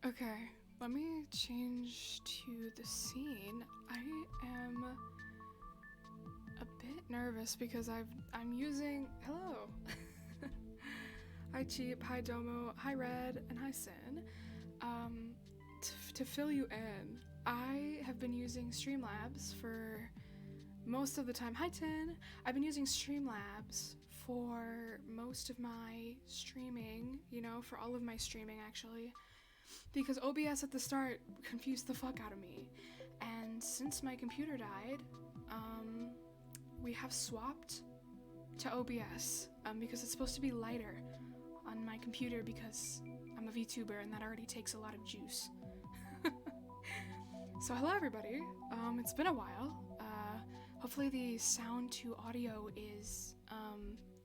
Okay, let me change to the scene. I am a bit nervous because I'm using hello. Hi Cheap, hi Domo, hi Red, and hi Sin. To fill you in, I have been using Streamlabs for most of the time. Hi Tin, I've been using Streamlabs for most of my streaming. For all of my streaming actually. Because OBS at the start confused the fuck out of me. And since my computer died, we have swapped to OBS because it's supposed to be lighter on my computer because I'm a VTuber and that already takes a lot of juice. So hello everybody, it's been a while. Hopefully the sound to audio is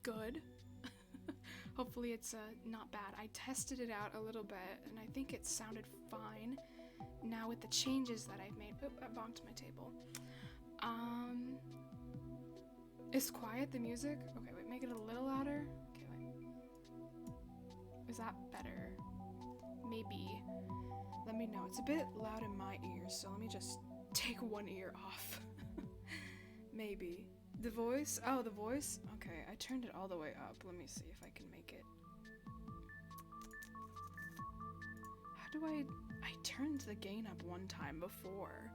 good. Hopefully it's not bad. I tested it out a little bit and I think it sounded fine. Now with the changes that I've made, I bonked my table. Is quiet the music? Okay, wait, make it a little louder. Okay, wait. Is that better? Maybe. Let me know. It's a bit loud in my ears, so let me just take one ear off. Maybe. The voice? Oh, the voice? Okay, I turned it all the way up. Let me see if I can make it. How do I turned the gain up one time before.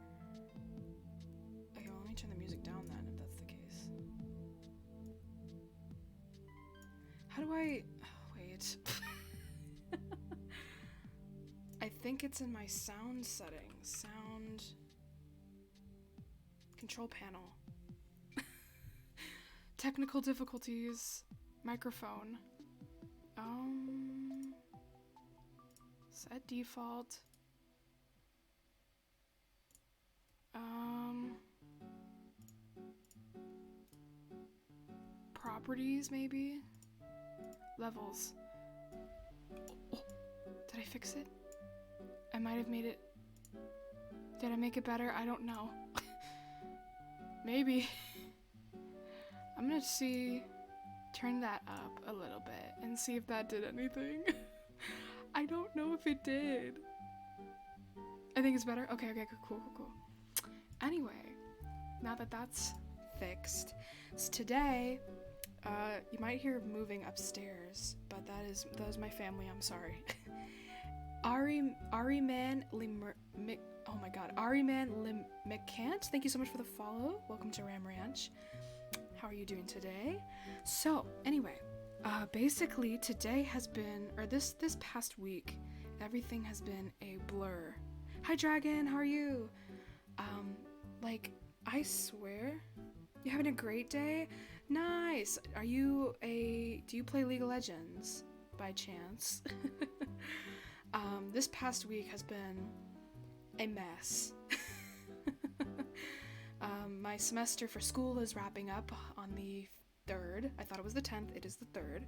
Okay, well, let me turn the music down then, if that's the case. How do I... Oh, wait. I think it's in my sound settings. Sound... Control panel. Technical difficulties. Microphone. Set default. Properties, maybe? Levels. Oh, did I fix it? I might have made it... Did I make it better? I don't know. Maybe. I'm gonna turn that up a little bit and see if that did anything. I don't know if it did. I think it's better. Okay, cool. Anyway, now that that's fixed, so today, you might hear moving upstairs, but that is my family. I'm sorry. Ariman McCant, thank you so much for the follow. Welcome to Ram Ranch. How are you doing today? So, anyway, basically today has been, or this past week, everything has been a blur. Hi Dragon, how are you? I swear, you having a great day? Nice. Do you play League of Legends by chance? This past week has been a mess. My semester for school is wrapping up on the 3rd. I thought it was the 10th. It is the 3rd.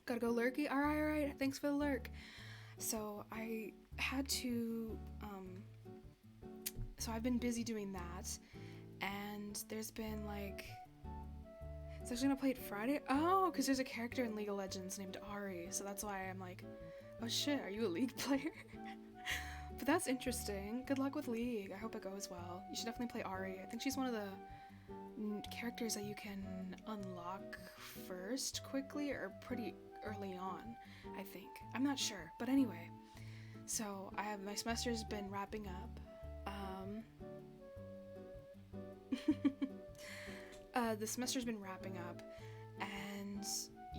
Gotta go lurky. All right. Thanks for the lurk. So I had to, so I've been busy doing that, and there's been it's actually gonna play it Friday. Oh, because there's a character in League of Legends named Ari, so that's why I'm like, oh shit, are you a League player? But that's interesting. Good luck with League. I hope it goes well. You should definitely play Ari. I think she's one of the characters that you can unlock first quickly or pretty early on, I think. I'm not sure. But anyway, so my semester's been wrapping up. The semester's been wrapping up, and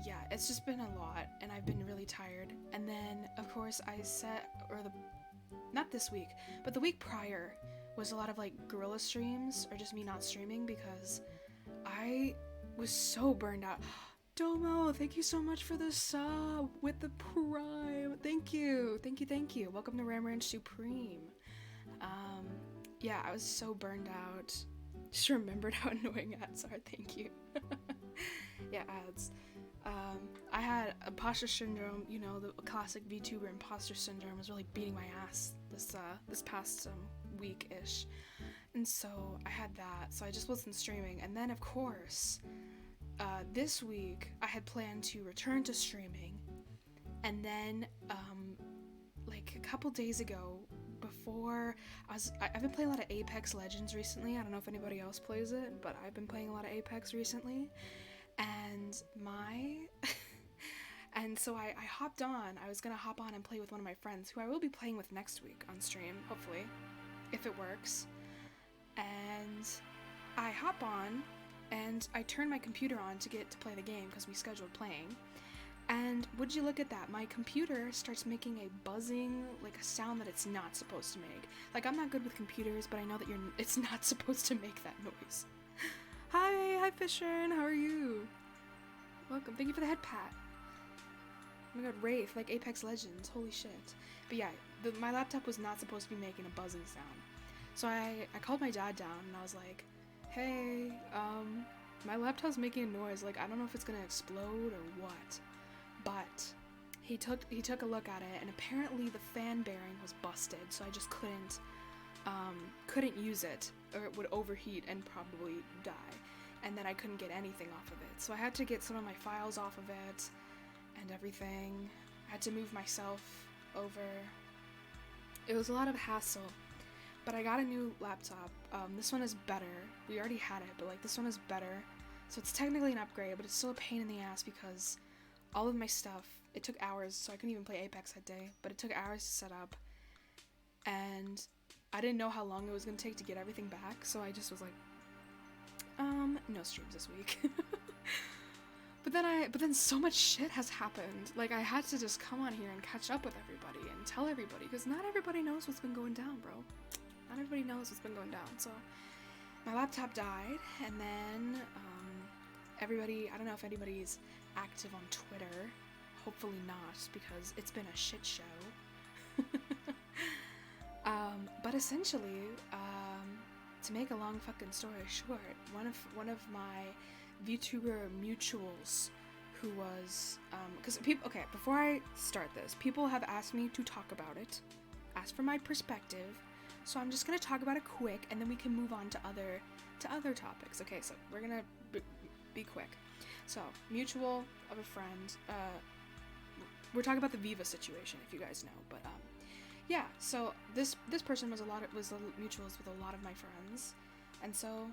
yeah, it's just been a lot, and I've been really tired. And then, of course, not this week, but the week prior was a lot of gorilla streams, or just me not streaming because I was so burned out. Domo, thank you so much for the sub with the prime. Thank you. Welcome to Ram Ranch Supreme. Yeah, I was so burned out. Just remembered how annoying ads are. Thank you. Yeah, ads. I had imposter syndrome, the classic VTuber imposter syndrome was really beating my ass this past week-ish. And so I had that, so I just wasn't streaming. And then, of course, this week I had planned to return to streaming, and then like a couple days ago, before I've been playing a lot of Apex Legends recently. I don't know if anybody else plays it, but I've been playing a lot of Apex recently, and and so I hopped on. I was gonna hop on and play with one of my friends, who I will be playing with next week on stream, hopefully, if it works. And I hop on, and I turn my computer on to get to play the game because we scheduled playing. And would you look at that, my computer starts making a buzzing, like a sound that it's not supposed to make. Like, I'm not good with computers, but I know that it's not supposed to make that noise. Hi Fisher, how are you? Welcome, thank you for the head pat. Oh my god, Wraith, like Apex Legends, holy shit. But yeah, my laptop was not supposed to be making a buzzing sound. So I called my dad down and I was like, hey, my laptop's making a noise, like I don't know if it's gonna explode or what. But he took a look at it, and apparently the fan bearing was busted, so I just couldn't use it, or it would overheat and probably die, and then I couldn't get anything off of it. So I had to get some of my files off of it and everything. I had to move myself over. It was a lot of hassle, but I got a new laptop. This one is better. We already had it, but like this one is better. So it's technically an upgrade, but it's still a pain in the ass because all of my stuff, it took hours, so I couldn't even play Apex that day, but it took hours to set up, and I didn't know how long it was going to take to get everything back, so I just was like, no streams this week. But then so much shit has happened. Like, I had to just come on here and catch up with everybody and tell everybody, because not everybody knows what's been going down, bro. Not everybody knows what's been going down, so my laptop died, and then, everybody, I don't know if anybody's active on Twitter, hopefully not, because it's been a shit show. But essentially, to make a long fucking story short, one of my VTuber mutuals, who was, because people, okay, before I start this, people have asked me to talk about it, asked for my perspective, so I'm just gonna talk about it quick, and then we can move on to other topics. Okay, so we're gonna be quick. So, mutual of a friend, we're talking about the Viva situation, if you guys know, but, yeah, so this person was mutuals with a lot of my friends, and so,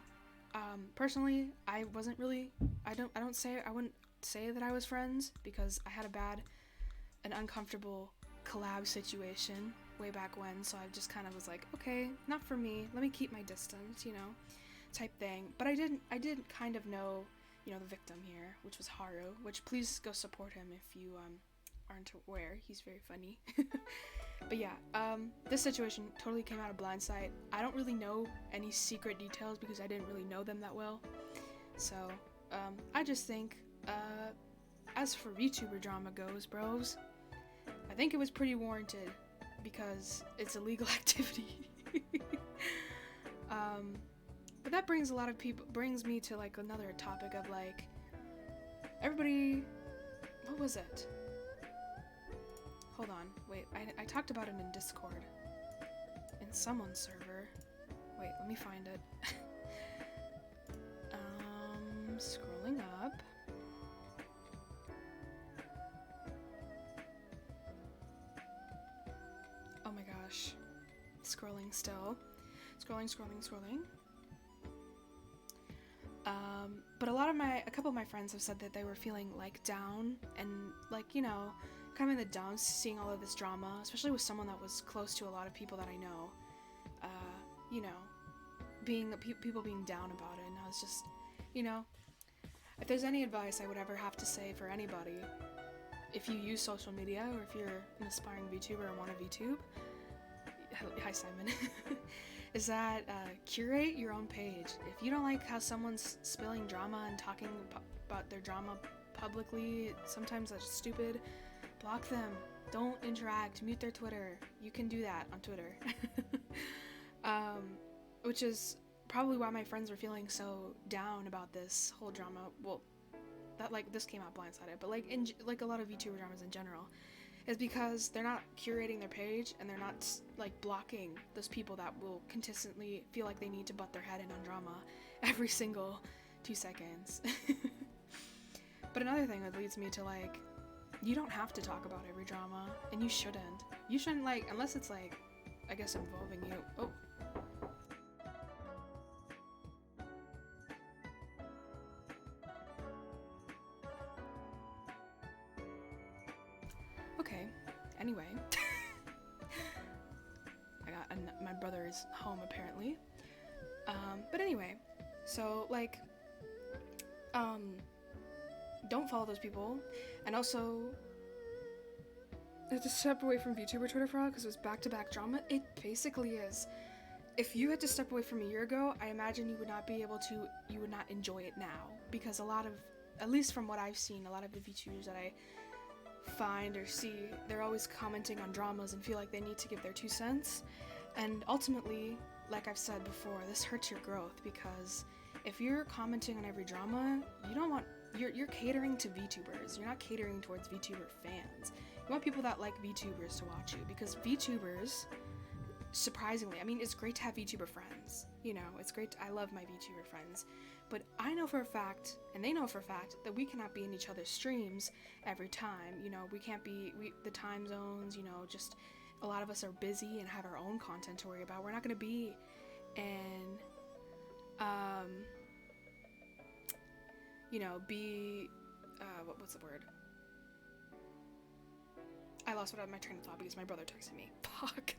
personally, I wasn't really, I wouldn't say that I was friends, because I had an uncomfortable collab situation way back when, so I just kind of was like, okay, not for me, let me keep my distance, you know, type thing, but I did kind of know, you know, the victim here, which was Haru, which please go support him if you aren't aware. He's very funny. But yeah, this situation totally came out of blindsight. I don't really know any secret details because I didn't really know them that well. So, I just think, as for VTuber drama goes, bros, I think it was pretty warranted because it's illegal activity. But that brings me to like another topic of like, everybody, what was it? Hold on, wait, I talked about it in Discord, in someone's server. Wait, let me find it. Scrolling up. Oh my gosh, scrolling still. Scrolling. But a couple of my friends have said that they were feeling like down and like, you know, kind of in the dumps seeing all of this drama, especially with someone that was close to a lot of people that I know, you know, people being down about it, and I was just, you know, if there's any advice I would ever have to say for anybody, if you use social media or if you're an aspiring VTuber or want to VTube, hi Simon, is that curate your own page. If you don't like how someone's spilling drama and talking about their drama publicly, sometimes that's stupid, block them. Don't interact. Mute their Twitter. You can do that on Twitter. Which is probably why my friends were feeling so down about this whole drama. Well, that like this came out blindsided, but like a lot of VTuber dramas in general, is because they're not curating their page and they're not like blocking those people that will consistently feel like they need to butt their head in on drama every single 2 seconds. But another thing that leads me to like, you don't have to talk about every drama, and you shouldn't. You shouldn't, like, unless it's like, I guess, involving you. Oh. Okay, anyway. My brother is home, apparently. But anyway, so, like, don't follow those people, and also, I had to step away from VTuber Twitter for a while because it was back-to-back drama. It basically is. If you had to step away from a year ago, I imagine you would not enjoy it now, because a lot of, at least from what I've seen, a lot of the VTubers that I find or see, they're always commenting on dramas and feel like they need to give their 2 cents, and ultimately, like I've said before, this hurts your growth, because if you're commenting on every drama, you're catering to VTubers. You're not catering towards VTuber fans. You want people that like VTubers to watch you, because VTubers, surprisingly, I mean, it's great to have VTuber friends. You know, it's great. I love my VTuber friends, but I know for a fact, and they know for a fact, that we cannot be in each other's streams every time. You know, we can't be, the time zones, you know, just a lot of us are busy and have our own content to worry about. We're not going to be in, you know, what's the word? I lost my train of thought because my brother texted me. Fuck.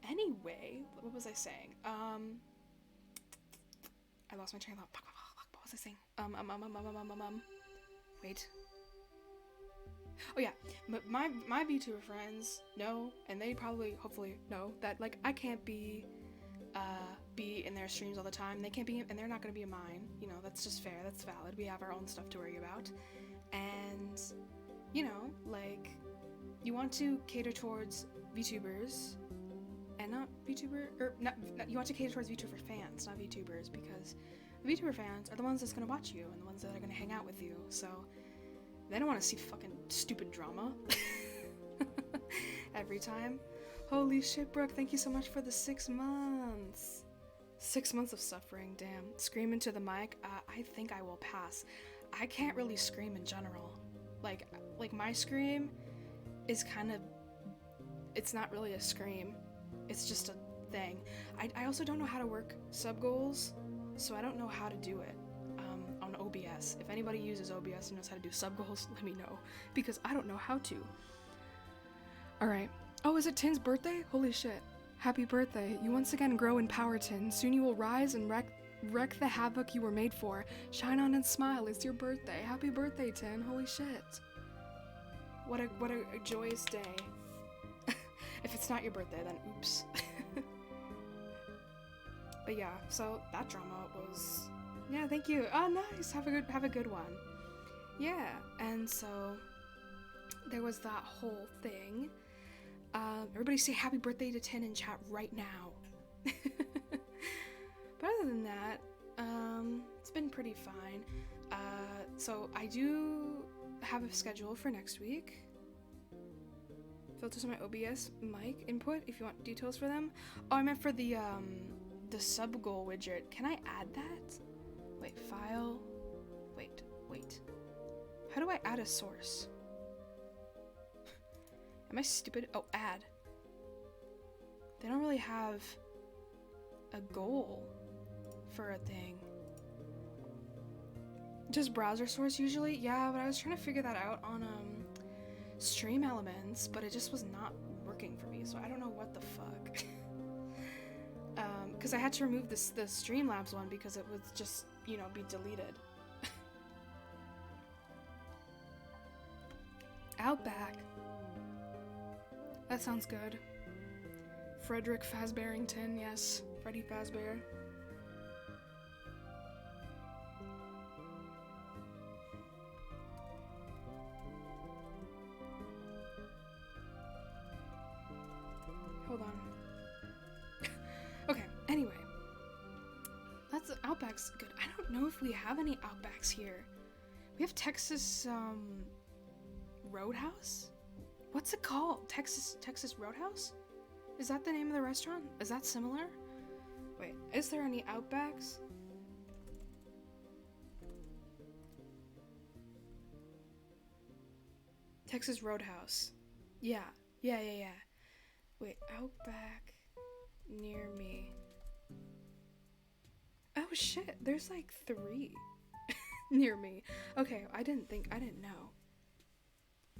Anyway, what was I saying? I lost my train of thought. What was I saying? Wait. Oh yeah, my VTuber friends know, and they probably, hopefully know, that, like, I can't be in their streams all the time. They can't be, and they're not gonna be in mine. You know, that's just fair, that's valid. We have our own stuff to worry about. And, you know, like, you want to cater towards VTubers, and not you want to cater towards VTuber fans, not VTubers, because the VTuber fans are the ones that's gonna watch you, and the ones that are gonna hang out with you, so they don't want to see fucking stupid drama every time. Holy shit, Brooke, thank you so much for the 6 months. 6 months of suffering, damn. Scream into the mic, I think I will pass. I can't really scream in general. Like my scream is kind of, it's not really a scream. It's just a thing. I also don't know how to work sub goals, so I don't know how to do it. On OBS. If anybody uses OBS and knows how to do sub goals, let me know, because I don't know how to. Alright. Oh, is it Tin's birthday? Holy shit. Happy birthday. You once again grow in power, Tin. Soon you will rise and wreck the havoc you were made for. Shine on and smile. It's your birthday. Happy birthday, Tin. Holy shit. What a joyous day. If it's not your birthday, then oops. But yeah, so that drama was, yeah, thank you. Oh, nice. Have a good one. Yeah, and so there was that whole thing. Everybody say happy birthday to Tin in chat right now. But other than that, it's been pretty fine. So I do have a schedule for next week. Filters on my OBS mic input if you want details for them. Oh, I meant for the sub goal widget. Can I add that? Wait, file. Wait. How do I add a source? Am I stupid? Oh, add. They don't really have a goal for a thing. Just browser source usually? Yeah, but I was trying to figure that out on Stream Elements, but it just was not working for me, so I don't know what the fuck. Because I had to remove the Streamlabs one because it would just, you know, be deleted. Outback. That sounds good. Frederick Fazbearington, yes. Freddy Fazbear. Hold on. Okay, anyway. Outback's good. I don't know if we have any Outbacks here. We have Texas, Roadhouse? What's it called? Texas Roadhouse? Is that the name of the restaurant? Is that similar? Wait, is there any Outbacks? Texas Roadhouse. Yeah. Yeah. Wait, Outback near me. Oh shit, there's like 3 near me. Okay, I didn't know.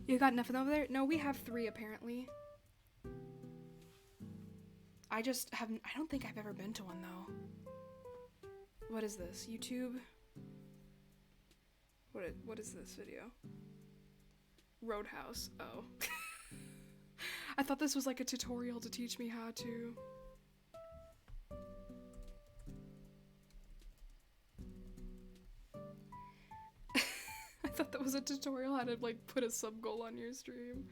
You got nothing over there? No, we have 3 apparently. I don't think I've ever been to one though. What is this? YouTube? What is this video? Roadhouse. Oh. I thought this was like a tutorial to teach me how to. I thought that was a tutorial how to like put a sub goal on your stream.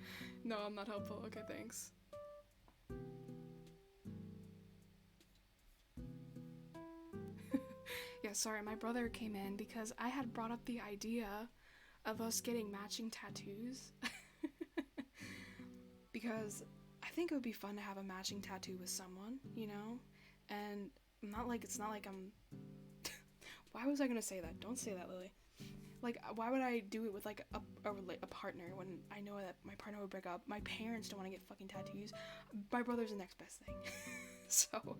No, I'm not helpful. Okay, thanks. Yeah, sorry, my brother came in because I had brought up the idea of us getting matching tattoos. Because I think it would be fun to have a matching tattoo with someone, you know? And it's not like I'm why was I gonna say that? Don't say that, Lily. Like, why would I do it with like a partner when I know that my partner would break up? My parents don't want to get fucking tattoos. My brother's the next best thing. So,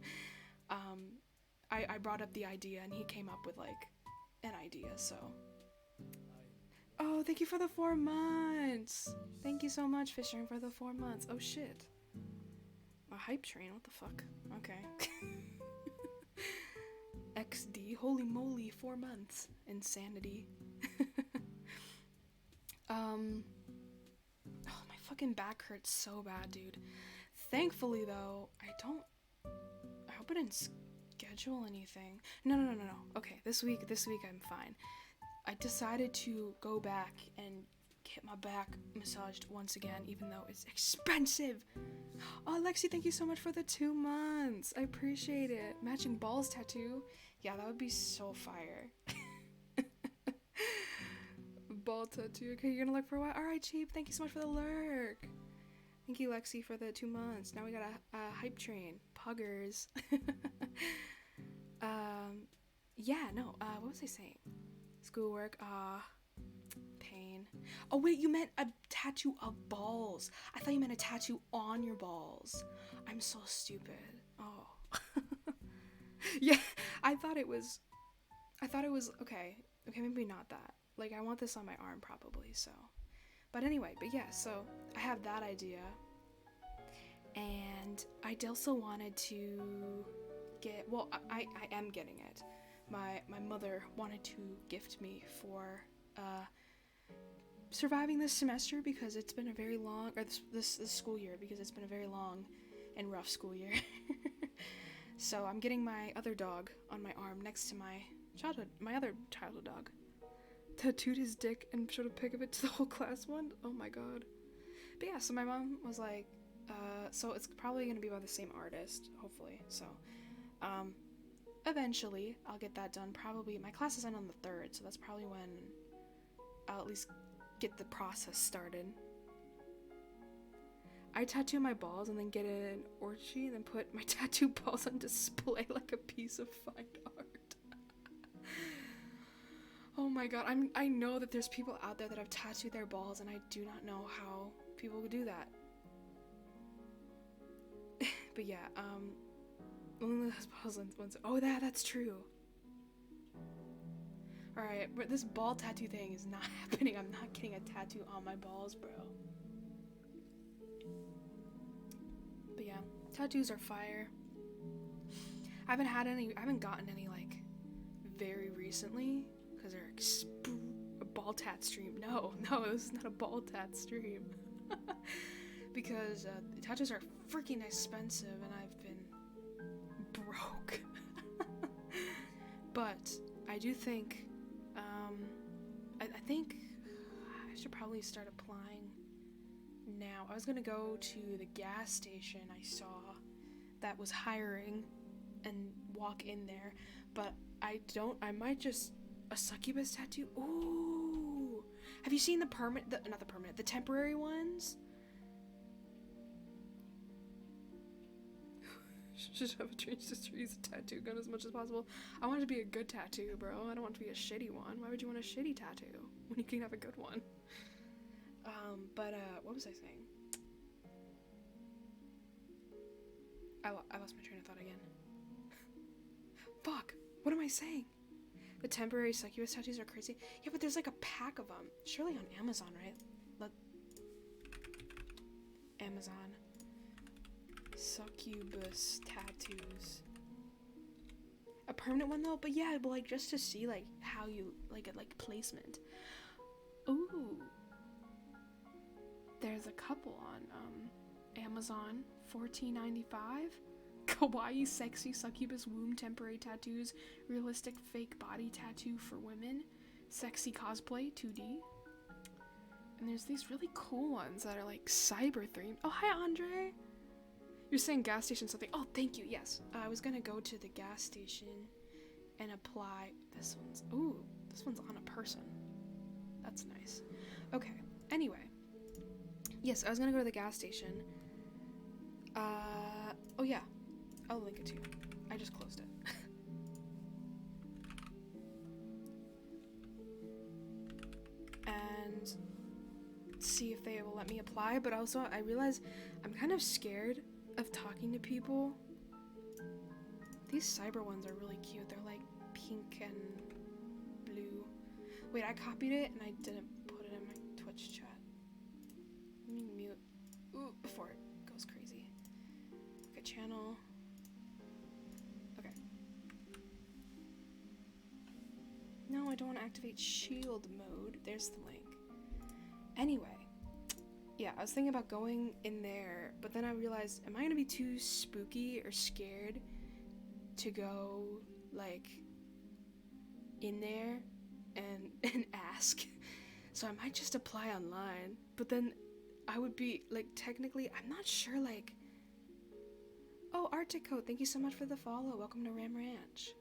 I brought up the idea and he came up with like an idea. So, oh, thank you for the 4 months. Thank you so much, Fisher, for the 4 months. Oh shit, a hype train. What the fuck? Okay. XD, holy moly, 4 months. Insanity. Oh, my fucking back hurts so bad, dude. Thankfully, though, I hope I didn't schedule anything. No. Okay, this week I'm fine. I decided to go back and get my back massaged once again, even though it's expensive. Oh, Lexi, thank you so much for the 2 months. I appreciate it. Matching balls tattoo. Yeah, that would be so fire. Ball tattoo. Okay, you're gonna look for a while. Alright, Cheap, thank you so much for the lurk. Thank you, Lexi, for the 2 months. Now we got a hype train. Puggers. Yeah, no, what was I saying? Schoolwork, pain. Oh wait, you meant a tattoo of balls. I thought you meant a tattoo on your balls. I'm so stupid. Oh. Yeah, I thought it was okay, maybe not that. Like, I want this on my arm probably, so. But anyway, yeah, so I have that idea. And I also wanted to get, well, I am getting it. My mother wanted to gift me for surviving this semester because it's been a very long, or this school year, because it's been a very long and rough school year. So I'm getting my other dog on my arm next to my other childhood dog. Tattooed his dick and showed a pic of it to the whole class one. Oh my god. But yeah, so my mom was like, so it's probably gonna be by the same artist, hopefully. So, eventually I'll get that done. Probably my class is on the 3rd, so that's probably when I'll at least get the process started. I tattoo my balls and then get an orchie and then put my tattoo balls on display like a piece of fine art. Oh my god, I know that there's people out there that have tattooed their balls and I do not know how people would do that. But yeah, only those balls once. Oh, that's true. Alright, but this ball tattoo thing is not happening. I'm not getting a tattoo on my balls, bro. But yeah, tattoos are fire. I haven't gotten any like very recently because they're a ball tat stream. No, this is not a ball tat stream. Because tattoos are freaking expensive and I've been broke. But I do think, I think I should probably start applying now. I was gonna go to the gas station I saw that was hiring and walk in there, but I might just, a succubus tattoo? Ooh! Have you seen the temporary ones? Should have a change to use a tattoo gun as much as possible. I want it to be a good tattoo, bro. I don't want it to be a shitty one. Why would you want a shitty tattoo when you can have a good one? What was I saying? I lost my train of thought again. Fuck! What am I saying? The temporary succubus tattoos are crazy. Yeah, but there's like a pack of them. Surely on Amazon, right? Amazon. Succubus tattoos. A permanent one though? But yeah, but like just to see like how you like it, like placement. Ooh. There's a couple on Amazon. $14.95. Kawaii sexy succubus womb temporary tattoos. Realistic fake body tattoo for women. Sexy cosplay 2D. And there's these really cool ones that are like cyber themed. Oh, hi Andre. You're saying gas station something. Oh, thank you. Yes. I was gonna go to the gas station and apply. This one's on a person. That's nice. Okay. Anyway. Yes, I was gonna go to the gas station. Oh yeah. I'll link it to you. I just closed it. And see if they will let me apply, but also I realize I'm kind of scared of talking to people. These cyber ones are really cute. They're like pink and blue. Wait, I copied it and I didn't put it in my Twitch chat. Let me mute before it goes crazy. Okay, channel. Okay. No, I don't want to activate shield mode. There's the link. Anyway. Yeah, I was thinking about going in there, but then I realized, am I going to be too spooky or scared to go, like, in there and ask? So I might just apply online, but then I would be, like, technically, I'm not sure, like, oh, Arctic Coat, thank you so much for the follow. Welcome to Ram Ranch.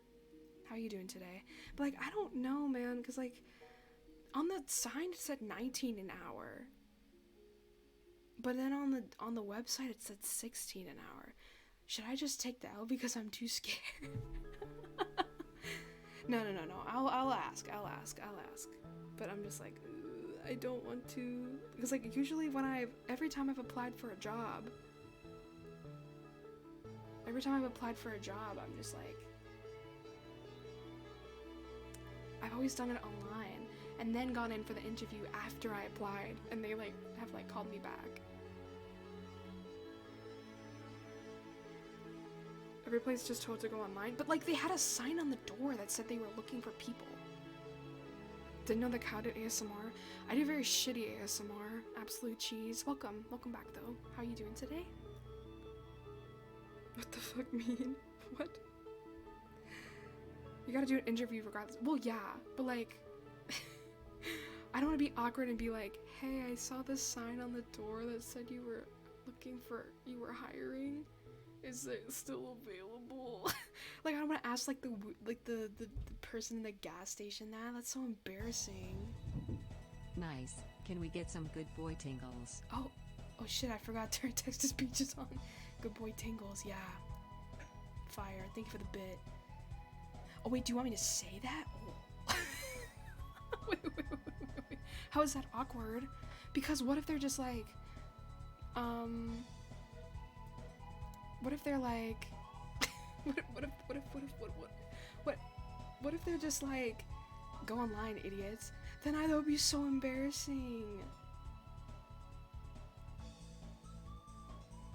How are you doing today? But, like, I don't know, man, because, like, on the sign it said 19 an hour. But then on the website it said 16 an hour. Should I just take the L because I'm too scared? No. I'll ask. But I'm just like, I don't want to, because like usually every time I've applied for a job, I'm just like, I've always done it online and then gone in for the interview after I applied, and they like have like called me back. Every place just told to go online, but like they had a sign on the door that said they were looking for people. Didn't know the cow did ASMR. I do very shitty ASMR. Absolute cheese. Welcome back though. How are you doing today? What the fuck mean? What? You gotta do an interview regardless. Well, yeah, but like, I don't want to be awkward and be like, hey, I saw this sign on the door that said you were hiring. Is it still available? Like, I don't want to ask like the person in the gas station that. That's so embarrassing. Nice. Can we get some good boy tingles? Oh shit, I forgot to turn text to speech is on. Good boy tingles, yeah. Fire. Thank you for the bit. Oh wait, do you want me to say that? Oh. Wait. How is that awkward? Because what if they're just like, what if they're like, what if they're just like, go online, idiots? Then that would be so embarrassing.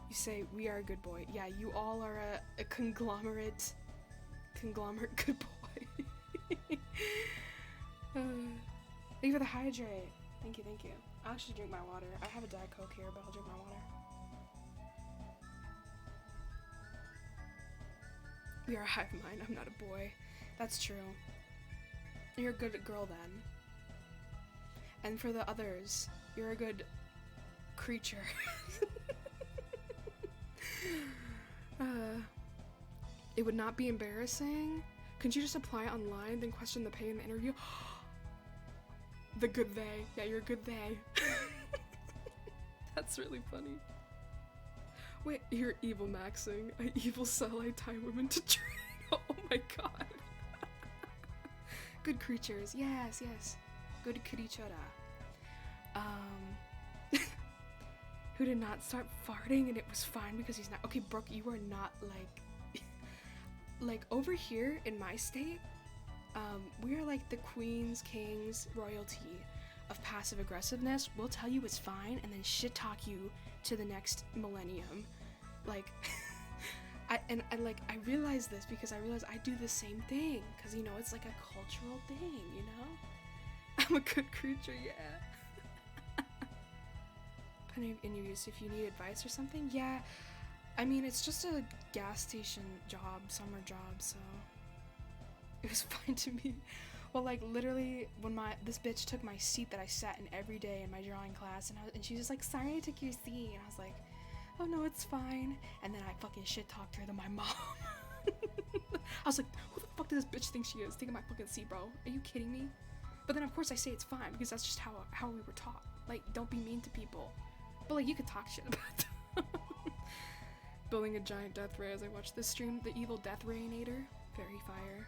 You say, we are a good boy. Yeah, you all are a conglomerate good boy. Thank you for the hydrate. Thank you. I'll actually drink my water. I have a Diet Coke here, but I'll drink my water. We are a hive mind. I'm not a boy. That's true. You're a good girl then. And for the others, you're a good creature. It would not be embarrassing. Couldn't you just apply online, then question the pay in the interview? The good they. Yeah, you're a good they. That's really funny. Wait, you're evil maxing. I evil sell, I tie women to train. Oh my god. Good creatures. Yes. Good creatura. who did not start farting, and it was fine because he's not. Okay, Brooke, you are not like, like over here in my state, we are like the queens, kings, royalty of passive aggressiveness. We'll tell you it's fine, and then shit talk you to the next millennium. Like, I realize this because I realize I do the same thing, because you know it's like a cultural thing, you know. I'm a good creature, yeah. Plenty of interviews if you need advice or something. Yeah, I mean it's just a gas station job, summer job, so it was fine to me. Well, like literally when this bitch took my seat that I sat in every day in my drawing class, and she was just like, sorry I took your seat, and I was like, oh no, it's fine. And then I fucking shit talked her to my mom. I was like, who the fuck does this bitch think she is, taking my fucking seat, bro? Are you kidding me? But then of course I say it's fine because that's just how we were taught. Like, don't be mean to people. But like, you could talk shit about them. Building a giant death ray as I watch this stream. The evil death rayinator. Very fire.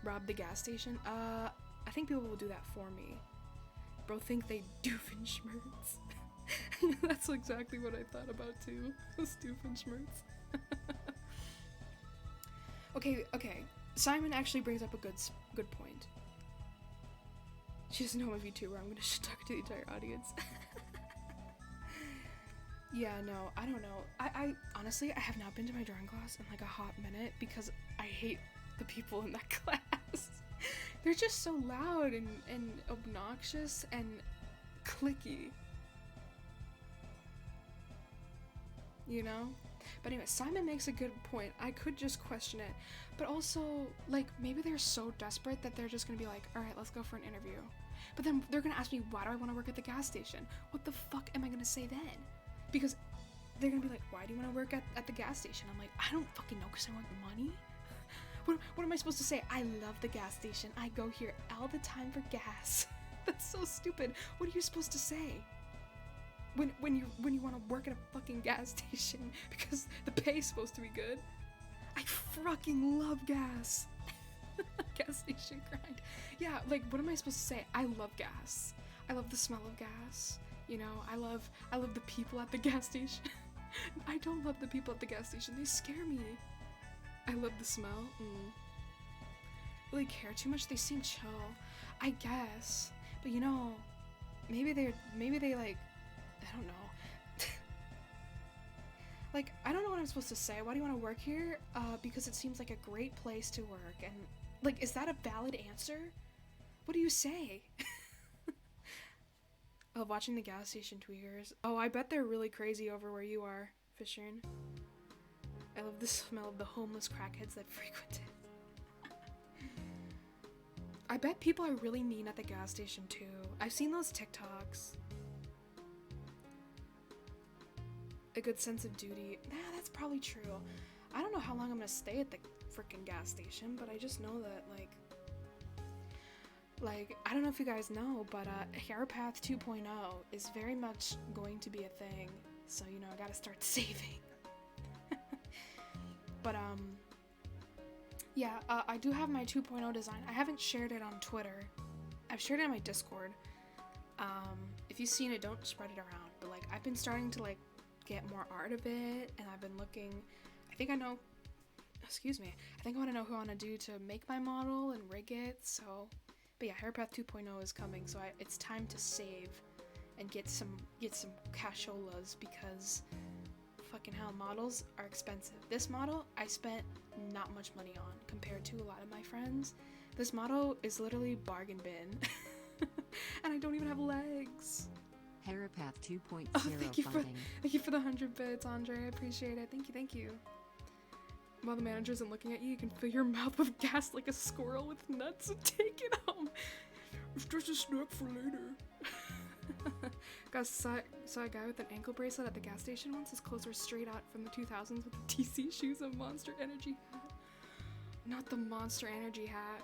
Rob the gas station. I think people will do that for me. Bro, think they Doofenshmirtz. That's exactly what I thought about too. Those Doofenshmirtz. Okay. Simon actually brings up a good point. She doesn't know I'm a VTuber. I'm gonna shit talk to the entire audience. Yeah, no, I don't know. I honestly, I have not been to my drawing class in like a hot minute because I hate the people in that class. They're just so loud and obnoxious and cliquey. You know? But anyway, Simon makes a good point. I could just question it. But also, like, maybe they're so desperate that they're just gonna be like, alright, let's go for an interview. But then they're gonna ask me, why do I want to work at the gas station? What the fuck am I gonna say then? Because they're gonna be like, why do you want to work at the gas station? I'm like, I don't fucking know, because I want money? What am I supposed to say? I love the gas station. I go here all the time for gas. That's so stupid. What are you supposed to say? When you want to work at a fucking gas station because the pay's supposed to be good. I fucking love gas. Gas station grind. Yeah, like what am I supposed to say? I love gas. I love the smell of gas. You know, I love the people at the gas station. I don't love the people at the gas station. They scare me. I love the smell. Really care too much. They seem chill, I guess. But you know, maybe they like, I don't know. Like, I don't know what I'm supposed to say. Why do you want to work here? Because it seems like a great place to work. And like, is that a valid answer? What do you say? Oh, watching the gas station tweakers. Oh, I bet they're really crazy over where you are, Fishern. I love the smell of the homeless crackheads that frequent it. I bet people are really mean at the gas station too. I've seen those TikToks. A good sense of duty. Nah, that's probably true. I don't know how long I'm gonna stay at the freaking gas station, but I just know that, like, I don't know if you guys know, but Hairpath 2.0 is very much going to be a thing. So, you know, I gotta start saving. But, yeah, I do have my 2.0 design. I haven't shared it on Twitter. I've shared it on my Discord. If you've seen it, don't spread it around. But, like, I've been starting to, like, get more art of it, and I've been looking. I think I know. Excuse me. I think I want to know who I want to do to make my model and rig it. So, but yeah, Hairpath 2.0 is coming, so it's time to save and get some casholas because fucking hell, models are expensive. This model I spent not much money on compared to a lot of my friends. This model is literally bargain bin, and I don't even have legs. Hairpath 2.0 Oh, thank you for the 100 bits, Andre. I appreciate it. Thank you. While the manager isn't looking at you, you can fill your mouth with gas like a squirrel with nuts and take it home. It's just a snack for later. Guys, saw a guy with an ankle bracelet at the gas station once. His clothes were straight out from the 2000s with the DC shoes and Monster Energy hat. Not the Monster Energy hat.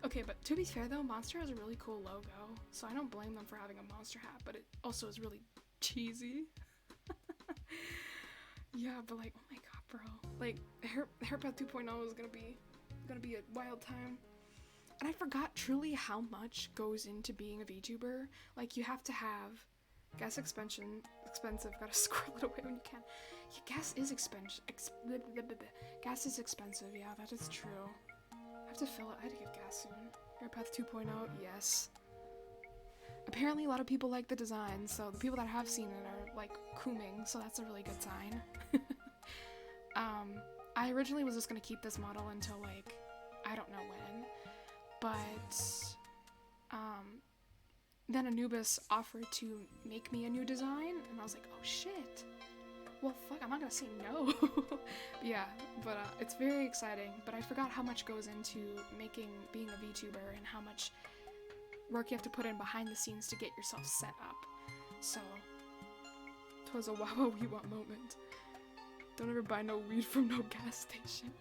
Okay, but to be fair though, Monster has a really cool logo, so I don't blame them for having a Monster hat, but it also is really cheesy. Yeah, but like, oh my god, bro. Like, Hairpath 2.0 is gonna be a wild time. And I forgot truly how much goes into being a VTuber. Like, you have to have Gas expensive. Gotta squirrel it away when you can. Yeah, gas is expensive. Gas is expensive. Yeah, that is true. I have to fill it. I had to get gas soon. Airpath 2.0. Yes. Apparently, a lot of people like the design, so the people that have seen it are like cooming. So that's a really good sign. I originally was just gonna keep this model until like I don't know when, but then Anubis offered to make me a new design, and I was like, oh shit. Well, fuck, I'm not gonna say no. It's very exciting, but I forgot how much goes into being a VTuber and how much work you have to put in behind the scenes to get yourself set up. So, it was a wow we want moment. Don't ever buy no weed from no gas station.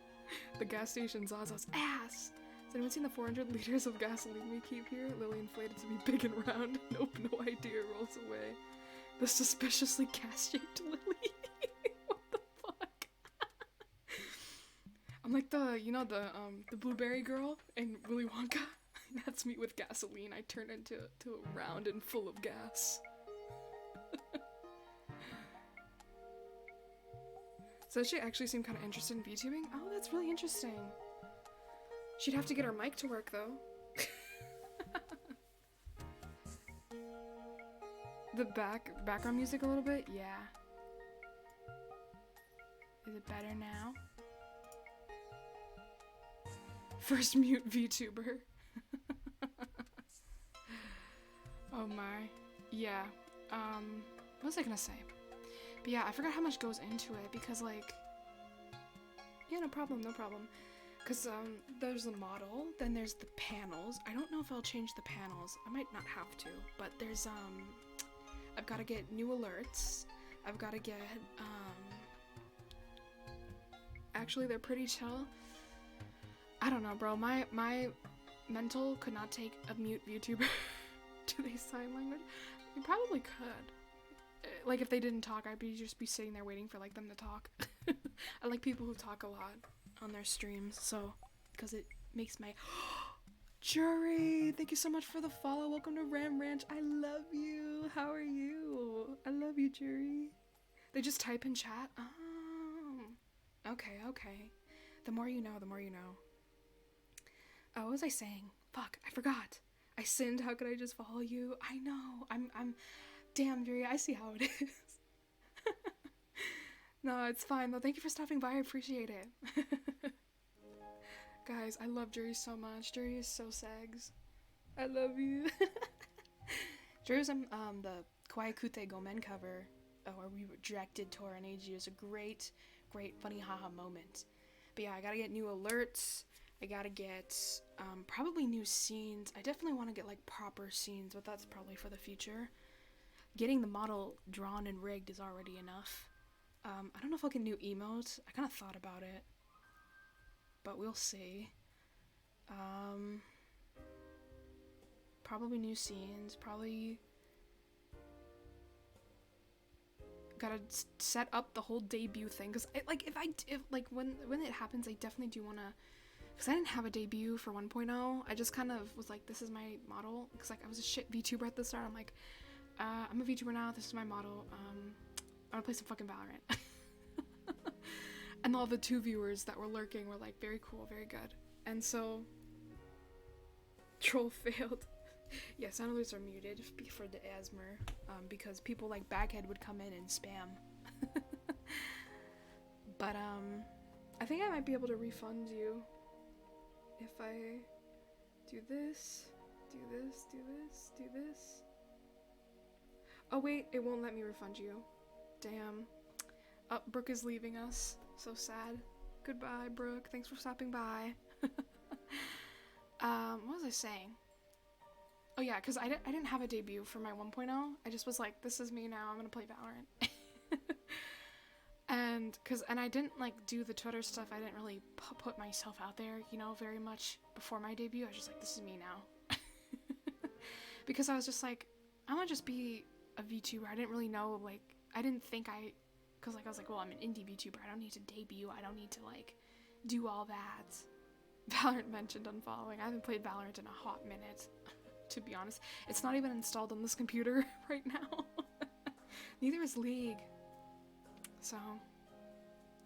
The gas station Zaza's ass. Has anyone seen the 400 liters of gasoline we keep here? Lily inflated to be big and round. Nope, no idea, rolls away. The suspiciously gas-shaped Lily. What the fuck? I'm like the blueberry girl in Willy Wonka. That's me with gasoline. I turn into a round and full of gas. So she actually seemed kind of interested in VTubing. Oh, that's really interesting. She'd have to get her mic to work though. The background music a little bit? Yeah. Is it better now? First mute VTuber. Oh my. Yeah. What was I gonna say? But yeah, I forgot how much goes into it because like, yeah, no problem. Because there's the model, then there's the panels. I don't know if I'll change the panels. I might not have to, but there's I've got to get new alerts. I've got to get actually they're pretty chill. I don't know, bro. My mental could not take a mute VTuber to the sign language. You probably could. Like if they didn't talk, I'd just be sitting there waiting for like them to talk. I like people who talk a lot on their streams, so because it makes my Jury, thank you so much for the follow. Welcome to Ram Ranch. I love you. How are you? I love you, Jury. They just type in chat. Oh, okay. The more you know, the more you know. Oh, what was I saying? Fuck, I forgot. I sinned. How could I just follow you? I know. I'm. Damn, Jury. I see how it is. No, it's fine though. Thank you for stopping by. I appreciate it. Guys, I love Jury so much. Jury is so sags. I love you. Jury's the Kawaii Kute Gomen cover, where we rejected Tora and Eiji. It was a great funny haha moment. But yeah, I gotta get new alerts. I gotta get probably new scenes. I definitely want to get like proper scenes, but that's probably for the future. Getting the model drawn and rigged is already enough. I don't know if I'll get new emotes. I kind of thought about it, but we'll see. Probably new scenes. Probably gotta set up the whole debut thing, because when it happens, I definitely do want to, because I didn't have a debut for 1.0. I just kind of was like, this is my model, because like I was a shit VTuber at the start. I'm like, I'm a VTuber now, this is my model. I'm gonna play some fucking Valorant. And all the 2 viewers that were lurking were like, very cool, very good. And so troll failed. Yeah, sound alerts are muted for the ASMR, because people like Baghead would come in and spam. But I think I might be able to refund you if I do this. Oh wait, it won't let me refund you. Damn. Brooke is leaving us. So sad. Goodbye, Brooke. Thanks for stopping by. What was I saying? Oh yeah, because I didn't have a debut for my 1.0. I just was like, this is me now, I'm gonna play Valorant. and I didn't like do the Twitter stuff. I didn't really put myself out there, very much before my debut. I was just like, this is me now. Because I was just like, I'm gonna just be a VTuber. I didn't really know, like, I didn't think because like I was like, well, I'm an indie VTuber. I don't need to debut. I don't need to like do all that. Valorant mentioned unfollowing. I haven't played Valorant in a hot minute, to be honest. It's not even installed on this computer right now. Neither is League. So,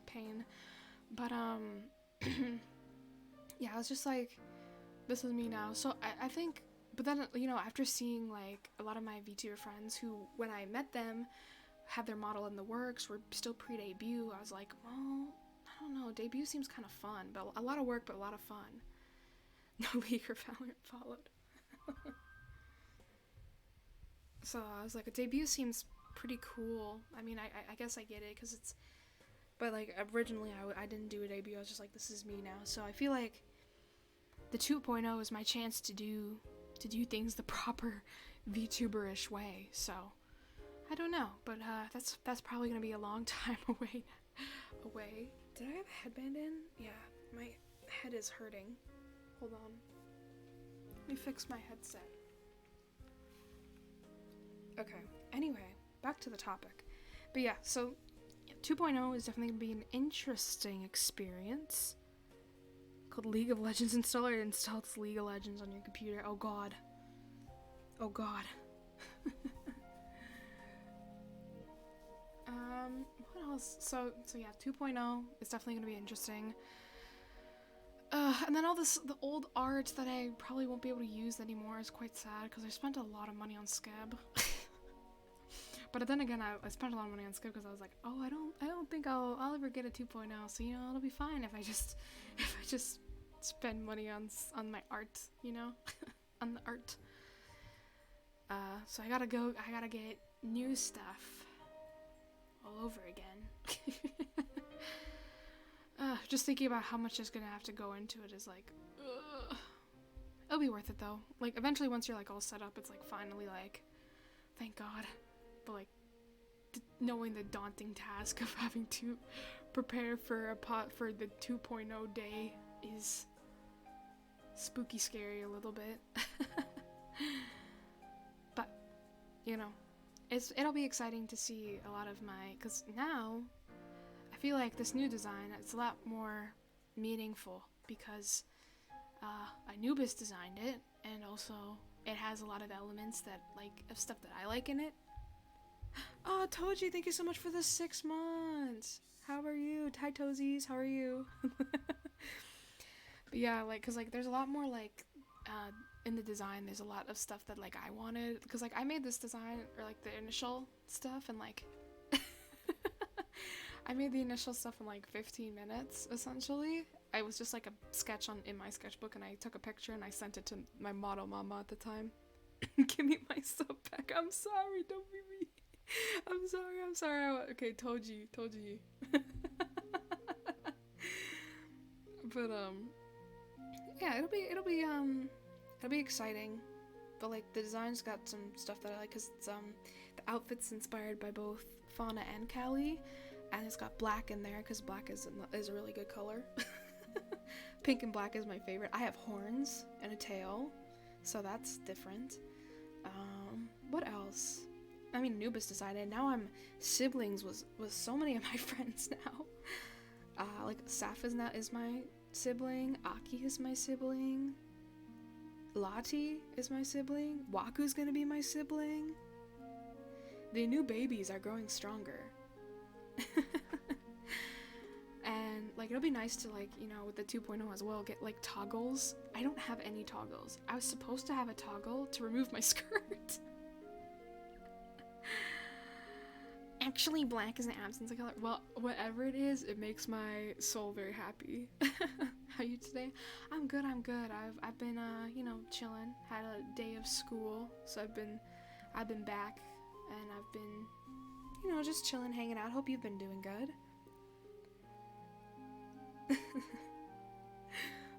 pain. But, yeah, I was just like, this is me now. So I think, but then, you know, after seeing like a lot of my VTuber friends who, when I met them, had their model in the works, were still pre-debut, I was like, well, I don't know, debut seems kind of fun, but a lot of work, but a lot of fun. No League or Valorant followed. So I was like, a debut seems pretty cool. I mean, I guess I get it, because it's, but like originally I didn't do a debut, I was just like, this is me now. So I feel like the 2.0 is my chance to do things the proper VTuber-ish way. So I don't know, but that's probably gonna be a long time away. Did I have a headband in? Yeah, my head is hurting. Hold on. Let me fix my headset. Okay. Anyway, back to the topic. But yeah, so 2.0 is definitely gonna be an interesting experience. Called League of Legends installer. It installs League of Legends on your computer. Oh god. Oh god. What else? So yeah, 2.0 is definitely gonna be interesting. And then all the old art that I probably won't be able to use anymore is quite sad because I spent a lot of money on Scab. But then again, I spent a lot of money on Scab because I was like, oh, I don't think I'll ever get a 2.0. So you know, it'll be fine if I just spend money on my art, you know, on the art. So I gotta get new stuff all over again. Just thinking about how much is gonna have to go into it is like, ugh. It'll be worth it though. Like eventually, once you're like all set up, it's like finally like, thank God. But like, knowing the daunting task of having to prepare for for the 2.0 day is spooky scary a little bit. But you know, it'll be exciting to see a lot of my, because now I feel like this new design, it's a lot more meaningful because Anubis designed it, and also it has a lot of elements that like of stuff that I like in it. Oh, Toji, thank you so much for the 6 months. How are you? Hi, Toesies, how are you? But yeah, like, cause like there's a lot more like in the design. There's a lot of stuff that like I wanted, cause like I made this design, or like the initial stuff, and like I made the initial stuff in like 15 minutes essentially. I was just like a sketch in my sketchbook, and I took a picture and I sent it to my model mama at the time. Give me my stuff back. I'm sorry, don't be me. I'm sorry. Okay, told you. But yeah, it'll be exciting. But like the design's got some stuff that I like, cause it's the outfit's inspired by both Fauna and Callie, and it's got black in there, cause black is a really good color. Pink and black is my favorite. I have horns and a tail, so that's different. What else? I mean, Anubis decided. Now I'm siblings with so many of my friends now. Like Saf is my sibling. Aki is my sibling. Lati is my sibling. Waku's gonna be my sibling. The new babies are growing stronger. And like it'll be nice to, like, you know, with the 2.0 as well, get like toggles. I don't have any toggles. I was supposed to have a toggle to remove my skirt. Actually, black is an absence of color. Well, whatever it is, it makes my soul very happy. How are you today? I'm good. I've been you know, chilling. Had a day of school, so I've been back, and I've been, you know, just chilling, hanging out. Hope you've been doing good.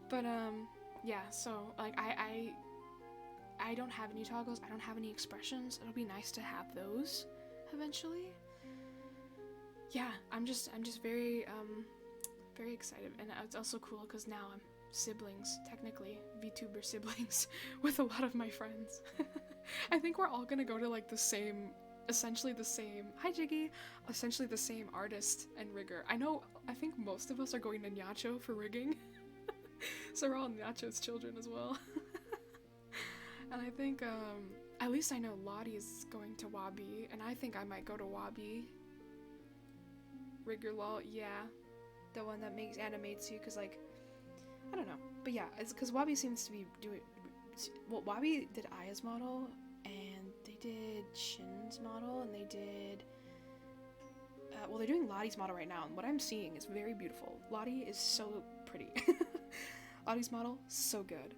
But yeah, so like I don't have any toggles. I don't have any expressions. It'll be nice to have those eventually. Yeah, I'm just very excited, and it's also cool because now I'm siblings, technically VTuber siblings, with a lot of my friends. I think we're all gonna go to like essentially the same artist and rigger. I think most of us are going to Nyacho for rigging. So we're all Nyacho's children as well. And I think At least I know Lottie's going to Wabi, and I think I might go to Wabi. Riggerlol, yeah. The one that animates you, because, like, I don't know. But yeah, it's because Wabi seems to be doing... Well, Wabi did Aya's model, and they did Shin's model, and they did... well, they're doing Lottie's model right now, and what I'm seeing is very beautiful. Lottie is so pretty. Lottie's model, so good.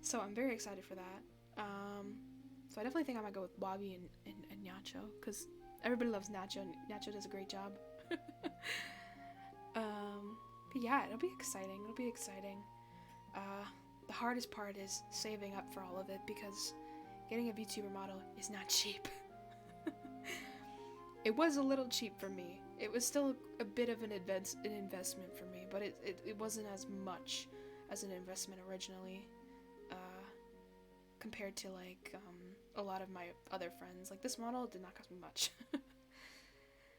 So I'm very excited for that. So I definitely think I might go with Wabi and Nacho, because everybody loves Nacho, and Nacho does a great job. But yeah, it'll be exciting. It'll be exciting. The hardest part is saving up for all of it, because getting a VTuber model is not cheap. It was a little cheap for me. It was still a bit of an investment for me, but it wasn't as much as an investment originally, compared to like a lot of my other friends. Like, this model did not cost me much.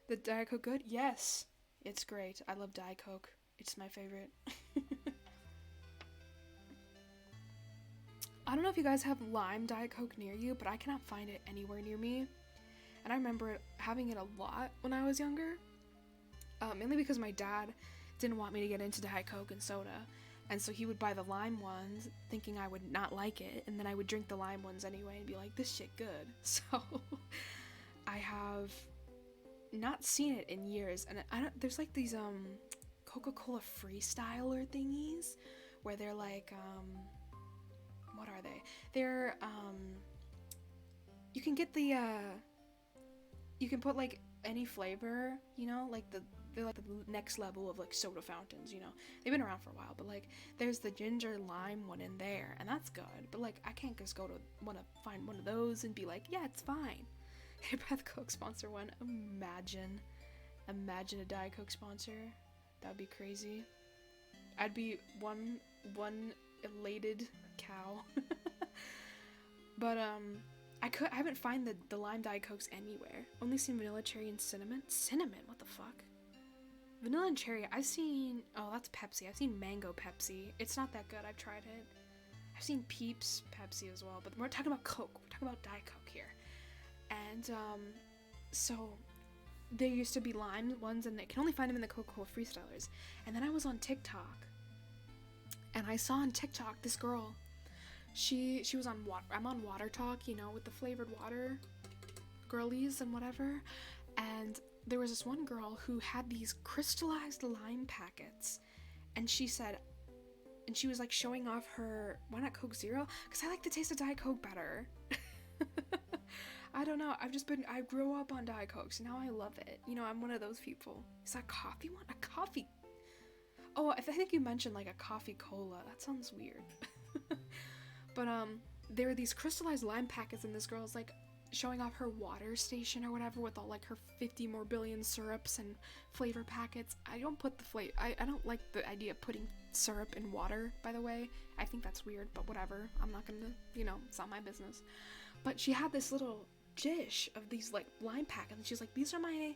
The Diet Coke good? Yes, it's great. I love Diet Coke. It's my favorite. I don't know if you guys have lime Diet Coke near you, but I cannot find it anywhere near me. And I remember having it a lot when I was younger. Mainly because my dad didn't want me to get into Diet Coke and soda. And so he would buy the lime ones, thinking I would not like it. And then I would drink the lime ones anyway and be like, this shit good. So I have not seen it in years. And there's like these Coca-Cola freestyler thingies where they're like, what are they? They're, you can get the, you can put like any flavor, you know, like they're like the next level of like soda fountains, you know. They've been around for a while, but like there's the ginger lime one in there, and that's good. But like I can't just want to find one of those and be like, yeah, it's fine. Hey, Breath Coke sponsor one. Imagine a Diet Coke sponsor. That would be crazy. I'd be one elated cow. But I haven't found the lime Diet Cokes anywhere. Only seen vanilla, cherry, and cinnamon. Cinnamon? What the fuck? Vanilla and cherry, I've seen... Oh, that's Pepsi. I've seen mango Pepsi. It's not that good. I've tried it. I've seen Peeps Pepsi as well. But we're talking about Coke. We're talking about Diet Coke here. And, so... There used to be lime ones, and I can only find them in the Coca-Cola Freestylers. And then I was on TikTok. And I saw on TikTok this girl... She was on I'm on Water Talk, you know, with the flavored water girlies and whatever. And there was this one girl who had these crystallized lime packets. And she said, and she was like showing off her, why not Coke Zero? Because I like the taste of Diet Coke better. I don't know. I grew up on Diet Coke, so now I love it. You know, I'm one of those people. Is that coffee one? A coffee? Oh, I think you mentioned like a coffee cola. That sounds weird. But there were these crystallized lime packets, and this girl's like showing off her water station or whatever with all like her 50 more billion syrups and flavor packets. I don't put the flavor. I don't like the idea of putting syrup in water, by the way. I think that's weird, but whatever. I'm not gonna, you know, it's not my business. But she had this little dish of these like lime packets, and she's like, these are my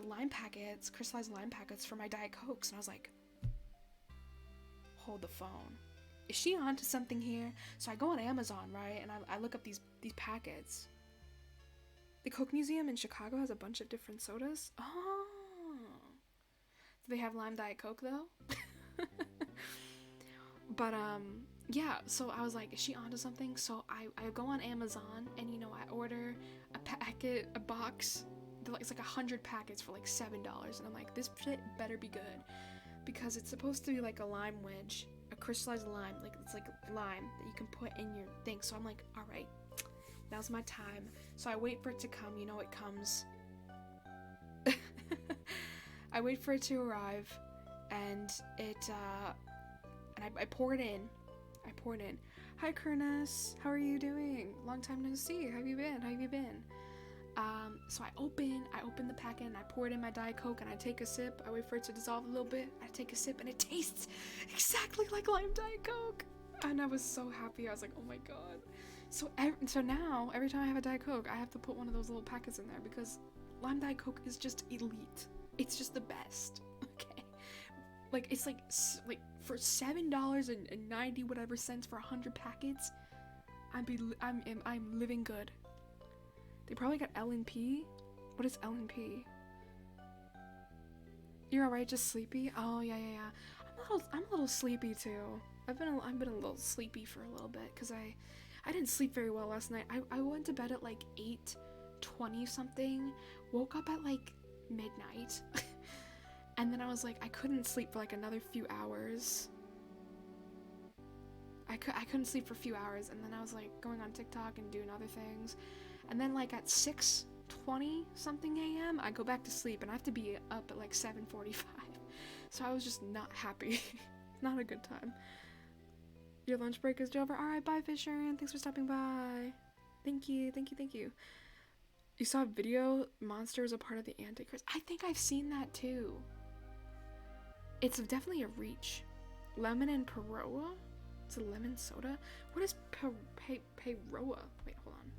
lime packets, crystallized lime packets for my Diet Cokes. And I was like, hold the phone. Is she onto something here? So I go on Amazon, right, and I look up these packets. The Coke Museum in Chicago has a bunch of different sodas. Oh. Do they have lime Diet Coke, though? But, yeah, so I was like, is she onto something? So I go on Amazon, and, you know, I order a box. It's like 100 packets for like $7. And I'm like, this shit better be good. Because it's supposed to be like a lime wedge. A crystallized lime, like it's like lime that you can put in your thing. So I'm like, all right, now's my time. So I wait for it to come. You know, it comes. I wait for it to arrive, and I pour it in. Hi, Kurnis. How are you doing? Long time no see. How have you been? So I open the packet, and I pour it in my Diet Coke, and I take a sip. I wait for it to dissolve a little bit. I take a sip, and it tastes exactly like lime Diet Coke. And I was so happy. I was like, oh my god. So now, every time I have a Diet Coke, I have to put one of those little packets in there, because lime Diet Coke is just elite. It's just the best. Okay. Like, it's like for $7.90 whatever cents for 100 packets. I'm living good. They probably got L&P. What is L&P? You're alright, just sleepy? Oh yeah. I'm a little sleepy too. I've been a little sleepy for a little bit because I didn't sleep very well last night. I went to bed at like 8:20 something. Woke up at like midnight. And then I was like, I couldn't sleep for like another few hours. I couldn't sleep for a few hours, and then I was like going on TikTok and doing other things. And then like at 6:20 something a.m. I go back to sleep, and I have to be up at like 7:45. So I was just not happy. Not a good time. Your lunch break is over. Alright, bye Fisher, and thanks for stopping by. Thank you. You saw a video, Monster is a part of the Antichrist. I think I've seen that too. It's definitely a reach. Lemon and Peroa? It's a lemon soda? What is Peroa? Wait, hold on.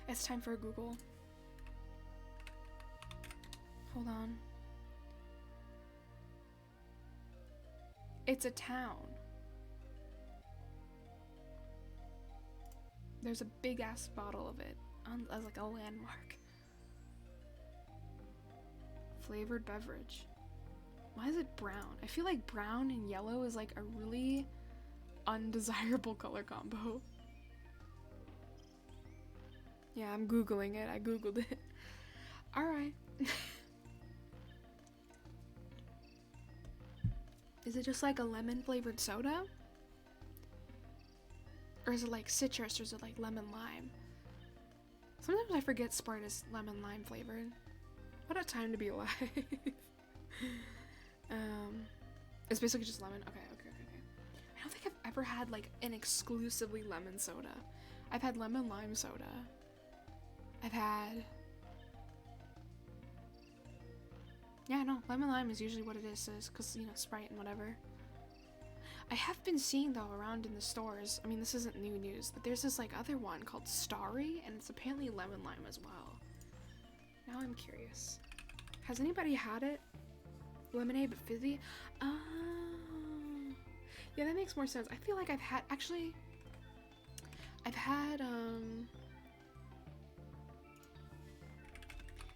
It's time for a Google. Hold on. It's a town. There's a big ass bottle of it as like a landmark. Flavored beverage. Why is it brown? I feel like brown and yellow is like a really undesirable color combo. Yeah, I'm Googling it. I Googled it. Alright. Is it just like a lemon flavored soda? Or is it like citrus, or is it like lemon lime? Sometimes I forget Sprite is lemon lime flavored. What a time to be alive. It's basically just lemon. Okay. I don't think I've ever had like an exclusively lemon soda. I've had lemon lime soda. I've had... Yeah, no, lemon lime is usually what it is, because, you know, Sprite and whatever. I have been seeing, though, around in the stores, I mean, this isn't new news, but there's this, like, other one called Starry, and it's apparently lemon lime as well. Now I'm curious. Has anybody had it? Lemonade but fizzy? Yeah, that makes more sense. I feel like I've had, actually, I've had,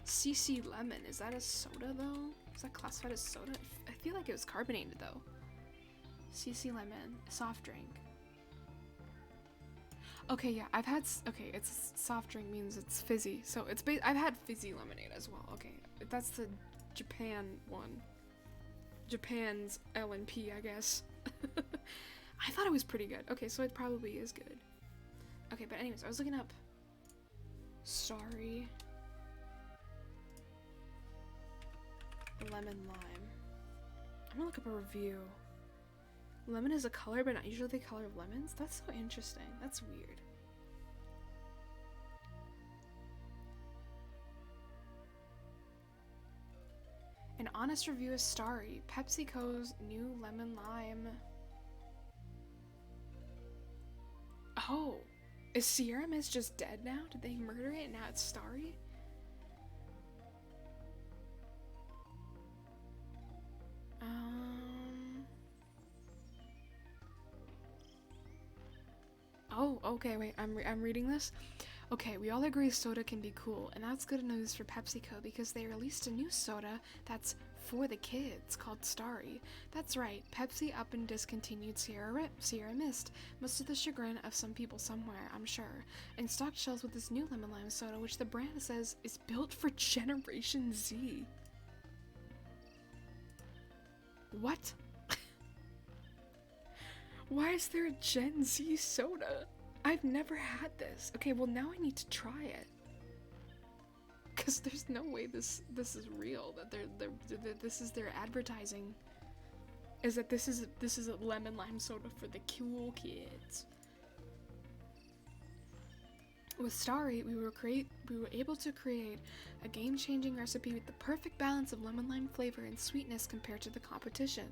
CC Lemon. Is that a soda, though? Is that classified as soda? I feel like it was carbonated, though. CC Lemon, soft drink. Okay, yeah, I've had, okay, it's soft drink means it's fizzy, so it's, I've had fizzy lemonade as well. Okay, that's the Japan one. Japan's L&P, I guess. I thought it was pretty good. Okay, so it probably is good. Okay, but anyways, I was looking up Starry lemon lime. I'm gonna look up a review. Lemon is a color, but not usually the color of lemons? That's so interesting. That's weird. An honest review is Starry, PepsiCo's new lemon lime. Oh, is Sierra Mist just dead now? Did they murder it and now it's Starry? Oh, okay, wait, I'm reading this. Okay, we all agree soda can be cool, and that's good news for PepsiCo because they released a new soda that's for the kids called Starry. That's right, Pepsi up and discontinued Sierra Mist, much to the chagrin of some people somewhere, I'm sure, and stocked shelves with this new lemon lime soda, which the brand says is built for Generation Z. What? Why is there a Gen Z soda? I've never had this. Okay, well now I need to try it. Cause there's no way this is real. That this is their advertising. Is that this is a lemon lime soda for the cool kids. With Starry, we were able to create a game-changing recipe with the perfect balance of lemon lime flavor and sweetness compared to the competition.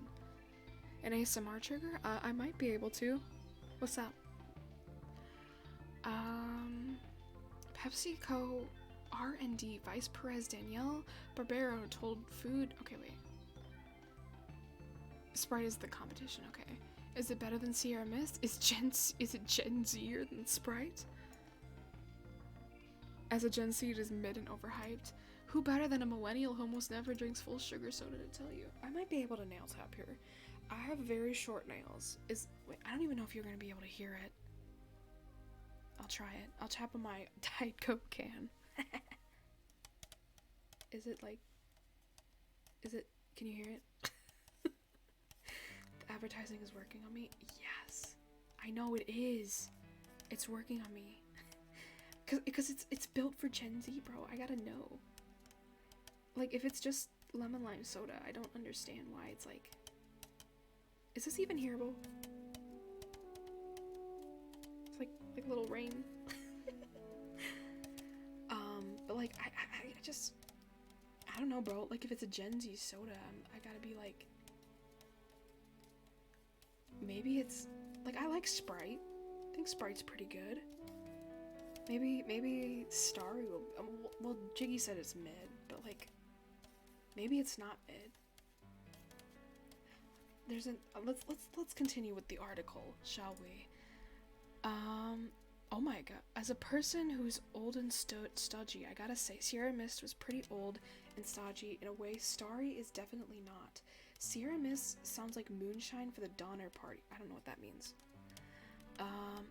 An ASMR trigger? I might be able to. What's up? PepsiCo R&D Vice Perez Danielle Barbero told Food... Okay, wait. Sprite is the competition, okay. Is it better than Sierra Mist? Is it Gen Zer than Sprite? As a Gen Z, it is mid and overhyped. Who better than a millennial who almost never drinks full sugar soda to tell you? I might be able to nail tap here. I have very short nails. Wait, I don't even know if you're gonna be able to hear it. I'll try it. I'll tap on my Diet Coke can. Can you hear it? The advertising is working on me. Yes. I know it is. It's working on me. Cause it's built for Gen Z, bro. I gotta know. Like, if it's just lemon lime soda, I don't understand why it's like... Is this even hearable? It's like little rain. But like, I just... I don't know, bro. Like, if it's a Gen Z soda, I gotta be like... Maybe it's... Like, I like Sprite. I think Sprite's pretty good. Maybe Starry will... well, Jiggy said it's mid, but like... Maybe it's not mid. There's an... let's continue with the article, shall we? Oh my god. As a person who's old and stodgy, I gotta say, Sierra Mist was pretty old and stodgy. In a way, Starry is definitely not. Sierra Mist sounds like moonshine for the Donner Party. I don't know what that means.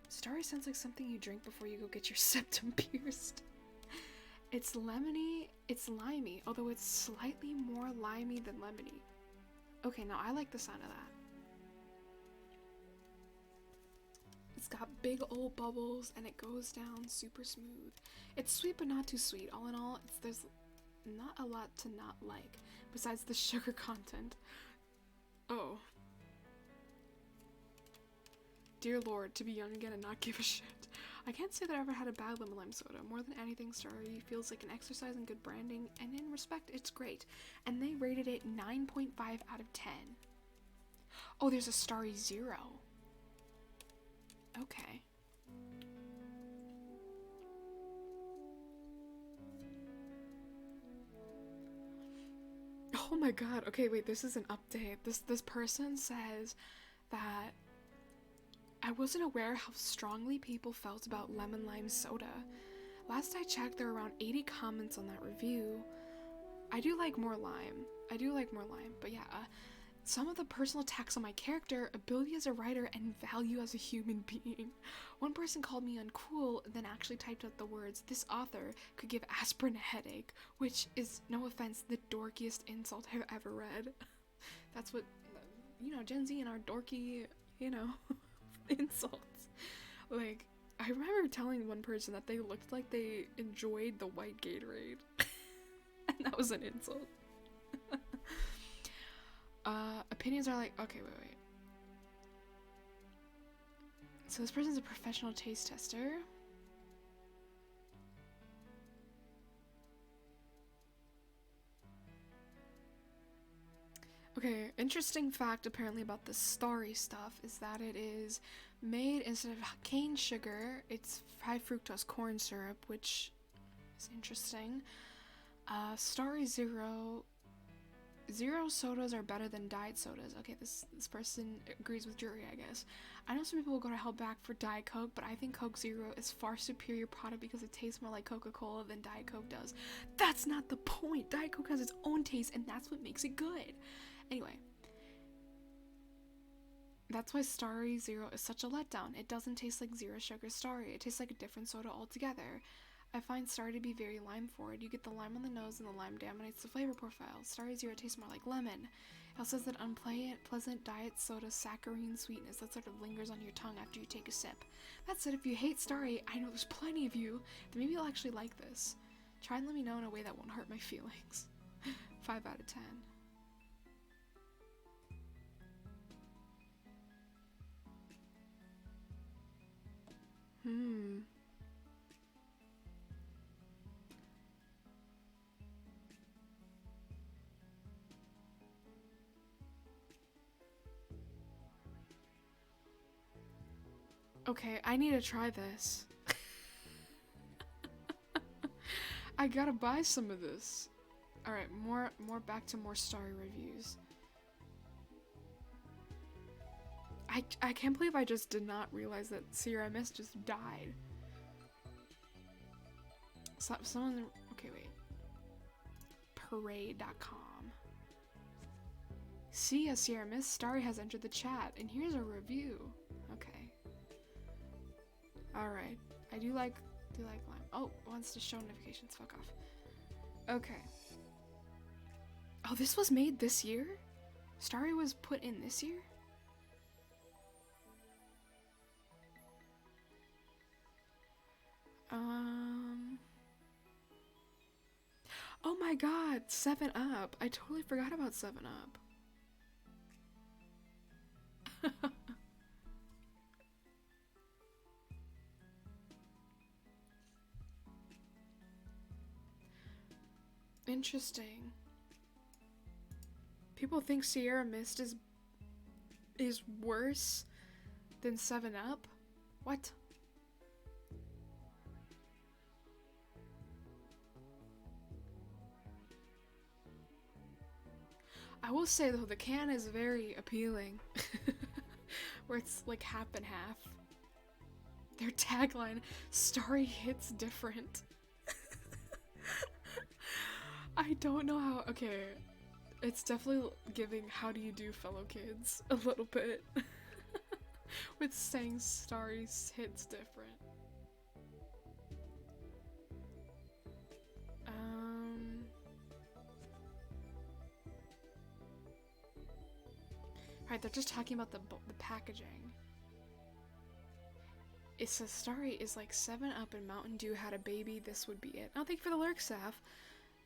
Starry sounds like something you drink before you go get your septum pierced. It's lemony, it's limey, although it's slightly more limey than lemony. Okay, now I like the sound of that. It's got big old bubbles and it goes down super smooth. It's sweet but not too sweet. All in all, there's not a lot to not like, besides the sugar content. Oh. Dear Lord, to be young again and not give a shit. I can't say that I ever had a bad lemon lime soda. More than anything, Starry feels like an exercise in good branding, and in respect, it's great. And they rated it 9.5 out of 10. Oh, there's a Starry Zero. Okay. Oh my god. Okay, wait, this is an update. This person says that I wasn't aware how strongly people felt about lemon lime soda. Last I checked, there were around 80 comments on that review. I do like more lime, but yeah, some of the personal attacks on my character, ability as a writer, and value as a human being. One person called me uncool, then actually typed out the words, "This author could give aspirin a headache," which is, no offense, the dorkiest insult I've ever read. That's what, Gen Z and our dorky, insults. Like, I remember telling one person that they looked like they enjoyed the white Gatorade. And that was an insult. Opinions are like, okay, wait. So this person's a professional taste tester. Okay, interesting fact apparently about the Starry stuff is that it is made instead of cane sugar, it's high fructose corn syrup, which is interesting. Starry Zero sodas are better than diet sodas. Okay, this person agrees with jury, I guess. I know some people will go to hell back for Diet Coke, but I think Coke Zero is far superior product because it tastes more like Coca-Cola than Diet Coke does. That's not the point. Diet Coke has its own taste, and that's what makes it good. Anyway, that's why Starry Zero is such a letdown. It doesn't taste like Zero Sugar Starry. It tastes like a different soda altogether. I find Starry to be very lime forward. You get the lime on the nose and the lime dominates the flavor profile. Starry Zero tastes more like lemon. It also has that unpleasant diet soda saccharine sweetness that sort of lingers on your tongue after you take a sip. That said, if you hate Starry, I know there's plenty of you, then maybe you'll actually like this. Try and let me know in a way that won't hurt my feelings. 5 out of 10. Okay, I need to try this. I gotta buy some of this. Alright, back to more Starry reviews. I can't believe I just did not realize that Sierra Mist just died. Someone, okay, wait. Parade.com. See, a Sierra Mist Starry has entered the chat, and here's a review. Okay. Alright. I do like Lime. Oh, wants to show notifications. Fuck off. Okay. Oh, this was made this year? Starry was put in this year? Oh my god, 7 Up. I totally forgot about 7 Up. Interesting. People think Sierra Mist is worse than 7 Up? What? I will say though, the can is very appealing. Where it's like half and half. Their tagline, Starry hits different. I don't know how, okay. It's definitely giving how do you do fellow kids a little bit. With saying Starry hits different. Alright, they're just talking about the packaging. It says Starry is like 7 Up and Mountain Dew had a baby, this would be it. Oh, thank you for the lurk, Saf.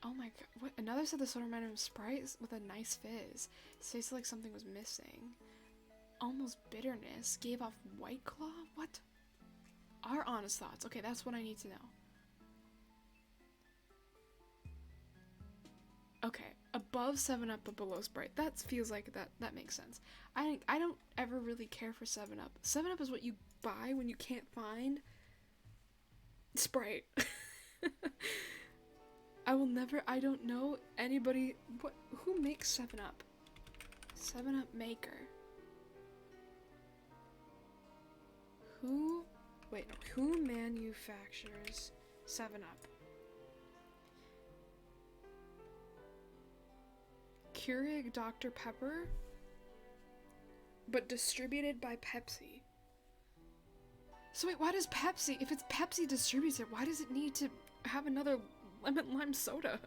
Oh my god, what? Another said the soda reminded him of Sprite with a nice fizz. It tasted like something was missing. Almost bitterness. Gave off White Claw? What? Our honest thoughts. Okay, that's what I need to know. Okay, above 7 Up but below Sprite. That feels like that makes sense. I don't ever really care for 7 Up. 7 Up is what you buy when you can't find Sprite. I don't know anybody, who makes 7 Up? 7 Up maker. Who manufactures 7 Up? Keurig Dr. Pepper, but distributed by Pepsi. So wait, why does Pepsi, if it's Pepsi distributes it, why does it need to have another lemon lime soda?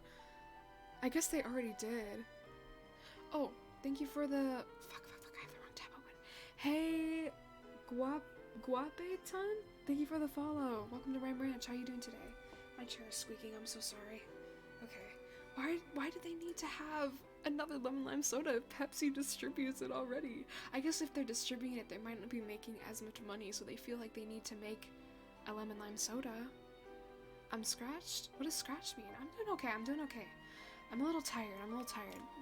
I guess they already did. Oh, thank you for the, fuck, I have the wrong tab open. Hey, Guape-ton? Thank you for the follow. Welcome to Rhyme Ranch. How you doing today? My chair is squeaking, I'm so sorry. Okay. Why do they need to have another lemon lime soda if Pepsi distributes it already? I guess if they're distributing it, they might not be making as much money, so they feel like they need to make a lemon lime soda. I'm scratched? What does scratched mean? I'm doing okay. I'm a little tired.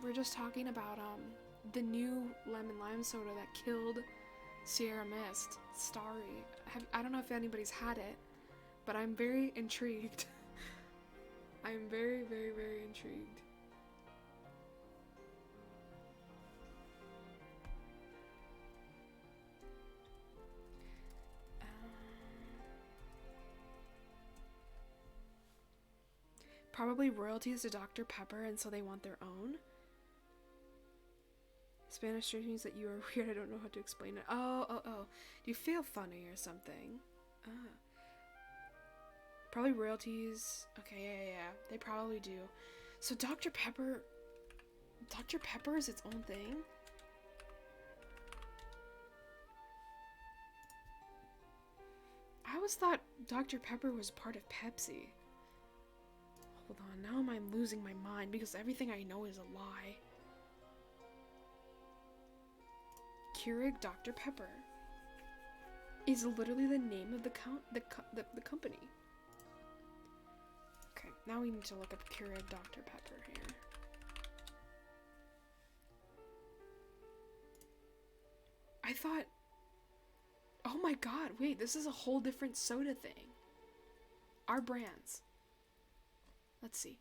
We're just talking about the new lemon lime soda that killed Sierra Mist, Starry. I don't know if anybody's had it, but I'm very intrigued. I'm very, very, very intrigued. Probably royalties to Dr. Pepper, and so they want their own. Spanish means that you are weird. I don't know how to explain it. Oh. You feel funny or something. Probably royalties. Okay, yeah. They probably do. So Dr. Pepper is its own thing? I always thought Dr. Pepper was part of Pepsi. Hold on, now I'm losing my mind because everything I know is a lie. Keurig Dr. Pepper is literally the name of the company. Okay, now we need to look up Keurig Dr. Pepper here. I thought, oh my god, wait, this is a whole different soda thing. Our brands. Let's see.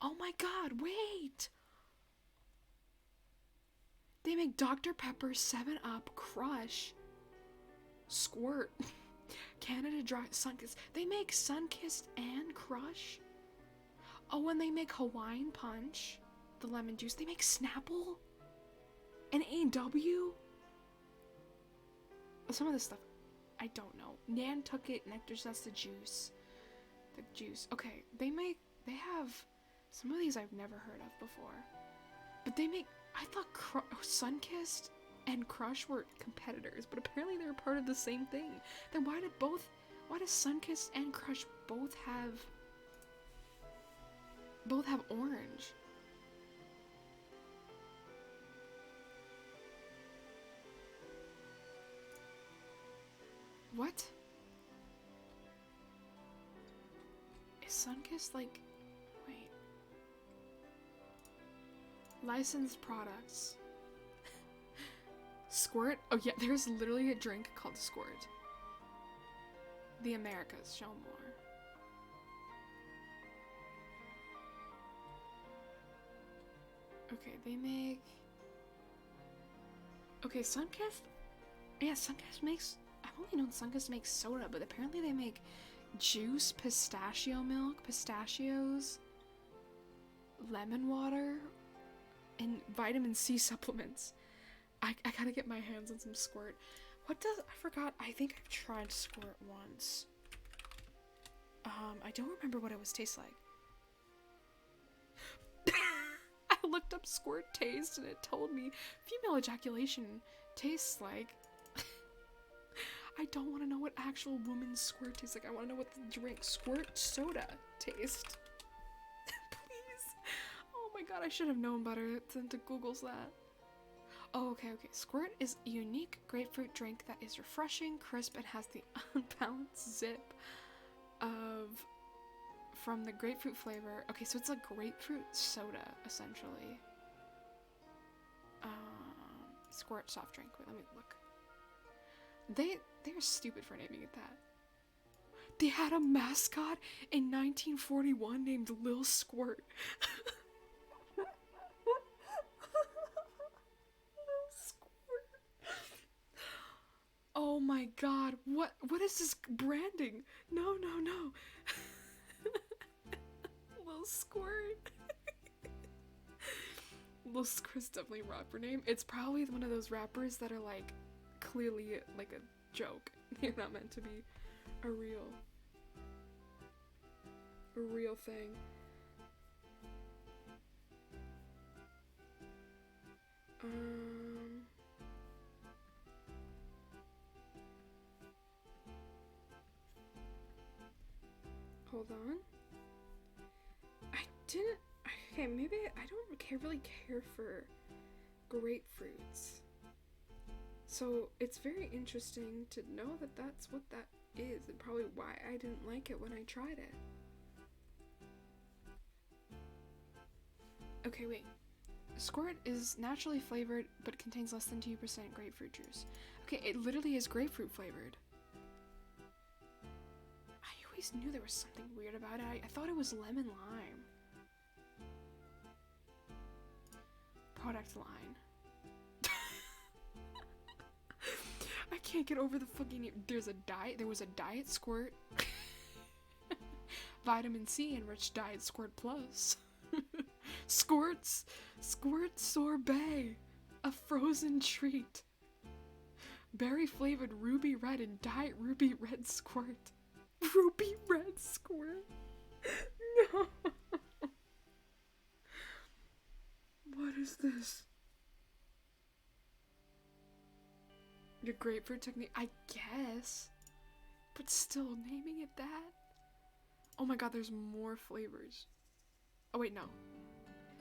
Oh my god, wait! They make Dr. Pepper, 7-Up, Crush, Squirt, Canada Dry, Sunkist. They make Sunkist and Crush. Oh, and they make Hawaiian Punch, the lemon juice. They make Snapple and A&W. Some of this stuff, I don't know. Nantucket Nectar Zest, the juice. The juice. Okay, they have some of these I've never heard of before. But they make, I thought Sunkist and Crush were competitors, but apparently they're part of the same thing. Then why does Sunkist and Crush both have orange? What? Is Sunkist like, wait. Licensed products. Squirt? Oh yeah, there's literally a drink called Squirt. The Americas, show more. Okay, they make... Okay, Sunkist? Yeah, Sunkist makes... I've only known Sunkist makes soda, but apparently they make juice, pistachio milk, pistachios, lemon water, and vitamin C supplements. I gotta get my hands on some Squirt. What does... I forgot. I think I've tried Squirt once. I don't remember what it was taste like. I looked up Squirt taste and it told me female ejaculation tastes like. I don't want to know what actual woman's squirt tastes like. I want to know what the drink Squirt soda tastes. Please. Oh my god, I should have known better than to Google that. Oh, okay. Squirt is a unique grapefruit drink that is refreshing, crisp, and has the unbalanced zip from the grapefruit flavor. Okay, so it's a grapefruit soda, essentially. Squirt soft drink. Wait, let me look. They're stupid for naming it that. They had a mascot in 1941 named Lil Squirt. Lil Squirt. Oh my god, what is this branding? No. Lil Squirt. Lil Squirt's definitely a rapper name. It's probably one of those rappers that are like clearly like a joke. They're not meant to be a real thing. Hold on. Okay, maybe I don't really care for grapefruits. So it's very interesting to know that that's what that is, and probably why I didn't like it when I tried it. Okay, wait. Squirt is naturally flavored, but contains less than 2% grapefruit juice. Okay, it literally is grapefruit flavored. I always knew there was something weird about it. I thought it was lemon lime. Product line. I can't get over the fucking... There was a diet Squirt. Vitamin C enriched diet Squirt Plus. Squirt sorbet, a frozen treat. Berry flavored ruby red and diet ruby red Squirt. Ruby red Squirt. No. What is this? Your grapefruit technique, I guess. But still, naming it that? Oh my god, there's more flavors. Oh wait, no.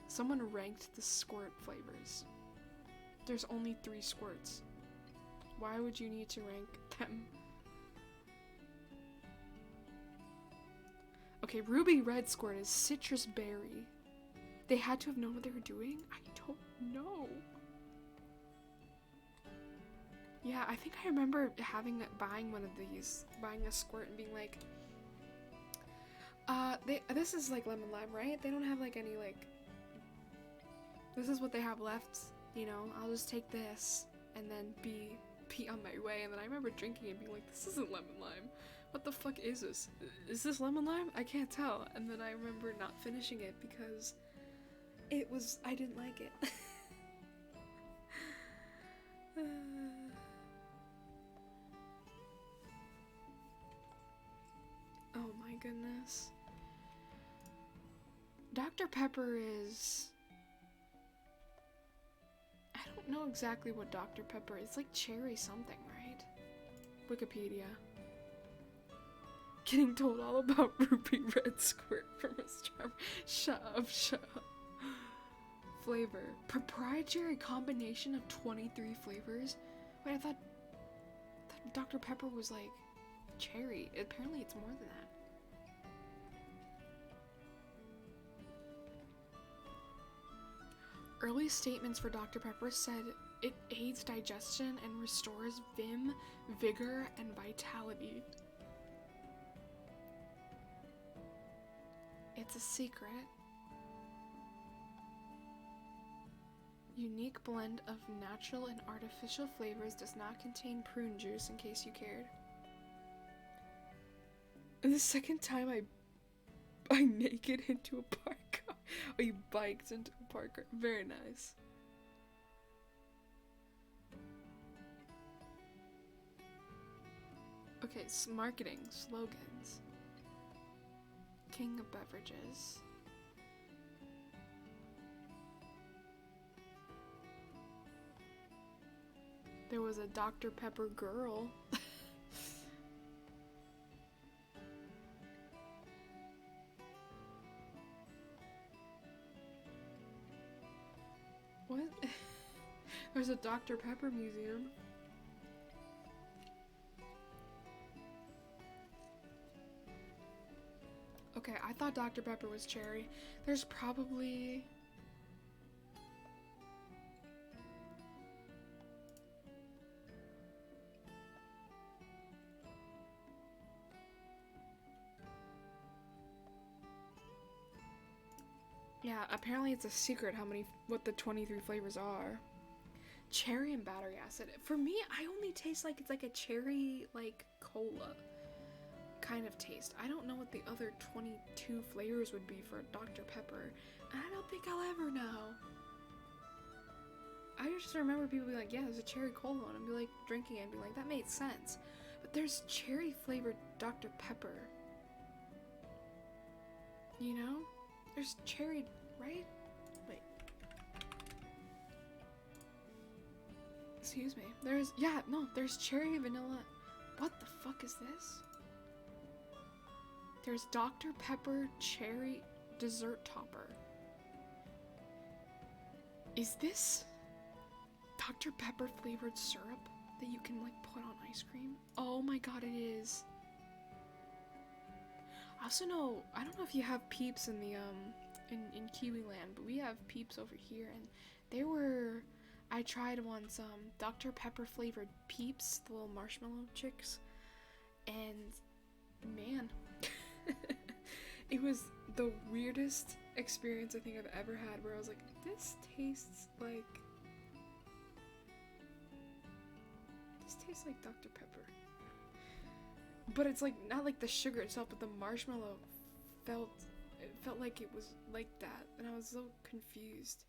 Someone ranked the Squirt flavors. There's only 3 Squirts. Why would you need to rank them? Okay, Ruby Red Squirt is citrus berry. They had to have known what they were doing? I don't know. Yeah, I think I remember buying one of these, buying a Squirt and being like, this is like lemon lime, right? They don't have like any like, this is what they have left You know, I'll just take this and then be on my way. And then I remember drinking and being like, this isn't lemon lime. What the fuck is this? Is this lemon lime? I can't tell. And then I remember not finishing it because I didn't like it. Oh my goodness. Dr. Pepper is... I don't know exactly what Dr. Pepper is. It's like cherry something, right? Wikipedia. Getting told all about Ruby Red Squirt from a strawberry. Shut up, shut up. Flavor. Proprietary combination of 23 flavors? Wait, I thought Dr. Pepper was like cherry. Apparently it's more than that. Early statements for Dr. Pepper said it aids digestion and restores vim, vigor, and vitality. It's a secret. Unique blend of natural and artificial flavors, does not contain prune juice, in case you cared. And the second time I naked into a park. Oh, you biked into a park. Very nice. Okay, marketing slogans. King of beverages. There was a Dr. Pepper girl. What? There's a Dr. Pepper museum. Okay, I thought Dr. Pepper was cherry. There's probably... Yeah, apparently it's a secret what the 23 flavors are. Cherry and battery acid. For me, I only taste like it's like a cherry, like, cola kind of taste. I don't know what the other 22 flavors would be for Dr. Pepper. And I don't think I'll ever know. I just remember people being like, yeah, there's a cherry cola, and I'd be like, drinking it and be like, that made sense. But there's cherry flavored Dr. Pepper. You know? There's cherry, right? Wait. Excuse me. There's cherry vanilla. What the fuck is this? There's Dr. Pepper cherry dessert topper. Is this Dr. Pepper flavored syrup that you can like put on ice cream? Oh my god, it is. I also know, I don't know if you have Peeps in the in Kiwiland, but we have Peeps over here, and I tried once Dr. Pepper flavored Peeps, the little marshmallow chicks, and man, it was the weirdest experience I think I've ever had, where I was like, this tastes like Dr. Pepper. But it's like not like the sugar itself, but the marshmallow felt like it was like that, and I was so confused.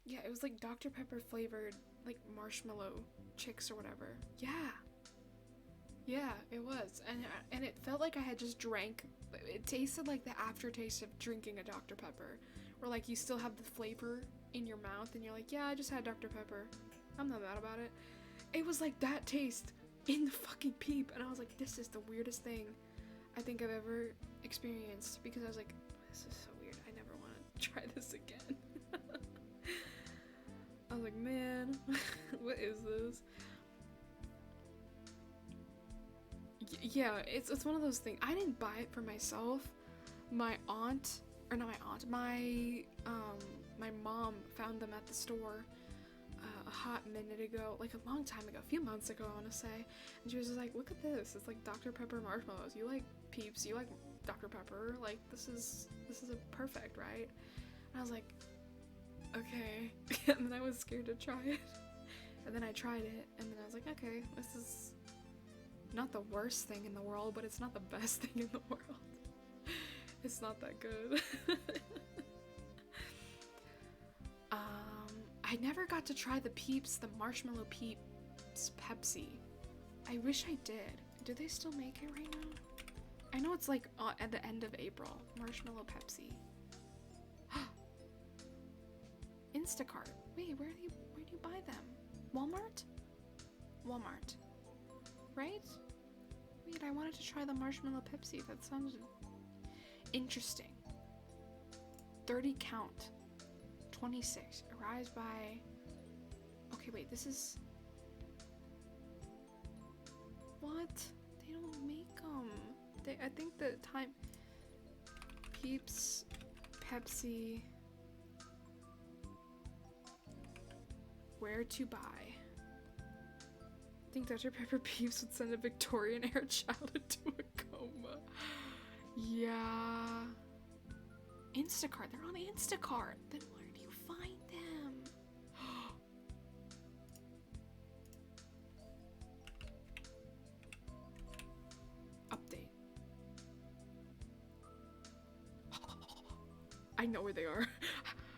Yeah, it was like Dr. Pepper flavored like marshmallow chicks or whatever. Yeah, it was, and it felt like I had just drank. It tasted like the aftertaste of drinking a Dr. Pepper, where like you still have the flavor in your mouth, and you're like, yeah, I just had Dr. Pepper. I'm not mad about it. It was like that taste in the fucking Peep, and I was like, this is the weirdest thing I think I've ever experienced, because I was like, this is so weird, I never want to try this again. I was like, man, what is this? Yeah, it's one of those things. I didn't buy it for myself. My mom found them at the store a hot minute ago, like a long time ago, a few months ago, I want to say, and she was just like, look at this, it's like Dr. Pepper marshmallows, you like Peeps, you like Dr. Pepper, like this is a perfect, right? And I was like, okay. And then I was scared to try it. And then I tried it, and then I was like, okay, this is not the worst thing in the world, but it's not the best thing in the world. It's not that good. I never got to try the Peeps, the Marshmallow Peeps Pepsi. I wish I did. Do they still make it right now? I know it's like at the end of April. Marshmallow Pepsi. Instacart. Wait, where do you buy them? Walmart? Walmart. Right? Wait, I wanted to try the Marshmallow Pepsi. That sounds interesting. 30 count. 26. Arrives by... Okay, wait, this is... What? They don't make them. I think the time... Peeps, Pepsi... Where to buy. I think Dr. Pepper Peeps would send a Victorian-era child into a coma. Yeah. Instacart. They're on Instacart. Then where do you find them? Update. I know where they are.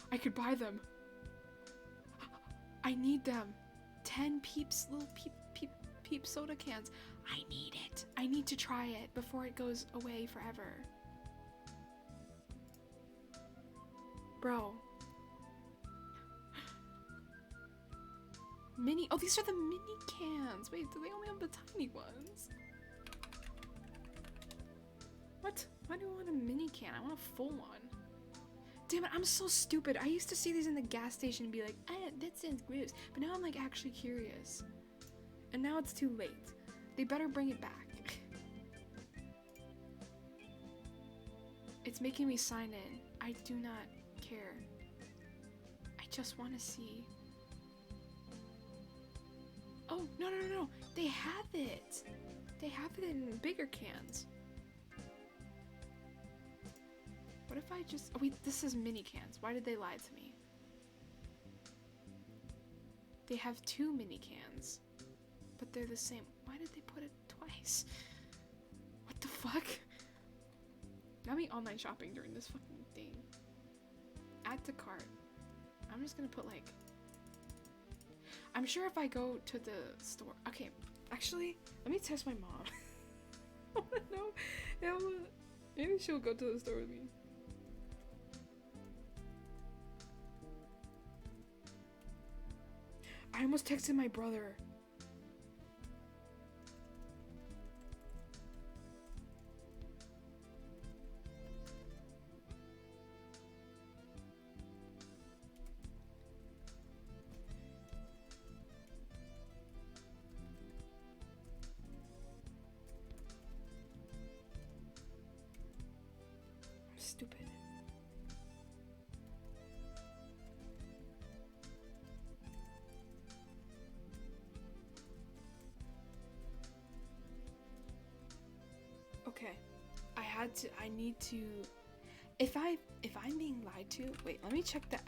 I could buy them. I need them. 10 Peeps, little peep soda cans. I need it. I need to try it before it goes away forever. Bro. Mini. Oh, these are the mini cans. Wait, do they only have the tiny ones? What? Why do I want a mini can? I want a full one. Damn it, I'm so stupid. I used to see these in the gas station and be like, that sounds gross. But now I'm like actually curious. And now it's too late. They better bring it back. It's making me sign in. I do not care. I just want to see. Oh, no. They have it. They have it in bigger cans. What if I just... Oh, wait, this is mini cans. Why did they lie to me? They have 2 mini cans. But they're the same. Why did they put it twice? What the fuck? Now me online shopping during this fucking thing. Add to cart. I'm just gonna put like... I'm sure if I go to the store... Okay, actually, let me test my mom. I wanna know. Maybe she'll go to the store with me. I almost texted my brother. I'm stupid. Okay, I need to, if I'm being lied to, wait, let me check the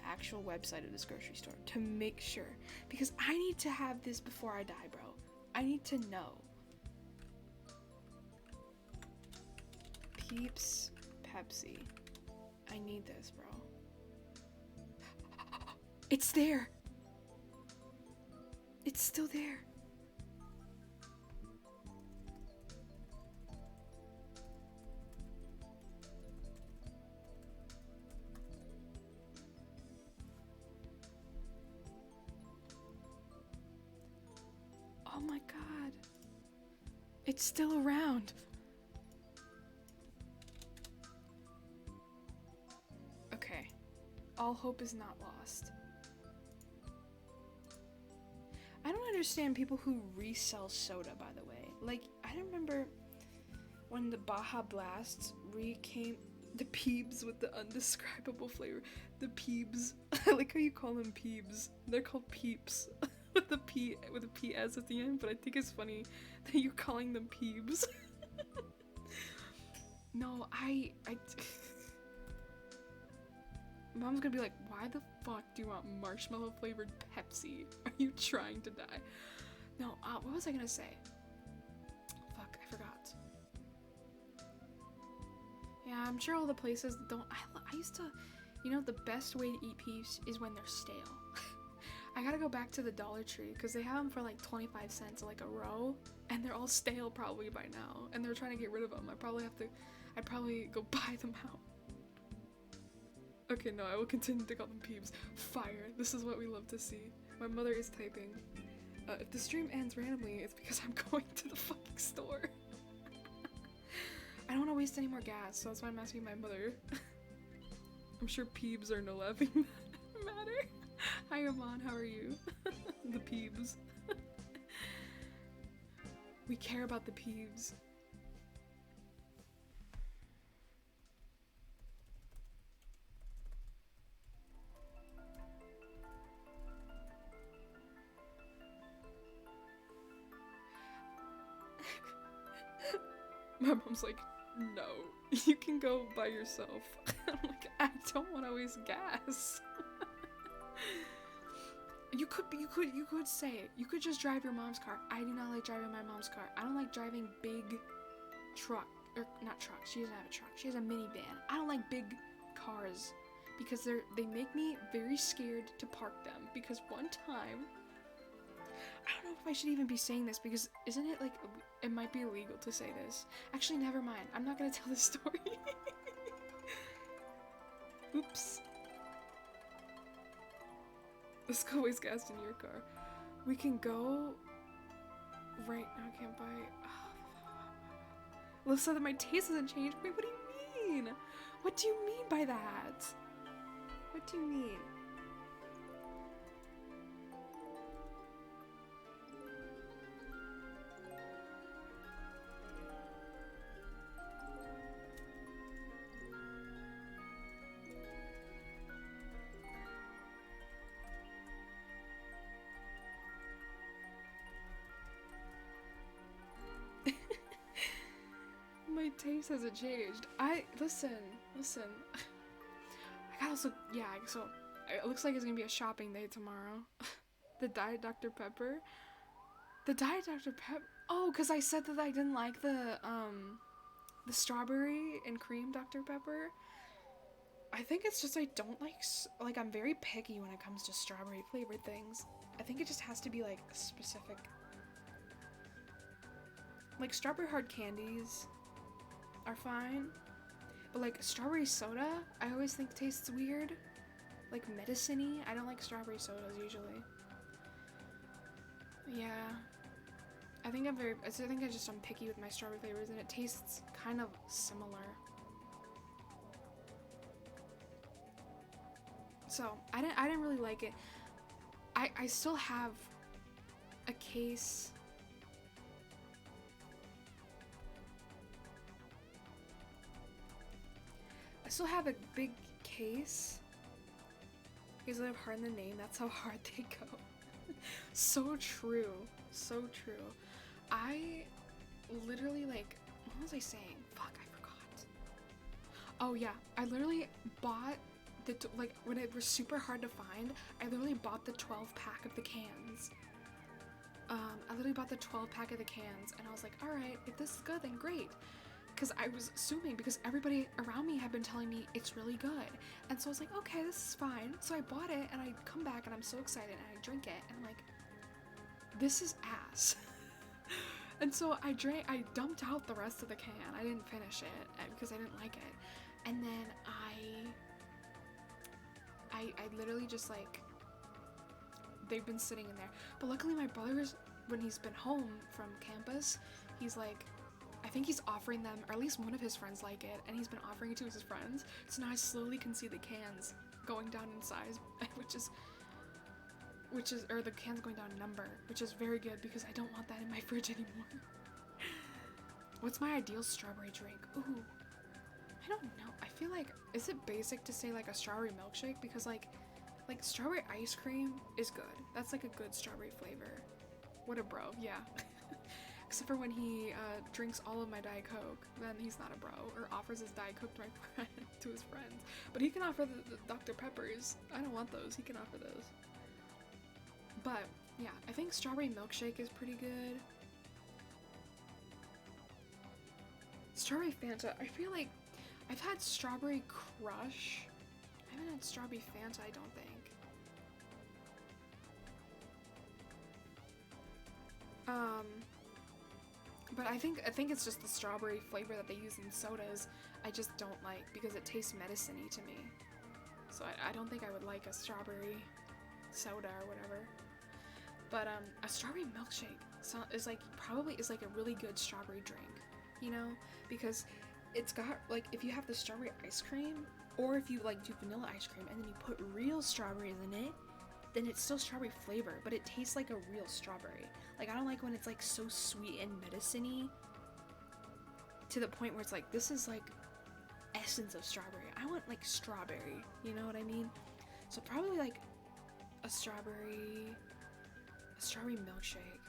actual website of this grocery store to make sure, because I need to have this before I die, bro. I need to know. Peeps Pepsi. I need this, bro. It's there. It's still there. Oh my god. It's still around. Okay. All hope is not lost. I don't understand people who resell soda, by the way. Like, I remember when the Baja Blasts recame the Peebs with the undescribable flavor. The Peebs. I like how you call them Peebs. They're called Peeps. with a PS at the end, but I think it's funny that you're calling them Peebs. No, Mom's gonna be like, why the fuck do you want marshmallow flavored Pepsi? Are you trying to die? No, what was I gonna say? Fuck, I forgot. Yeah, I'm sure all the places don't. I used to, you know, the best way to eat peeps is when they're stale. I gotta go back to the Dollar Tree because they have them for like 25 cents like a row, and they're all stale probably by now, and they're trying to get rid of them. I'd probably go buy them out. Okay, no, I will continue to call them peeps. Fire, this is what we love to see. My mother is typing. If the stream ends randomly, it's because I'm going to the fucking store. I don't want to waste any more gas, so that's why I'm asking my mother. I'm sure peebs are no laughing matter. Hi, Amon, how are you? The peebs. We care about the peebs. My mom's like, no, you can go by yourself. I'm like, I don't want to waste gas. You could say it. You could just drive your mom's car. I do not like driving my mom's car. I don't like driving big truck, or not trucks. She doesn't have a truck. She has a minivan. I don't like big cars because they make me very scared to park them. Because one time, I don't know if I should even be saying this because isn't it like, it might be illegal to say this. Actually, never mind. I'm not gonna tell this story. Oops. Let's go waste gas in your car. We can go right now. I can't buy. Liv said that my taste hasn't changed. Wait, what do you mean? What do you mean by that? What do you mean? My taste hasn't changed. Listen. I gotta also, yeah, so it looks like it's gonna be a shopping day tomorrow. The Diet Dr. Pepper. The Diet Dr. Pepper. Oh, because I said that I didn't like the strawberry and cream Dr. Pepper. I think it's just I don't like I'm very picky when it comes to strawberry flavored things. I think it just has to be like a specific, like strawberry hard candies are fine, but like strawberry soda I always think tastes weird, like medicine-y. I don't like strawberry sodas usually. Yeah, I think I'm picky with my strawberry flavors, and it tastes kind of similar. So I didn't really like it. I still have a case. I still have a big case. Because I have hard in the name, that's how hard they go. So true. So true. I literally, like, what was I saying? Fuck, I forgot. Oh yeah, I literally bought like, when it was super hard to find, I literally bought the 12-pack of the cans. I literally bought the 12-pack of the cans, and I was like, alright, if this is good, then great. Because I was assuming, because everybody around me had been telling me it's really good. And so I was like, okay, this is fine. So I bought it, and I come back, and I'm so excited, and I drink it, and I'm like, this is ass. And so I dumped out the rest of the can. I didn't finish it, because I didn't like it. And then I literally just, like, they've been sitting in there. But luckily my brother's, when he's been home from campus, he's like, I think he's offering them, or at least one of his friends like it, and he's been offering it to his friends. So now I slowly can see the cans going down in size, or the cans going down in number, which is very good because I don't want that in my fridge anymore. What's my ideal strawberry drink? Ooh, I don't know. I feel like, is it basic to say like a strawberry milkshake? Because like strawberry ice cream is good. That's like a good strawberry flavor. What a bro, yeah. Except for when he drinks all of my Diet Coke, then he's not a bro, or offers his Diet Coke to my friend. to his friends. But he can offer the Dr. Peppers. I don't want those. He can offer those. But yeah, I think strawberry milkshake is pretty good. Strawberry Fanta. I feel like I've had Strawberry Crush. I haven't had Strawberry Fanta, I don't think. But I think it's just the strawberry flavor that they use in sodas. I just don't like because it tastes medicine-y to me. So I don't think I would like a strawberry soda or whatever. But a strawberry milkshake is like a really good strawberry drink, you know, because it's got like if you have the strawberry ice cream or if you like do vanilla ice cream and then you put real strawberries in it, then it's still strawberry flavor, but it tastes like a real strawberry. Like, I don't like when it's like so sweet and medicine-y to the point where it's like, this is like essence of strawberry. I want like strawberry, you know what I mean? So probably like a strawberry milkshake.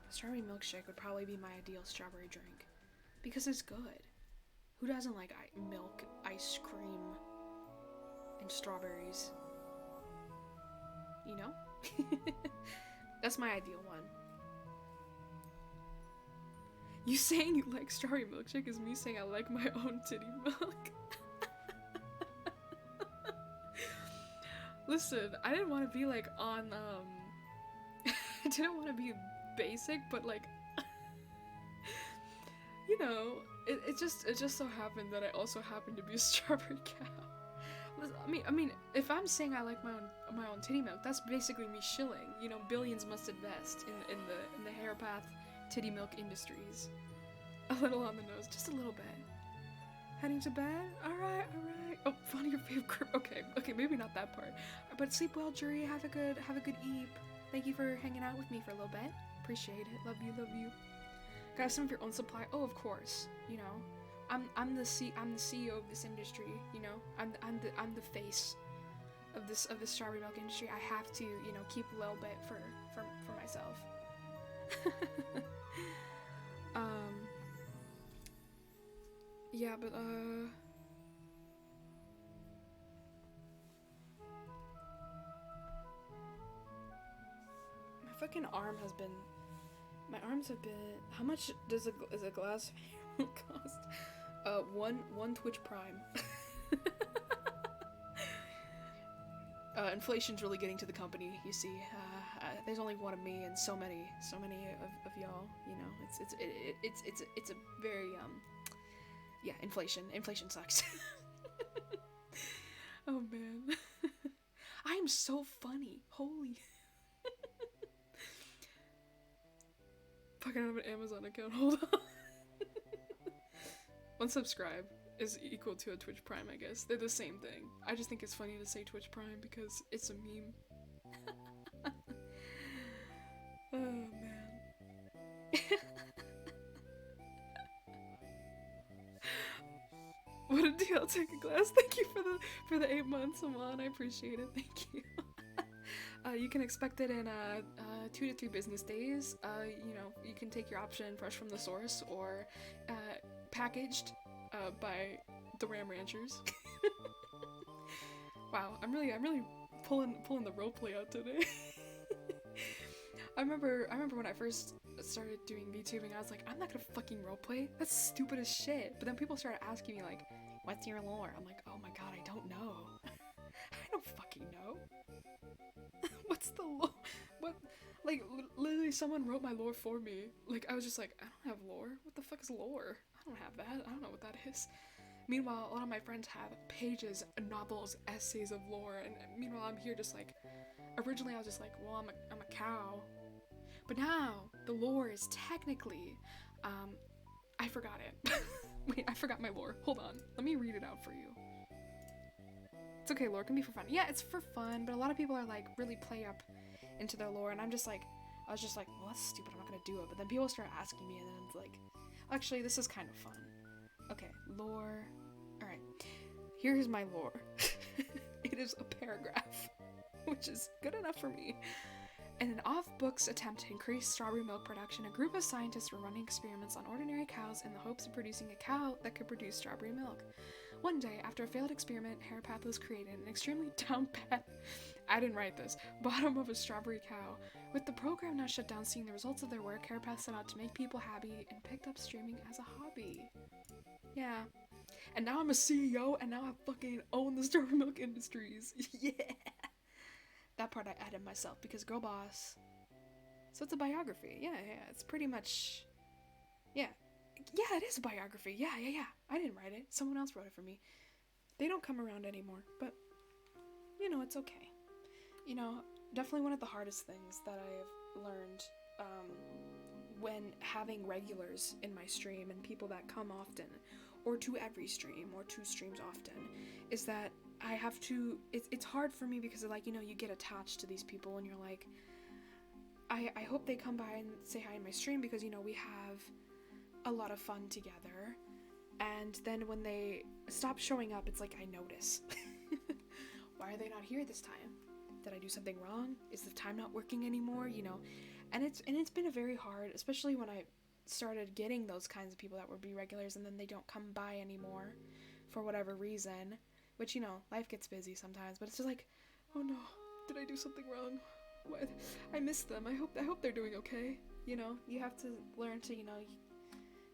A strawberry milkshake would probably be my ideal strawberry drink because it's good. Who doesn't like milk, ice cream, and strawberries? You know? That's my ideal one. You saying you like strawberry milkshake is me saying I like my own titty milk. Listen, I didn't want to be like on I didn't want to be basic, but like you know, it just so happened that I also happen to be a strawberry cow. I mean, if I'm saying I like my own titty milk, that's basically me shilling. You know, billions must invest in the hair path titty milk industries. A little on the nose, just a little bit. Heading to bed? Alright. Oh, find your favorite group. Okay, maybe not that part. But sleep well, Jury. Have a good eep. Thank you for hanging out with me for a little bit. Appreciate it. Love you. Got some of your own supply? Oh, of course. You know. I'm the CEO of this industry, you know. I'm the face of this strawberry milk industry. I have to, you know, keep a little bit for myself. Yeah, but my arms have been, how much is a glass of milk cost? One Twitch Prime. Inflation's really getting to the company, you see. There's only one of me and so many of y'all, you know. It's a very yeah, inflation sucks. Oh man. I am so funny. Holy. Fucking have an Amazon account. Hold on. Unsubscribe is equal to a Twitch Prime, I guess. They're the same thing. I just think it's funny to say Twitch Prime because it's a meme. Oh man. What a deal. I'll take a glass. Thank you for the 8 months, Aman. I appreciate it. Thank you. You can expect it in 2 to 3 business days. You know, you can take your option fresh from the source or packaged by the Ram Ranchers. Wow, I'm really pulling the roleplay out today. I remember when I first started doing VTubing, I was like, I'm not gonna fucking roleplay. That's stupid as shit. But then people started asking me like, what's your lore? I'm like, oh my god, I don't know. I don't fucking know. What's the lore? What? Like, literally someone wrote my lore for me. Like, I was just like, I don't have lore. What the fuck is lore? I don't have that. I don't know what that is. Meanwhile, a lot of my friends have pages, novels, essays of lore, and meanwhile I'm here just like, originally I was just like, well, I'm a cow. But now, the lore is technically, I forgot it. Wait, I forgot my lore. Hold on. Let me read it out for you. It's okay, lore can be for fun. Yeah, it's for fun, but a lot of people are like, really play up into their lore, and I was just like, well, that's stupid, I'm not gonna do it. But then people start asking me, and then it's like, actually, this is kind of fun. Okay, lore. Alright, here's my lore. It is a paragraph, which is good enough for me. In an off-books attempt to increase strawberry milk production, a group of scientists were running experiments on ordinary cows in the hopes of producing a cow that could produce strawberry milk. One day, after a failed experiment, Hairpath was created, an extremely down pat, I didn't write this, bottom of a strawberry cow. With the program now shut down, seeing the results of their work, Hairpath set out to make people happy and picked up streaming as a hobby. Yeah. And now I'm a CEO, and now I fucking own the strawberry milk industries. Yeah! That part I added myself, because girl boss. So it's a biography. Yeah, it's pretty much... Yeah, it is a biography. Yeah. I didn't write it. Someone else wrote it for me. They don't come around anymore, but, it's okay. Definitely one of the hardest things that I've learned when having regulars in my stream and people that come often, or to every stream, or 2 streams often, is that I have to, it's hard for me because, you get attached to these people and you're like, I hope they come by and say hi in my stream because, we have a lot of fun together. And then when they stop showing up, it's like I notice. Why are they not here this time? Did I do something wrong? Is the time not working anymore? And it's been a very hard, especially when I started getting those kinds of people that would be regulars and then they don't come by anymore for whatever reason. Which, life gets busy sometimes, but it's just like, oh no, did I do something wrong? What? I miss them. I hope they're doing okay. You have to learn to,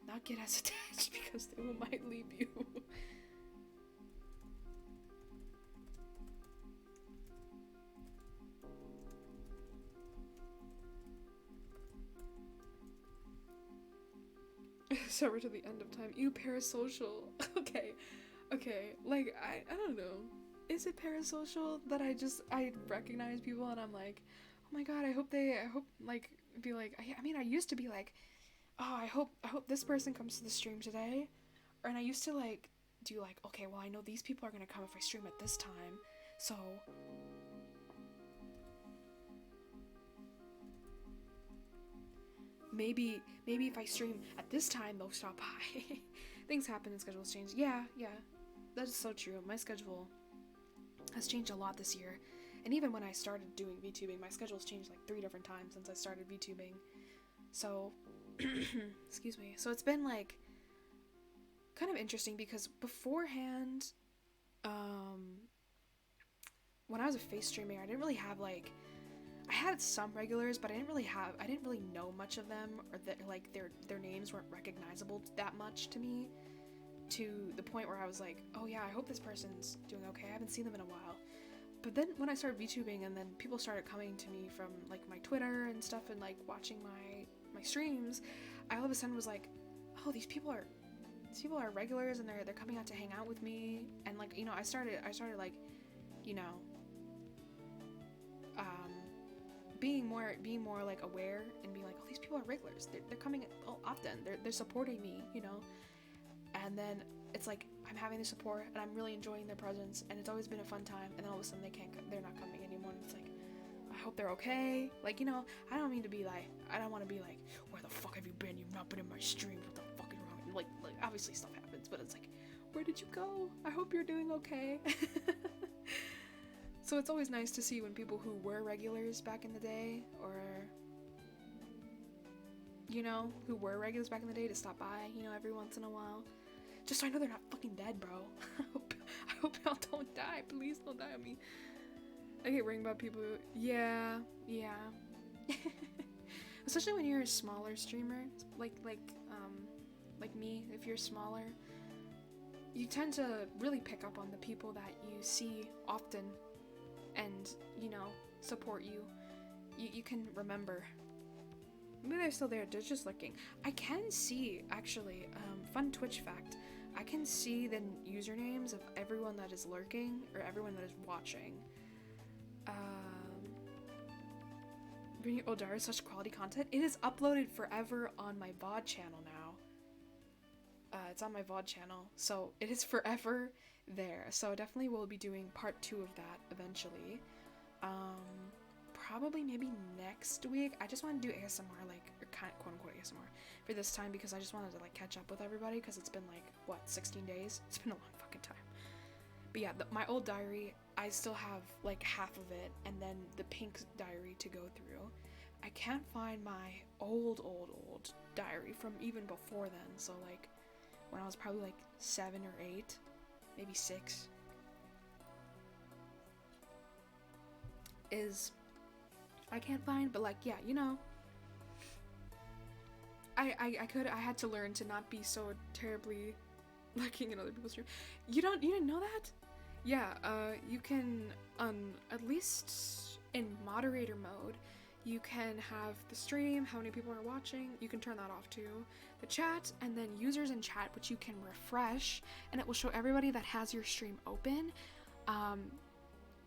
not get as attached because they might leave you. So we're to the end of time. You parasocial. Okay. I don't know. Is it parasocial that I recognize people and I'm like, oh my god, I hope be like, I used to be like, oh, I hope this person comes to the stream today. And I used to do okay, well, I know these people are gonna come if I stream at this time. So maybe if I stream at this time, they'll stop by. Things happen and schedules change. Yeah, that is so true. My schedule has changed a lot this year. And even when I started doing VTubing, my schedule's changed 3 different times since I started VTubing. So, excuse me. So it's been kind of interesting because beforehand, when I was a face streamer, I didn't really have I had some regulars, but I didn't really know much of them, or that their names weren't recognizable that much to me, to the point where I was like, oh yeah, I hope this person's doing okay. I haven't seen them in a while. But then when I started VTubing and then people started coming to me from my Twitter and stuff and watching my streams, I all of a sudden was like, oh, these people are regulars and they're coming out to hang out with me. And I started being more aware and being like, oh, these people are regulars. They're coming often. They're supporting me, And then it's like I'm having the support and I'm really enjoying their presence and it's always been a fun time. And then all of a sudden they're not coming anymore. And it's like, I hope they're okay. I don't mean to be I don't want to be where the fuck have you been? You've not been in my stream. What the fuck is wrong? Obviously stuff happens, but it's like, where did you go? I hope you're doing okay. So it's always nice to see when people who were regulars back in the day, or, who were regulars back in the day to stop by, every once in a while. Just so I know they're not fucking dead, bro. I hope y'all don't die. Please don't die on me. I get worried about people. Yeah. Especially when you're a smaller streamer, like me. If you're smaller, you tend to really pick up on the people that you see often, and support you. You can remember. Maybe they're still there. They're just lurking. I can see, actually, fun Twitch fact. I can see the usernames of everyone that is lurking or everyone that is watching. Bringing Odara such quality content. It is uploaded forever on my VOD channel now. It's on my VOD channel, so it is forever there. So definitely we'll be doing part 2 of that eventually. Probably maybe next week. I just want to do ASMR, or kind of quote-unquote ASMR for this time because I just wanted to catch up with everybody because it's been 16 days? It's been a long fucking time. But yeah, my old diary, I still have like half of it, and then the pink diary to go through. I can't find my old diary from even before then, so like when I was probably like 7 or 8, maybe 6, is I can't find, but like, yeah, you know, I had to learn to not be so terribly lurking in other people's stream. You didn't know that? Yeah, you can, at least in moderator mode, you can have the stream, how many people are watching, you can turn that off too. The chat, and then users in chat, which you can refresh, and it will show everybody that has your stream open.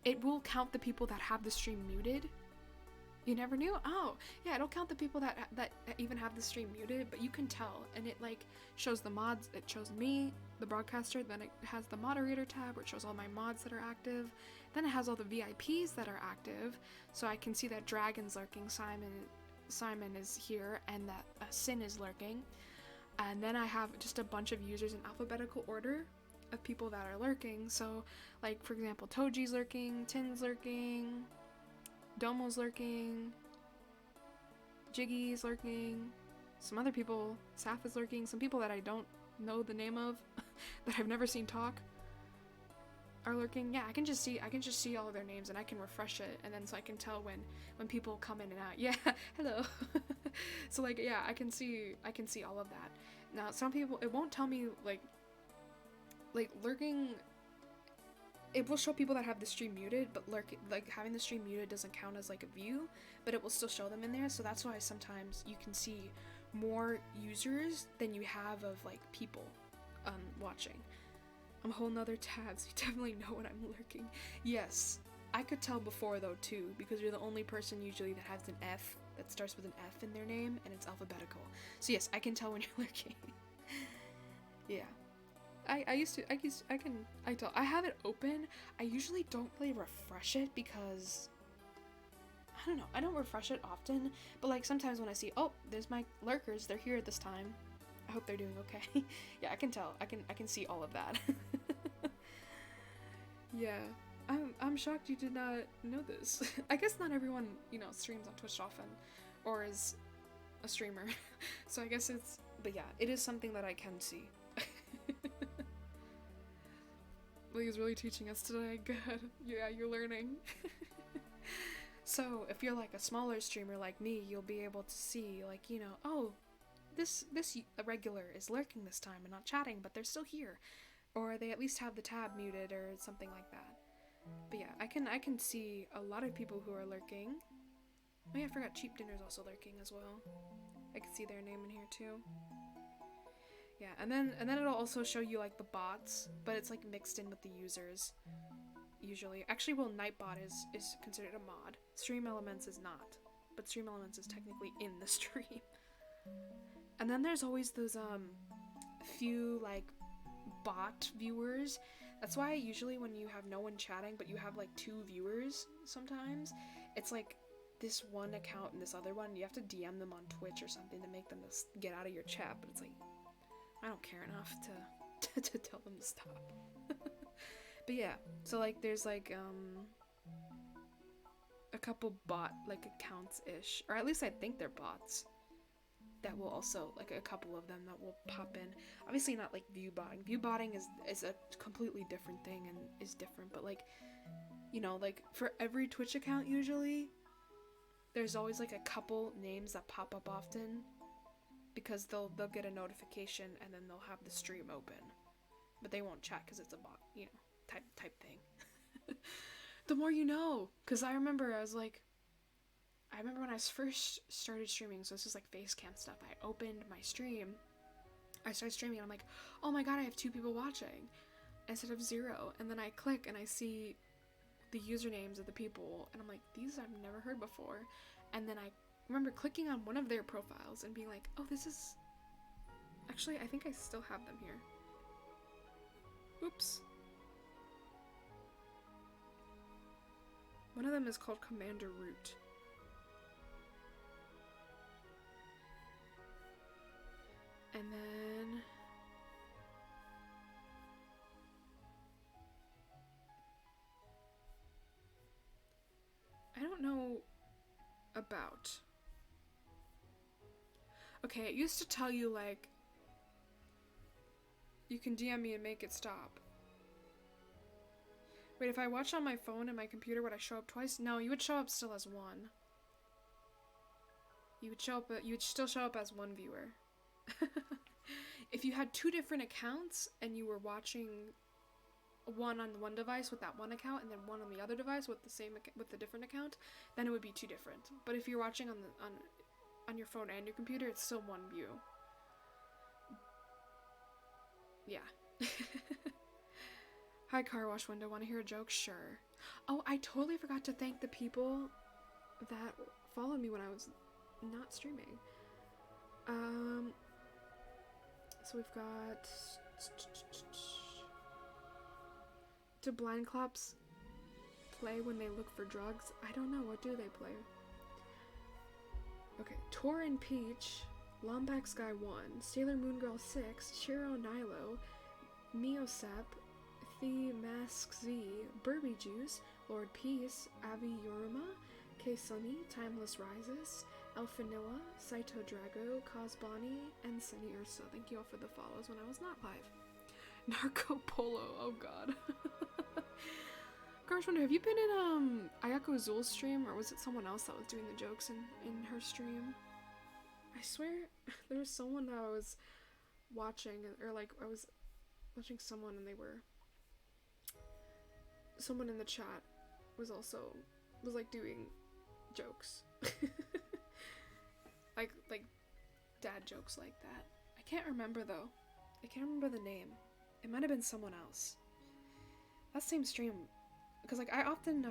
It will count the people that have the stream muted. You never knew? Oh, yeah, it'll count the people that even have the stream muted, but you can tell, and it like shows the mods. It shows me, the broadcaster, then it has the moderator tab where it shows all my mods that are active. Then it has all the VIPs that are active, so I can see that Dragon's lurking, Simon is here, and that Sin is lurking. And then I have just a bunch of users in alphabetical order of people that are lurking. So, like, for example, Toji's lurking, Tin's lurking, Domo's lurking, Jiggy's lurking, some other people, Saf is lurking, some people that I don't know the name of, that I've never seen talk, are lurking. Yeah, I can just see all of their names, and I can refresh it, and then so I can tell when people come in and out. Yeah, hello. So like, yeah, I can see all of that. Now, some people, it won't tell me like lurking. It will show people that have the stream muted, but having the stream muted doesn't count as like a view, but it will still show them in there. So that's why sometimes you can see more users than you have of like people watching. I'm a whole nother tab, so you definitely know when I'm lurking. Yes, I could tell before though too, because you're the only person usually that has an F, that starts with an F in their name, and it's alphabetical. So yes, I can tell when you're lurking. Yeah. I tell. I have it open. I usually don't really refresh it because, I don't know, I don't refresh it often, but like sometimes when I see, oh, there's my lurkers, they're here at this time, I hope they're doing okay. Yeah, I can tell. I can see all of that. Yeah. I'm shocked you did not know this. I guess not everyone, streams on Twitch often or is a streamer. So I guess but yeah, it is something that I can see. Lee's really teaching us today. Good. Yeah, you're learning. So if you're like a smaller streamer like me, you'll be able to see like, oh, this regular is lurking this time and not chatting, but they're still here, or they at least have the tab muted or something like that. But yeah, I can see a lot of people who are lurking. Oh yeah, I forgot Cheap Dinner's also lurking as well. I can see their name in here too. Yeah, and then it'll also show you like the bots, but it's like mixed in with the users. Usually, actually, well, Nightbot is considered a mod. Stream Elements is not, but Stream Elements is technically in the stream. And then there's always those few like bot viewers. That's why usually when you have no one chatting, but you have like 2 viewers sometimes, it's like this one account and this other one. You have to DM them on Twitch or something to make them get out of your chat. But it's like, I don't care enough to tell them to stop. But yeah, so like there's like a couple bot like accounts ish, or at least I think they're bots, that will also, like a couple of them that will pop in. Obviously not like view botting. View botting is a completely different thing and is different, but like, like for every Twitch account usually there's always like a couple names that pop up often, because they'll get a notification and then they'll have the stream open, but they won't chat because it's a bot, type thing. The more you know, because I remember when I first started streaming, so this is like face cam stuff, I opened my stream, I started streaming, and I'm like, oh my god, I have 2 people watching instead of 0, and then I click and I see the usernames of the people, and I'm like, these I've never heard before, and then I remember clicking on one of their profiles and being like, oh, this is, actually, I think I still have them here. Oops. One of them is called Commander Root. And then don't know about. Okay, it used to tell you, like, you can DM me and make it stop. Wait, if I watch on my phone and my computer, would I show up twice? No, you would show up still as one. You would still show up as one viewer. If you had two different accounts and you were watching one on one device with that one account and then one on the other device with the different account, then it would be two different. But if you're watching on your phone and your computer, it's still one view. Yeah. Hi, car wash window. Want to hear a joke? Sure. Oh, I totally forgot to thank the people that followed me when I was not streaming. So we've got... Do blind cops play when they look for drugs? I don't know. What do they play? Okay. Torin Peach, Lombax Sky 1, Sailor Moon Girl 6, Shiro Nilo, Miosep, The Mask Z, Burby Juice, Lord Peace, Avi Yoruma, K Sunny, Timeless Rises, Elfinilla, Saito Drago, Cosbonny, and Sunny Ursa. Thank you all for the follows when I was not live. Narco Polo, oh god. Gosh, wonder, have you been in Ayako Azul's stream, or was it someone else that was doing the jokes in her stream? I swear there was someone that I was watching, or like I was watching someone and someone in the chat was like doing jokes. like dad jokes like that. I can't remember though. I can't remember the name. It might have been someone else. That same stream, because like I often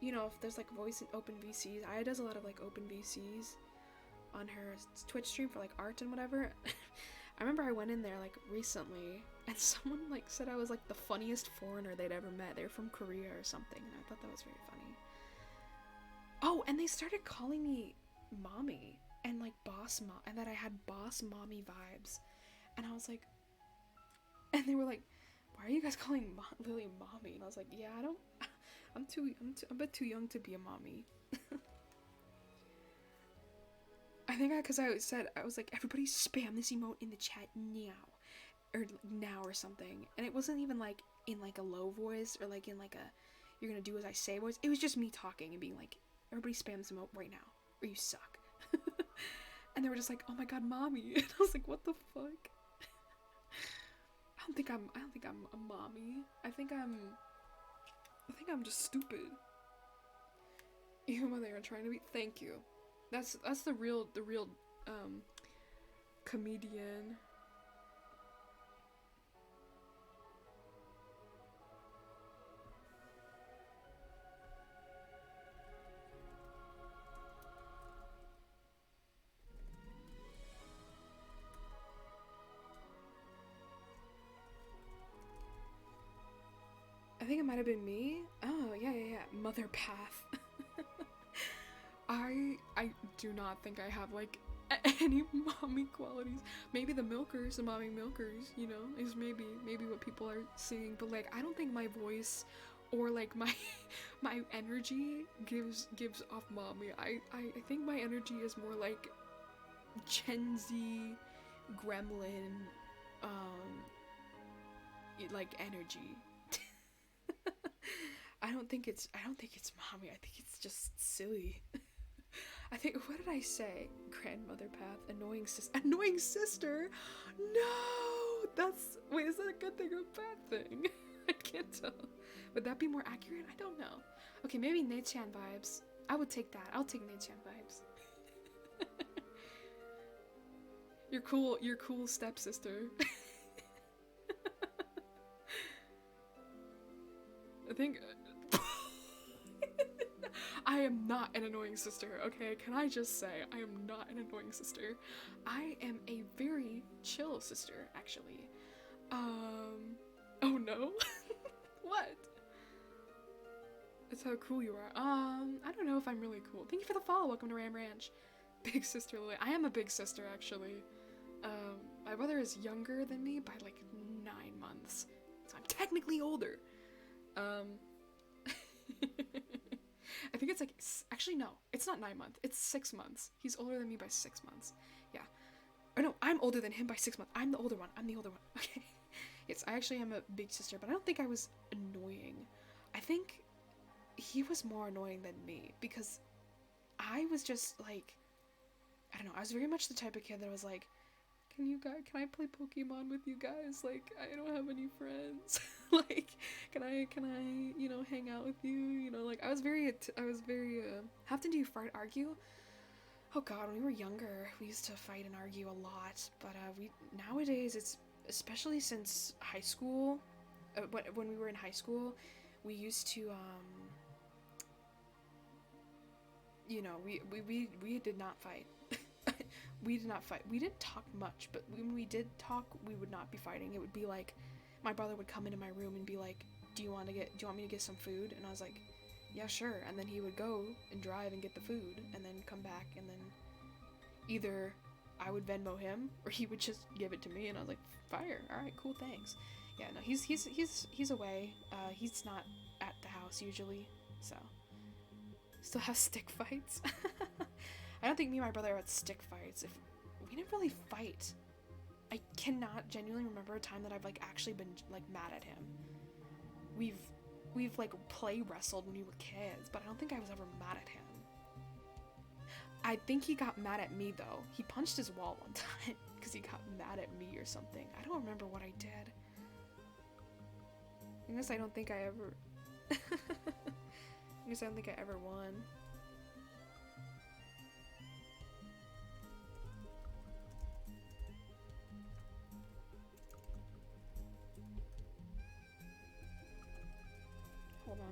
you know, if there's like voice and open VCs, Aya does a lot of like open VCs on her Twitch stream for like art and whatever. I remember I went in there like recently and someone like said I was like the funniest foreigner they'd ever met. They were from Korea or something, and I thought that was very funny. Oh, and they started calling me mommy and like boss mom, and that I had boss mommy vibes. And I was like, and they were like, why are you guys calling Lily mommy? And I was like, yeah, I'm a bit too young to be a mommy. I think because I was like, everybody spam this emote in the chat now or something. And it wasn't even like in like a low voice or like in like a you're gonna do as I say voice. It was just me talking and being like, everybody spam this emote right now or you suck. And they were just like, oh my god, mommy. And I was like, what the fuck? I don't think I'm a mommy. I think I'm just stupid. Even when they are trying to be. Thank you. That's the real comedian. I think it might have been me. Oh, yeah. Mother Path. I do not think I have, like, any mommy qualities. Maybe the mommy milkers, you know, is maybe what people are seeing. But, like, I don't think my voice or, like, my energy gives off mommy. I think my energy is more, like, Gen Z, gremlin, like, energy. I don't think it's mommy. I think it's just silly. I think, what did I say? Grandmother Path, annoying sister. No, wait, is that a good thing or a bad thing? I can't tell. Would that be more accurate? I don't know. Okay, maybe Nei-chan vibes. I would take that. I'll take Nei-chan vibes. Your cool stepsister. I think I am not an annoying sister, okay? Can I just say, I am not an annoying sister. I am a very chill sister, actually. Oh no? What? That's how cool you are. I don't know if I'm really cool. Thank you for the follow. Welcome to Ram Ranch. Big sister Lily. I am a big sister, actually. My brother is younger than me by like 9 months. So I'm technically older. I think it's like, actually, no, it's not 9 months. It's 6 months. He's older than me by 6 months. Yeah. Or no, I'm older than him by 6 months. I'm the older one. Okay. Yes, I actually am a big sister, but I don't think I was annoying. I think he was more annoying than me because I was just like, I don't know, I was very much the type of kid that was like, can I play Pokemon with you guys? Like, I don't have any friends. Like, can I, hang out with you? Like, I was very, how often do you fight, argue? Oh god, when we were younger, we used to fight and argue a lot, but nowadays, it's, especially since high school, when we were in high school, we used to, we did not fight. We did not fight. We didn't talk much, but when we did talk, we would not be fighting. It would be like, my brother would come into my room and be like, do you want me to get some food? And I was like, yeah, sure. And then he would go and drive and get the food and then come back, and then either I would Venmo him or he would just give it to me, and I was like, fire. All right, cool, thanks. Yeah, no, he's away. He's not at the house usually, so still has stick fights. I don't think me and my brother had stick fights. If we didn't really fight. I cannot genuinely remember a time that I've like actually been like mad at him. We've like play wrestled when we were kids, but I don't think I was ever mad at him. I think he got mad at me though. He punched his wall one time because he got mad at me or something. I don't remember what I did. I guess I don't think I ever I guess I don't think I ever won. Hold on.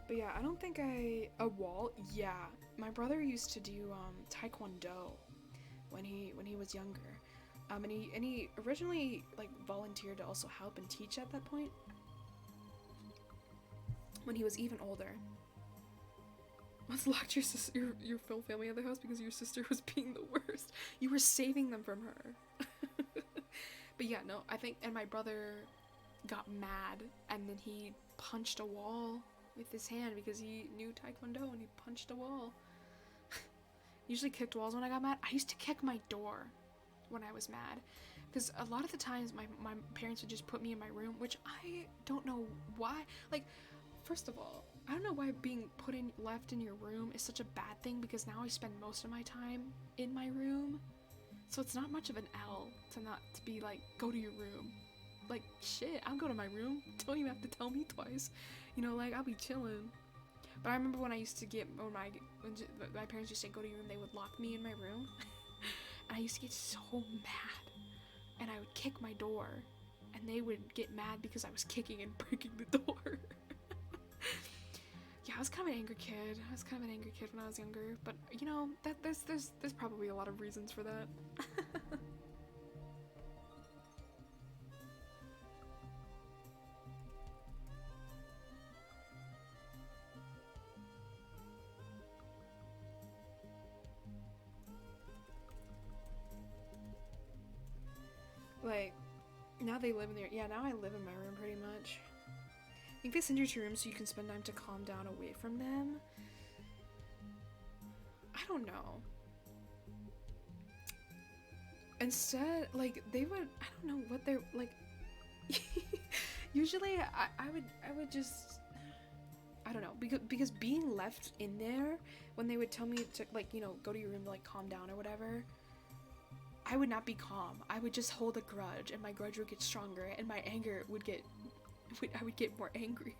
But yeah, I don't think a wall? Yeah. My brother used to do taekwondo when he was younger. And he originally like volunteered to also help and teach at that point. When he was even older. Let's lock your full family at the house because your sister was being the worst. You were saving them from her. But yeah, no, I think, and my brother got mad, and then he punched a wall with his hand because he knew taekwondo, and he punched a wall. Usually kicked walls when I got mad. I used to kick my door when I was mad, because a lot of the times my parents would just put me in my room, which I don't know why. Like, first of all, I don't know why being left in your room is such a bad thing, because now I spend most of my time in my room. So it's not much of an L to be like, go to your room. Like, shit, I'll go to my room. Don't even have to tell me twice. Like, I'll be chilling. But I remember when I used to when my parents used to say, go to your room, they would lock me in my room. And I used to get so mad. And I would kick my door. And they would get mad because I was kicking and breaking the door. Yeah, I was kind of an angry kid. When I was younger, but there's probably a lot of reasons for that. Like, now they live in there. Yeah, now I live in my room pretty much. I think they send you to your room so you can spend time to calm down away from them. I don't know. Instead, like, they would, I don't know what they're, like, usually I would just, I don't know, because being left in there, when they would tell me to, like, go to your room to, like, calm down or whatever, I would not be calm. I would just hold a grudge, and my grudge would get stronger, and my anger would get, I would get more angry.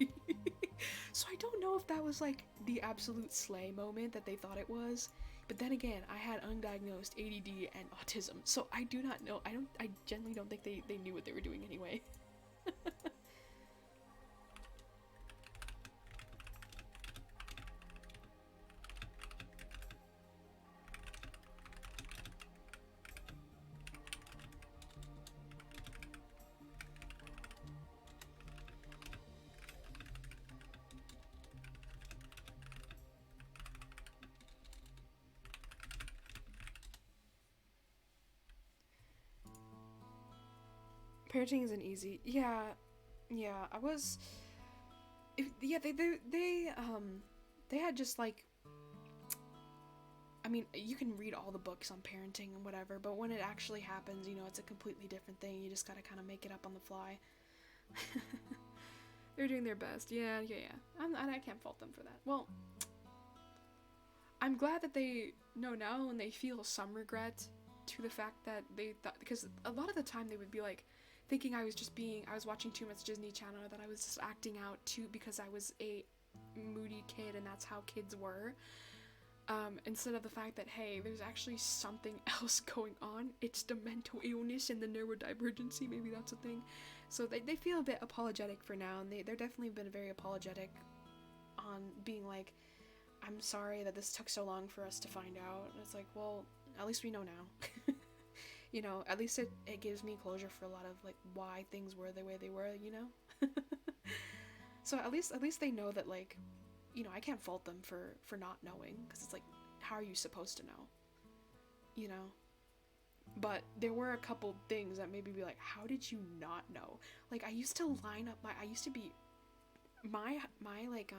So I don't know if that was like the absolute slay moment that they thought it was, but then again, I had undiagnosed ADD and autism, so I do not know. I genuinely don't think they knew what they were doing anyway. Parenting isn't easy. Yeah, Yeah, I was. Yeah, they had just like. I mean, you can read all the books on parenting and whatever, but when it actually happens, you know, it's a completely different thing. You just gotta kind of make it up on the fly. They're doing their best. Yeah. I can't fault them for that. Well, I'm glad that they know now and they feel some regret to the fact that they thought, because a lot of the time they would be like thinking I was watching too much Disney Channel, or that I was just acting out too because I was a moody kid and that's how kids were. Instead of the fact that, hey, there's actually something else going on. It's the mental illness and the neurodivergency. Maybe that's a thing. So they feel a bit apologetic for now, and they're definitely been very apologetic on being like, I'm sorry that this took so long for us to find out. And it's like, well, at least we know now. You know, at least it gives me closure for a lot of like why things were the way they were, you know? So at least they know that, like, you know, I can't fault them for not knowing, because it's like, how are you supposed to know? You know? But there were a couple things that made me be like, how did you not know? Like, I used to line up my like,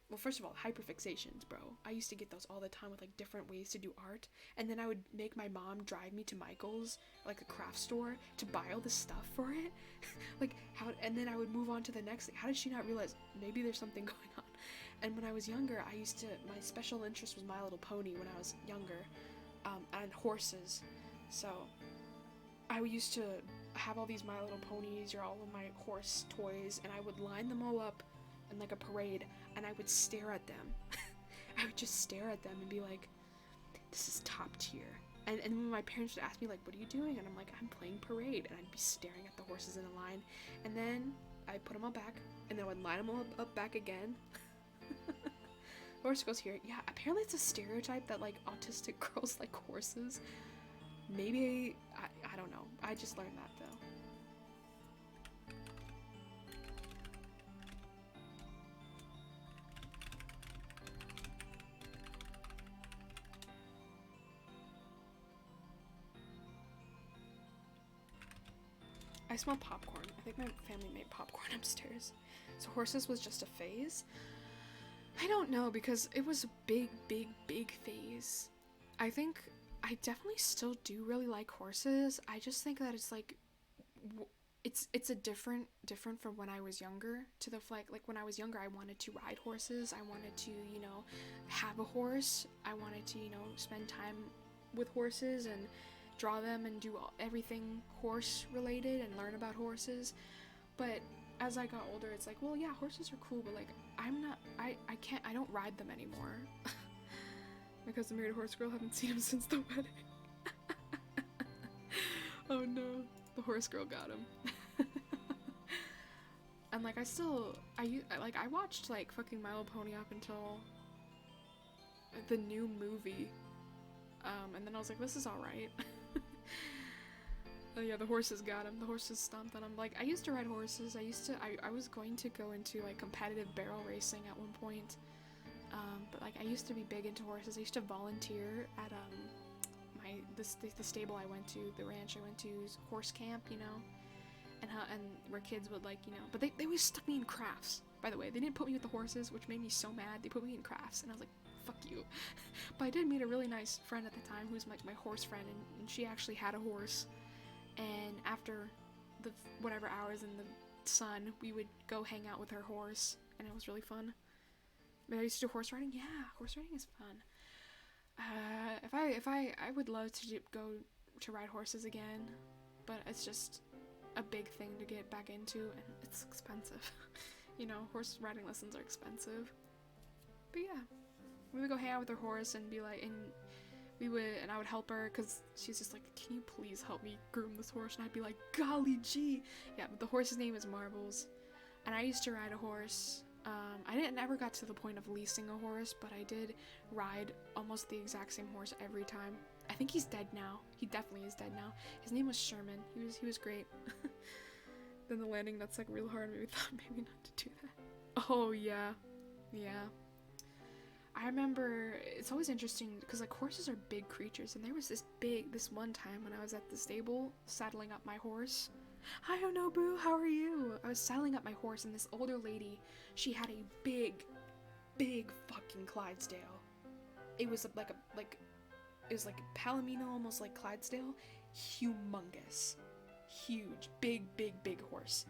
well, first of all, hyperfixations, bro. I used to get those all the time with like different ways to do art, and then I would make my mom drive me to Michael's, like a craft store, to buy all this stuff for it. Like, how, and then I would move on to the next thing. How did she not realize maybe there's something going on? And when I was younger, my special interest was My Little Pony when I was younger, and horses. So I used to have all these My Little Ponies or all of my horse toys, and I would line them all up in like a parade, and I would stare at them. I would just stare at them and be like, this is top tier. And when my parents would ask me, like, what are you doing? And I'm like, I'm playing parade. And I'd be staring at the horses in a line. And then I'd put them all back, and then I would line them all up back again. Horse goes here. Yeah, apparently it's a stereotype that, like, autistic girls like horses. Maybe, I don't know. I just learned that, though. I smell popcorn. I think my family made popcorn upstairs. So horses was just a phase? I don't know, because it was a big phase. I think I definitely still do really like horses. I just think that it's like, it's a different from when I was younger, to the like when I was younger I wanted to ride horses. I wanted to, you know, have a horse. I wanted to, you know, spend time with horses and draw them and do everything horse related and learn about horses. But as I got older, it's like, well, yeah, horses are cool, but like, I don't ride them anymore. Because the Married Horse Girl, haven't seen him since the wedding. Oh no, the horse girl got him. And like, I watched like fucking My Little Pony up until the new movie. And then I was like, this is alright. Oh yeah, the horses got him. The horses stomped on him. Like, I used to ride horses. I was going to go into like competitive barrel racing at one point. But like, I used to be big into horses. I used to volunteer at the stable I went to, the ranch I went to, horse camp, you know, and where kids would, like, you know, but they always stuck me in crafts. By the way, they didn't put me with the horses, which made me so mad. They put me in crafts, and I was like, fuck you. But I did meet a really nice friend at the time who was like my horse friend, and she actually had a horse. And after the whatever hours in the sun, we would go hang out with her horse, and it was really fun. But I used to do horse riding. Yeah, horse riding is fun. I would love to go to ride horses again, but it's just a big thing to get back into, and it's expensive. You know, horse riding lessons are expensive. But yeah, we would go hang out with her horse and be like, and I would help her, because she's just like, can you please help me groom this horse? And I'd be like, golly gee. Yeah, but the horse's name is Marbles, and I used to ride a horse. I never got to the point of leasing a horse, but I did ride almost the exact same horse every time. I think he's dead now. He definitely is dead now. His name was Sherman. He was great. Then the landing nuts like real hard, maybe thought maybe not to do that. Oh yeah. Yeah. I remember, it's always interesting because like horses are big creatures, and there was this one time when I was at the stable saddling up my horse. Hi, Onobu, how are you? I was saddling up my horse and this older lady, she had a big fucking Clydesdale. It was like it was like Palomino, almost like Clydesdale. Humongous. Huge. Big horse.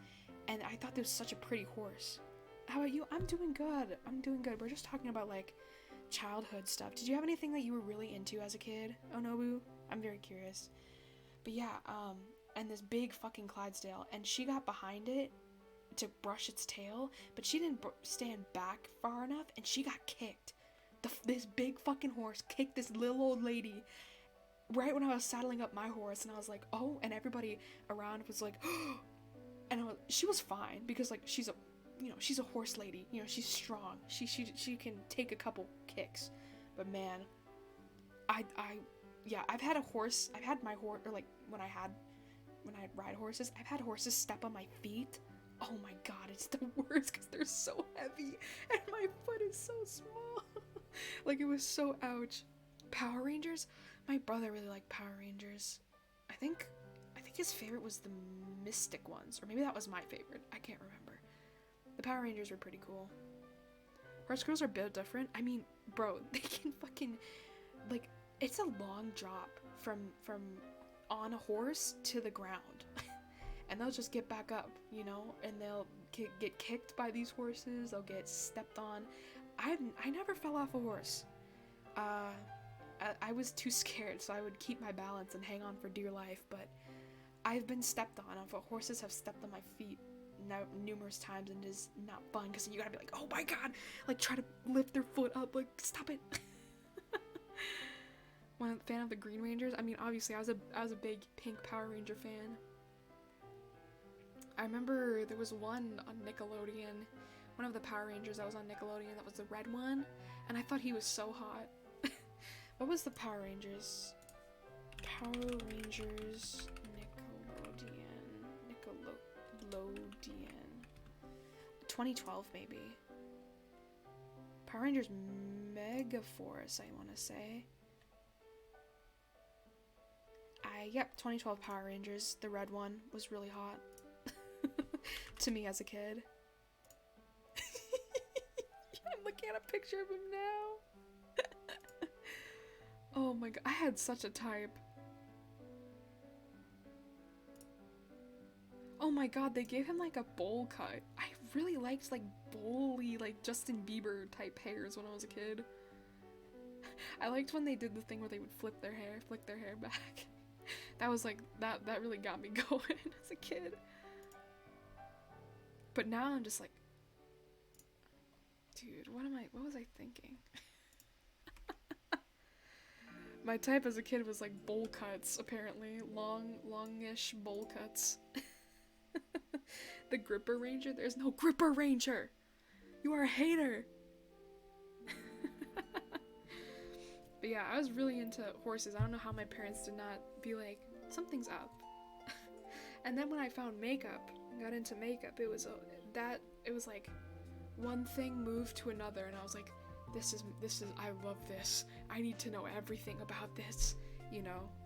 And I thought this was such a pretty horse. How about you? I'm doing good. We're just talking about like childhood stuff. Did you have anything that you were really into as a kid, Onobu? I'm very curious. But yeah, and this big fucking Clydesdale, and she got behind it to brush its tail, but she didn't stand back far enough, and she got kicked. This big fucking horse kicked this little old lady right when I was saddling up my horse, and I was like, oh, and everybody around was like, and she was fine, because like she's a horse lady, she's strong, she can take a couple kicks, but man, I've had my horse, or like when I ride horses, I've had horses step on my feet. Oh my god, it's the worst because they're so heavy and my foot is so small. Like, it was so ouch. Power Rangers? My brother really liked Power Rangers. I think his favorite was the Mystic ones, or maybe that was my favorite. I can't remember. The Power Rangers were pretty cool. Horse girls are a bit different. I mean, bro, they can fucking, like, it's a long drop from on a horse to the ground. And they'll just get back up, and they'll get kicked by these horses. They'll get stepped on. I never fell off a horse. I was too scared, so I would keep my balance and hang on for dear life, but I've been stepped on. Horses have stepped on my feet numerous times, and it is not fun, because you gotta be like, oh my god, like, try to lift their foot up, like, stop it. One fan of the Green Rangers. I mean, obviously, I was a big Pink Power Ranger fan. I remember there was one on Nickelodeon, one of the Power Rangers that was on Nickelodeon, that was the red one, and I thought he was so hot. What was the Power Rangers? Power Rangers Nickelodeon. 2012 maybe. Power Rangers Megaforce, I want to say. Yep, 2012 Power Rangers. The red one was really hot. To me as a kid. I'm looking at a picture of him now. Oh my god, I had such a type. Oh my god, they gave him like a bowl cut. I really liked like bowly, like Justin Bieber type hairs when I was a kid. I liked when they did the thing where they would flick their hair back. That was like, that really got me going as a kid. But now I'm just like, dude, what was I thinking? My type as a kid was like bowl cuts, apparently. Longish bowl cuts. The Gripper Ranger? There's no Gripper Ranger! You are a hater! But yeah, I was really into horses. I don't know how my parents did not be like, something's up. And then when I found makeup, got into makeup, it was like one thing moved to another, and I was like, this is I love this. I need to know everything about this,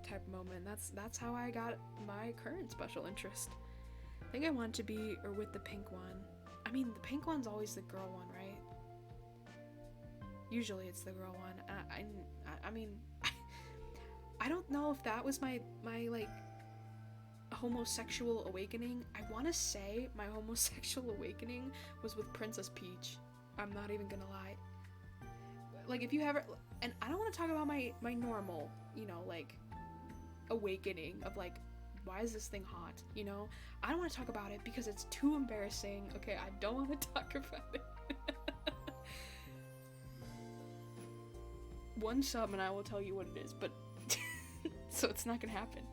type moment. That's how I got my current special interest. I think I want to be with the pink one. I mean, the pink one's always the girl one, right? Usually it's the girl one. I mean, I don't know if that was my like homosexual awakening. I want to say my homosexual awakening was with Princess Peach. I'm not even gonna lie. Like, if you ever, and I don't want to talk about my normal, like, awakening of like, why is this thing hot? I don't want to talk about it because it's too embarrassing. Okay, I don't want to talk about it. One sub and I will tell you what it is, but so it's not gonna happen.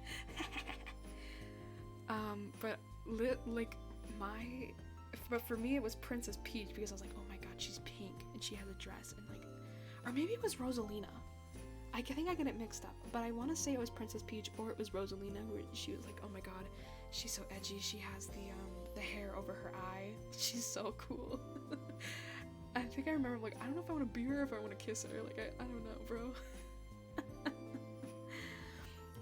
But for me it was Princess Peach, because I was like, oh my god, she's pink and she has a dress, and like, or maybe it was Rosalina. I think I get it mixed up, but I want to say it was Princess Peach or it was Rosalina, where she was like, oh my god, she's so edgy, she has the hair over her eye, she's so cool. I think I remember, like, I don't know if I want to be her or if I want to kiss her, like, I don't know, bro.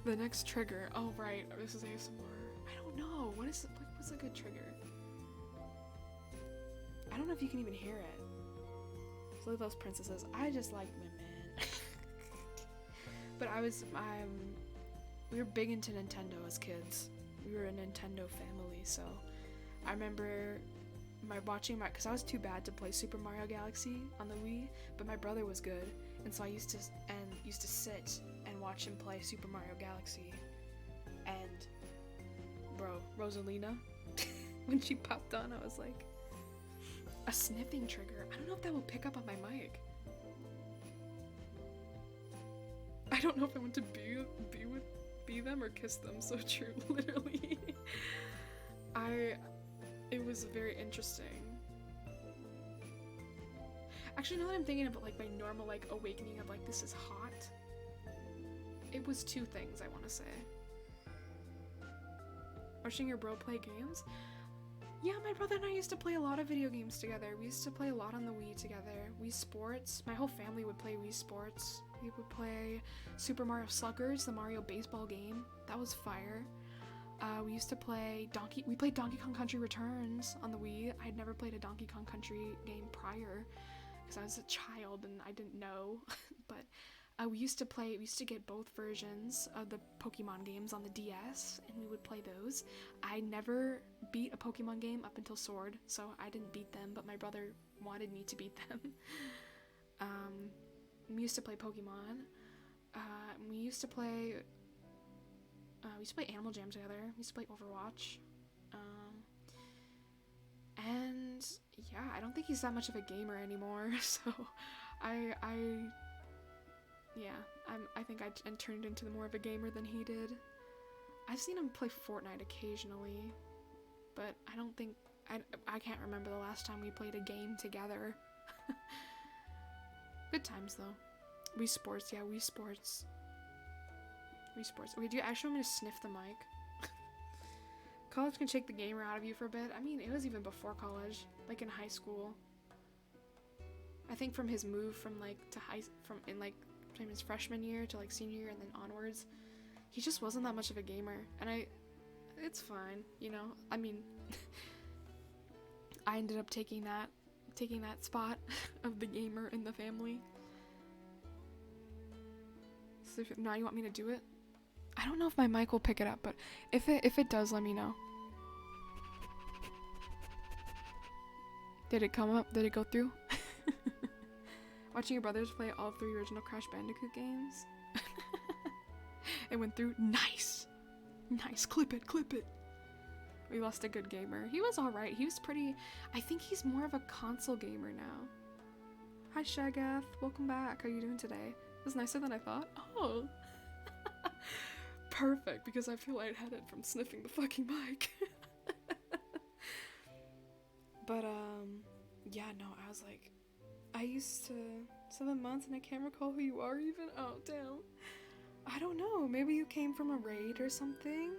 The next trigger, oh right, this is ASMR. I don't know. What's a good trigger? I don't know if you can even hear it. So those princesses. I just like women. But we were big into Nintendo as kids. We were a Nintendo family, so I remember because I was too bad to play Super Mario Galaxy on the Wii, but my brother was good, and so I used to sit and watch him play Super Mario Galaxy. And bro, Rosalina, when she popped on, I was like, a sniffing trigger. I don't know if that will pick up on my mic. I don't know if I want to be them or kiss them. So true, literally. It was very interesting. Actually, now that I'm thinking about like my normal like awakening of like this is hot, it was two things I want to say. Watching your bro play games. Yeah, my brother and I used to play a lot of video games together. We used to play a lot on the Wii together. Wii Sports. My whole family would play Wii Sports. We would play Super Mario Sluggers, the Mario baseball game. That was fire. We used to play we played Donkey Kong Country Returns on the Wii. I had never played a Donkey Kong Country game prior because I was a child and I didn't know. But we used to get both versions of the Pokemon games on the DS, and we would play those. I never beat a Pokemon game up until Sword, so I didn't beat them, but my brother wanted me to beat them. We used to play Pokemon. We used to play Animal Jam together. We used to play Overwatch. And yeah, I don't think he's that much of a gamer anymore, so I think I turned into more of a gamer than he did. I've seen him play Fortnite occasionally, but I can't remember the last time we played a game together. Good times though. Wii Sports. Okay, do you actually want me to sniff the mic? College can shake the gamer out of you for a bit. I mean, it was even before college, like in high school. I think from his move from his freshman year to like senior year and then onwards, he just wasn't that much of a gamer, and it's fine, you know. I mean, I ended up taking that spot of the gamer in the family. So now you want me to do it? I don't know if my mic will pick it up, but if it does, let me know. Did it come up? Did it go through? Watching your brothers play all 3 original Crash Bandicoot games. It went through. Nice! Clip it. We lost a good gamer. He was alright. He was pretty... I think he's more of a console gamer now. Hi, Shagath. Welcome back. How are you doing today? It was nicer than I thought. Oh! Perfect, because I feel lightheaded from sniffing the fucking mic. But, yeah, no, I was like... I used to... 7 months and I can't recall who you are even? Oh, damn. I don't know. Maybe you came from a raid or something?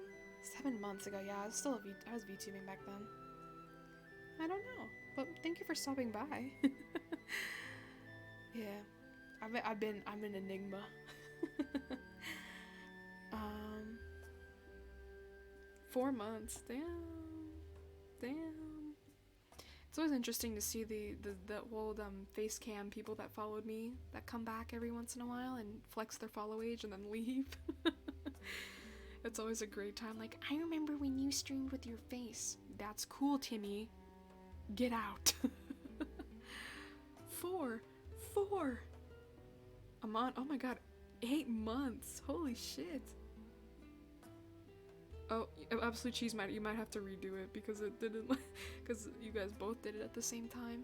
7 months ago, yeah. I was VTubing back then. I don't know. But thank you for stopping by. Yeah. I'm an enigma. 4 months. Damn. It's always interesting to see the old face cam people that followed me that come back every once in a while and flex their follow age and then leave. It's always a great time. Like, I remember when you streamed with your face. That's cool, Timmy. Get out. 4. I'm on. Oh my god. 8 months. Holy shit. Oh, Absolute Cheese you might have to redo it because it didn't, because you guys both did it at the same time.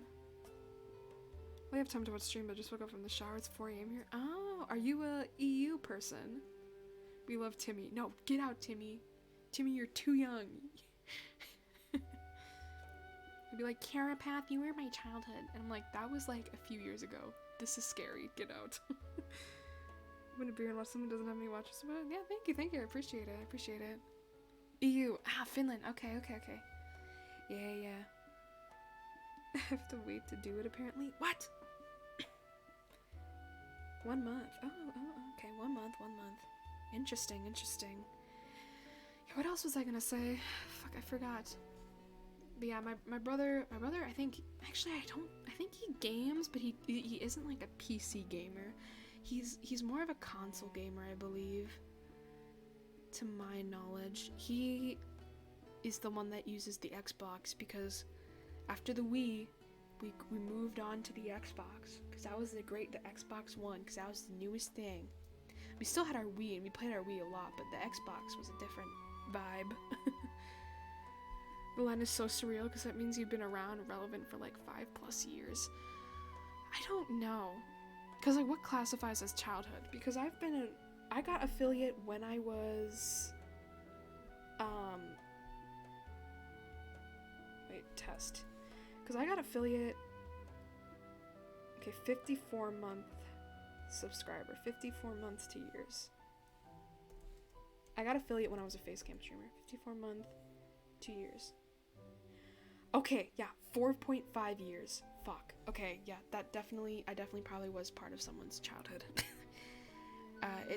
I have time to watch stream, but just woke up from the shower. It's 4 a.m. here. Oh, are you a EU person? We love Timmy. No, get out, Timmy. Timmy, you're too young. You'd be like, Carapath, you were my childhood. And I'm like, that was like a few years ago. This is scary. Get out. I'm gonna beer and watch someone who doesn't have any watches. But yeah, thank you. I appreciate it. EU. Finland. Okay. Yeah. I have to wait to do it, apparently. What? 1 month. Oh, okay. 1 month. Interesting. Yeah, else was I gonna say? Fuck, I forgot. But yeah, my brother, I think, actually I think he games, but he isn't like a PC gamer. He's more of a console gamer, I believe. To my knowledge, he is the one that uses the Xbox because after the Wii, we moved on to the Xbox because that was the Xbox One because that was the newest thing. We still had our Wii and we played our Wii a lot, but the Xbox was a different vibe. The line is so surreal because that means you've been around relevant for like 5+ years. I don't know. Because like what classifies as childhood? Because I got affiliate when I was, test. Because I got affiliate, 54-month subscriber, 54 months to years. I got affiliate when I was a face cam streamer, 54-month, 2 years. Okay, yeah, 4.5 years. Fuck. Okay, yeah, I definitely probably was part of someone's childhood.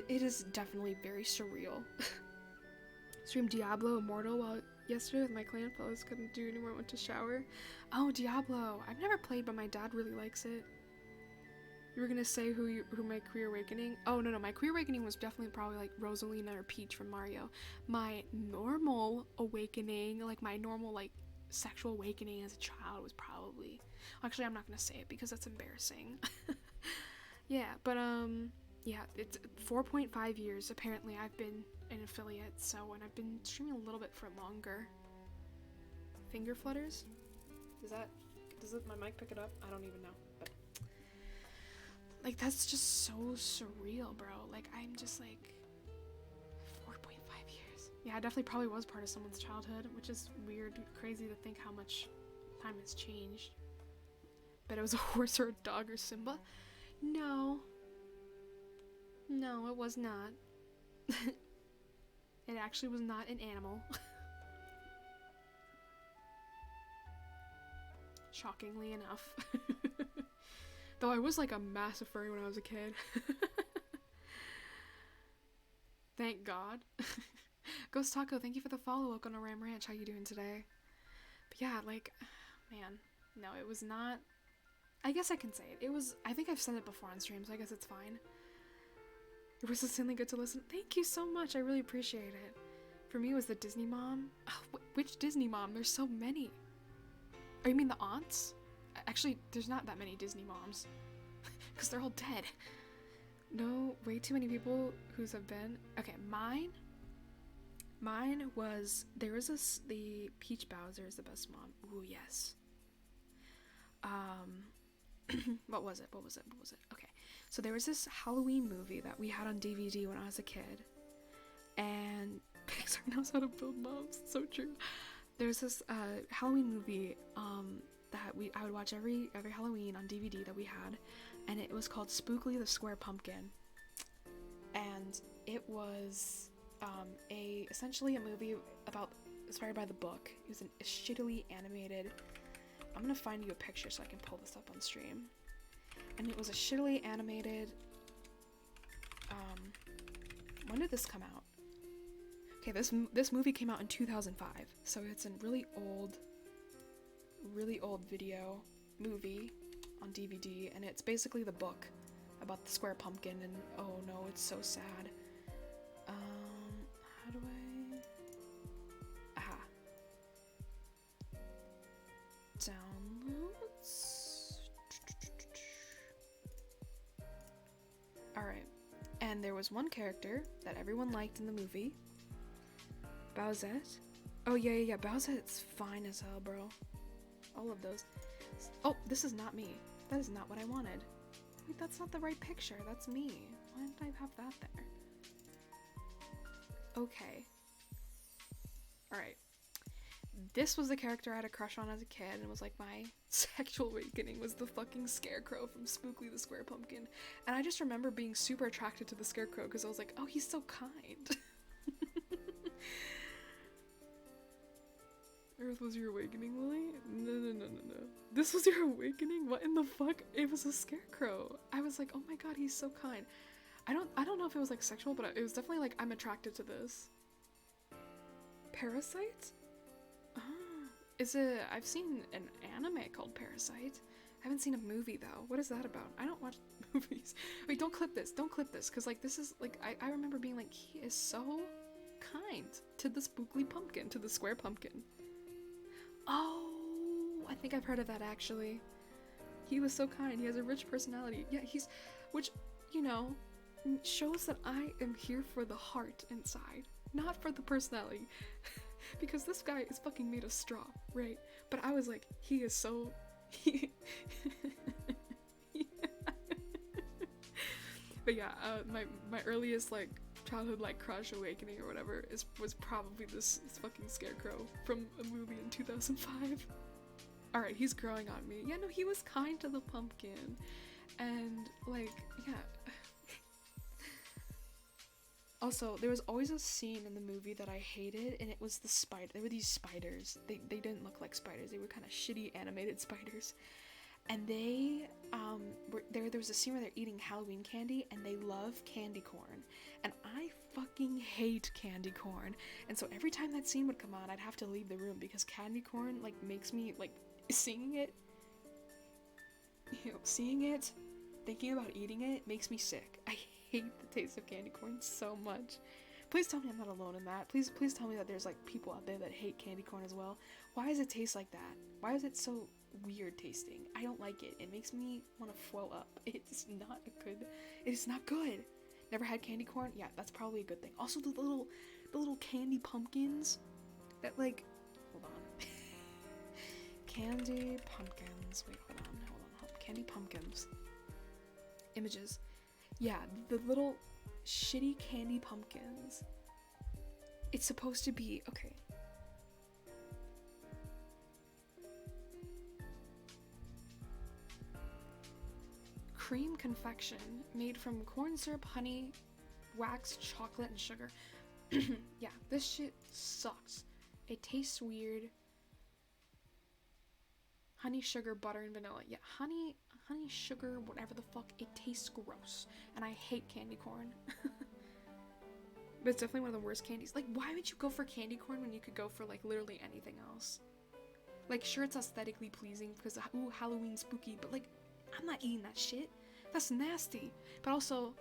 It is definitely very surreal. Streamed Diablo Immortal yesterday with my clan fellows, couldn't do anymore, went to shower. Oh, Diablo. I've never played, but my dad really likes it. You were gonna say who my queer awakening? Oh, no, my queer awakening was definitely probably like Rosalina or Peach from Mario. My normal awakening, like my normal like sexual awakening as a child was probably, actually I'm not gonna say it because that's embarrassing. Yeah, but yeah, it's 4.5 years apparently I've been an affiliate, so, and I've been streaming a little bit for longer. Finger flutters? Does my mic pick it up? I don't even know, but like that's just so surreal, bro. Like I'm just like 4.5 years. Yeah, I definitely probably was part of someone's childhood, which is weird, crazy to think how much time has changed. Bet it was a horse or a dog or Simba. No, it was not. It actually was not an animal. Shockingly enough. Though I was like a massive furry when I was a kid. Thank God. Ghost Taco, thank you for the follow up on a Ram Ranch. How you doing today? But yeah, like, man, no, it was not. I guess I can say it. It was, I think I've said it before on stream, so I guess it's fine. It was insanely good to listen. Thank you so much. I really appreciate it. For me, it was the Disney mom. Oh, which Disney mom? There's so many. Oh, you mean the aunts? Actually, there's not that many Disney moms. Because they're all dead. No, way too many people whose have been. Okay, mine was, there was this, the Peach Bowser is the best mom. Ooh, yes. What was it? Okay. So there was this Halloween movie that we had on DVD when I was a kid. And Pixar knows how to build moms. It's so true. There's this Halloween movie that I would watch every Halloween on DVD that we had, and it was called Spookly the Square Pumpkin. And it was essentially a movie inspired by the book. It was a shittily animated. I'm gonna find you a picture so I can pull this up on stream. And it was a shittily animated. When did this come out? Okay, this movie came out in 2005, so it's a really old video movie on DVD, and it's basically the book about the square pumpkin. And oh no, it's so sad. How do I? Downloads. Alright. And there was one character that everyone liked in the movie. Bowsette. Oh yeah. Bowsette's fine as hell, bro. All of those. Oh, this is not me. That is not what I wanted. Wait, that's not the right picture. That's me. Why did I have that there? Okay. Alright. This was the character I had a crush on as a kid, and it was like my sexual awakening was the fucking Scarecrow from Spookly the Square Pumpkin. And I just remember being super attracted to the Scarecrow because I was like, oh, he's so kind. Earth was your awakening, Lily? No. This was your awakening? What in the fuck? It was a Scarecrow. I was like, oh my god, he's so kind. I don't know if it was like sexual, but it was definitely like, I'm attracted to this. Parasite? Oh, is it? I've seen an anime called Parasite. I haven't seen a movie though. What is that about? I don't watch movies. Wait, don't clip this. Don't clip this, cause like this is like I remember being like, he is so kind to the spookly pumpkin, to the square pumpkin. Oh, I think I've heard of that actually. He was so kind. He has a rich personality. Yeah, which, you know, shows that I am here for the heart inside, not for the personality. Because this guy is fucking made of straw, right? But I was like, he is so... But yeah, my earliest, like, childhood, like, crush awakening or whatever was probably this fucking scarecrow from a movie in 2005. Alright, he's growing on me. Yeah, no, he was kind to the pumpkin. And, like, yeah. Also, there was always a scene in the movie that I hated, and it was the spider. There were these spiders. They didn't look like spiders. They were kind of shitty animated spiders. And they, there was a scene where they're eating Halloween candy, and they love candy corn. And I fucking hate candy corn. And so every time that scene would come on, I'd have to leave the room because candy corn, like, makes me, like, seeing it, thinking about eating it, makes me sick. I hate the taste of candy corn so much. Please tell me I'm not alone in that. Please tell me that there's like people out there that hate candy corn as well. Why does it taste like that? Why is it so weird tasting? I don't like it. It makes me want to throw up. It is not good. Never had candy corn? Yeah, that's probably a good thing. Also the little candy pumpkins that like, hold on. Candy pumpkins. Wait, hold on. Candy pumpkins. Images. Yeah, the little shitty candy pumpkins. It's supposed to be, okay. Cream confection made from corn syrup, honey, wax, chocolate, and sugar. Yeah, this shit sucks. It tastes weird. Honey, sugar, butter, and vanilla. Yeah, honey, sugar, whatever the fuck. It tastes gross. And I hate candy corn. But it's definitely one of the worst candies. Like, why would you go for candy corn when you could go for, like, literally anything else? Like, sure, it's aesthetically pleasing because, ooh, Halloween spooky, but, like, I'm not eating that shit. That's nasty. But also,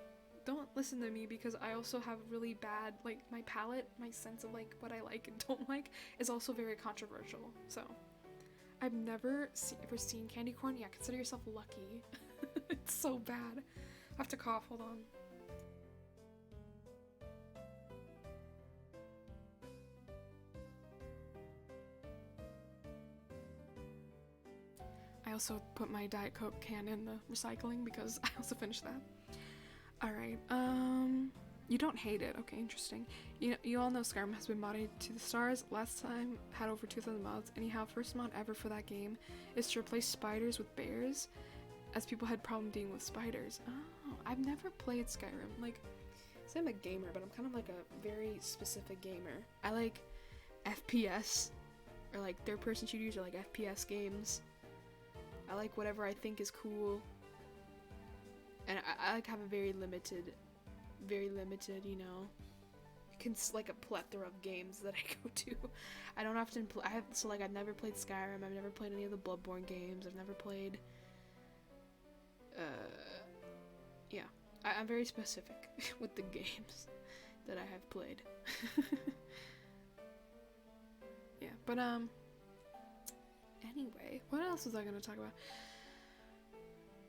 don't listen to me because I also have really bad, like, my palate, my sense of, like, what I like and don't like is also very controversial. So... I've never ever seen candy corn. Yeah, consider yourself lucky. It's so bad. I have to cough, hold on. I also put my Diet Coke can in the recycling because I also finished that. Alright, you don't hate it. Okay, interesting. You all know Skyrim has been modded to the stars. Last time had over 2,000 mods. Anyhow, first mod ever for that game is to replace spiders with bears, as people had problem dealing with spiders. Oh, I've never played Skyrim. Like, so I'm a gamer, but I'm kind of like a very specific gamer. I like FPS, or like third-person shooters, or like FPS games. I like whatever I think is cool, and I like have a very limited, you know, like a plethora of games that I go to. I don't often play. I've never played Skyrim. I've never played any of the Bloodborne games. I've never played. Yeah, I'm very specific with the games that I have played. Yeah, but anyway, what else was I gonna talk about?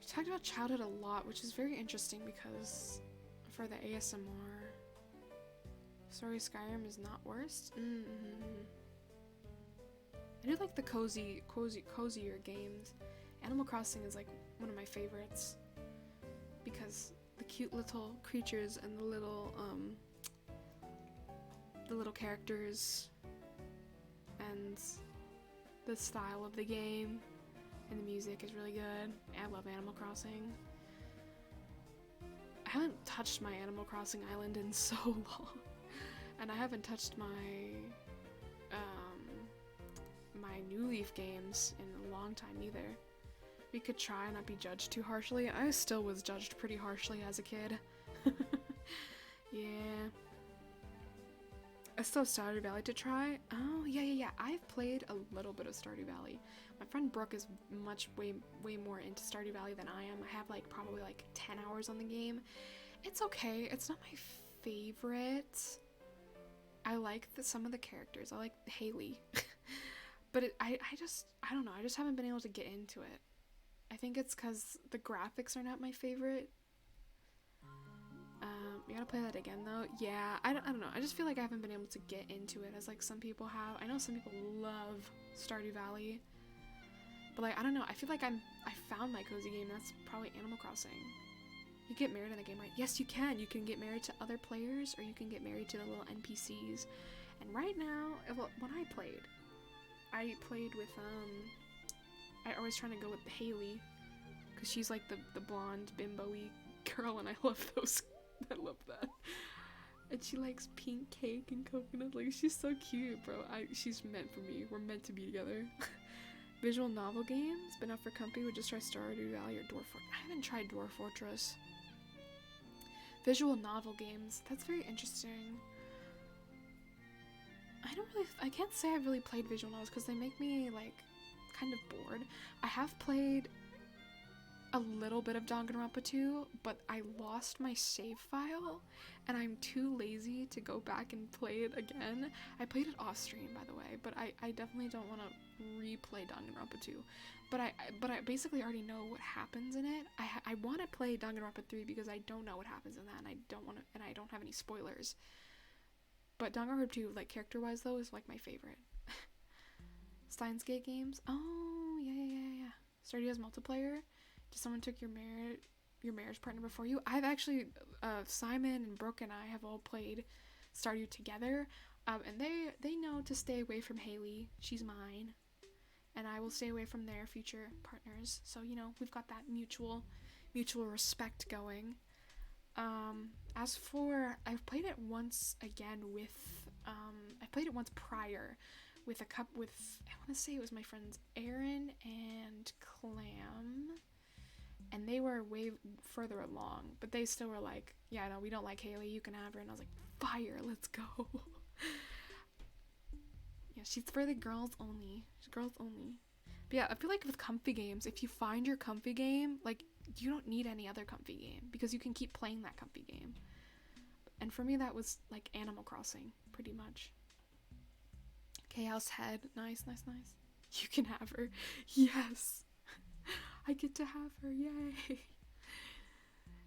We talked about childhood a lot, which is very interesting because for the ASMR, sorry, Skyrim is not worst. I do like the cozier games. Animal Crossing is like one of my favorites because the cute little creatures and the little characters and the style of the game and the music is really good. I love Animal Crossing. I haven't touched my Animal Crossing island in so long, and I haven't touched my New Leaf games in a long time either. We could try and not be judged too harshly. I still was judged pretty harshly as a kid. Yeah. I still have Stardew Valley to try. Oh, yeah. I've played a little bit of Stardew Valley. My friend Brooke is way more into Stardew Valley than I am. I have like probably like 10 hours on the game. It's okay. It's not my favorite. I like some of the characters. I like Haley. But I don't know. I just haven't been able to get into it. I think it's because the graphics are not my favorite. You gotta play that again though. Yeah, I don't know. I just feel like I haven't been able to get into it as like some people have. I know some people love Stardew Valley. But like, I don't know. I feel like I found my cozy game. That's probably Animal Crossing. You get married in the game, right? Yes, you can. You can get married to other players or you can get married to the little NPCs. And right now, when I played with, I was trying to go with Haley. Because she's like the blonde, bimbo-y girl and I love those. I love that. And she likes pink cake and coconut. Like, she's so cute, bro. She's meant for me. We're meant to be together. Visual novel games? Been up for company? Would just try Stardew Valley or Dwarf Fortress. I haven't tried Dwarf Fortress. Visual novel games. That's very interesting. I can't say I've really played visual novels because they make me, like, kind of bored. I have played a little bit of Danganronpa 2, but I lost my save file, and I'm too lazy to go back and play it again. I played it off stream, by the way, but I definitely don't want to replay Danganronpa 2. But I basically already know what happens in it. I want to play Danganronpa 3 because I don't know what happens in that, and I don't have any spoilers. But Danganronpa 2, like, character-wise, though, is, like, my favorite. Steins Gate games? Oh, yeah. Stardew has multiplayer? Just someone took your marriage partner before you? I've actually, Simon and Brooke and I have all played Stardew together, and they know to stay away from Haley. She's mine. And I will stay away from their future partners. So, you know, we've got that mutual respect going. As for, I've played it once again with, I played it once prior with I want to say it was my friends Aaron and Clam, and they were way further along, but they still were like, yeah, no, we don't like Haley, you can have her, and I was like, fire, let's go. Yeah, she's for the girls only. She's girls only. But yeah, I feel like with comfy games, if you find your comfy game, like, you don't need any other comfy game because you can keep playing that comfy game. And for me, that was like Animal Crossing, pretty much. Chaos Head, nice. You can have her. Yes, I get to have her. Yay!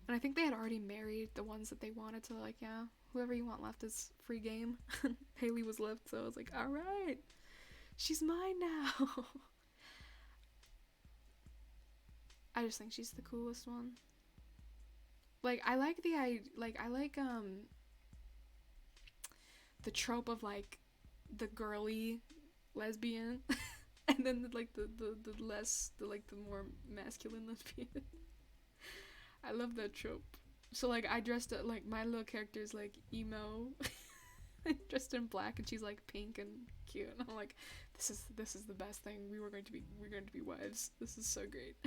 And I think they had already married the ones that they wanted to. Like, yeah, whoever you want left is free game. Haley was left, so I was like, all right, she's mine now. I just think she's the coolest one. Like, I like the trope of, like, the girly lesbian and then the more masculine lesbian. I love that trope. So, like, I dressed up, like, my little character is, like, emo, dressed in black, and she's, like, pink and cute, and I'm like, this is the best thing. We're going to be wives. This is so great.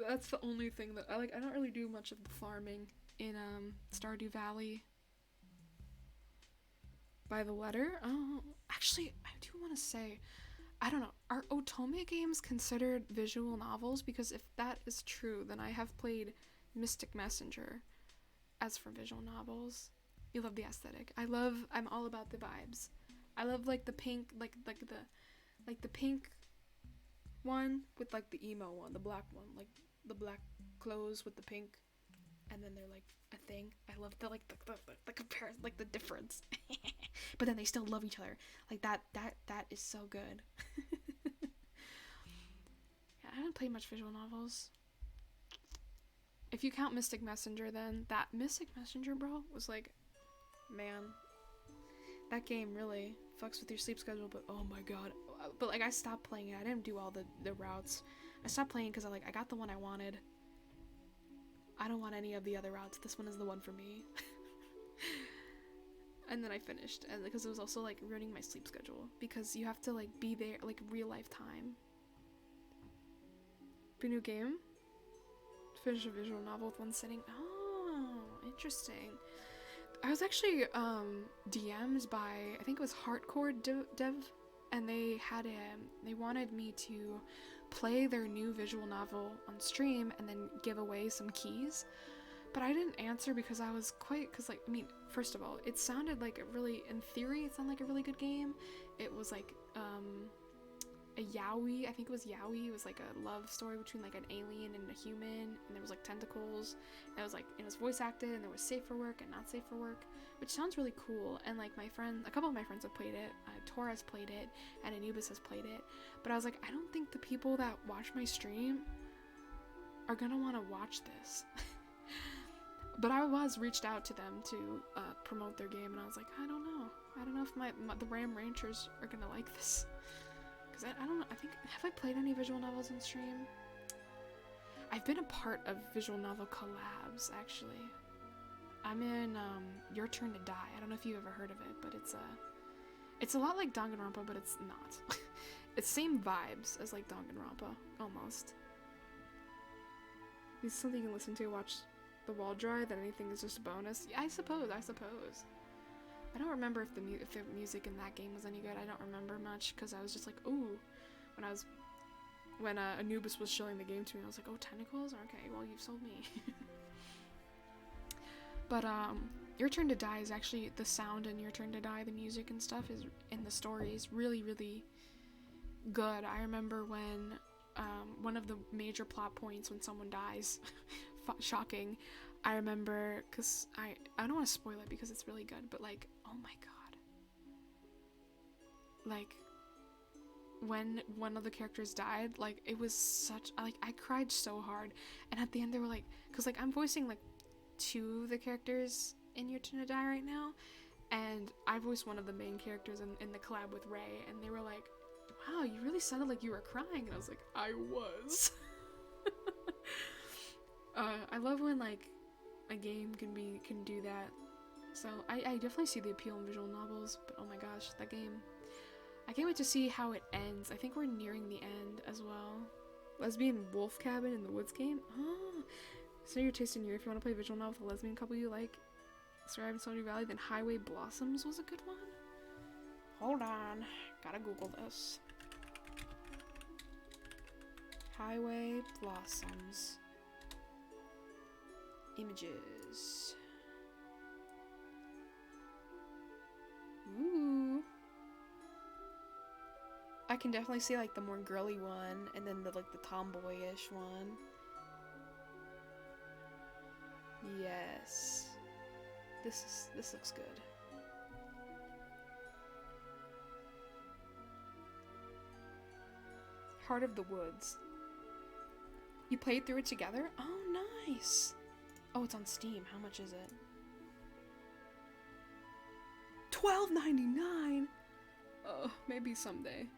That's the only thing that I like. I don't really do much of the farming in Stardew Valley. By the letter? Oh, actually, I do want to say, I don't know, are Otome games considered visual novels? Because if that is true, then I have played Mystic Messenger as for visual novels. You love the aesthetic. I'm all about the vibes. I love, like, the pink, like the pink one with, like, the emo one, the black one, like the black clothes with the pink, and then they're like a thing. I love the comparison, like the difference. But then they still love each other. Like that is so good. Yeah, I haven't played much visual novels. If you count Mystic Messenger, then that Mystic Messenger, bro, was like, man, that game really fucks with your sleep schedule. But oh my god, but like, I stopped playing it. I didn't do all the routes. I stopped playing because I got the one I wanted. I don't want any of the other routes. This one is the one for me. And then I finished, and because it was also, like, ruining my sleep schedule, because you have to, like, be there, like, real life time. Be a new game? Finish a visual novel with one sitting. Oh, interesting. I was actually DM'd by, I think it was Hardcore Dev, and they wanted me to play their new visual novel on stream and then give away some keys. But I didn't answer because I was because like, I mean, first of all, it sounded like in theory, it sounded like a really good game. It was like, a yaoi, I think it was yaoi. It was like a love story between like an alien and a human, and there was like tentacles, and it was voice acted, and there was safe for work and not safe for work, which sounds really cool. And like a couple of my friends have played it, Torres played it, and Anubis has played it, but I was like, I don't think the people that watch my stream are gonna want to watch this. But I was reached out to them to promote their game, and I was like, I don't know if the Ram Ranchers are gonna like this. Because I don't know, have I played any visual novels on stream? I've been a part of visual novel collabs, actually. I'm in Your Turn to Die. I don't know if you've ever heard of it, but it's a lot like Danganronpa, but it's not. It's same vibes as like Danganronpa, almost. It's something you can listen to, watch the wall dry, that anything is just a bonus. Yeah, I suppose. I don't remember if the music in that game was any good. I don't remember much, because I was just like, ooh, when Anubis was showing the game to me, I was like, oh, tentacles? Okay, well, you've sold me. But, Your Turn to Die is actually, the sound in Your Turn to Die, the music and stuff is, in the story is really, really good. I remember when, one of the major plot points when someone dies, shocking, I remember, because I don't want to spoil it because it's really good, but like, oh my god. Like, when one of the characters died, like, it was such, like, I cried so hard, and at the end they were like, because like, I'm voicing like 2 of the characters in Your Turn to Die right now, and I voiced one of the main characters in the collab with Ray, and they were like, wow, you really sounded like you were crying, and I was like, I was. I love when like a game can do that. So I definitely see the appeal in visual novels, but oh my gosh, that game. I can't wait to see how it ends. I think we're nearing the end as well. Lesbian Wolf Cabin in the Woods game? Oh, so your taste in your, if you want to play a visual novel with a lesbian couple you like, Surviving Stardew Valley, then Highway Blossoms was a good one. Hold on, gotta Google this. Highway Blossoms. Images. Ooh. I can definitely see like the more girly one, and then the tomboyish one. Yes. This looks good. Heart of the Woods. You played through it together? Oh, nice. Oh, it's on Steam. How much is it? $12.99. Oh, maybe someday.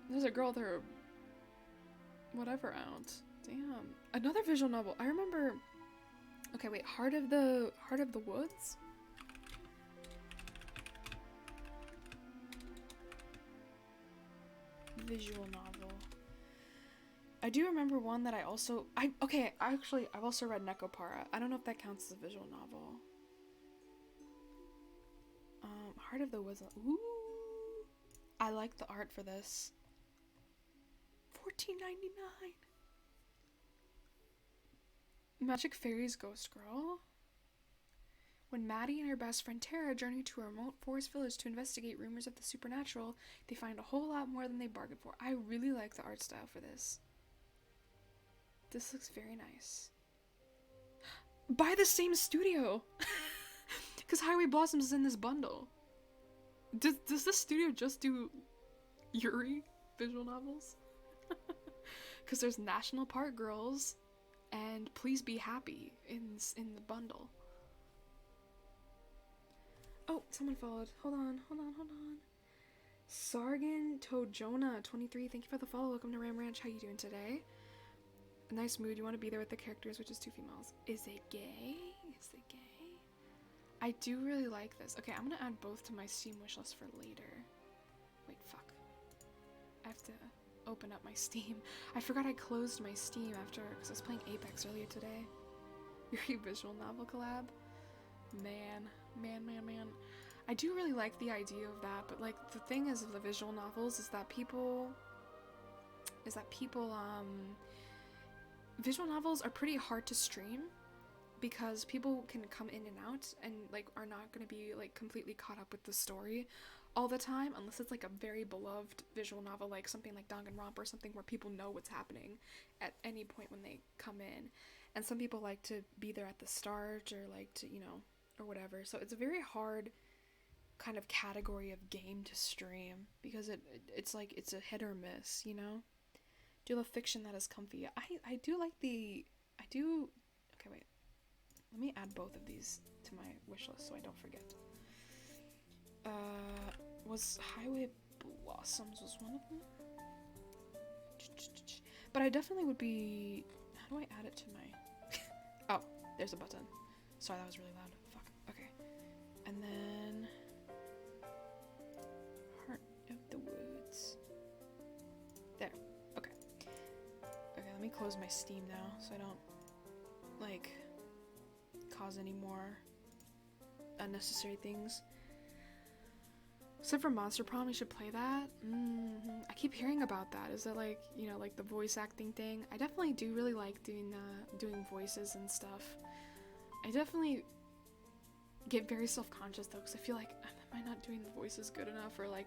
There's a girl there. Whatever out. Damn. Another visual novel. I remember. Okay, wait. Heart of the Woods. Visual novel. I do remember one that I've also read Nekopara. I don't know if that counts as a visual novel. Heart of the Woods. Ooh. I like the art for this. $14.99. Magic Fairies Ghost Girl. When Maddie and her best friend Tara journey to a remote forest village to investigate rumors of the supernatural, they find a whole lot more than they bargained for. I really like the art style for this. This looks very nice. By the same studio! Because Highway Blossoms is in this bundle. Does this studio just do Yuri visual novels? Because there's National Park Girls and Please Be Happy in the bundle. Oh, someone followed. Hold on. Sargon Tojona 23, thank you for the follow. Welcome to Ram Ranch. How you doing today? A nice mood. You want to be there with the characters, which is 2 females. Is it gay? I do really like this. Okay, I'm gonna add both to my Steam wishlist for later. Wait, fuck. I have to open up my Steam. I forgot I closed my Steam because I was playing Apex earlier today. Yuri visual novel collab. Man. I do really like the idea of that, but like the thing is of the visual novels is that people visual novels are pretty hard to stream because people can come in and out and like are not going to be like completely caught up with the story all the time unless it's like a very beloved visual novel, like something like Danganronpa or something where people know what's happening at any point when they come in. And some people like to be there at the start or like to, you know, or whatever. So it's a very hard kind of category of game to stream because it's like it's a hit or miss, you know? Do you love fiction that is comfy? I do like okay, wait. Let me add both of these to my wish list so I don't forget. Was Highway Blossoms was one of them? But I definitely would be... How do I add it to my... Oh, there's a button. Sorry, that was really loud. Fuck. Okay. And then... Heart of the Woods. There. Okay. Okay, let me close my Steam now so I don't, like, cause any more unnecessary things. Except for Monster Prom, you should play that. I keep hearing about that. Is that like, you know, like the voice acting thing? I definitely do really like doing voices and stuff. I definitely get very self-conscious though, because I feel like, am I not doing the voices good enough? Or like,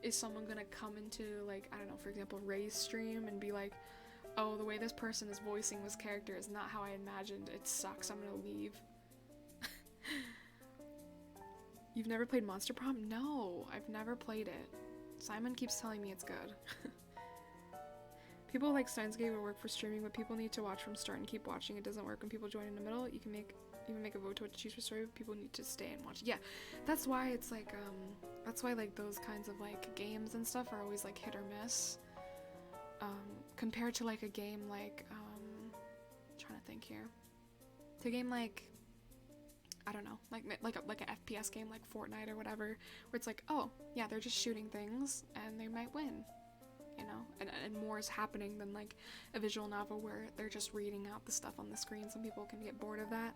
is someone gonna come into like, I don't know, for example, Ray's stream and be like, oh, the way this person is voicing this character is not how I imagined. It sucks. I'm gonna leave. You've never played Monster Prom? No, I've never played it. Simon keeps telling me it's good. People like Steins Gate would work for streaming, but people need to watch from start and keep watching. It doesn't work when people join in the middle. You can even make a vote to what to choose for story, but people need to stay and watch. Yeah, that's why it's like, that's why like those kinds of like games and stuff are always like hit or miss. Compared to like a game like, trying to think here. To a game like, I don't know, like an FPS game like Fortnite or whatever, where it's like, oh, yeah, they're just shooting things and they might win, you know? And more is happening than like a visual novel where they're just reading out the stuff on the screen. Some people can get bored of that.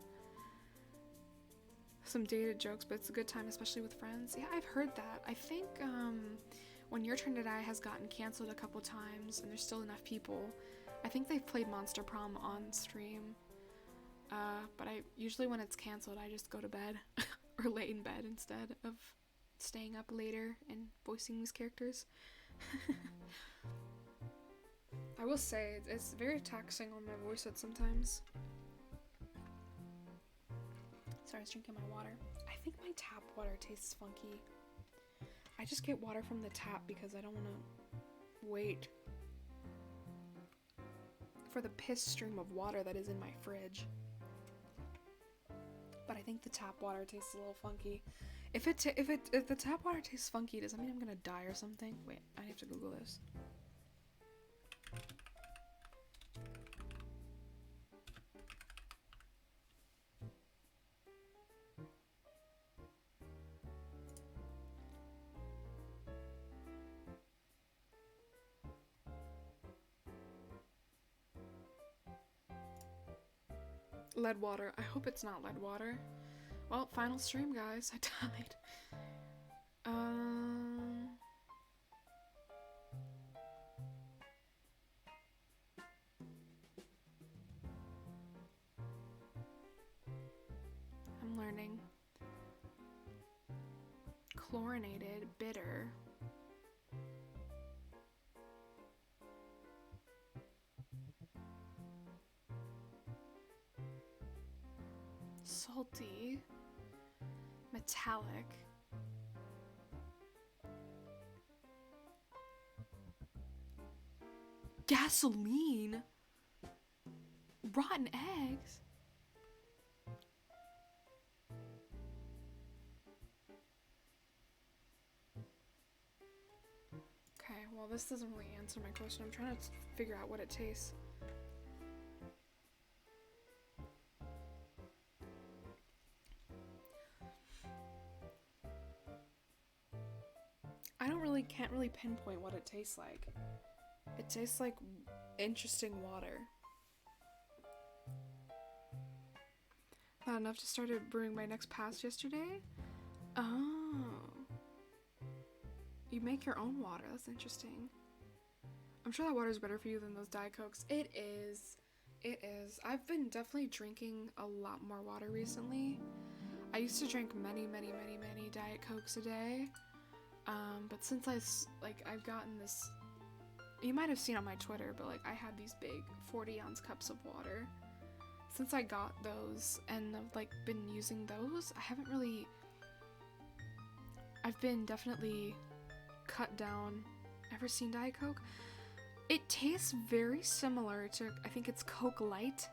Some dated jokes, but it's a good time, especially with friends. Yeah, I've heard that. I think When Your Turn to Die has gotten canceled a couple times and there's still enough people, I think they've played Monster Prom on stream. But I usually when it's canceled, I just go to bed or lay in bed instead of staying up later and voicing these characters. I will say it's very taxing on my voice at sometimes. Sorry, I was drinking my water. I think my tap water tastes funky. I just get water from the tap because I don't want to wait for the piss stream of water that is in my fridge. But I think the tap water tastes a little funky. If the tap water tastes funky, does that mean I'm gonna die or something? Wait, I have to Google this. Lead water. I hope it's not lead water. Well, final stream, guys. I died. I'm learning. Chlorinated, bitter. Salty, metallic, gasoline, rotten eggs. Okay, well this doesn't really answer my question. I'm trying to figure out what it tastes. Can't really pinpoint what it tastes like. It tastes like interesting water. Not enough to start brewing my next pass yesterday? Oh. You make your own water. That's interesting. I'm sure that water is better for you than those Diet Cokes. It is. It is. I've been definitely drinking a lot more water recently. I used to drink many Diet Cokes a day. But since I've gotten this, you might have seen on my Twitter, but like I had these big 40-ounce cups of water. Since I got those and I've like been using those, I've been definitely cut down. Ever seen Diet Coke? It tastes very similar to, I think it's Coke Light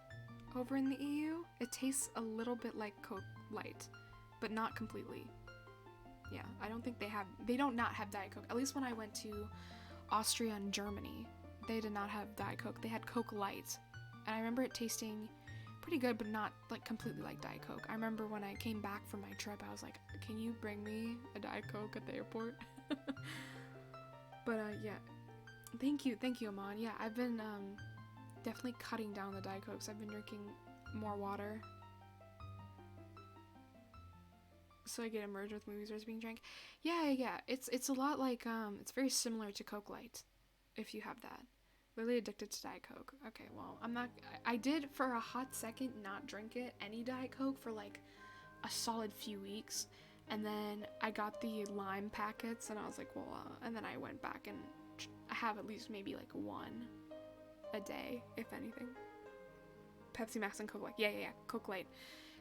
over in the EU. It tastes a little bit like Coke Light, but not completely. Yeah, I don't think they don't not have Diet Coke. At least when I went to Austria and Germany, they did not have Diet Coke. They had Coke Light. And I remember it tasting pretty good, but not like completely like Diet Coke. I remember when I came back from my trip, I was like, can you bring me a Diet Coke at the airport? But yeah, thank you, Aman. Yeah, I've been definitely cutting down the Diet Cokes. I've been drinking more water. So I get immersed with movies or being drank. Yeah. It's a lot like it's very similar to Coke Light, if you have that. Really addicted to Diet Coke. Okay, well, I did for a hot second not drink any Diet Coke for like a solid few weeks, and then I got the lime packets, and I was like, well, and then I went back and I have at least maybe like one a day, if anything. Pepsi Max and Coke Light. Yeah. Coke Light.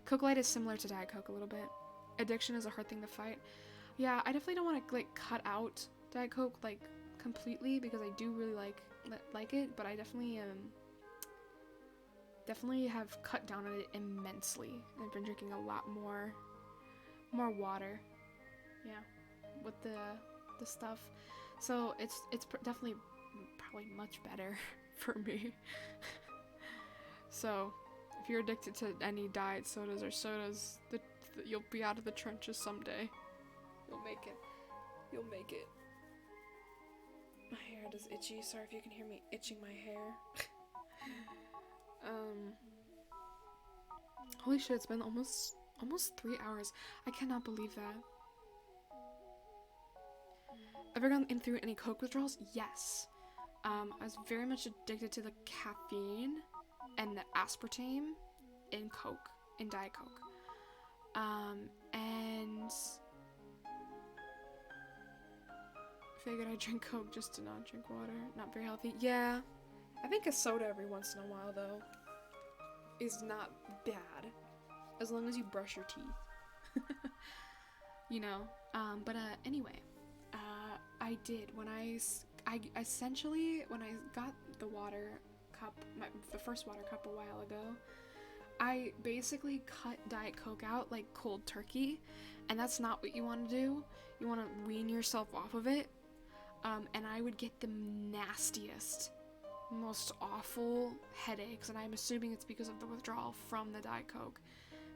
Coke Light is similar to Diet Coke a little bit. Addiction is a hard thing to fight. Yeah, I definitely don't want to like cut out Diet Coke like completely because I do really like it, but I definitely have cut down on it immensely. I've been drinking a lot more water. Yeah, with the stuff. So it's definitely probably much better for me. So if you're addicted to any diet sodas or sodas, you'll be out of the trenches someday. You'll make it. My hair is itchy. Sorry if you can hear me itching my hair. Holy shit, it's been almost 3 hours. I cannot believe that. Ever gone through any Coke withdrawals? Yes. I was very much addicted to the caffeine and the aspartame in Diet Coke. And figured I'd drink Coke just to not drink water. Not very healthy. Yeah. I think a soda every once in a while, though, is not bad. As long as you brush your teeth. You know? But anyway. I did. When I got the water cup, the first water cup a while ago, I basically cut Diet Coke out like cold turkey, and that's not what you want to do. You want to wean yourself off of it, and I would get the nastiest, most awful headaches, and I'm assuming it's because of the withdrawal from the Diet Coke,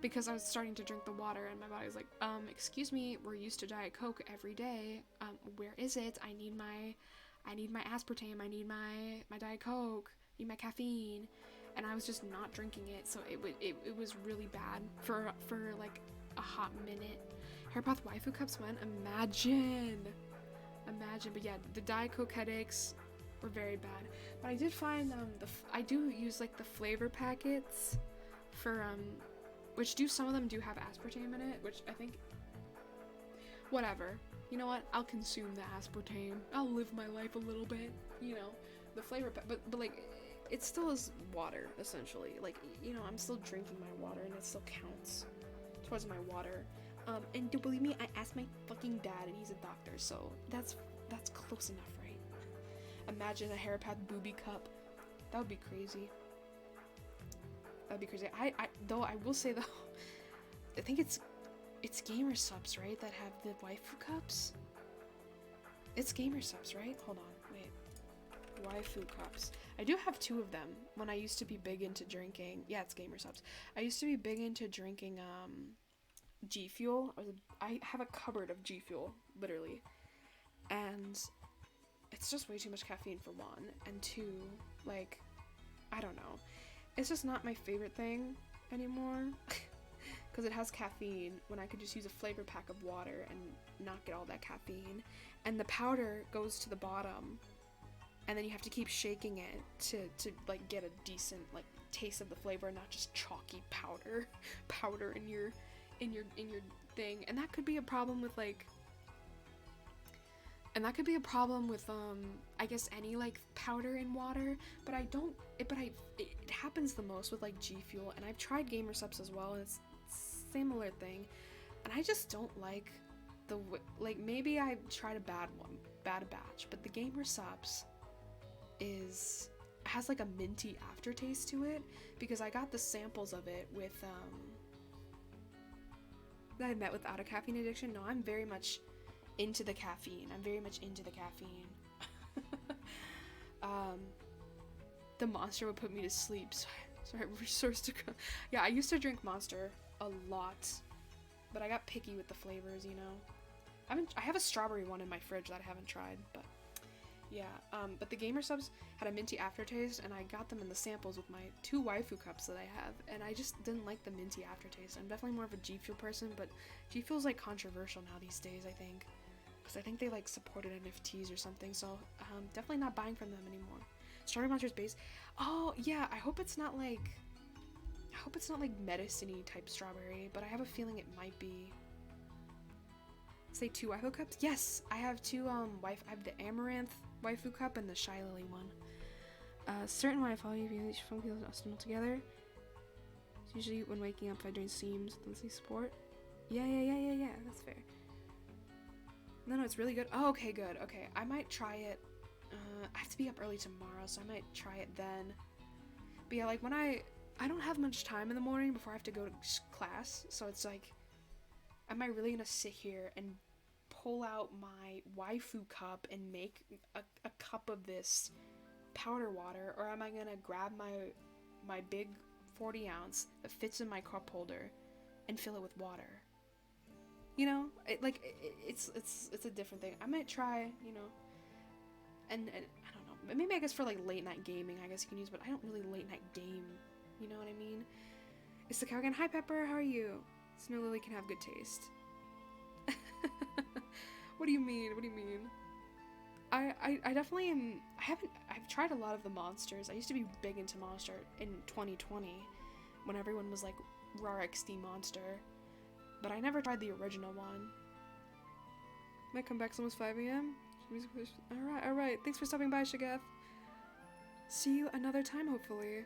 because I was starting to drink the water, and my body was like, excuse me, we're used to Diet Coke every day, where is it? I need my aspartame, I need my Diet Coke, I need my caffeine. And I was just not drinking it, so it was really bad for like a hot minute. Harry Potter waifu cups went. Imagine. But yeah, the Diet Coke headaches were very bad. But I did find I do use like the flavor packets for which some of them do have aspartame in it, which I think whatever. You know what? I'll consume the aspartame. I'll live my life a little bit. You know, the flavor but like. It still is water, essentially. Like, you know, I'm still drinking my water, and it still counts towards my water. And do believe me, I asked my fucking dad, and he's a doctor, so that's close enough, right? Imagine a Harry Potter booby cup. That would be crazy. That'd be crazy. I will say though, I think it's Gamer Subs, right, that have the waifu cups. It's Gamer Subs, right? Hold on, wait. Waifu cups. I do have 2 of them when I used to be big into drinking. Yeah, it's Gamer Subs. I used to be big into drinking G Fuel. I have a cupboard of G Fuel, literally. And it's just way too much caffeine for 1, and 2, like, I don't know. It's just not my favorite thing anymore. because it has caffeine when I could just use a flavor pack of water and not get all that caffeine. And the powder goes to the bottom, and then you have to keep shaking it to like get a decent like taste of the flavor, not just chalky powder in your thing. And that could be a problem with like, I guess any like powder in water, but it happens the most with like G Fuel, and I've tried Gamer Subs as well, and it's a similar thing, and I just don't like like maybe I tried a bad batch, but the Gamer Subs has like a minty aftertaste to it, because I got the samples of it with that I met without a caffeine addiction. No, I'm very much into the caffeine. The Monster would put me to sleep, so I resourced to go. Yeah, I used to drink Monster a lot, but I got picky with the flavors, you know. I have a strawberry one in my fridge that I haven't tried, but yeah. But the Gamer Subs had a minty aftertaste, and I got them in the samples with my 2 waifu cups that I have, and I just didn't like the minty aftertaste. I'm definitely more of a G Fuel person, but G Fuel's like controversial now these days, I think. Because I think they like supported NFTs or something, so definitely not buying from them anymore. Strawberry Monster's base. Oh yeah, I hope it's not like medicine-y type strawberry, but I have a feeling it might be. Say 2 waifu cups? Yes, I have 2 I have the Amaranth waifu cup and the Shy Lily one. Certain when I follow you, each phone feels awesome together. It's usually when waking up if I doing seams, then say support. Yeah, that's fair. No, it's really good. Oh, okay, good. Okay, I might try it. I have to be up early tomorrow, so I might try it then. But yeah, like when I don't have much time in the morning before I have to go to class, so it's like, am I really gonna sit here and pull out my waifu cup and make a cup of this powder water, or am I gonna grab my big 40 ounce that fits in my cup holder and fill it with water? You know, it's a different thing. I might try, you know, and I don't know, maybe I guess for like late night gaming, I guess you can use, but I don't really late night game, you know what I mean? It's the cow again. Hi Pepper, how are you? Snow Lily can have good taste. What do you mean? I definitely am. I've tried a lot of the monsters. I used to be big into Monster in 2020 when everyone was like raw XD Monster, but I never tried the original one. Might come back almost 5 a.m. Alright. Thanks for stopping by, Shagath. See you another time, hopefully.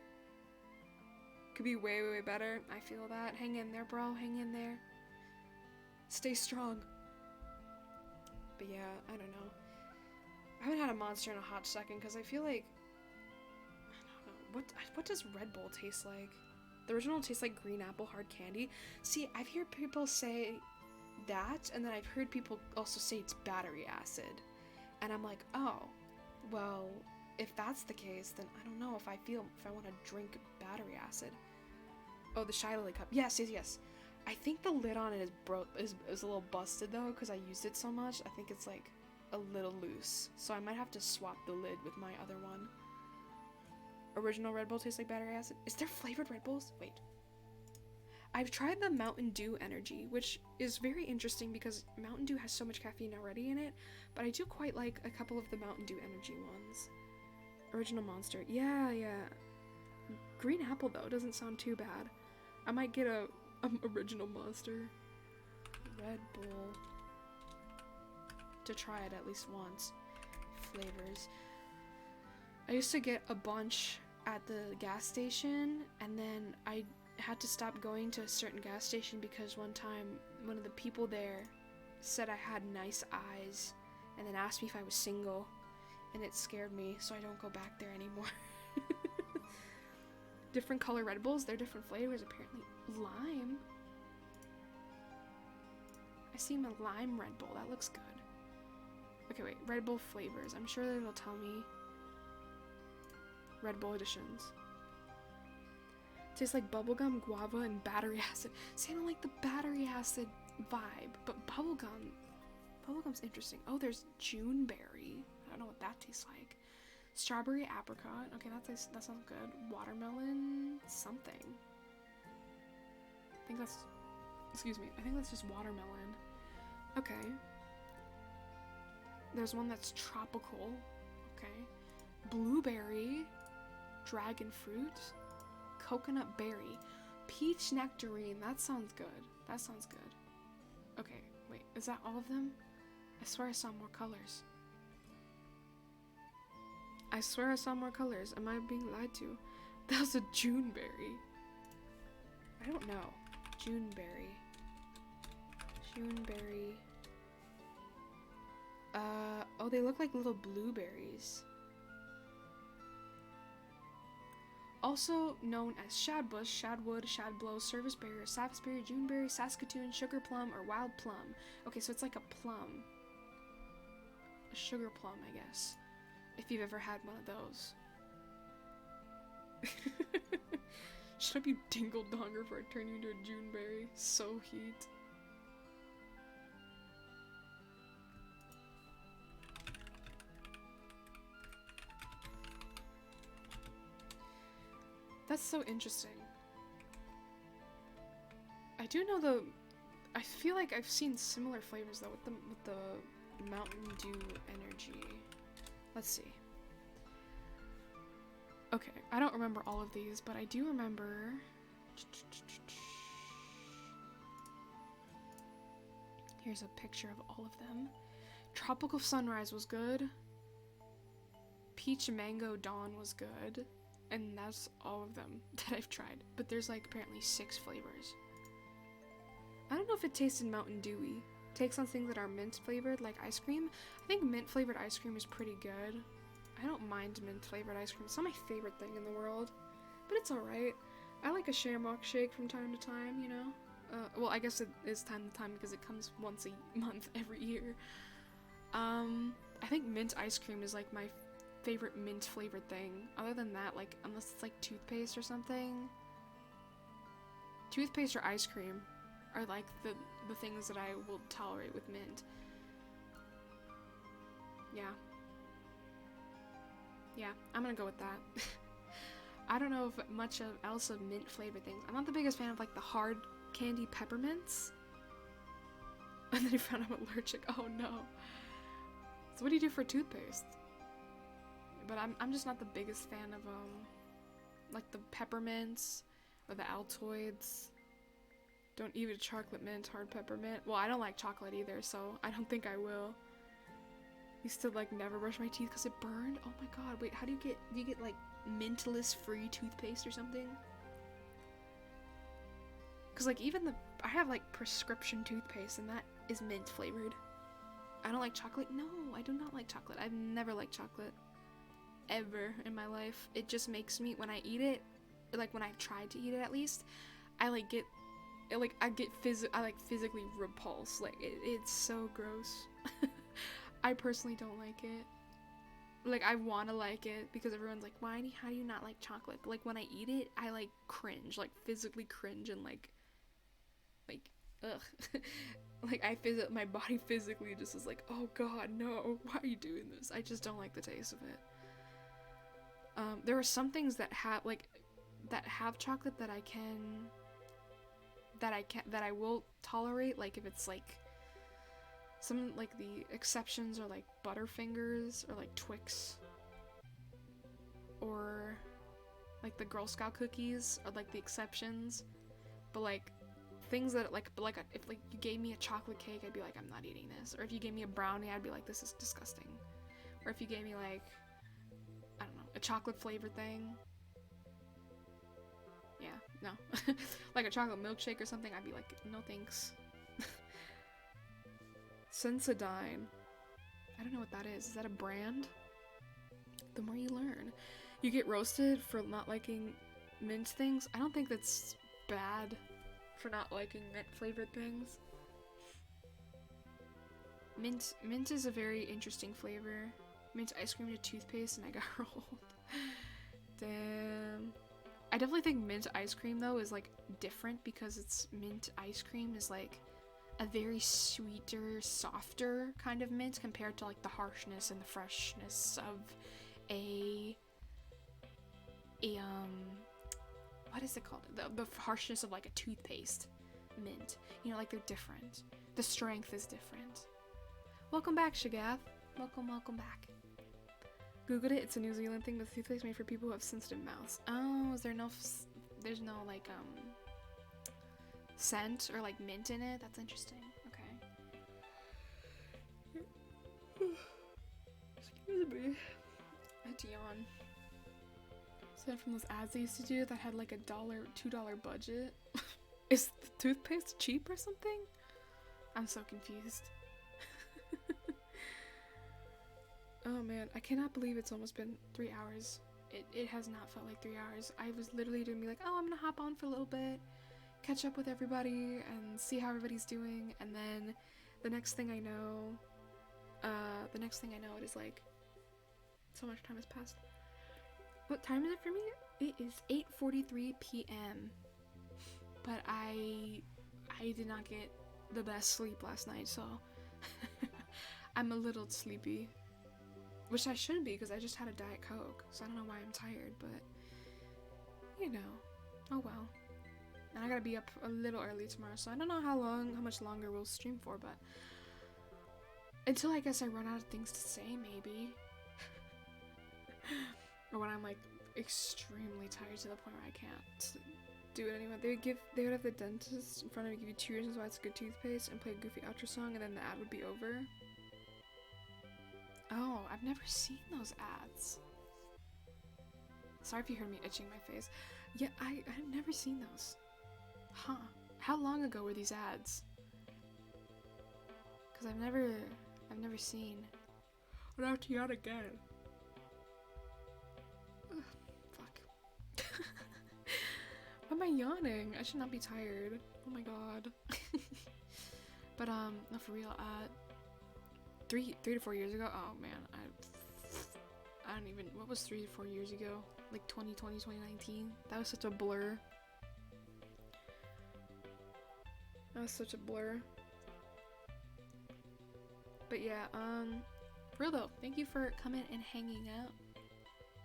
Could be way, way better. I feel that. Hang in there, bro. Hang in there. Stay strong. But yeah, I don't know. I haven't had a monster in a hot second because I feel like, I don't know, what does Red Bull taste like? The original tastes like green apple hard candy. See, I've heard people say that, and then I've heard people also say it's battery acid. And I'm like, oh, well, if that's the case, then I don't know if I want to drink battery acid. Oh, the Shy Lily cup. Yes. I think the lid on it is a little busted though, because I used it so much. I think it's like a little loose, so I might have to swap the lid with my other one. Original Red Bull tastes like battery acid. Is there flavored Red Bulls? Wait. I've tried the Mountain Dew Energy, which is very interesting because Mountain Dew has so much caffeine already in it, but I do quite like a couple of the Mountain Dew Energy ones. Original Monster. Yeah. Green apple though doesn't sound too bad. I might get a original Monster. Red Bull. To try it at least once. Flavors. I used to get a bunch at the gas station, and then I had to stop going to a certain gas station because one time one of the people there said I had nice eyes and then asked me if I was single, and it scared me, so I don't go back there anymore. Different color Red Bulls, they're different flavors apparently. Lime? I see a lime Red Bull, that looks good. Okay, wait, Red Bull flavors. I'm sure it'll tell me. Red Bull editions. Tastes like bubblegum, guava, and battery acid. See, I don't like the battery acid vibe, but bubblegum's interesting. Oh, there's June berry. I don't know what that tastes like. Strawberry apricot. Okay, that sounds good. Watermelon something. I think that's Excuse me. I think that's just watermelon. Okay. There's one that's tropical. Okay. Blueberry. Dragon fruit. Coconut berry. Peach nectarine. That sounds good. That sounds good. Okay. Wait. Is that all of them? I swear I saw more colors. I swear I saw more colors. Am I being lied to? That was a Juneberry. I don't know. Juneberry. Juneberry. Oh, they look like little blueberries. Also known as shadbush, shadwood, shadblow, serviceberry, satisberry, juneberry, saskatoon, sugar plum, or wild plum. Okay, so it's like a plum. A sugar plum, I guess. If you've ever had one of those. Shut up, you dingle donger, for I turn you into a Juneberry. So heat. That's so interesting. I do know I feel like I've seen similar flavors though with the Mountain Dew energy. Let's see. Okay, I don't remember all of these, but I do remember. Here's a picture of all of them. Tropical Sunrise was good. Peach Mango Dawn was good. And that's all of them that I've tried. But there's like apparently 6 flavors. I don't know if it tasted Mountain Dewy. Takes on things that are mint flavored, like ice cream. I think mint flavored ice cream is pretty good. I don't mind mint flavored ice cream. It's not my favorite thing in the world, but it's alright. I like a shamrock shake from time to time, you know? Well, I guess it is time to time because it comes once a month every year. I think mint ice cream is like my favorite mint flavored thing. Other than that, like, unless it's like toothpaste or something. Toothpaste or ice cream are like the things that I will tolerate with mint. Yeah, I'm gonna go with that. I don't know if much else of mint flavored things. I'm not the biggest fan of like the hard candy peppermints. And then I found I'm allergic. Oh no. So what do you do for toothpaste? But I'm just not the biggest fan of like the peppermints or the Altoids. Don't eat a chocolate mint hard peppermint. Well, I don't like chocolate either, so I don't think I will. Used to like never brush my teeth because it burned. Oh my god, wait, how do you get like mintless free toothpaste or something? Because like I have like prescription toothpaste and that is mint flavored. I don't like chocolate. No, I do not like chocolate. I've never liked chocolate ever in my life. It just makes me, when I eat it, like when I've tried to eat it at least, I physically repulse. Like it's so gross. I personally don't like it. Like I want to like it because everyone's like, how do you not like chocolate? But like when I eat it, I like cringe, like physically cringe and like ugh. Like my body physically just is like, oh god, no, why are you doing this? I just don't like the taste of it. There are some things that have chocolate that I will tolerate, like if it's like some, like the exceptions are like Butterfingers or like Twix or like the Girl Scout cookies are like the exceptions, but like things that if like you gave me a chocolate cake, I'd be like, I'm not eating this. Or if you gave me a brownie, I'd be like, this is disgusting. Or if you gave me like, I don't know, a chocolate flavored thing, yeah, no. Like a chocolate milkshake or something, I'd be like, no thanks. Sensodyne. I don't know what that is. Is that a brand? The more you learn. You get roasted for not liking mint things. I don't think that's bad for not liking mint flavored things. Mint is a very interesting flavor. Mint ice cream to toothpaste and I got rolled. Damn. I definitely think mint ice cream though is like different because it's mint ice cream is like a very sweeter, softer kind of mint compared to like the harshness and the freshness of a what is it called? The harshness of like a toothpaste. mint. You know, like they're different. The strength is different. Welcome back, Shagath. Welcome back. Googled it. It's a New Zealand thing, but the toothpaste made for people who have sensitive mouths. Oh, is there no? There's no like scent or like mint in it. That's interesting. Okay. Excuse me. I had to yawn. Aside from those ads they used to do that had like $2 budget. Is the toothpaste cheap or something? I'm so confused. Oh man, I cannot believe it's almost been 3 hours. It has not felt like 3 hours. I was literally doing like, oh, I'm gonna hop on for a little bit, catch up with everybody and see how everybody's doing, and then the next thing I know, it is like, so much time has passed. What time is it for me? It is 8:43 p.m. But I did not get the best sleep last night, so I'm a little sleepy. Which I shouldn't be, because I just had a Diet Coke, so I don't know why I'm tired, but you know, oh well. And I gotta be up a little early tomorrow, so I don't know how much longer we'll stream for, but until I guess I run out of things to say, maybe. Or when I'm like extremely tired to the point where I can't do it anymore. They would have the dentist in front of you, give you 2 reasons why it's a good toothpaste, and play a goofy outro song, and then the ad would be over. Oh, I've never seen those ads. Sorry if you heard me itching my face. Yeah, I've never seen those. Huh. How long ago were these ads? Because I've never seen. I'd have to yawn again. Ugh, fuck. Why am I yawning? I should not be tired. Oh my god. But no, for real, 3 to 4 years ago, oh man, I don't even, what was 3 to 4 years ago? Like 2020, 2019? That was such a blur. But yeah, for real though, thank you for coming and hanging out.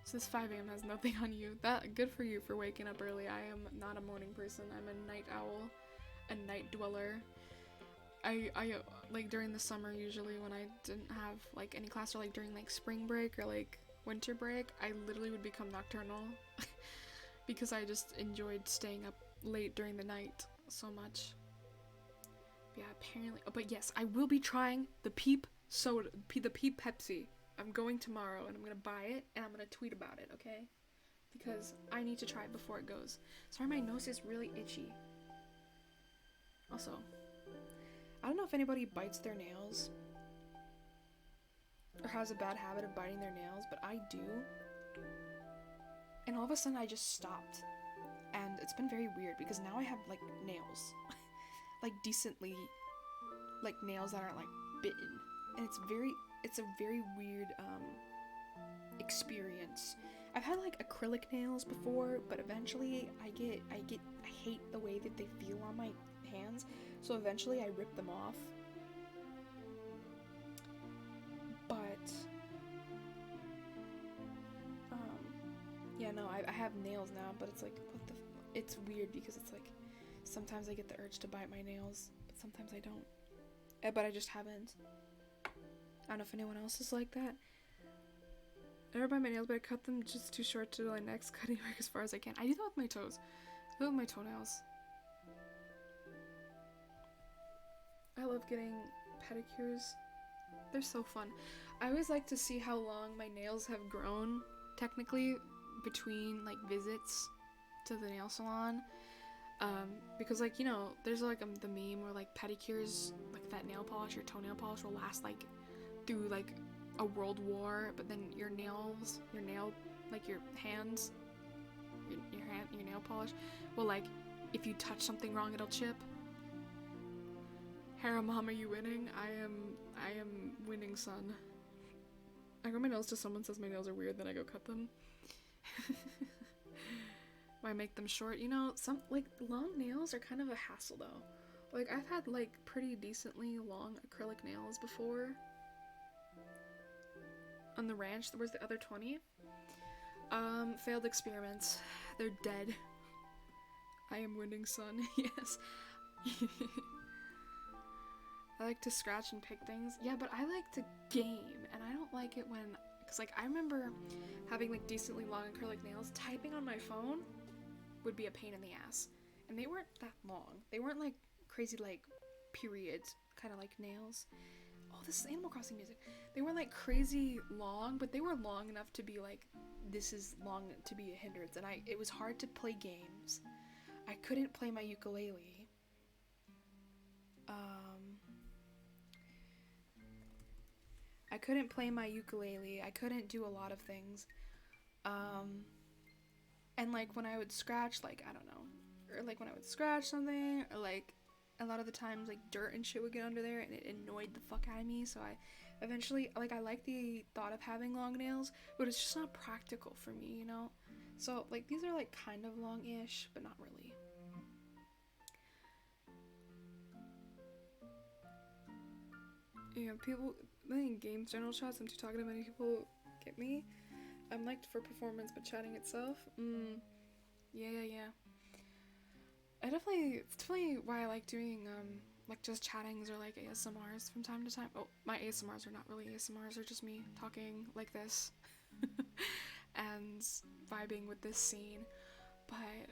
Since 5 a.m. has nothing on you. That, good for you for waking up early. I am not a morning person. I'm a night owl, a night dweller. I like during the summer, usually when I didn't have like any class, or like during like spring break or like winter break, I literally would become nocturnal because I just enjoyed staying up late during the night so much. Yeah, apparently. Oh, but yes, I will be trying the Peep soda, the Peep Pepsi. I'm going tomorrow and I'm gonna buy it and I'm gonna tweet about it, okay? Because I need to try it before it goes. Sorry, my nose is really itchy. Also, I don't know if anybody bites their nails or has a bad habit of biting their nails, but I do. And all of a sudden I just stopped. And it's been very weird because now I have like nails. Like decently, like nails that aren't like bitten. And it's a very weird experience. I've had like acrylic nails before, but eventually I hate the way that they feel on my hands, so eventually I rip them off. But yeah, no, I have nails now, but it's like, it's weird because it's like sometimes I get the urge to bite my nails, but sometimes I don't. But I just haven't. I don't know if anyone else is like that. I never bite my nails, but I cut them just too short to my next cutting work as far as I can. I do that with my toes. I do that with my toenails. I love getting pedicures. They're so fun. I always like to see how long my nails have grown, technically, between like visits to the nail salon. Because like, you know, there's like the meme where like pedicures, like that nail polish or toenail polish will last like through like a world war, but then your nails, like your hands, your nail polish will, like, if you touch something wrong, it'll chip. Hera Mom, are you winning? I am winning, son. I grow my nails till someone says my nails are weird, then I go cut them. Why make them short? You know, some like long nails are kind of a hassle though. Like I've had like pretty decently long acrylic nails before. On the ranch, where's the other 20? Failed experiments. They're dead. I am winning, son. Yes. I like to scratch and pick things. Yeah, but I like to game, and I don't like it when, cause like I remember having like decently long acrylic nails. Typing on my phone would be a pain in the ass, and they weren't that long. They weren't like crazy like period kind of like nails. Oh, this is Animal Crossing music. They weren't like crazy long, but they were long enough to be like, this is long to be a hindrance, and it was hard to play games. I couldn't play my ukulele. I couldn't play my ukulele. I couldn't do a lot of things. And like when I would scratch, like, I don't know, or like when I would scratch something, or like a lot of the times like dirt and shit would get under there and it annoyed the fuck out of me. So I eventually, like, I like the thought of having long nails, but it's just not practical for me, you know? So like these are like kind of long-ish, but not really. Yeah, people, in games general chats, I'm too talkative, many people get me. I'm liked for performance, but chatting itself, yeah. It's definitely why I like doing, like just chattings or like ASMRs from time to time. Oh, my ASMRs are not really ASMRs, they're just me talking like this and vibing with this scene. But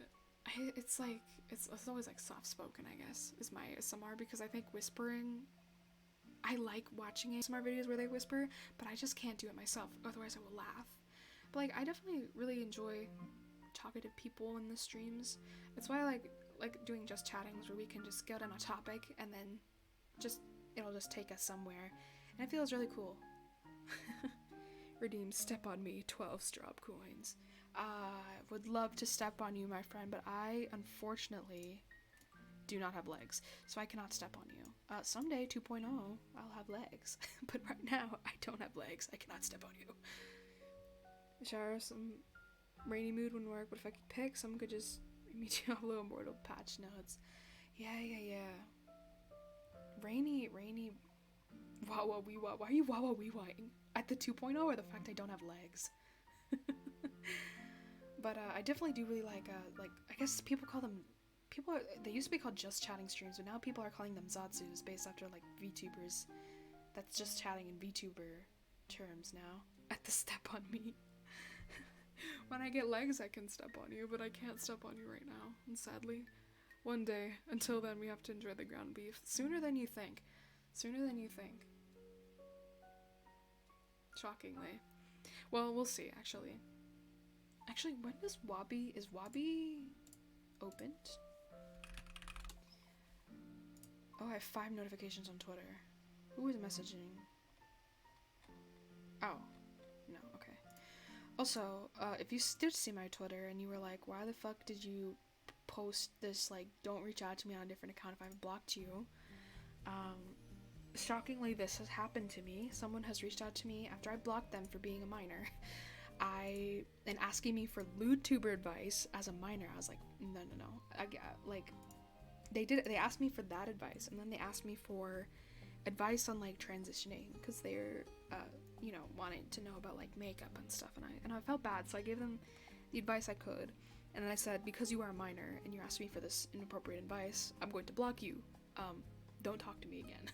it's like, it's always like soft spoken, I guess, is my ASMR, because I think whispering, I like watching ASMR videos where they whisper, but I just can't do it myself, otherwise I will laugh. But like, I definitely really enjoy talkative people in the streams. That's why I like doing just chattings where we can just get on a topic and then it'll just take us somewhere, and it feels really cool. Redeem step on me 12 strop coins. Would love to step on you, my friend, but I unfortunately do not have legs, so I cannot step on you. Someday 2.0 I'll have legs, but right now I don't have legs. I cannot step on you. Shower, some rainy mood wouldn't work, but if I could pick, someone could just read me Diablo Immortal patch notes. Yeah. Rainy wawa wee wah. Why are you wawa wee wahing at the 2.0, or the fact I don't have legs? But I definitely do really like I guess people call them, they used to be called just chatting streams, but now people are calling them Zatsus, based after like VTubers that's just chatting in VTuber terms now. At the step on me. When I get legs, I can step on you, but I can't step on you right now, and sadly. One day. Until then, we have to enjoy the ground beef. Sooner than you think. Shockingly. Well, we'll see, actually. When does is Wabi opened? Oh, I have 5 notifications on Twitter. Who is messaging? Oh. No, okay. Also, if you did see my Twitter and you were like, why the fuck did you post this, like, don't reach out to me on a different account if I've blocked you? Shockingly, this has happened to me. Someone has reached out to me after I blocked them for being a minor. And asking me for lewd tuber advice as a minor. I was like, no. They asked me for that advice, and then they asked me for advice on like transitioning, because they're wanting to know about like makeup and stuff, and I felt bad, so I gave them the advice I could, and then I said, because you are a minor and you're asking me for this inappropriate advice, I'm going to block you. Don't talk to me again.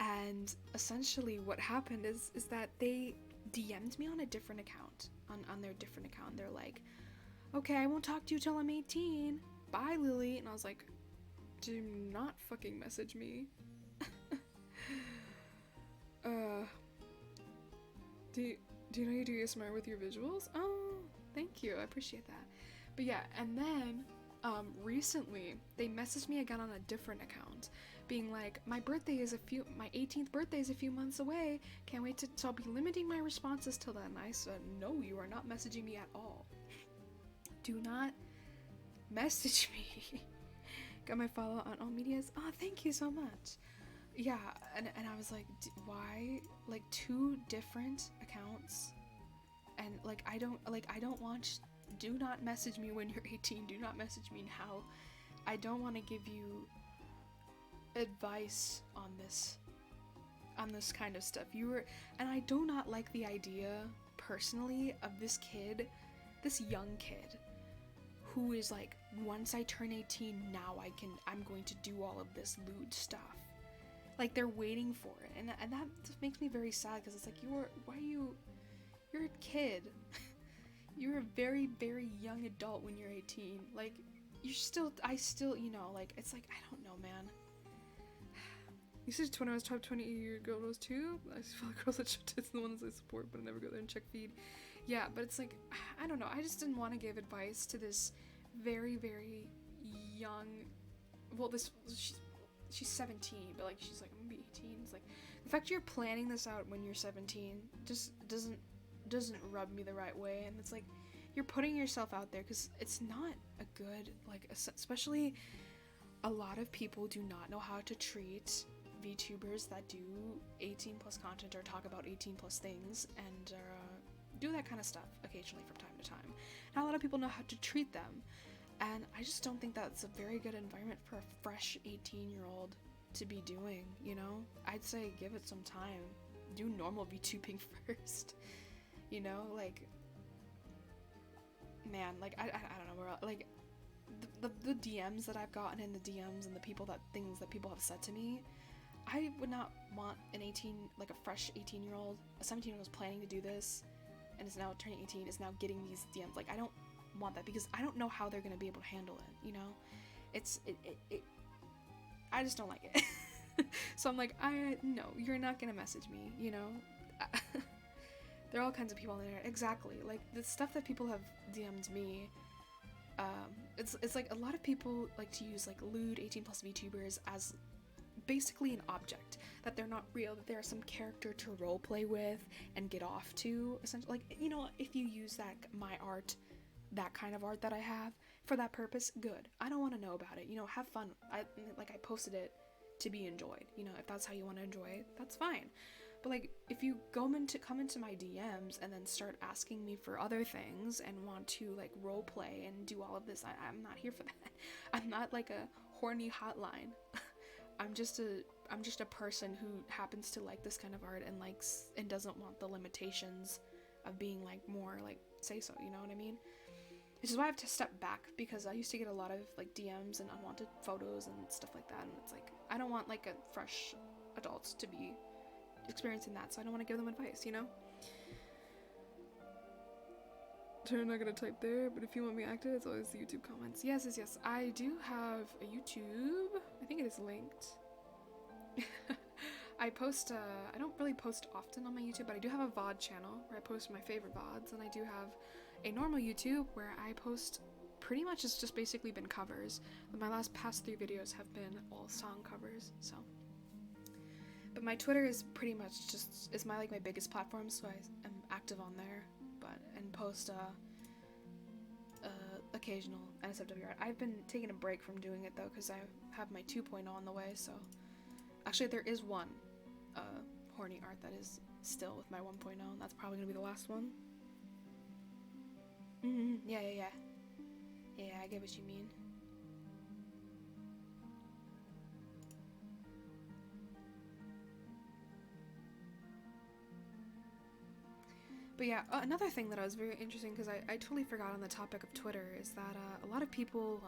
And essentially what happened is that they DM'd me on a different account, on their different account. They're like, okay, I won't talk to you till I'm 18. Bye, Lily. And I was like, do not fucking message me. Do you know you do ASMR with your visuals? Oh, thank you. I appreciate that. But yeah, and then recently they messaged me again on a different account, being like, my 18th birthday is a few months away. Can't wait so I'll be limiting my responses till then. I said, no, you are not messaging me at all. Do not message me. Got my follow on all medias. Oh, thank you so much. Yeah, and I was like, why, like, 2 different accounts? And like, I don't want, do not message me when you're 18. Do not message me now. I don't want to give you advice on this kind of stuff. And I do not like the idea personally of this young kid who is like, once I turn 18, now I'm going to do all of this lewd stuff. Like, they're waiting for it, and that just makes me very sad, because it's like, you're a kid. You're a very, very young adult when you're 18. Like, I still, you know, like, it's like, I don't know, man. You said 20 I was top 20 girls too? I follow girls that show tits, the ones I support, but I never go there and check feed. Yeah, but it's like, I don't know, I just didn't want to give advice to this very, very young, well, she's 17, but like, she's like, I'm gonna be 18. It's like, the fact you're planning this out when you're 17 just doesn't rub me the right way. And it's like, you're putting yourself out there, because it's not a good, like, especially a lot of people do not know how to treat VTubers that do 18 plus content or talk about 18 plus things and do that kind of stuff occasionally from time to time. Not a lot of people know how to treat them, and I just don't think that's a very good environment for a fresh 18-year-old to be doing, you know? I'd say give it some time. Do normal VTubing first. You know, like, man, like, I don't know, like, the DMs that I've gotten in the DMs and things that people have said to me, I would not want like a fresh 18-year-old, a 17-year-old is planning to do this, and is now turning 18, is now getting these DMs. Like, I don't want that, because I don't know how they're gonna be able to handle it, you know? I just don't like it. So I'm like, no, you're not gonna message me, you know? There are all kinds of people on there. Exactly. Like, the stuff that people have DM'd me, it's like a lot of people like to use, like, lewd 18 plus VTubers as basically an object, that they're not real, that they're some character to roleplay with and get off to, essentially. Like, you know, if you use my art, that kind of art that I have, for that purpose, good. I don't want to know about it, you know, have fun. I posted it to be enjoyed, you know, if that's how you want to enjoy it, that's fine. But, like, if you come into my DMs and then start asking me for other things and want to, like, roleplay and do all of this, I'm not here for that. I'm not like a horny hotline. I'm just a person who happens to like this kind of art and likes and doesn't want the limitations of being, like, more, like, say so, you know what I mean? Which is why I have to step back, because I used to get a lot of, like, DMs and unwanted photos and stuff like that, and it's like, I don't want, like, a fresh adults to be experiencing that, so I don't want to give them advice, you know? I'm not gonna type there, but if you want me active, it's always the YouTube comments. Yes. I do have a YouTube. I think it is linked. I post, I don't really post often on my YouTube, but I do have a VOD channel where I post my favorite VODs, and I do have a normal YouTube where I post pretty much, it's just basically been covers. But my past 3 videos have been all song covers, so. But my Twitter is pretty much is my biggest platform, so I am active on there, and post occasional NSFW art. I've been taking a break from doing it though, because I have my 2.0 on the way. So actually, there is one horny art that is still with my 1.0, and that's probably gonna be the last one. Yeah. I get what you mean. But yeah, another thing that was very interesting, because I totally forgot on the topic of Twitter, is that a lot of people,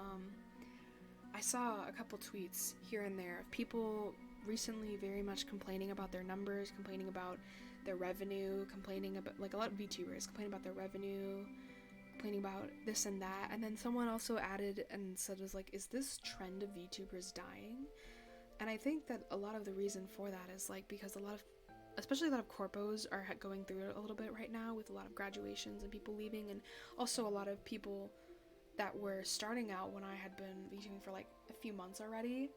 I saw a couple tweets here and there of people recently very much complaining about their numbers, complaining about their revenue, complaining about, like, a lot of VTubers complaining about their revenue, complaining about this and that, and then someone also added and said, was like, is this trend of VTubers dying? And I think that a lot of the reason for that is, like, because especially a lot of corpos are going through it a little bit right now, with a lot of graduations and people leaving, and also a lot of people that were starting out when I had been VTubing for like a few months already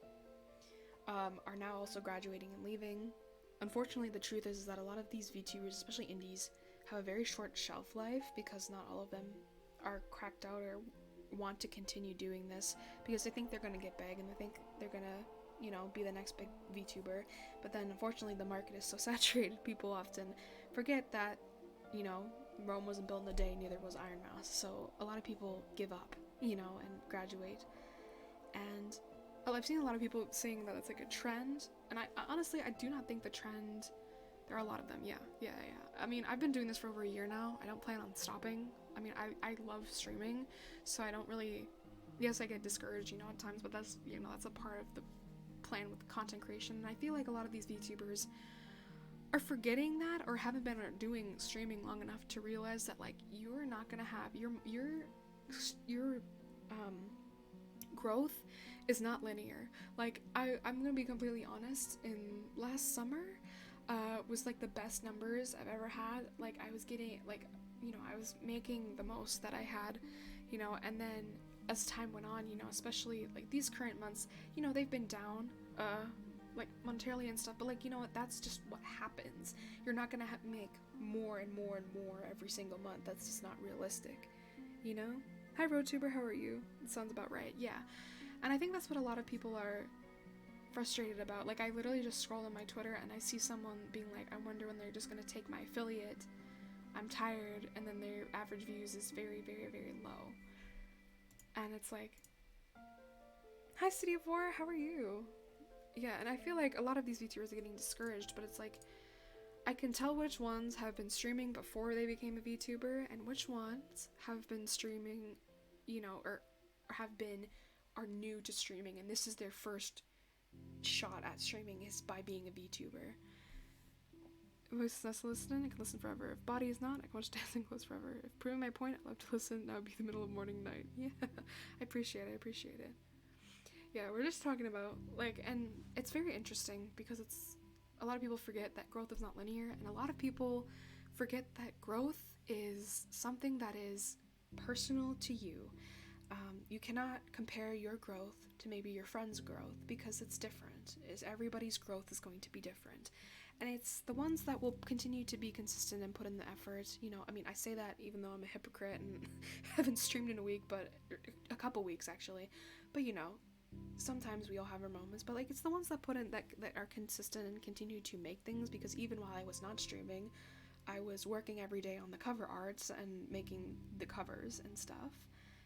are now also graduating and leaving. Unfortunately, the truth is that a lot of these VTubers, especially indies, have a very short shelf life, because not all of them are cracked out or want to continue doing this, because they think they're going to get big and they think they're going to, you know, be the next big VTuber. But then unfortunately the market is so saturated, people often forget that, you know, Rome wasn't built in a day, neither was Iron Mouse. So a lot of people give up, you know, and graduate. And I've seen a lot of people saying that it's like a trend, and I honestly, I do not think the trend There are a lot of them. Yeah. I mean, I've been doing this for over a year now. I don't plan on stopping. I mean, I love streaming, so I don't really, yes, I get discouraged, at times, but that's, that's a part of the plan with content creation. And I feel like a lot of these VTubers are forgetting that, or haven't been doing streaming long enough to realize that, like, you're not gonna have your growth is not linear. Like, I'm gonna be completely honest. In last summer, was like the best numbers I've ever had. Like, I was getting, like, I was making the most that I had, and then as time went on, especially like these current months, they've been down, like monetarily and stuff, but like, what, that's just what happens. You're not gonna make more and more and more every single month. That's just not realistic, Hi RoadTuber, how are you? It sounds about right. Yeah. And I think that's what a lot of people are frustrated about. Like, I literally just scroll on my Twitter and I see someone being like, I wonder when they're just gonna take my affiliate. I'm tired. And then their average views is very, very, very low. And it's like, hi City of War, how are you? Yeah, and I feel like a lot of these VTubers are getting discouraged, but it's like, I can tell which ones have been streaming before they became a VTuber and which ones have been streaming, or are new to streaming, and this is their first shot at streaming is by being a VTuber. Voice is listening, I can listen forever. If body is not, I can watch dancing clothes forever. If proving my point, I love to listen, now would be the middle of morning, night. Yeah, I appreciate it. Yeah, we're just talking about, like, and it's very interesting because it's, a lot of people forget that growth is not linear, and a lot of people forget that growth is something that is personal to you. You cannot compare your growth to maybe your friend's growth because it's different. Everybody's growth is going to be different. And it's the ones that will continue to be consistent and put in the effort. I mean, I say that even though I'm a hypocrite and haven't streamed in a couple weeks actually. But sometimes we all have our moments, but like, it's the ones that put in, that are consistent and continue to make things, because even while I was not streaming, I was working every day on the cover arts and making the covers and stuff.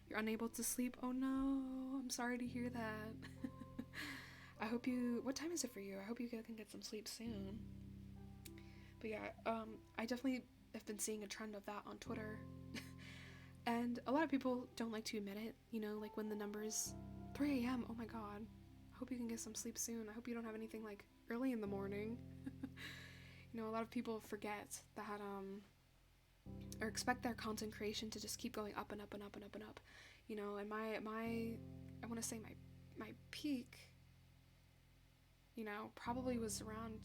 You're unable to sleep? Oh no, I'm sorry to hear that. What time is it for you? I hope you can get some sleep soon. But yeah, I definitely have been seeing a trend of that on Twitter. And a lot of people don't like to admit it, like when the numbers 3 a.m. Oh my god. I hope you can get some sleep soon. I hope you don't have anything like early in the morning. A lot of people forget that or expect their content creation to just keep going up and up and up and up and up. And my I want to say my peak, probably was around,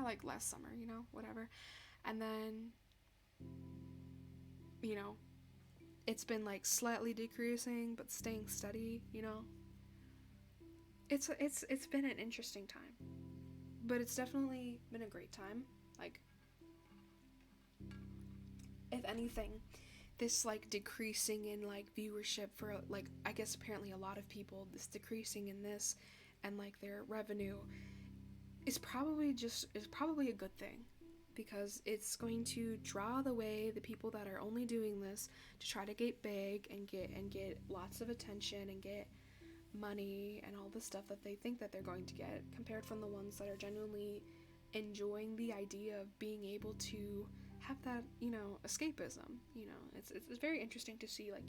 like last summer, whatever. And then it's been like slightly decreasing but staying steady, It's been an interesting time, but it's definitely been a great time. Like, if anything, this like decreasing in like viewership for, like, I guess apparently a lot of people, this decreasing in this and like their revenue is probably a good thing, because it's going to draw away the people that are only doing this to try to get big and get lots of attention and get money and all the stuff that they think that they're going to get, compared from the ones that are genuinely enjoying the idea of being able to have that, escapism. It's very interesting to see, like,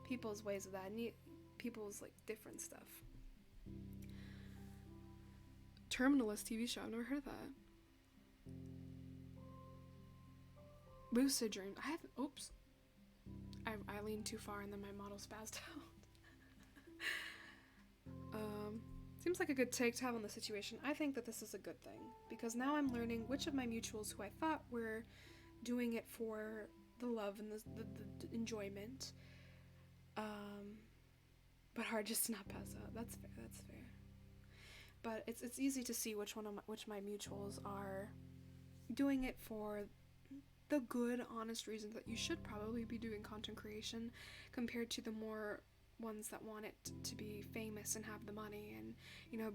people's ways of that, and people's like different stuff. Terminalist TV show, I've never heard of that. Lucid Dream, I leaned too far and then my model spazzed out. Seems like a good take to have on the situation. I think that this is a good thing, because now I'm learning which of my mutuals who I thought were doing it for the love and the enjoyment, but are just not pass out. That's fair. But it's easy to see which my mutuals are doing it for the good, honest reasons that you should probably be doing content creation, compared to the more ones that want it to be famous and have the money and,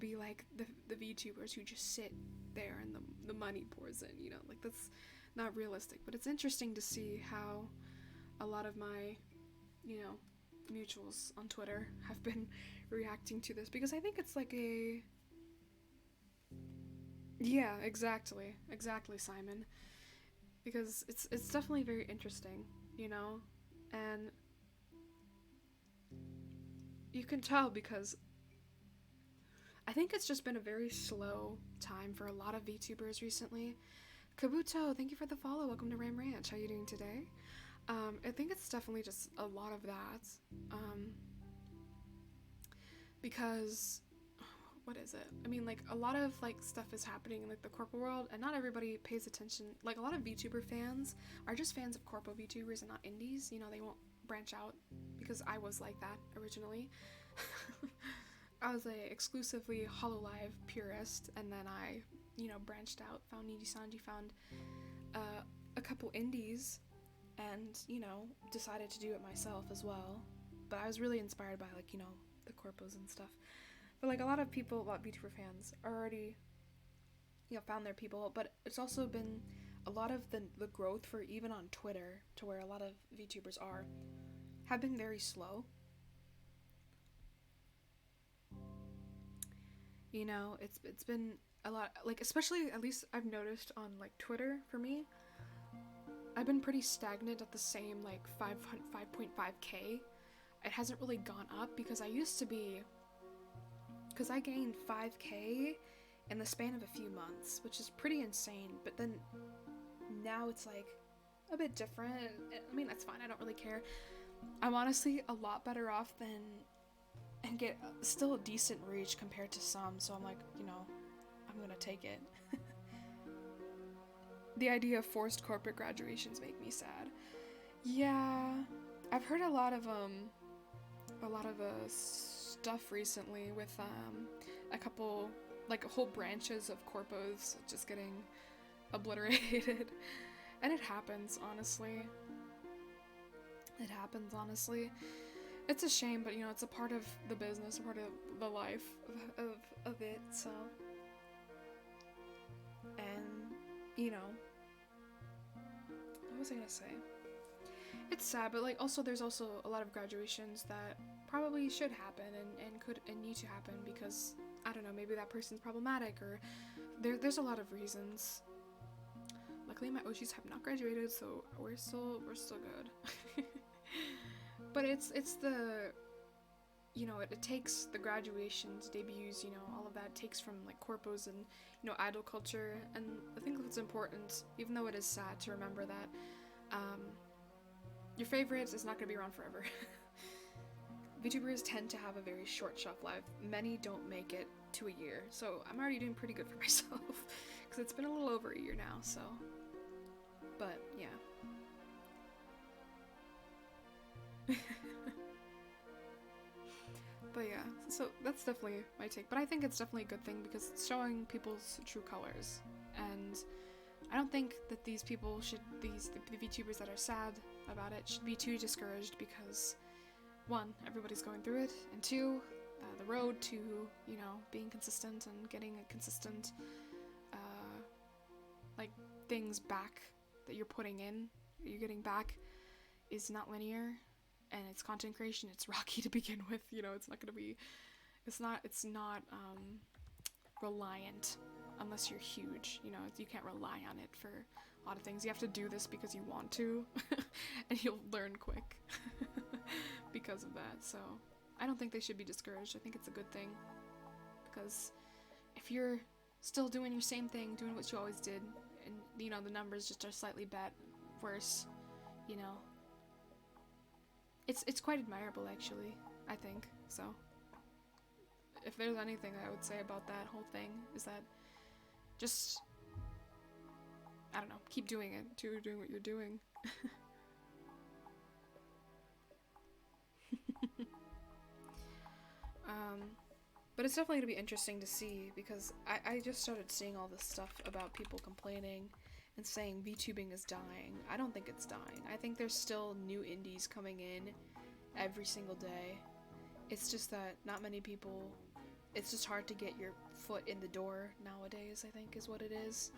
be like the VTubers who just sit there and the money pours in, like, that's not realistic. But it's interesting to see how a lot of my, mutuals on Twitter have been reacting to this, because I think it's like a Yeah, exactly. Exactly, Simon. Because it's definitely very interesting, you know? And you can tell because I think it's just been a very slow time for a lot of VTubers recently. Kabuto, thank you for the follow. Welcome to Ram Ranch. How are you doing today? I think it's definitely just a lot of that. Um, because what is it? I mean, like a lot of like stuff is happening in like the corpo world, and not everybody pays attention. Like a lot of VTuber fans are just fans of corpo VTubers and not indies. You know, they won't branch out because I was like that originally. I was a exclusively Hololive purist, and then I, you know, branched out, found Niji Sanji, found a couple indies, and you know, decided to do it myself as well. But I was really inspired by like, you know, the corpos and stuff. But like a lot of people, a lot of VTuber fans are already, you know, found their people. But it's also been a lot of the growth for even on Twitter, to where a lot of VTubers are, have been very slow. You know, it's been a lot, like especially at least I've noticed on like Twitter for me. I've been pretty stagnant at the same like 5.5k. It hasn't really gone up because I used to be, because I gained 5k in the span of a few months, which is pretty insane. But then now it's like a bit different. I mean, that's fine. I don't really care. I'm honestly a lot better off than, and get still a decent reach compared to some. So I'm like, you know, I'm gonna take it. The idea of forced corporate graduations make me sad. Yeah, I've heard a lot of stuff recently with a couple, like whole branches of corpos just getting obliterated. And it happens, honestly. It happens, honestly. It's a shame, but you know, it's a part of the business, a part of the life of it, so. And, you know, what was I gonna say? It's sad, but like also there's also a lot of graduations that probably should happen and could and need to happen because I don't know, maybe that person's problematic or there's a lot of reasons. Luckily my Oshis have not graduated, so we're still good. But it's the, you know, it takes the graduations, debuts, you know, all of that takes from like corpos and, you know, idol culture, and I think that's important, even though it is sad to remember that your favorites is not going to be around forever. VTubers tend to have a very short shelf life. Many don't make it to a year, so I'm already doing pretty good for myself because it's been a little over a year now, so. But yeah. But yeah, so that's definitely my take. But I think it's definitely a good thing because it's showing people's true colors. And I don't think that these people should, the VTubers that are sad about it should be too discouraged because, one, everybody's going through it, and two, the road to, you know, being consistent and getting a consistent, like, things back that you're putting in, that you're getting back, is not linear. And it's content creation, it's rocky to begin with, you know, it's not reliant unless you're huge, you know, you can't rely on it for a lot of things. You have to do this because you want to, and you'll learn quick because of that, so I don't think they should be discouraged. I think it's a good thing, because if you're still doing your same thing, doing what you always did, and, you know, the numbers just are slightly worse, you know, it's quite admirable, actually, I think. So if there's anything I would say about that whole thing is that just, I don't know, keep doing it, doing what you're doing. But it's definitely going to be interesting to see, because I just started seeing all this stuff about people complaining and saying VTubing is dying. I don't think it's dying. I think there's still new indies coming in every single day. It's just that not many people, it's just hard to get your foot in the door nowadays, I think is what it is.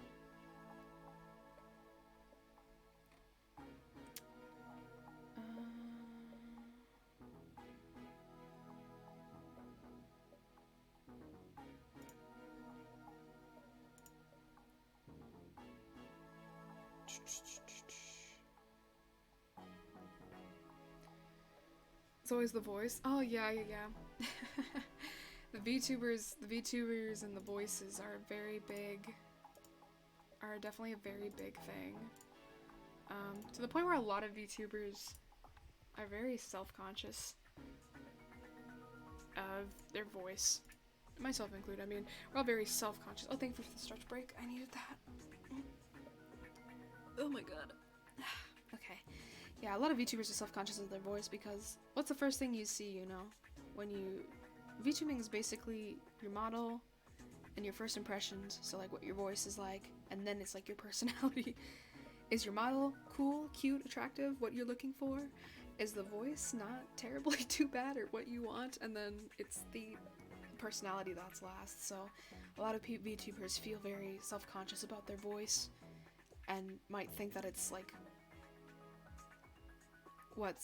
It's always the voice. Oh yeah. The VTubers and the voices are very big. Are definitely a very big thing. To the point where a lot of VTubers are very self-conscious of their voice. Myself included. I mean, we're all very self-conscious. Oh, thank you for the stretch break. I needed that. Oh my god. Okay. Yeah, a lot of VTubers are self-conscious of their voice because what's the first thing you see, you know? When you... VTubing is basically your model and your first impressions, so like what your voice is like, and then it's like your personality. Is your model cool, cute, attractive, what you're looking for? Is the voice not terribly too bad or what you want? And then it's the personality that's last. So a lot of VTubers feel very self-conscious about their voice and might think that it's like what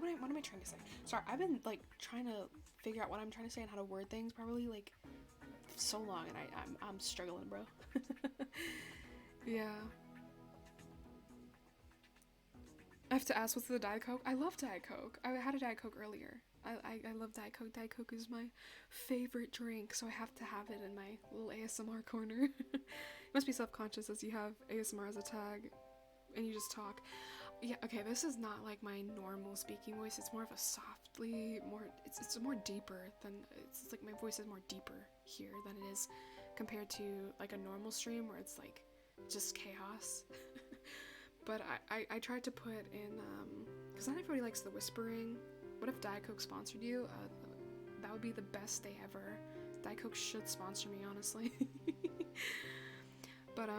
am I trying to say? Sorry, I've been like trying to figure out what I'm trying to say and how to word things probably like so long, and I'm struggling, bro. Yeah. I have to ask, what's the Diet Coke? I love Diet Coke. I had a Diet Coke earlier. I love Diet Coke. Diet Coke is my favorite drink, so I have to have it in my little ASMR corner. You must be self-conscious as you have ASMR as a tag, and you just talk. Yeah, okay, this is not like my normal speaking voice. It's more of a softly, it's more deeper than, it's like my voice is more deeper here than it is compared to like a normal stream where it's like just chaos. But I tried to put in, because not everybody likes the whispering. What if Diet Coke sponsored you? That would be the best day ever. Diet Coke should sponsor me, honestly. But,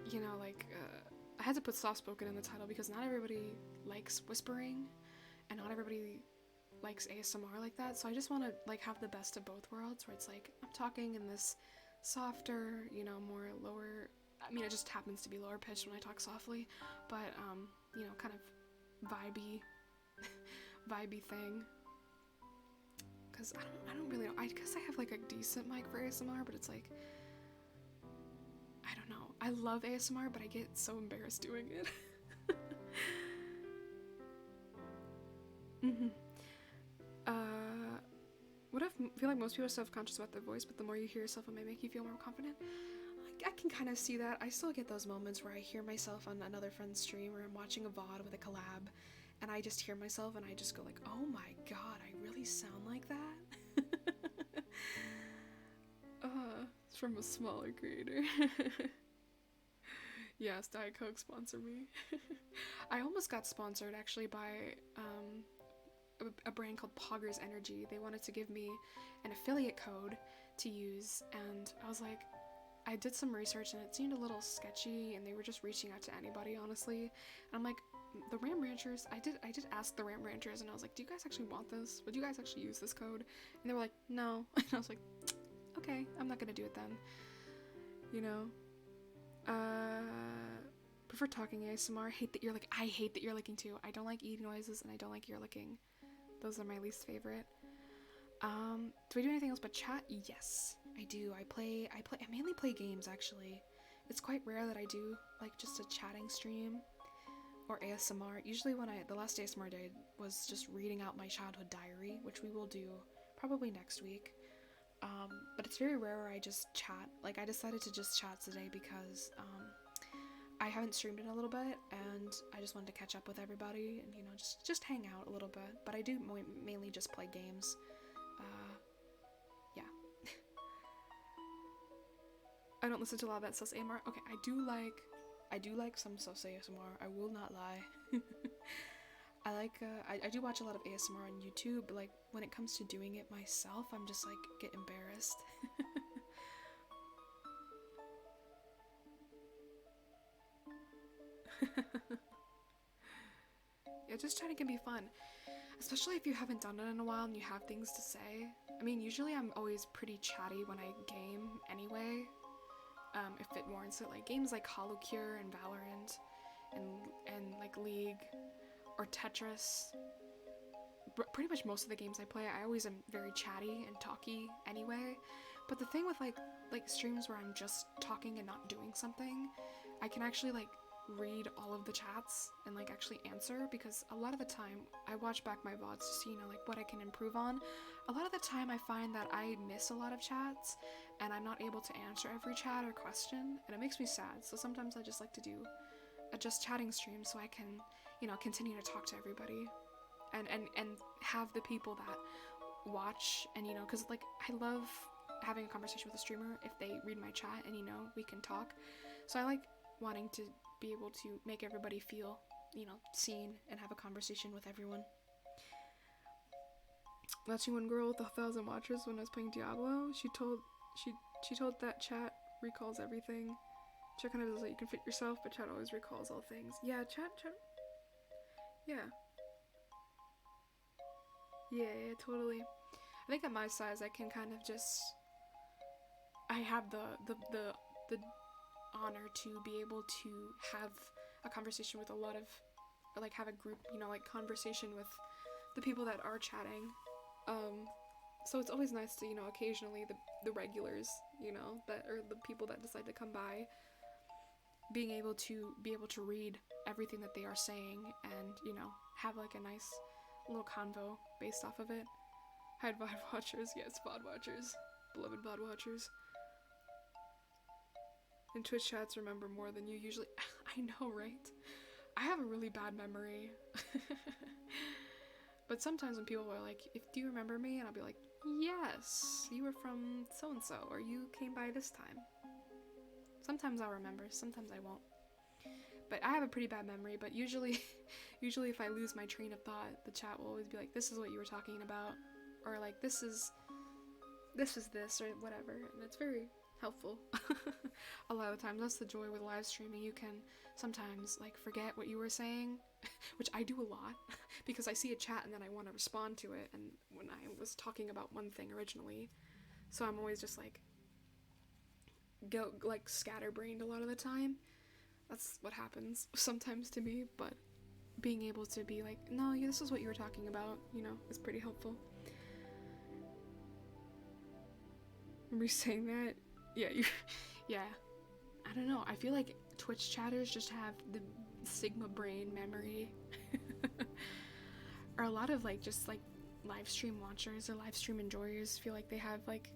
you know, like, I had to put soft-spoken in the title because not everybody likes whispering, and not everybody likes ASMR like that, so I just want to, like, have the best of both worlds, where it's like, I'm talking in this softer, you know, more lower, I mean, it just happens to be lower pitched when I talk softly, but, you know, kind of vibey thing, because I don't really know, I guess I have, like, a decent mic for ASMR, but it's like, I don't know, I love ASMR, but I get so embarrassed doing it. What if I feel like most people are self-conscious about their voice, but the more you hear yourself, it may make you feel more confident? I can kind of see that. I still get those moments where I hear myself on another friend's stream, or I'm watching a VOD with a collab, and I just hear myself and I just go like, oh my god, I really sound like that? It's from a smaller creator. Yes, Diet Coke sponsor me. I almost got sponsored actually by a brand called Poggers Energy. They wanted to give me an affiliate code to use, and I was like, I did some research and it seemed a little sketchy, and they were just reaching out to anybody, honestly. And I'm like, the Ram Ranchers, I did ask the Ram Ranchers, and I was like, do you guys actually want this? Would you guys actually use this code? And they were like, no. And I was like, okay, I'm not gonna do it then. You know? Prefer talking ASMR. I hate that you're licking too. I don't like eating noises, and I don't like ear licking. Those are my least favorite. Do I do anything else but chat? Yes, I do. I mainly play games, actually. It's quite rare that I do, like, just a chatting stream or ASMR. Usually the last ASMR I did was just reading out my childhood diary, which we will do probably next week. But it's very rare where I just chat. Like, I decided to just chat today because, I haven't streamed in a little bit, and I just wanted to catch up with everybody and, you know, just hang out a little bit. But I do mainly just play games. Yeah. I don't listen to a lot of that sus ASMR. Okay, I do like some sus ASMR. I will not lie. I do watch a lot of ASMR on YouTube, but, like, when it comes to doing it myself, I'm just, like, get embarrassed. Yeah, just chatting can be fun, especially if you haven't done it in a while and you have things to say. I mean, usually I'm always pretty chatty when I game anyway, if it warrants it. Like games like HoloCure and Valorant and like League or Tetris. Pretty much most of the games I play, I always am very chatty and talky anyway. But the thing with like streams where I'm just talking and not doing something, I can actually like read all of the chats and like actually answer, because a lot of the time I watch back my VODs to see, you know, like what I can improve on. A lot of the time I find that I miss a lot of chats and I'm not able to answer every chat or question, and it makes me sad. So sometimes I just like to do a just chatting stream so I can, you know, continue to talk to everybody and have the people that watch, and, you know, because like I love having a conversation with a streamer if they read my chat and, you know, we can talk. So I like wanting to be able to make everybody feel, you know, seen and have a conversation with everyone. Watching one girl with 1,000 watchers when I was playing Diablo, she told that chat recalls everything. Chat kind of does that you can fit yourself, but chat always recalls all things. Yeah, chat. Yeah. Yeah, totally. I think at my size, I can kind of just, I have the honor to be able to have a conversation with a lot of, or like have a group, you know, like conversation with the people that are chatting. So it's always nice to, you know, occasionally the regulars, you know, that or the people that decide to come by, being able to read everything that they are saying and, you know, have like a nice little convo based off of it. Hide VOD watchers, yes, VOD watchers, beloved VOD watchers. And Twitch chats remember more than you usually. I know, right? I have a really bad memory. But sometimes when people are like, do you remember me? And I'll be like, yes, you were from so-and-so, or you came by this time. Sometimes I'll remember, sometimes I won't. But I have a pretty bad memory, but usually if I lose my train of thought, the chat will always be like, this is what you were talking about, or like, this is this, or whatever, and it's very helpful. A lot of the times, that's the joy with live streaming. You can sometimes like forget what you were saying, which I do a lot, because I see a chat and then I want to respond to it, and when I was talking about one thing originally, so I'm always just like scatterbrained a lot of the time. That's what happens sometimes to me, but being able to be like, no, this is what you were talking about, you know, is pretty helpful. Remember you saying that? Yeah, yeah. I don't know, I feel like Twitch chatters just have the Sigma brain memory. Or a lot of like just like live stream watchers or live stream enjoyers feel like they have like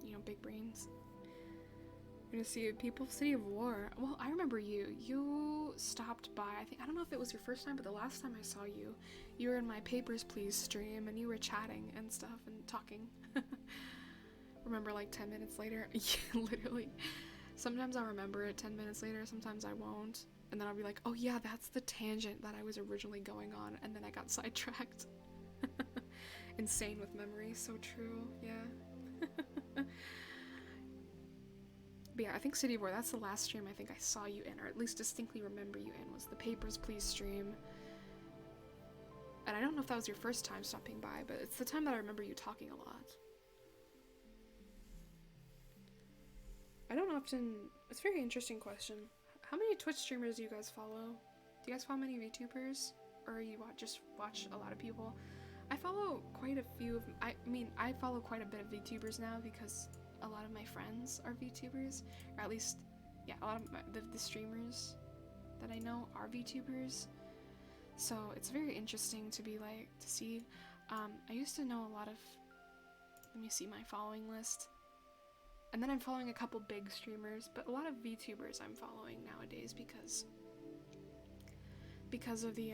you know, big brains. You're gonna see people of City of War. Well, I remember you stopped by. I don't know if it was your first time, but the last time I saw you, you were in my Papers, Please stream, and you were chatting and stuff and talking. Remember, like 10 minutes later? Yeah, literally. Sometimes I'll remember it 10 minutes later, sometimes I won't. And then I'll be like, oh yeah, that's the tangent that I was originally going on, and then I got sidetracked. Insane with memory, so true, yeah. But yeah, I think City of War, that's the last stream I think I saw you in, or at least distinctly remember you in, was the Papers, Please stream. And I don't know if that was your first time stopping by, but it's the time that I remember you talking a lot. I don't often... It's a very interesting question. How many Twitch streamers do you guys follow? Do you guys follow many VTubers? Or you just watch a lot of people? I follow quite a few of... I follow quite a bit of VTubers now because a lot of my friends are VTubers. Or at least, yeah, a lot of the streamers that I know are VTubers. So it's very interesting to be like, to see. I used to know a lot of... Let me see my following list. And then I'm following a couple big streamers, but a lot of VTubers I'm following nowadays because of the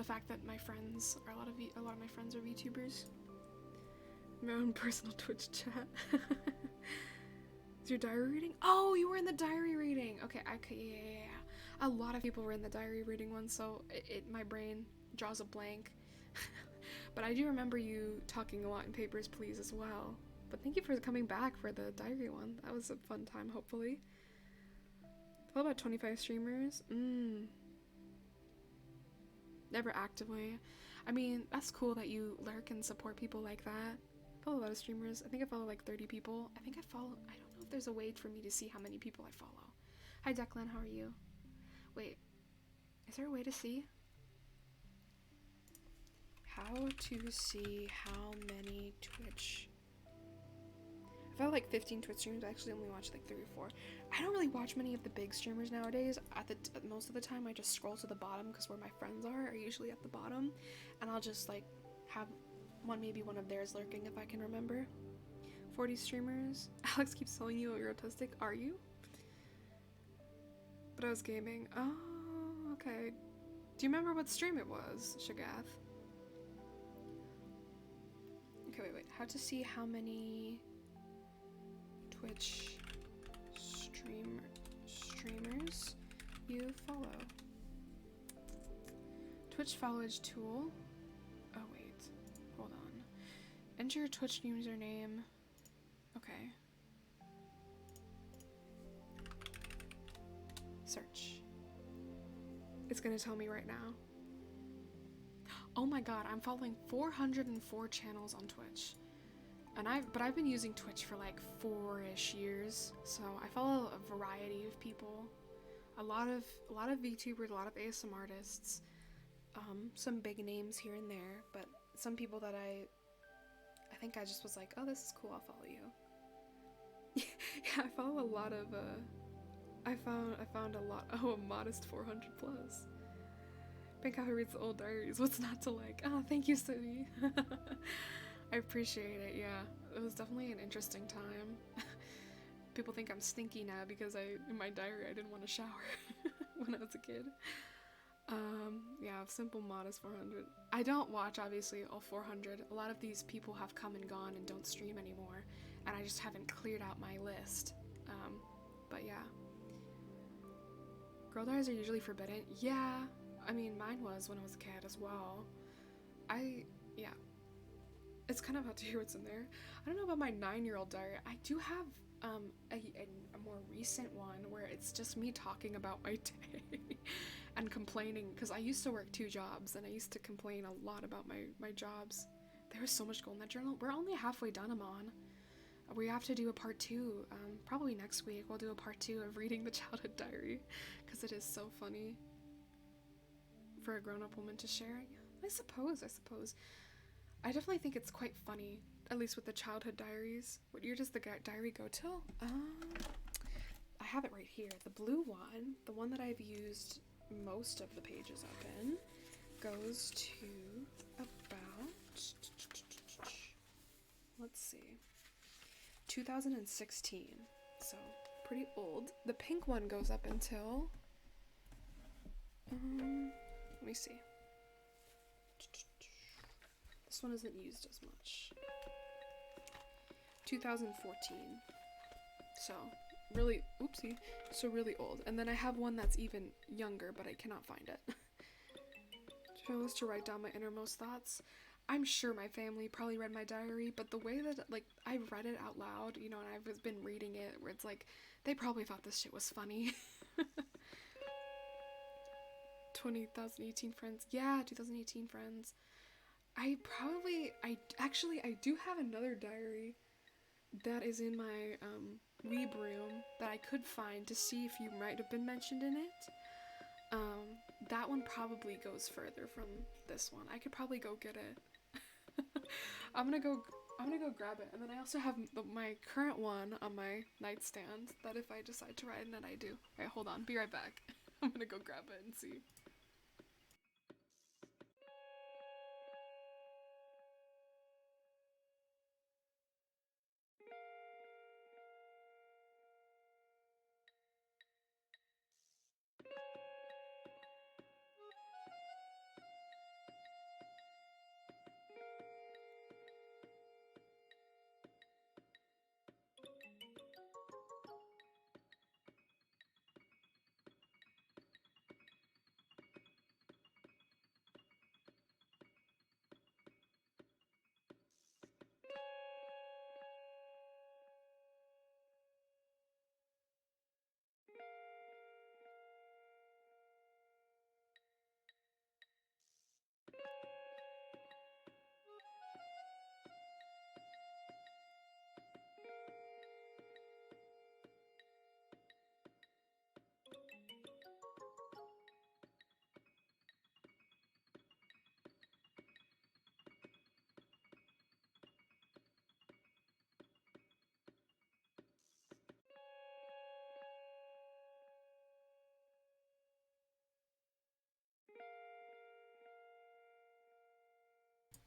fact that my friends are a lot of my friends are VTubers. My own personal Twitch chat. Is your diary reading? Oh, you were in the diary reading. Okay, yeah. A lot of people were in the diary reading one, so my brain draws a blank. But I do remember you talking a lot in Papers, Please as well. But thank you for coming back for the diary one. That was a fun time, hopefully. What about 25 streamers? Never actively. I mean, that's cool that you lurk and support people like that. I follow a lot of streamers. I think I follow like 30 people. I don't know if there's a way for me to see how many people I follow. Hi Declan, how are you? Wait, is there a way to see? How to see how many Twitch I've had like 15 Twitch streams. I actually only watch like 3 or 4. I don't really watch many of the big streamers nowadays. Most of the time I just scroll to the bottom because where my friends are usually at the bottom, and I'll just like have maybe one of theirs lurking if I can remember. 40 streamers. Alex keeps telling you you're autistic. Are you? But I was gaming. Oh, okay. Do you remember what stream it was, Shagath? Okay, wait. How to see how many Twitch streamers you follow. Twitch followage tool. Oh, wait. Hold on. Enter your Twitch username. Okay. Search. It's gonna tell me right now. Oh my god, I'm following 404 channels on Twitch. And I've been using Twitch for like 4-ish years, so I follow a variety of people. A lot of VTubers, a lot of ASM artists, some big names here and there, but some people that I think I just was like, oh, this is cool, I'll follow you. Yeah, I follow a lot of I found a lot. Oh, a modest 400 plus. Pink Cow reads the old diaries. What's not to like? Oh, thank you, City. I appreciate it. Yeah, it was definitely an interesting time. People think I'm stinky now because in my diary I didn't want to shower when I was a kid. Yeah, simple modest 400. I don't watch obviously all 400. A lot of these people have come and gone and don't stream anymore, and I just haven't cleared out my list. But yeah. Girl diaries are usually forbidden. Yeah, I mean mine was when I was a kid as well. Yeah. It's kind of hard to hear what's in there. I don't know about my 9-year-old diary. I do have a more recent one where it's just me talking about my day and complaining, because I used to work 2 jobs and I used to complain a lot about my jobs. There was so much gold in that journal. We're only halfway done, Amon. We have to do a part 2. Probably next week we'll do a part 2 of reading the childhood diary, because it is so funny for a grown-up woman to share. I suppose. I definitely think it's quite funny, at least with the childhood diaries. What year does the diary go till? I have it right here. The blue one, the one that I've used most of the pages up in, goes to about, let's see, 2016. So pretty old. The pink one goes up until, let me see. This one isn't used as much. 2014. So really, oopsie, so really old. And then I have one that's even younger, but I cannot find it. So I was to write down my innermost thoughts. I'm sure my family probably read my diary, but the way that, like, I read it out loud, you know, and I've been reading it, where it's like, they probably thought this shit was funny. 2018 friends. Yeah, 2018 friends. I do have another diary that is in my weeb room that I could find to see if you might have been mentioned in it. That one probably goes further from this one. I could probably go get it. I'm gonna go grab it, and then I also have my current one on my nightstand that if I decide to write in it, I do. Alright, hold on, be right back. I'm gonna go grab it and see.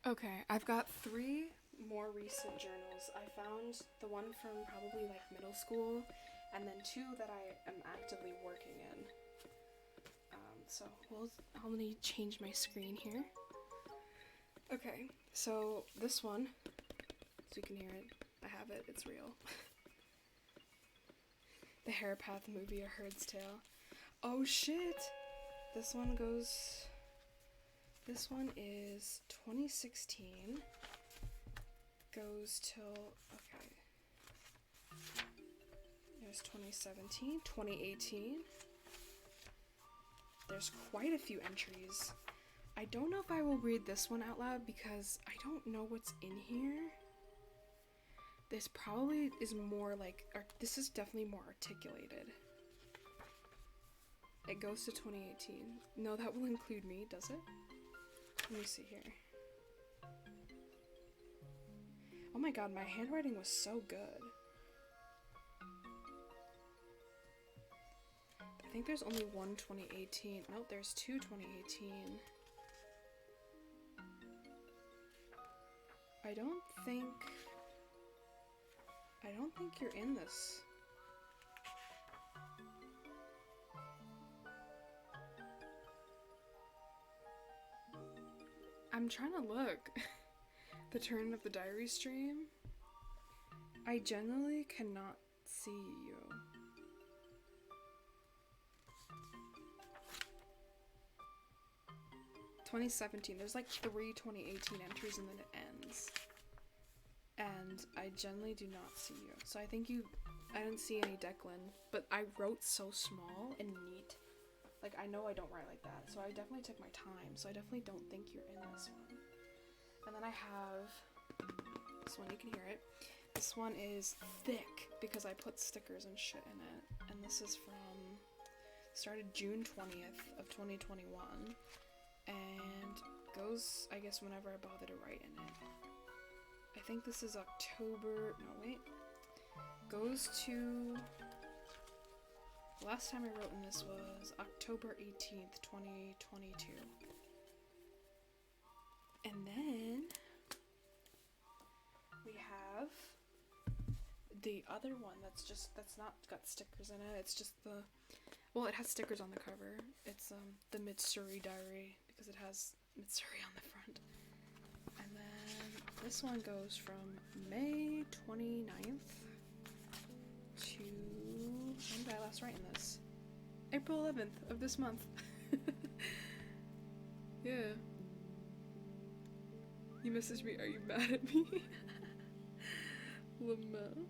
Okay, I've got 3 more recent journals. I found the one from probably like middle school, and then 2 that I am actively working in. So I'll need to change my screen here. Okay, so this one, so you can hear it. I have it, it's real. The Hairpath movie, A Herd's Tale. Oh shit! This one is 2016. Goes till, okay. There's 2017, 2018. There's quite a few entries. I don't know if I will read this one out loud because I don't know what's in here. This probably is more like, this is definitely more articulated. It goes to 2018. No, that will include me, does it? Let me see here. Oh my god, my handwriting was so good. I think there's only one 2018. Nope, there's 2 2018. I don't think you're in this. I'm trying to look. The Turn of the Diary stream. I generally cannot see you. "2017, there's like 3 2018 entries and then it ends. And I generally do not see you. So I think I didn't see any Declan, but I wrote so small and neat. Like, I know I don't write like that, so I definitely took my time, so I definitely don't think you're in this one. And then I have this one, you can hear it. This one is thick because I put stickers and shit in it. And this is started June 20th of 2021. And goes, I guess, whenever I bother to write in it. I think this is October, no wait. Goes to, the last time I wrote in this was October 18th, 2022. And then we have the other one that's not got stickers in it. It's just it has stickers on the cover. It's the Mitsuri Diary because it has Mitsuri on the front. And then this one goes from May 29th to, when did I last write in this? April 11th of this month. Yeah. You messaged me, are you mad at me? Lamel.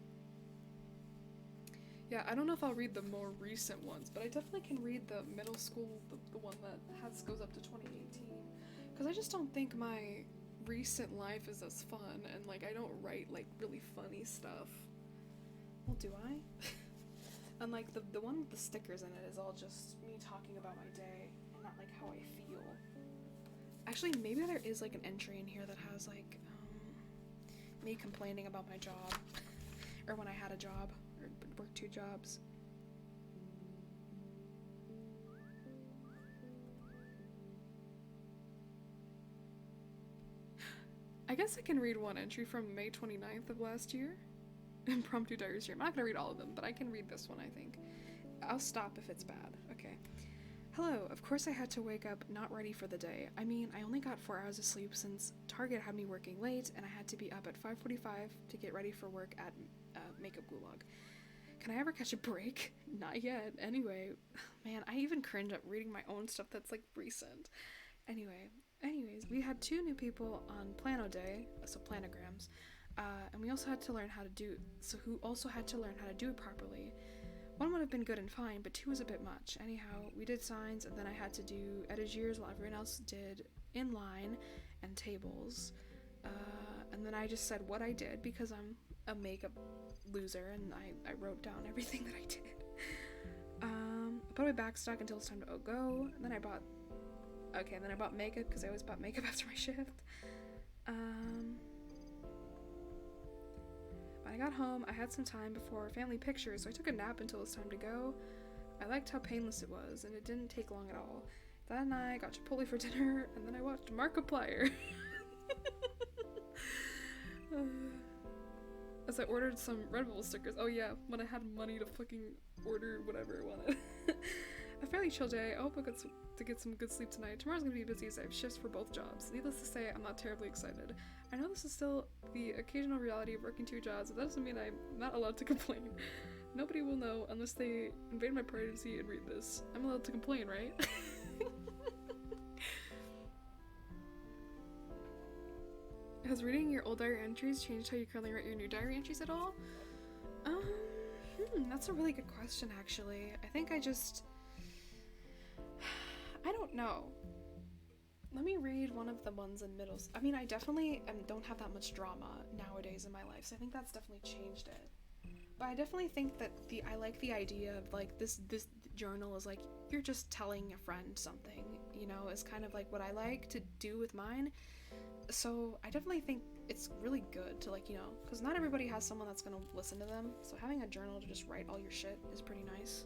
Yeah, I don't know if I'll read the more recent ones, but I definitely can read the middle school, the one that goes up to 2018. Because I just don't think my recent life is as fun, and like I don't write like really funny stuff. Well, do I? And like the one with the stickers in it is all just me talking about my day, and not like how I feel. Actually, maybe there is like an entry in here that has like me complaining about my job, or when I had a job, or worked 2 jobs. I guess I can read one entry from May 29th of last year. Impromptu diary stream. I'm not gonna read all of them, but I can read this one, I think. I'll stop if it's bad. Okay. Hello, of course I had to wake up not ready for the day. I mean, I only got 4 hours of sleep since Target had me working late, and I had to be up at 5:45 to get ready for work at Makeup Gulag. Can I ever catch a break? Not yet. Anyway, man, I even cringe at reading my own stuff that's like recent. Anyways, we had 2 new people on Plano Day, so planograms, and we also had to learn how to do, who also had to learn how to do it properly. 1 would have been good and fine, but 2 was a bit much. Anyhow, we did signs, and then I had to do edigiers while everyone else did inline and tables. And then I just said what I did because I'm a makeup loser, and I wrote down everything that I did. I put away backstock until it's time to go. And then I bought makeup because I always bought makeup after my shift. When I got home, I had some time before family pictures, so I took a nap until it was time to go. I liked how painless it was, and it didn't take long at all. That night, I got Chipotle for dinner, and then I watched Markiplier. As I ordered some Red Bull stickers. Oh yeah, when I had money to fucking order whatever I wanted. A fairly chill day. I hope I get to get some good sleep tonight. Tomorrow's gonna be busy as I have shifts for both jobs. Needless to say, I'm not terribly excited. I know this is still the occasional reality of working 2 jobs, but that doesn't mean I'm not allowed to complain. Nobody will know unless they invade my privacy and read this. I'm allowed to complain, right? Has reading your old diary entries changed how you currently write your new diary entries at all? That's a really good question, actually. I think I don't know. Let me read one of the ones in middle. I mean, I definitely don't have that much drama nowadays in my life, so I think that's definitely changed it. But I definitely think that I like the idea of like this journal is like you're just telling a friend something, you know, is kind of like what I like to do with mine. So I definitely think it's really good to like, you know, because not everybody has someone that's gonna listen to them. So having a journal to just write all your shit is pretty nice.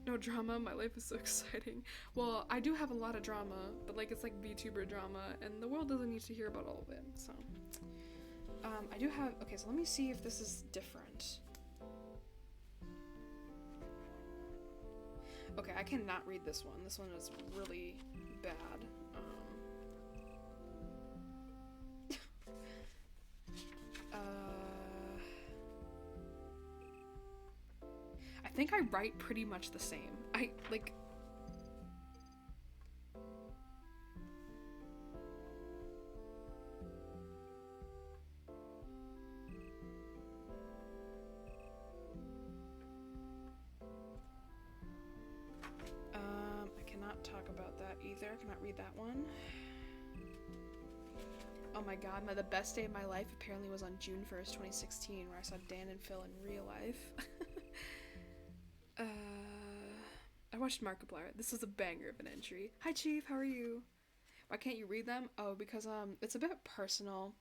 No drama, my life is so exciting. Well, I do have a lot of drama, but like it's like VTuber drama, and the world doesn't need to hear about all of it, so. I do have, okay, so let me see if this is different. Okay, I cannot read this one. This one is really bad. I think I write pretty much the same. I cannot talk about that either. I cannot read that one. Oh my god, the best day of my life apparently was on June 1st, 2016, where I saw Dan and Phil in real life. I watched Markiplier. This was a banger of an entry. Hi Chief, how are you? Why can't you read them? Oh, because it's a bit personal.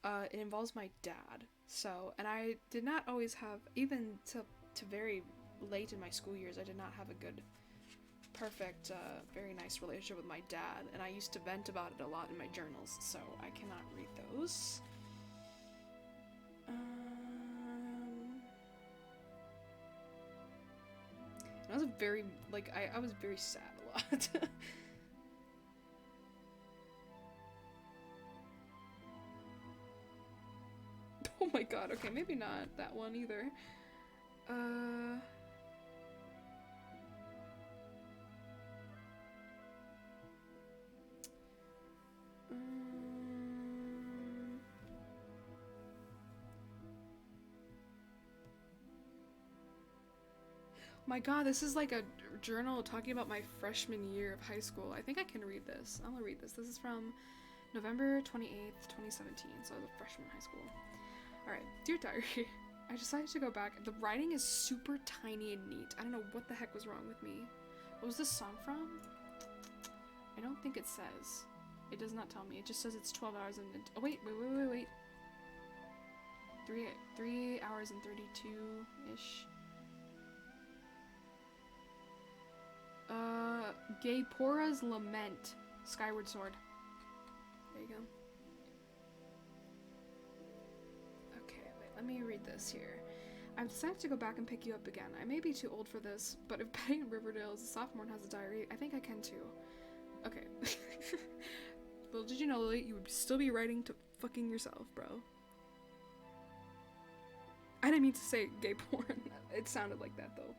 It involves my dad. So, and I did not always have, even to very late in my school years, I did not have a good, perfect, very nice relationship with my dad, and I used to vent about it a lot in my journals, so I cannot read those. I was very, like, I was very sad a lot. Oh my god, okay, maybe not that one either. My god, this is like a journal talking about my freshman year of high school. I think I can read this. I'm gonna read this. This is from November 28th, 2017, so I was a freshman in high school. Alright, dear diary, I decided to go back. The writing is super tiny and neat. I don't know what the heck was wrong with me. What was this song from? I don't think it says. It does not tell me. It just says it's 12 hours and... Oh, wait. 3 hours and 32-ish. Gaypora's Lament. Skyward Sword. There you go. Okay, wait, let me read this here. I've decided to go back and pick you up again. I may be too old for this, but if Betty in Riverdale is a sophomore and has a diary, I think I can too. Okay. Well, did you know, Lily, you would still be writing to fucking yourself, bro. I didn't mean to say gay porn. It sounded like that, though.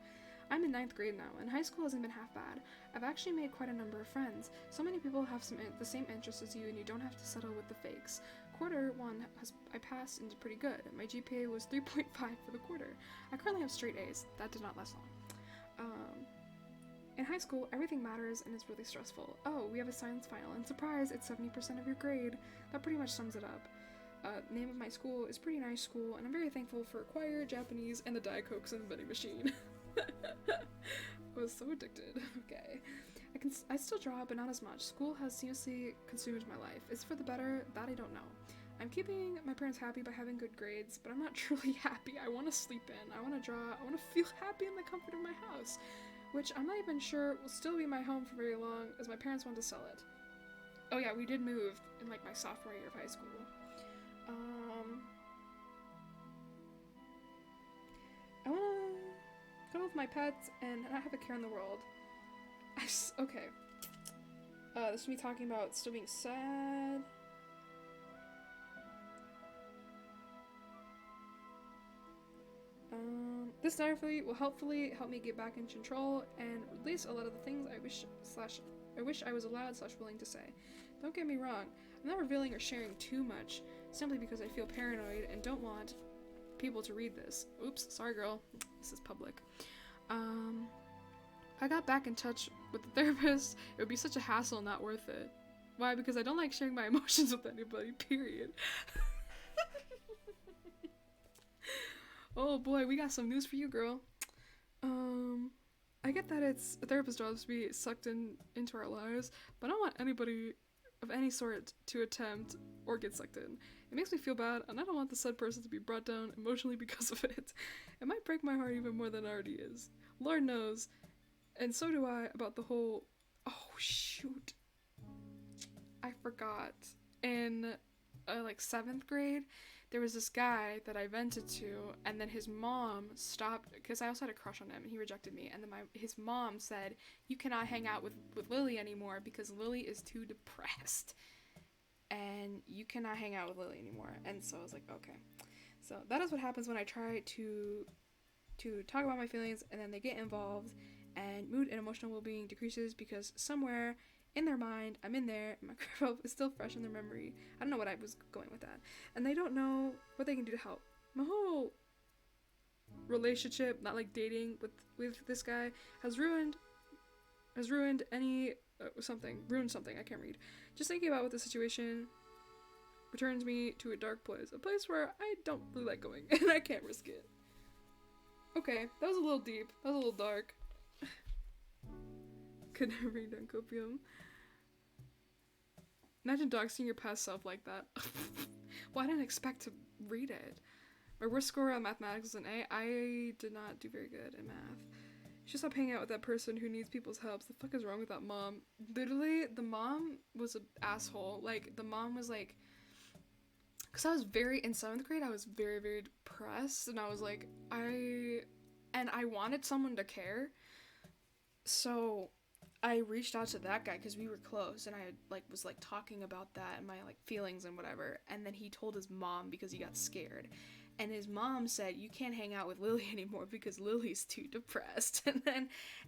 I'm in 9th grade now, and high school hasn't been half bad. I've actually made quite a number of friends. So many people have the same interests as you, and you don't have to settle with the fakes. Quarter 1 I passed and did pretty good. My GPA was 3.5 for the quarter. I currently have straight A's. That did not last long. In high school, everything matters and it's really stressful. Oh, we have a science final, and surprise, it's 70% of your grade. That pretty much sums it up. Name of my school is Pretty Nice School, and I'm very thankful for choir, Japanese, and the Diet Cokes and the vending machine. I was so addicted. Okay. I still draw, but not as much. School has seriously consumed my life. Is it for the better? That I don't know. I'm keeping my parents happy by having good grades, but I'm not truly happy. I want to sleep in. I want to draw. I want to feel happy in the comfort of my house, which I'm not even sure will still be my home for very long, as my parents want to sell it. Oh yeah, we did move in like my sophomore year of high school. I wanna go with my pets and not have a care in the world. Okay. This is me talking about still being sad. This diary will hopefully help me get back in control and release a lot of the things I wish I was allowed / willing to say. Don't get me wrong, I'm not revealing or sharing too much, simply because I feel paranoid and don't want people to read this. Oops, sorry girl, this is public. If I got back in touch with the therapist, it would be such a hassle, not worth it. Why? Because I don't like sharing my emotions with anybody, period. Oh boy, we got some news for you, girl. I get that it's a therapist's job to be sucked into our lives, but I don't want anybody of any sort to attempt or get sucked in. It makes me feel bad, and I don't want the said person to be brought down emotionally because of it. It might break my heart even more than it already is. Lord knows, and so do I, about the whole... Oh, shoot. I forgot. In, like, 7th grade, there was this guy that I vented to, and then his mom stopped, because I also had a crush on him, and he rejected me, and then his mom said, you cannot hang out with Lily anymore, because Lily is too depressed, and you cannot hang out with Lily anymore. And so I was like, okay. So that is what happens when I try to talk about my feelings, and then they get involved, and mood and emotional well-being decreases, because somewhere in their mind, I'm in there, and my grandpa is still fresh in their memory. I don't know what I was going with that. And they don't know what they can do to help. My whole relationship, not like dating with this guy, has ruined any ruined something. I can't read. Just thinking about what the situation returns me to a dark place. A place where I don't really like going, and I can't risk it. Okay, that was a little deep. That was a little dark. Could never read on copium. Imagine doxing your past self like that. Well, I didn't expect to read it. My worst score on mathematics was an A. I did not do very good in math. You should stop hanging out with that person who needs people's help. The fuck is wrong with that mom? Literally, the mom was an asshole. Like, the mom was like... Because I was in 7th grade, I was very, very depressed. And I was like, I wanted someone to care. So... I reached out to that guy because we were close, and I was talking about that and my feelings and whatever, and then he told his mom because he got scared, and his mom said, you can't hang out with Lily anymore because Lily's too depressed.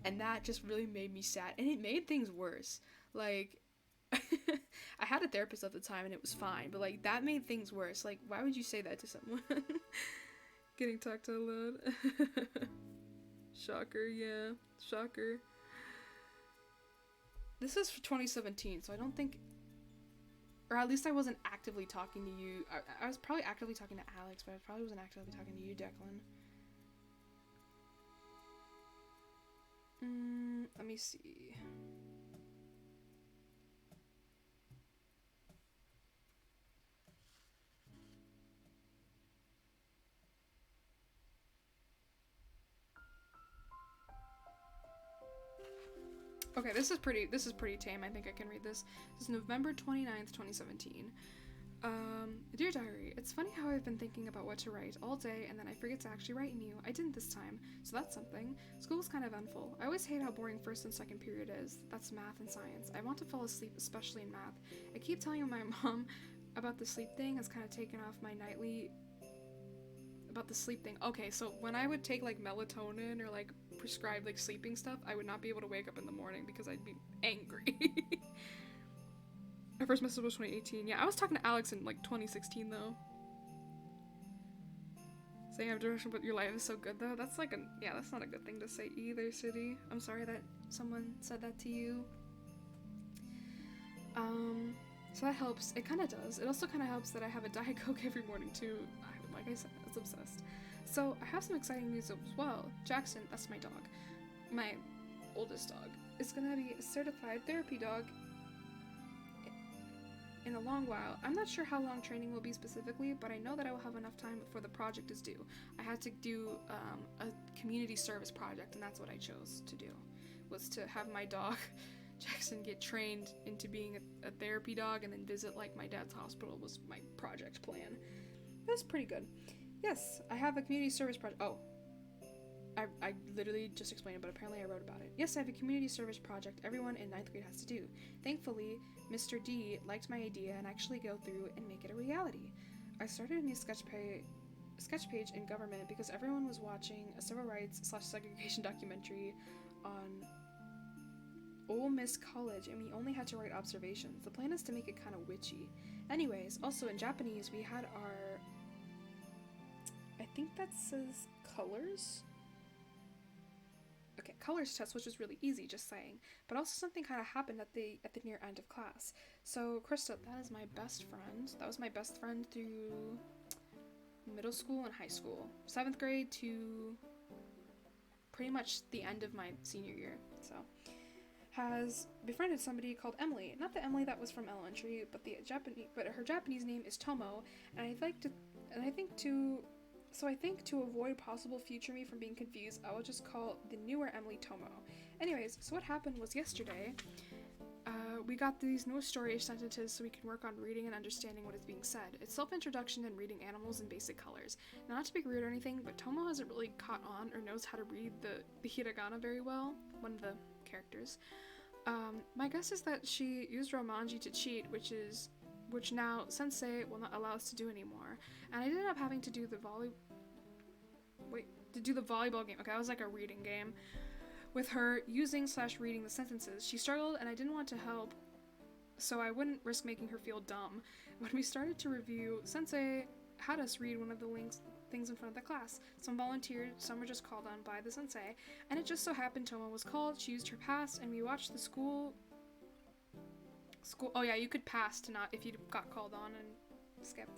And that just really made me sad, and it made things worse. Like, I had a therapist at the time and it was fine, but that made things worse. Like, why would you say that to someone? Getting talked to a lot. Shocker, yeah, shocker. This is for 2017, so I don't think, or at least I wasn't actively talking to you. I was probably actively talking to Alex, but I probably wasn't actively talking to you, Declan. Let me see. Okay, this is pretty tame. I think I can read this. This is November 29th, 2017. Dear Diary, it's funny how I've been thinking about what to write all day and then I forget to actually write new. I didn't this time, so that's something. School's kind of eventful. I always hate how boring first and second period is. That's math and science. I want to fall asleep, especially in math. I keep telling my mom about the sleep thing. Has kind of taken off my nightly... About the sleep thing. Okay, so when I would take melatonin or prescribed sleeping stuff, I would not be able to wake up in the morning because I'd be angry. My first message was 2018. Yeah, I was talking to Alex in 2016 though. Saying I have direction, but your life is so good though. That's that's not a good thing to say either, City. I'm sorry that someone said that to you. So that helps. It kind of does. It also kind of helps that I have a Diet Coke every morning too. Like I said, it's obsessed. So I have some exciting news as well. Jackson, that's my dog, my oldest dog, is gonna be a certified therapy dog in a long while. I'm not sure how long training will be specifically, but I know that I will have enough time before the project is due. I had to do a community service project, and that's what I chose to do, was to have my dog Jackson get trained into being a therapy dog and then visit like my dad's hospital was my project plan. It was pretty good. Yes, I have a community service project. Oh, I literally just explained it, but apparently I wrote about it. Yes, I have a community service project everyone in 9th grade has to do. Thankfully, Mr. D liked my idea and actually go through and make it a reality. I started a new sketch page in government because everyone was watching a civil rights / segregation documentary on Ole Miss College, and we only had to write observations. The plan is to make it kind of witchy. Anyways, also in Japanese, we had our, I think that says colors? Okay, colors test, which was really easy, just saying. But also something kind of happened at the near end of class. So Krista, that is my best friend. That was my best friend through middle school and high school. 7th grade to pretty much the end of my senior year. So has befriended somebody called Emily. Not the Emily that was from elementary, but her Japanese name is Tomo. And I think to avoid possible future me from being confused, I will just call the newer Emily Tomo. Anyways, so what happened was yesterday, we got these new story sentences so we can work on reading and understanding what is being said. It's self-introduction and reading animals in basic colors. Now, not to be rude or anything, but Tomo hasn't really caught on or knows how to read the hiragana very well, one of the characters. My guess is that she used Romanji to cheat, which now Sensei will not allow us to do anymore. And I ended up having to do the volleyball game. Okay, that was like a reading game with her using / reading the sentences. She struggled and I didn't want to help, so I wouldn't risk making her feel dumb. When we started to review, Sensei had us read one of the things in front of the class. Some volunteered, some were just called on by the sensei, and it just so happened Tomo was called. She used her pass, and we watched the school. Oh yeah, you could pass to not if you got called on and skipped.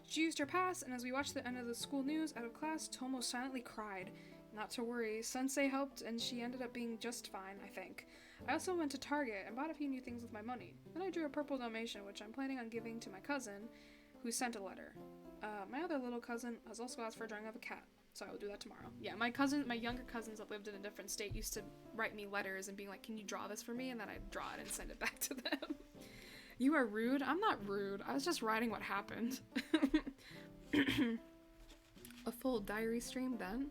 She used her pass, and as we watched the end of the school news out of class, Tomo silently cried. Not to worry, Sensei helped, and she ended up being just fine, I think. I also went to Target and bought a few new things with my money. Then I drew a purple Dalmatian, which I'm planning on giving to my cousin, who sent a letter. My other little cousin has also asked for a drawing of a cat, so I will do that tomorrow. Yeah, my younger cousins that lived in a different state used to write me letters and being like, can you draw this for me? And then I'd draw it and send it back to them. You are rude? I'm not rude. I was just writing what happened. A full diary stream then?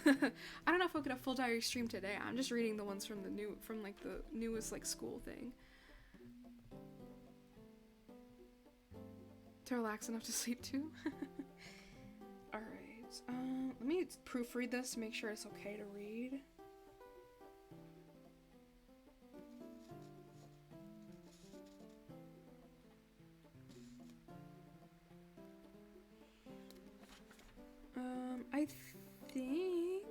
I don't know if I'll get a full diary stream today. I'm just reading the ones from the newest like school thing. To relax enough to sleep too. Alright, let me proofread this to make sure it's okay to read. I think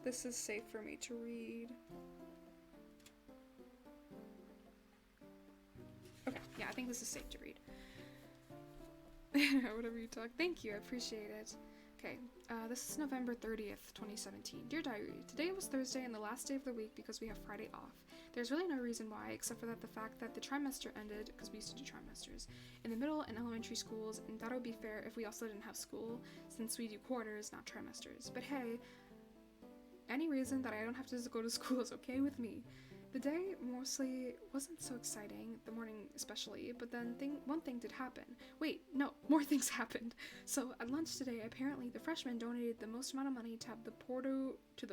this is safe for me to read. Okay, yeah, I think this is safe to read. Whatever you talk. Thank you, I appreciate it. Okay, this is November 30th, 2017. Dear Diary, today was Thursday and the last day of the week because we have Friday off. There's really no reason why, except for the fact that the trimester ended, because we used to do trimesters, in the middle and elementary schools, and that would be fair if we also didn't have school, since we do quarters, not trimesters. But hey, any reason that I don't have to go to school is okay with me. The day mostly wasn't so exciting, the morning especially, but then one thing did happen. Wait, no, more things happened. So at lunch today, apparently the freshmen donated the most amount of money to the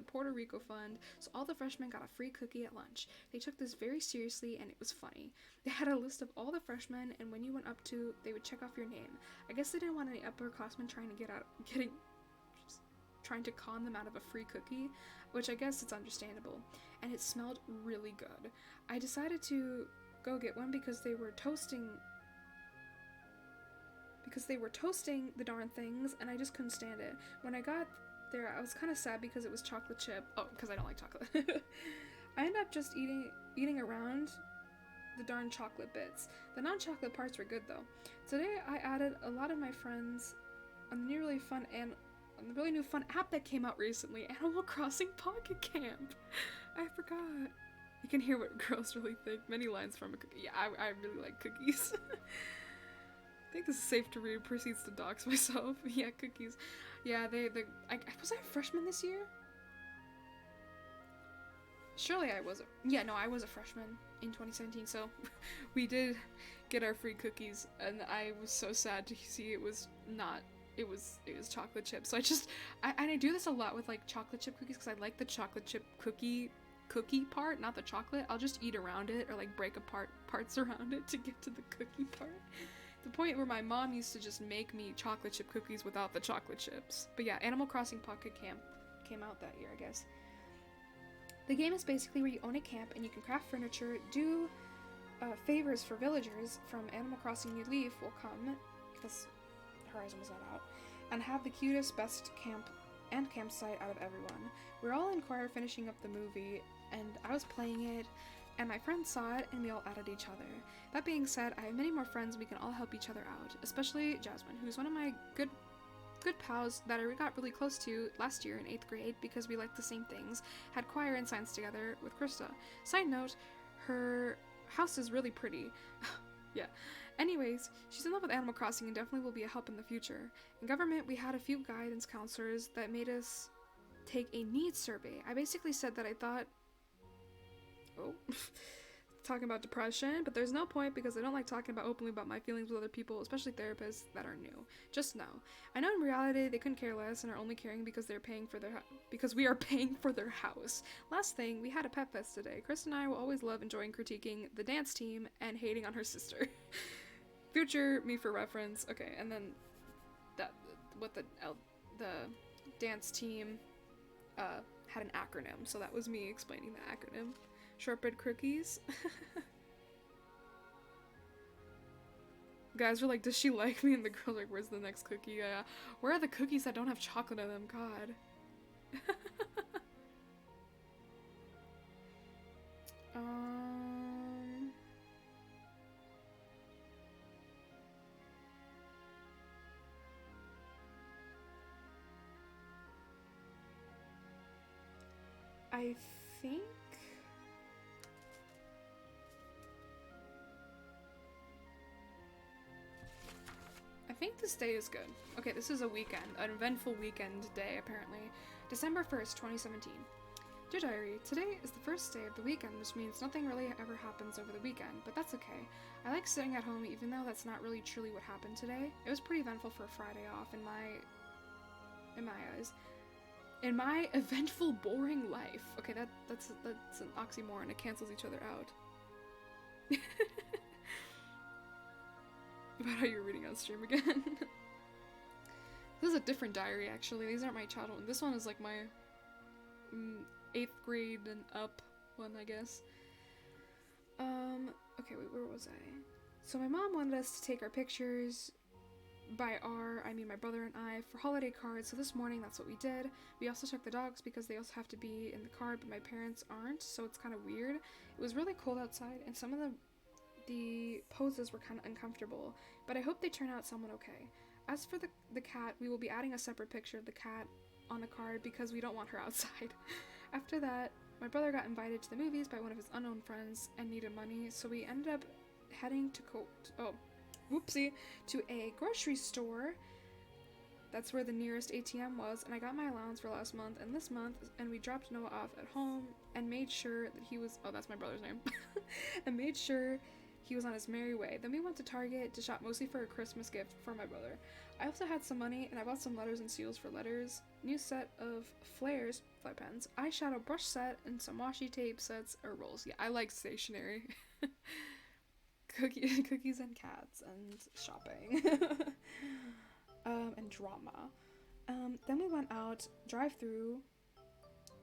Puerto Rico fund, so all the freshmen got a free cookie at lunch. They took this very seriously and it was funny. They had a list of all the freshmen, and when you went up to, they would check off your name. I guess they didn't want any upperclassmen trying to con them out of a free cookie, which I guess it's understandable, and it smelled really good. I decided to go get one because they were toasting the darn things, and I just couldn't stand it. When I got there, I was kind of sad because it was chocolate chip. Oh, because I don't like chocolate. I ended up just eating around the darn chocolate bits. The non-chocolate parts were good though. Today I added a lot of my friends on the really new fun app that came out recently, Animal Crossing Pocket Camp. I forgot. You can hear what girls really think. Many lines from a cookie. Yeah, I really like cookies. I think this is safe to read. Proceeds to dox myself. Yeah, cookies. Yeah, was I a freshman this year? Surely I was I was a freshman in 2017, so we did get our free cookies, and I was so sad to see it was not, it was chocolate chip. So I do this a lot with like chocolate chip cookies because I like the chocolate chip cookie part, not the chocolate. I'll just eat around it or like break apart parts around it to get to the cookie part. The point where my mom used to just make me chocolate chip cookies without the chocolate chips. But yeah, Animal Crossing Pocket Camp came out that year, I guess. The game is basically where you own a camp and you can craft furniture, do favors for villagers from Animal Crossing New Leaf will come, because Horizon was not out, and have the cutest, best camp and campsite out of everyone. We're all in choir finishing up the movie, and I was playing it, and my friends saw it, and we all added each other. That being said, I have many more friends and we can all help each other out, especially Jasmine, who's one of my good pals that I got really close to last year in 8th grade because we liked the same things, had choir and science together with Krista. Side note, her house is really pretty. Yeah. Anyways, she's in love with Animal Crossing and definitely will be a help in the future. In government, we had a few guidance counselors that made us take a needs survey. I basically said that I thought, talking about depression, but there's no point because I don't like talking about openly about my feelings with other people, especially therapists that are new. Just know. I know in reality they couldn't care less and are only caring because they're paying for because we are paying for their house. Last thing, we had a pet fest today. Chris and I will always love enjoying critiquing the dance team and hating on her sister. Future me for reference. Okay, and then that what the dance team had an acronym, so that was me explaining the acronym. Shortbread cookies. Guys were like, does she like me? And the girls like, where's the next cookie? Where are the cookies that don't have chocolate in them? God. I think this day is good. Okay, this is a weekend, an eventful weekend day, apparently. December 1st, 2017. Dear Diary, today is the first day of the weekend, which means nothing really ever happens over the weekend, but that's okay. I like sitting at home even though that's not really truly what happened today. It was pretty eventful for a Friday off in my eyes. In my eventful, boring life. Okay, that's an oxymoron. It cancels each other out. About how you're reading on stream again. This is a different diary, actually. These aren't my childhood one. This one is like my 8th grade and up one, I guess. Okay, wait, where was I? So my mom wanted us to take our pictures, I mean my brother and I, for holiday cards, so this morning that's what we did. We also took the dogs because they also have to be in the card, but my parents aren't, so it's kind of weird. It was really cold outside, and some of the poses were kind of uncomfortable, but I hope they turn out somewhat okay. As for the cat, we will be adding a separate picture of the cat on the card because we don't want her outside. After that, my brother got invited to the movies by one of his unknown friends and needed money, so we ended up heading to to a grocery store. That's where the nearest ATM was, and I got my allowance for last month and this month, and we dropped Noah off at home and made sure that he was, that's my brother's name, and made sure he was on his merry way. Then we went to Target to shop mostly for a Christmas gift for my brother. I also had some money, and I bought some letters and seals for letters, new set of flares, flat pens, eyeshadow brush set, and some washi tape sets or rolls. Yeah, I like stationery. Cookies and cats and shopping. And drama. Then we went out, drive-through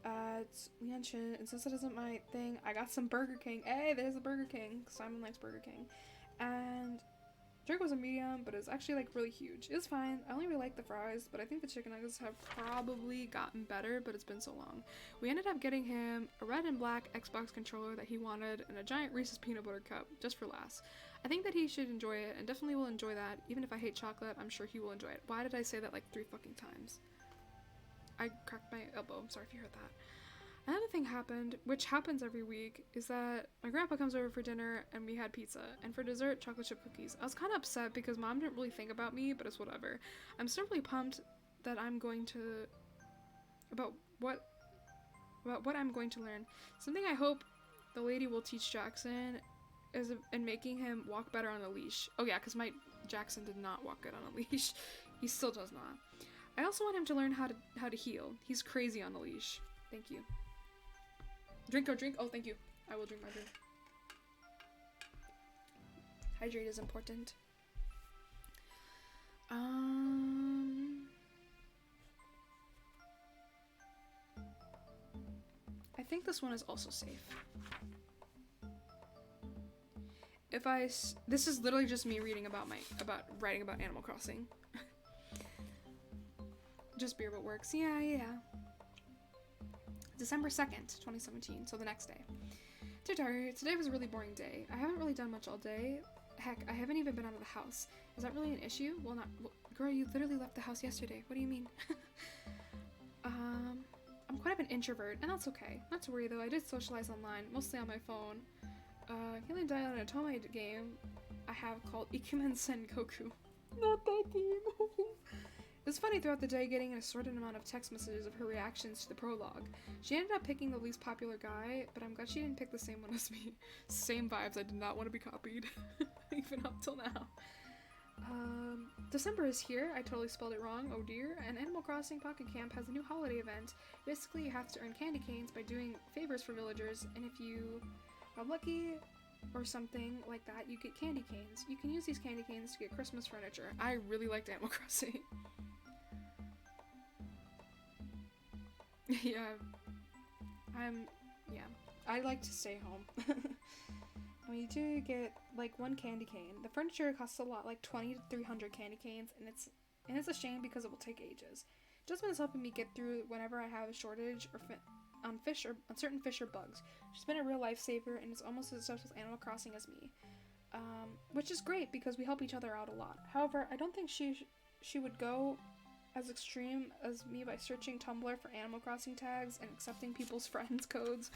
at Lianshin, and since it isn't my thing, I got some Burger King. Hey, there's a Burger King. Simon likes Burger King. And drink was a medium, but it was actually like really huge. It was fine. I only really like the fries, but I think the chicken nuggets have probably gotten better, but it's been so long. We ended up getting him a red and black Xbox controller that he wanted and a giant Reese's peanut butter cup, just for laughs. I think that he should enjoy it, and definitely will enjoy that. Even if I hate chocolate, I'm sure he will enjoy it. Why did I say that like 3 fucking times? I cracked my elbow. I'm sorry if you heard that. Another thing happened, which happens every week, is that my grandpa comes over for dinner and we had pizza, and for dessert, chocolate chip cookies. I was kind of upset because mom didn't really think about me, but it's whatever. I'm still really pumped that I'm going to... about what about what I'm going to learn. Something I hope the lady will teach Jackson is in making him walk better on a leash. Oh yeah, because my Jackson did not walk good on a leash. He still does not. I also want him to learn how to heal. He's crazy on a leash. Thank you. Drink or drink? Oh, thank you. I will drink my drink. Hydrate is important. I think this one is also safe. This is literally just me reading about writing about Animal Crossing. Just Beerbo works. Yeah. December 2nd, 2017, so the next day. Dear Diary, today was a really boring day. I haven't really done much all day. Heck, I haven't even been out of the house. Is that really an issue? Well, girl, you literally left the house yesterday. What do you mean? I'm quite of an introvert, and that's okay. Not to worry though, I did socialize online, mostly on my phone. Feeling down on a Otome game I have called Ikumen Sengoku. Not that game. It was funny throughout the day getting an assorted amount of text messages of her reactions to the prologue. She ended up picking the least popular guy, but I'm glad she didn't pick the same one as me. Same vibes, I did not want to be copied. Even up till now. December is here. I totally spelled it wrong, oh dear. And Animal Crossing Pocket Camp has a new holiday event. Basically, you have to earn candy canes by doing favors for villagers, and if you are lucky or something like that, you get candy canes. You can use these candy canes to get Christmas furniture. I really liked Animal Crossing. Yeah. I like to stay home. I mean, you do get, like, one candy cane. The furniture costs a lot, like 20 to 300 candy canes, and it's a shame because it will take ages. Jasmine is helping me get through whenever I have a shortage or on certain fish or bugs. She's been a real lifesaver, and is almost as obsessed with Animal Crossing as me. Which is great because we help each other out a lot. However, I don't think she would go as extreme as me by searching Tumblr for Animal Crossing tags and accepting people's friends codes,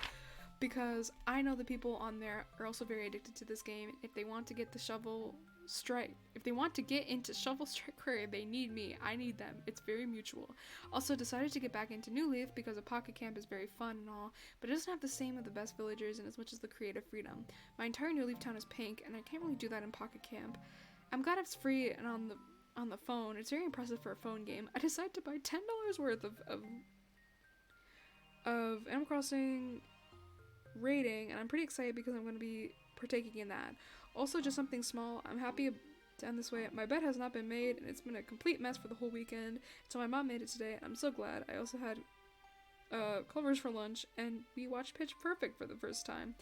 because I know the people on there are also very addicted to this game. If they want to get into Shovel Strike Quarry, they need me. I need them. It's very mutual. Also decided to get back into New Leaf because a Pocket Camp is very fun and all, but it doesn't have the same of the best villagers and as much as the creative freedom. My entire New Leaf town is pink, and I can't really do that in Pocket Camp. I'm glad it's free and on the phone. It's very impressive for a phone game. I decided to buy $10 worth of Animal Crossing rating, and I'm pretty excited because I'm going to be partaking in that. Also, just something small. I'm happy to end this way. My bed has not been made, and it's been a complete mess for the whole weekend, so my mom made it today, and I'm so glad. I also had Culver's for lunch, and we watched Pitch Perfect for the first time.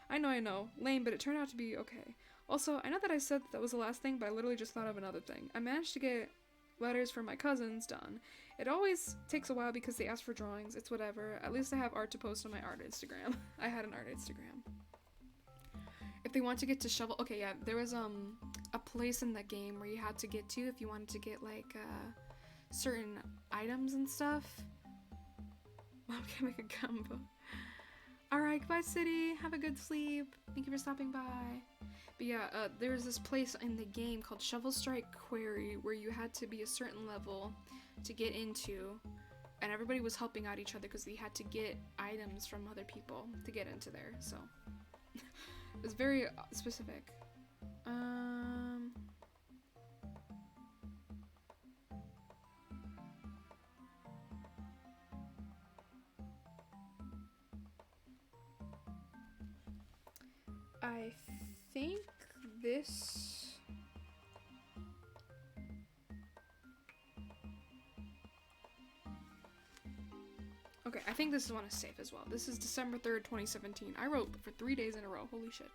I know, lame, but it turned out to be okay. Also, I know that I said that was the last thing, but I literally just thought of another thing. I managed to get letters from my cousins done. It always takes a while because they ask for drawings. It's whatever. At least I have art to post on my art Instagram. I had an art Instagram. If they want to get to Shovel... Okay, yeah, there was a place in the game where you had to get to if you wanted to get, like, certain items and stuff. I'm gonna make a gumbo. Alright, goodbye, City. Have a good sleep. Thank you for stopping by. But yeah, there was this place in the game called Shovel Strike Quarry where you had to be a certain level to get into, and everybody was helping out each other because they had to get items from other people to get into there, so it was very specific. I think this... Okay, I think this one is safe as well. This is December 3rd, 2017. I wrote for 3 days in a row. Holy shit.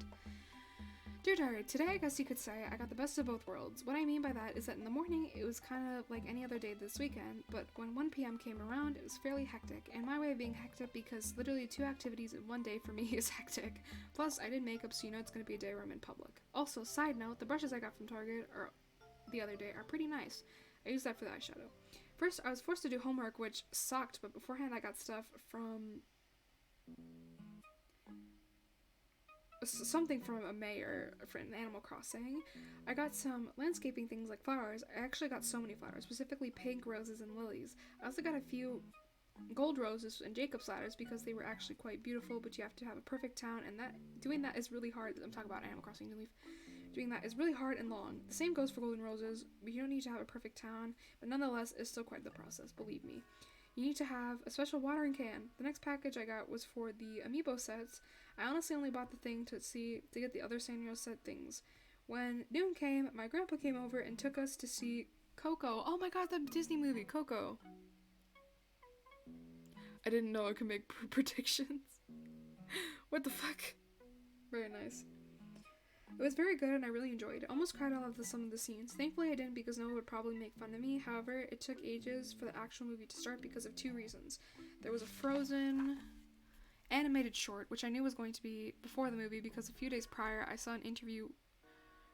Dear Diary, today I guess you could say I got the best of both worlds. What I mean by that is that in the morning it was kind of like any other day this weekend, but when 1 p.m. came around it was fairly hectic, and my way of being hectic because literally 2 activities in 1 day for me is hectic. Plus I did makeup, so you know it's going to be a day where I'm in public. Also, side note, the brushes I got from Target the other day are pretty nice. I used that for the eyeshadow. First, I was forced to do homework, which sucked, but beforehand I got stuff from... something from a mayor for an Animal Crossing. I got some landscaping things like flowers. I actually got so many flowers, specifically pink, roses, and lilies. I also got a few gold roses and Jacob's ladders because they were actually quite beautiful, but you have to have a perfect town, and doing that is really hard. I'm talking about Animal Crossing New Leaf. Doing that is really hard and long. The same goes for golden roses, but you don't need to have a perfect town, but nonetheless, it's still quite the process, believe me. You need to have a special watering can. The next package I got was for the amiibo sets. I honestly only bought the thing to get the other Sanrio set things. When noon came, my grandpa came over and took us to see Coco. Oh my god, the Disney movie, Coco. I didn't know I could make predictions. What the fuck? Very nice. It was very good and I really enjoyed it. Almost cried out of some of the scenes. Thankfully I didn't because Noah would probably make fun of me. However, it took ages for the actual movie to start because of two reasons. There was a Frozen animated short, which I knew was going to be before the movie because a few days prior I saw an interview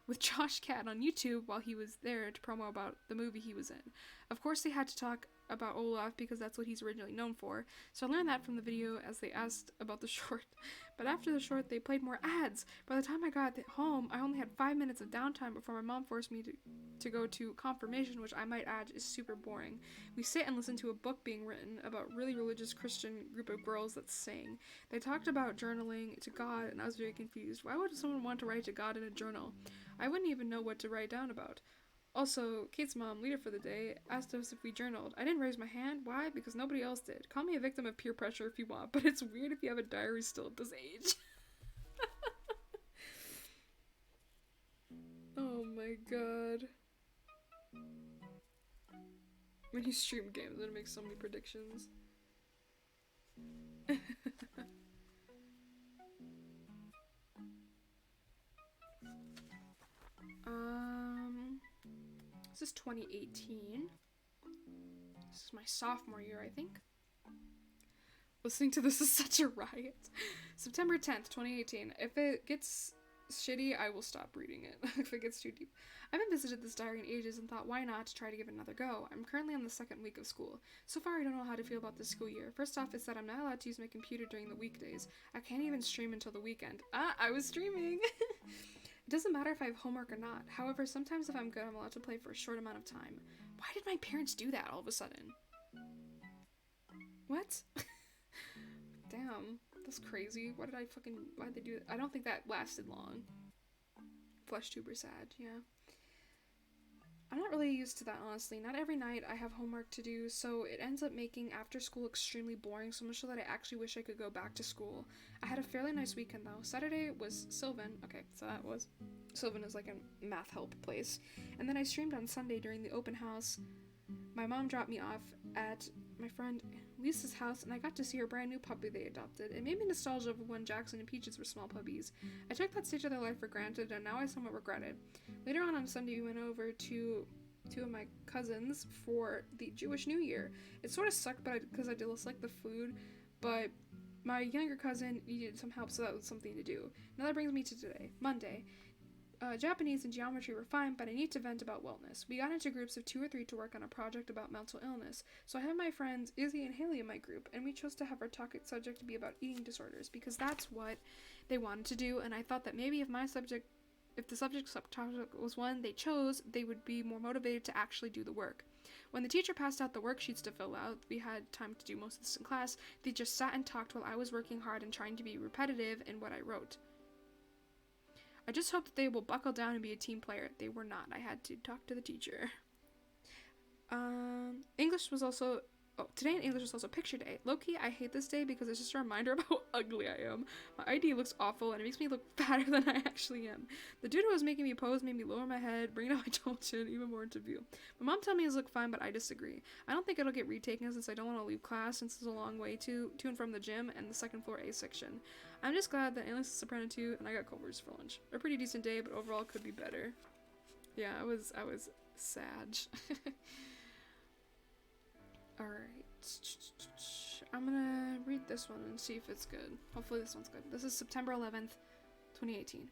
with Josh Gad on YouTube while he was there to promo about the movie he was in. Of course they had to talk about Olaf because that's what he's originally known for, so I learned that from the video as they asked about the short. But after the short they played more ads. By the time I got home I only had 5 minutes of downtime before my mom forced me to go to confirmation, which I might add is super boring. We sit and listen to a book being written about really religious Christian group of girls that sing. They talked about journaling to God and I was very confused. Why would someone want to write to God in a journal? I wouldn't even know what to write down about. Also, Kate's mom, leader for the day, asked us if we journaled. I didn't raise my hand. Why? Because nobody else did. Call me a victim of peer pressure if you want, but it's weird if you have a diary still at this age. Oh my god. When you stream games, it makes so many predictions. This is 2018. This is my sophomore year, I think. Listening to this is such a riot. September 10th, 2018. If it gets shitty, I will stop reading it if it gets too deep. I haven't visited this diary in ages and thought why not to try to give it another go. I'm currently on the second week of school. So far I don't know how to feel about this school year. First off, it's that I'm not allowed to use my computer during the weekdays. I can't even stream until the weekend. I was streaming! It doesn't matter if I have homework or not. However, sometimes if I'm good, I'm allowed to play for a short amount of time. Why did my parents do that all of a sudden? What? Damn, that's crazy. Why'd they do that? I don't think that lasted long. FleshTuber sad, yeah. I'm not really used to that, honestly. Not every night I have homework to do, so it ends up making after school extremely boring, so much so that I actually wish I could go back to school. I had a fairly nice weekend, though. Saturday was Sylvan. Okay, so that was... Sylvan is like a math help place. And then I streamed on Sunday during the open house. My mom dropped me off at my friend Lisa's house, and I got to see her brand new puppy they adopted. It made me nostalgic of when Jackson and Peaches were small puppies. I took that stage of their life for granted, and now I somewhat regret it. Later on Sunday, we went over to two of my cousins for the Jewish New Year. It sort of sucked because I disliked the food, but my younger cousin needed some help, so that was something to do. Now that brings me to today, Monday. Japanese and geometry were fine, but I need to vent about wellness. We got into groups of 2 or 3 to work on a project about mental illness. So I have my friends Izzy and Haley in my group, and we chose to have our topic subject to be about eating disorders because that's what they wanted to do, and I thought that maybe if the subject subtopic was one they chose, they would be more motivated to actually do the work. When the teacher passed out the worksheets to fill out, we had time to do most of this in class. They just sat and talked while I was working hard and trying to be repetitive in what I wrote. I just hope that they will buckle down and be a team player. They were not. I had to talk to the teacher. English was also... Oh, today in English was also picture day. Low-key, I hate this day because it's just a reminder of how ugly I am. My ID looks awful and it makes me look fatter than I actually am. The dude who was making me pose made me lower my head, bring out my tall chin even more into view. My mom told me it looked fine, but I disagree. I don't think it'll get retaken since I don't want to leave class since it's a long way to and from the gym and the second floor A section. I'm just glad that Alice is Soprano 2 and I got Culver's for lunch. A pretty decent day, but overall could be better. Yeah, I was sad. Alright. I'm gonna read this one and see if it's good. Hopefully this one's good. This is September 11th, 2018.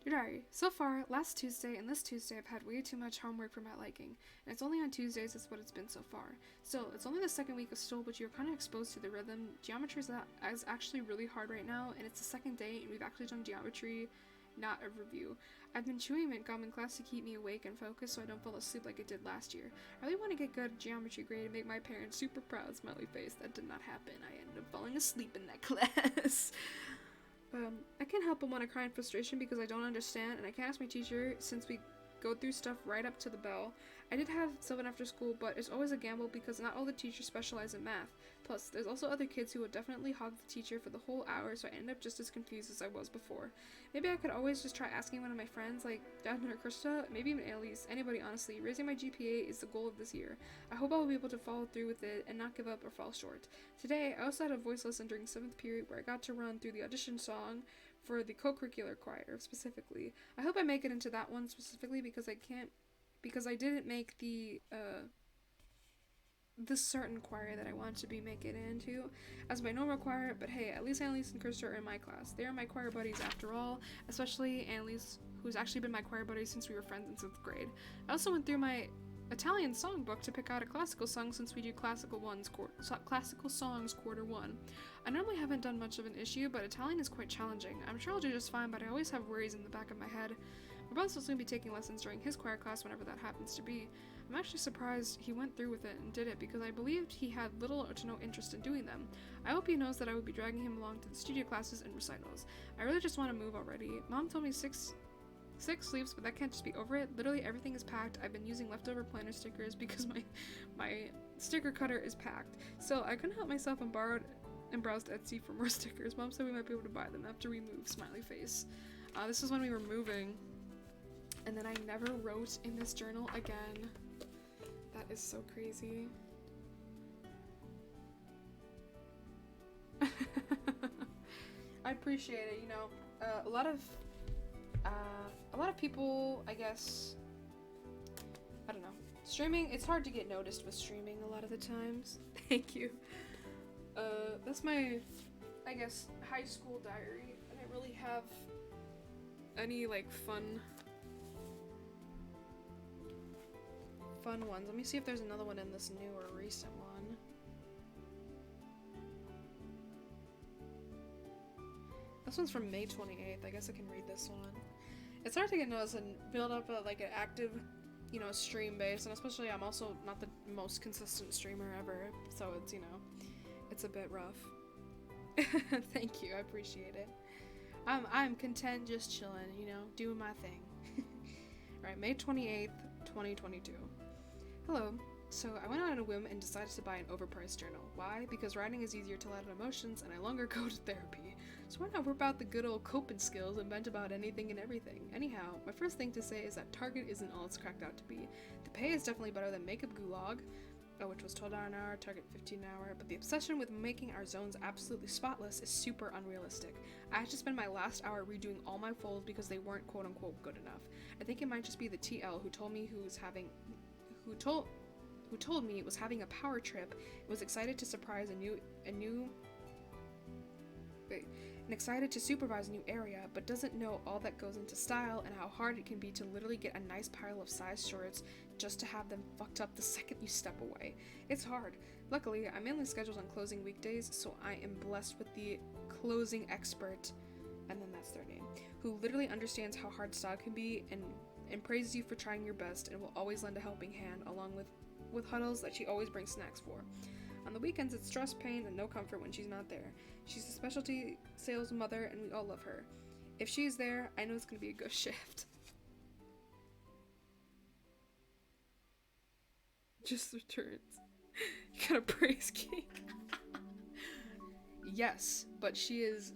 Dear Diary, so far, last Tuesday and this Tuesday I've had way too much homework for my liking, and it's only on Tuesdays is what it's been so far. Still, it's only the second week of school, but you're kind of exposed to the rhythm. Geometry is actually really hard right now, and it's the second day, and we've actually done geometry, not a review. I've been chewing mint gum in class to keep me awake and focused so I don't fall asleep like I did last year. I really want to get good at geometry grade and make my parents super proud, smiley face. That did not happen. I ended up falling asleep in that class. I can't help but want to cry in frustration because I don't understand, and I can't ask my teacher since we go through stuff right up to the bell. I did have someone after school, but it's always a gamble because not all the teachers specialize in math. Plus, there's also other kids who would definitely hog the teacher for the whole hour, so I end up just as confused as I was before. Maybe I could always just try asking one of my friends, like Jasmine or Krista, maybe even Elise, anybody honestly. Raising my GPA is the goal of this year. I hope I will be able to follow through with it and not give up or fall short. Today, I also had a voice lesson during 7th period where I got to run through the audition song for the co-curricular choir, specifically. I hope I make it into that one specifically because I didn't make the certain choir that I wanted to make it into as my normal choir, but hey, at least Annalise and Krista are in my class. They are my choir buddies after all, especially Annalise, who's actually been my choir buddy since we were friends in 6th grade. I also went through my Italian songbook to pick out a classical song since we do classical songs quarter 1. I normally haven't done much of an issue, but Italian is quite challenging. I'm sure I'll do just fine, but I always have worries in the back of my head. My brother's also going to be taking lessons during his choir class whenever that happens to be. I'm actually surprised he went through with it and did it because I believed he had little or to no interest in doing them. I hope he knows that I would be dragging him along to the studio classes and recitals. I really just want to move already. Mom told me six sleeps, but that can't just be over it. Literally everything is packed. I've been using leftover planner stickers because my sticker cutter is packed. So I couldn't help myself and borrowed and browsed Etsy for more stickers. Mom said we might be able to buy them after we move, smiley face. This is when we were moving, and then I never wrote in this journal again. That is so crazy. I appreciate it, you know. A lot of people, I guess, I don't know. Streaming, it's hard to get noticed with streaming a lot of the times. Thank you. That's my, I guess, high school diary. I didn't really have any, like, fun ones. Let me see if there's another one in this new or recent one. This one's from May 28th. I guess I can read this one. It's hard to get noticed and build up like an active, you know, stream base, and especially I'm also not the most consistent streamer ever, so it's, you know, it's a bit rough. Thank you, I appreciate it. I'm content just chilling, you know, doing my thing. Alright, May 28th, 2022. Hello. So I went out on a whim and decided to buy an overpriced journal. Why? Because writing is easier to let out emotions and I longer go to therapy. So why not whip out the good old coping skills and vent about anything and everything? Anyhow, my first thing to say is that Target isn't all it's cracked out to be. The pay is definitely better than Makeup Gulag, which was $12 an hour, Target $15 an hour, but the obsession with making our zones absolutely spotless is super unrealistic. I had to spend my last hour redoing all my folds because they weren't quote-unquote good enough. I think it might just be the TL who told me who told me it was having a power trip and was excited to surprise excited to supervise a new area, but doesn't know all that goes into style and how hard it can be to literally get a nice pile of size shorts just to have them fucked up the second you step away. It's hard. Luckily, I'm mainly scheduled on closing weekdays, so I am blessed with the closing expert, and then that's their name, who literally understands how hard style can be and praises you for trying your best and will always lend a helping hand, along with huddles that she always brings snacks for. On the weekends, it's stress, pain, and no comfort when she's not there. She's a specialty sales mother, and we all love her. If she's there, I know it's going to be a good shift. Just returns. You gotta praise King. Yes, but she is,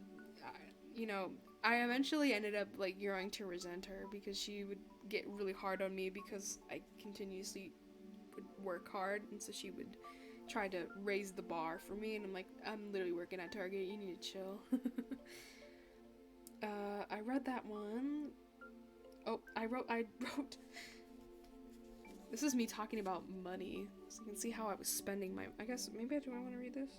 you know, I eventually ended up, like, growing to resent her because she would get really hard on me because I continuously would work hard, and so she would try to raise the bar for me, and I'm like, I'm literally working at Target, you need to chill. I read that one. Oh, I wrote this is me talking about money, so you can see how I was spending my, I guess, maybe I want to read this?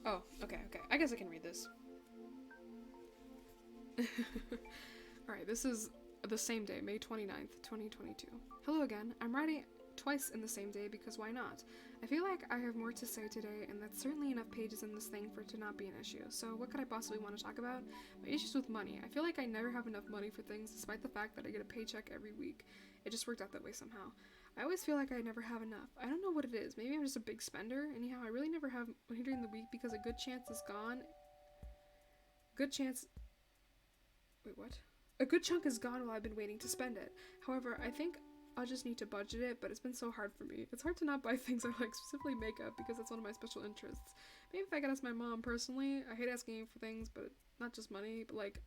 Oh, okay. I guess I can read this. Alright, this is the same day, May 29th, 2022. Hello again. I'm writing twice in the same day because why not? I feel like I have more to say today, and that's certainly enough pages in this thing for it to not be an issue. So what could I possibly want to talk about? My issues with money. I feel like I never have enough money for things, despite the fact that I get a paycheck every week. It just worked out that way somehow. I always feel like I never have enough. I don't know what it is. Maybe I'm just a big spender. Anyhow, I really never have money during the week because a good chance is gone. Good chance... Wait, what? A good chunk is gone while I've been waiting to spend it. However, I think I'll just need to budget it, but it's been so hard for me. It's hard to not buy things I like, specifically makeup, because that's one of my special interests. Maybe if I could ask my mom personally. I hate asking for things, but not just money, but like,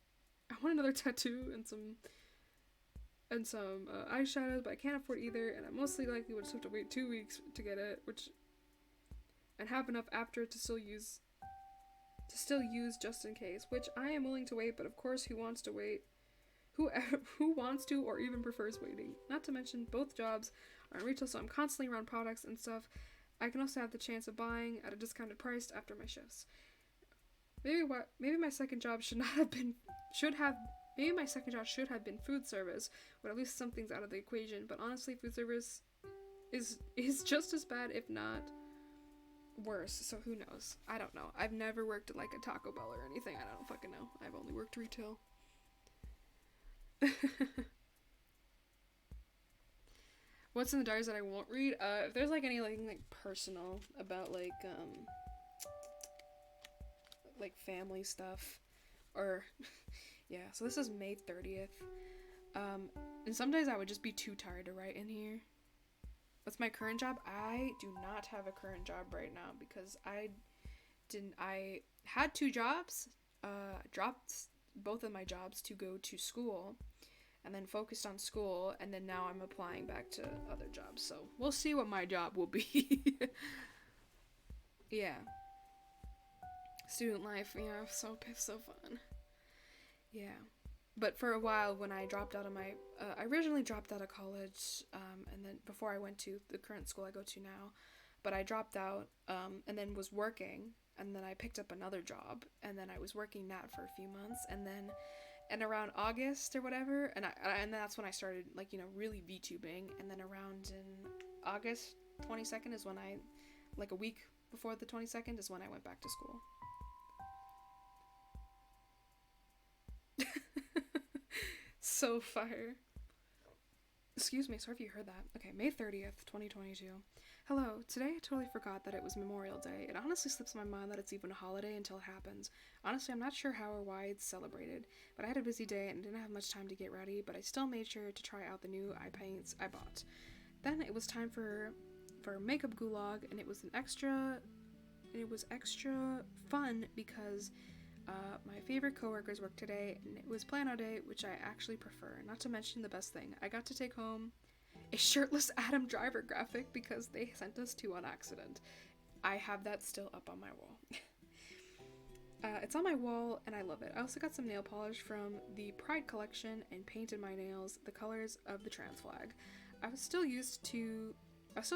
I want another tattoo and some eyeshadows, but I can't afford either, and I mostly likely would just have to wait 2 weeks to get it, and have enough after to still use just in case, which I am willing to wait, but of course, who wants to wait? Who wants to or even prefers waiting? Not to mention, both jobs are in retail, so I'm constantly around products and stuff. I can also have the chance of buying at a discounted price after my shifts. Maybe my second job should have been food service, but at least something's out of the equation. But honestly, food service is just as bad, if not worse. So who knows? I don't know. I've never worked at like a Taco Bell or anything. I don't fucking know. I've only worked retail. What's in the diaries that I won't read? If there's like anything like personal about like family stuff, or yeah. So this is May 30th. And some days I would just be too tired to write in here. That's my current job. I do not have a current job right now because I had 2 jobs, dropped both of my jobs to go to school, and then focused on school, and then now I'm applying back to other jobs, so we'll see what my job will be. Yeah. Student life, yeah, so fun. Yeah. But for a while, when I dropped out of my, I originally dropped out of college, and then before I went to the current school I go to now, but I dropped out, and then was working, and then I picked up another job, and then I was working that for a few months, and around August or whatever, and that's when I started, like, you know, really VTubing, and then around in August 22nd is when like a week before the 22nd is when I went back to school. So fire. Excuse me, sorry if you heard that. Okay, May 30th, 2022. Hello, today I totally forgot that it was Memorial Day. It honestly slips my mind that it's even a holiday until it happens. Honestly, I'm not sure how or why it's celebrated, but I had a busy day and didn't have much time to get ready, but I still made sure to try out the new eye paints I bought. Then it was time for makeup gulag, and it was extra fun because my favorite coworkers worked today, and it was Plano Day, which I actually prefer. Not to mention the best thing, I got to take home a shirtless Adam Driver graphic because they sent us 2 on accident. I have that still up on my wall. It's on my wall, and I love it. I also got some nail polish from the Pride collection and painted my nails the colors of the trans flag. I was still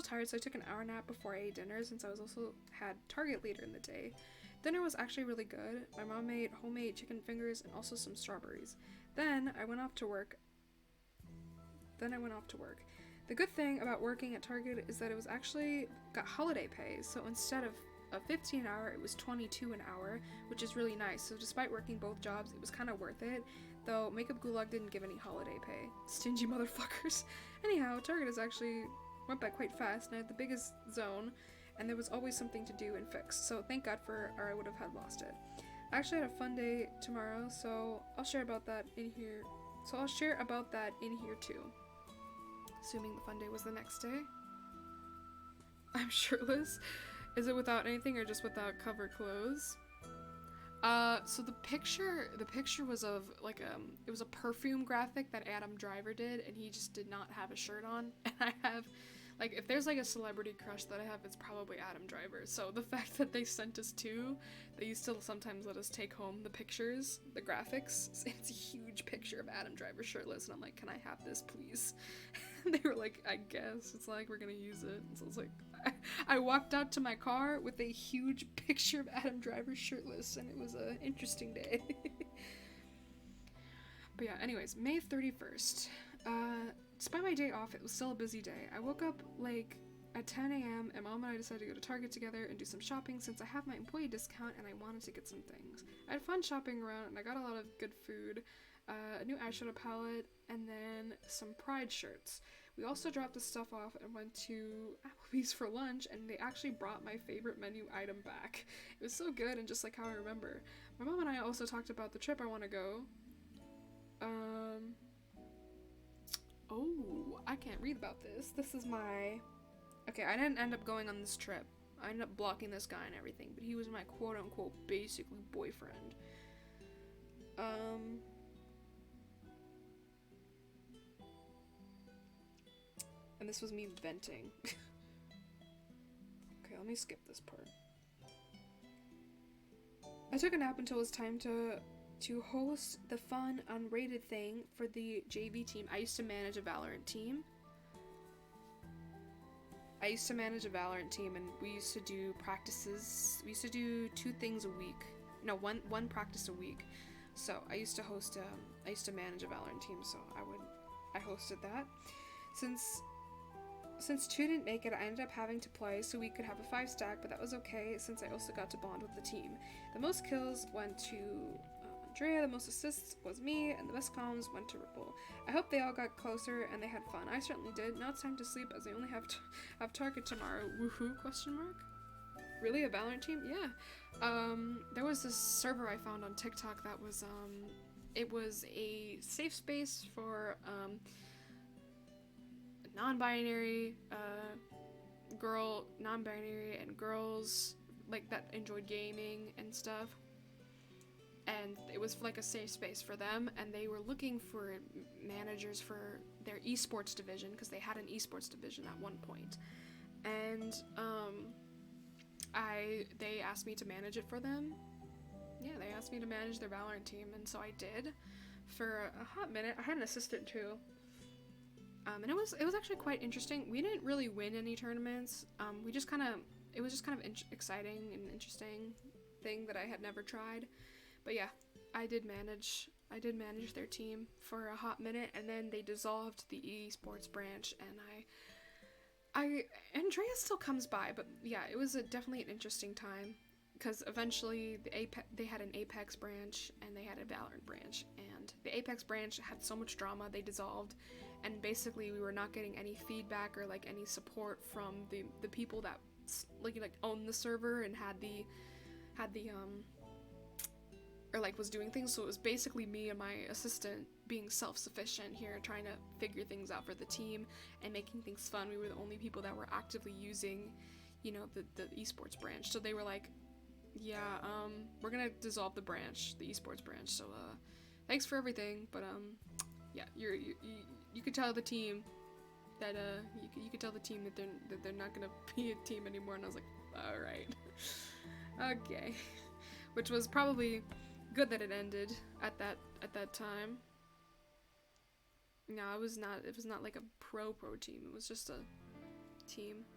tired, so I took an hour nap before I ate dinner, since I was also had Target later in the day. Dinner was actually really good. My mom made homemade chicken fingers and also some strawberries. Then I went off to work. The good thing about working at Target is that it was actually got holiday pay, so instead of a 15 an hour, it was 22 an hour, which is really nice. So despite working both jobs, it was kind of worth it, though Makeup Gulag didn't give any holiday pay. Stingy motherfuckers. Anyhow, Target is actually went by quite fast, and I had the biggest zone, and there was always something to do and fix, so thank God or I would have had lost it. I actually had a fun day tomorrow, so I'll share about that in here. Too. Assuming the fun day was the next day. I'm shirtless. Is it without anything or just without covered clothes? So the picture was of like it was a perfume graphic that Adam Driver did, and he just did not have a shirt on. And I have, like, if there's like a celebrity crush that I have, it's probably Adam Driver. So the fact that they sent us 2, they used to sometimes let us take home the pictures, the graphics. It's a huge picture of Adam Driver shirtless, and I'm like, can I have this, please? And they were like, I guess. It's like, we're gonna use it. So it's like, I walked out to my car with a huge picture of Adam Driver shirtless, and it was an interesting day. But yeah, anyways, May 31st. Despite my day off, it was still a busy day. I woke up like at 10 a.m. and Mom and I decided to go to Target together and do some shopping since I have my employee discount and I wanted to get some things. I had fun shopping around and I got a lot of good food, a new eyeshadow palette, and then some Pride shirts. We also dropped the stuff off and went to Applebee's for lunch, and they actually brought my favorite menu item back. It was so good and just like how I remember. My mom and I also talked about the trip I want to go. Oh, I can't read about this. This is my... Okay, I didn't end up going on this trip. I ended up blocking this guy and everything, but he was my quote-unquote basically boyfriend. And this was me venting. Okay, let me skip this part. I took a nap until it was time to host the fun unrated thing for the JV team. I used to manage a Valorant team. And we used to do practices. We used to do 2 things a week. No, one practice a week. So I used to manage a Valorant team, so I hosted that. Since 2 didn't make it, I ended up having to play so we could have a 5-stack, but that was okay since I also got to bond with the team. The most kills went to Andrea, the most assists was me, and the best comms went to Ripple. I hope they all got closer and they had fun. I certainly did. Now it's time to sleep as I only have Target tomorrow. Woohoo? ? Really? A Valorant team? Yeah. There was this server I found on TikTok that was, it was a safe space for, non-binary and girls like that enjoyed gaming and stuff, and it was like a safe space for them, and they were looking for managers for their esports division because they had an esports division at one point, and they asked me to manage it for them. Yeah, they asked me to manage their Valorant team, and so I did for a hot minute. I had an assistant too. And it was actually quite interesting. We didn't really win any tournaments. It was just kind of exciting and interesting thing that I had never tried. But yeah, I did manage their team for a hot minute, and then they dissolved the esports branch, and Andrea still comes by, but yeah, it was definitely an interesting time because eventually they had an Apex branch and they had a Valorant branch, and the Apex branch had so much drama they dissolved. And basically we were not getting any feedback or like any support from the people that like owned the server and had the or like was doing things. So it was basically me and my assistant being self-sufficient here, trying to figure things out for the team and making things fun. We were the only people that were actively using, the esports branch. So they were like, yeah, we're gonna dissolve the esports branch. So thanks for everything, but yeah, you could tell the team that you could tell the team that they're not gonna be a team anymore. And I was like, all right, okay, which was probably good that it ended at that time. No, it was not like a pro team. It was just a team.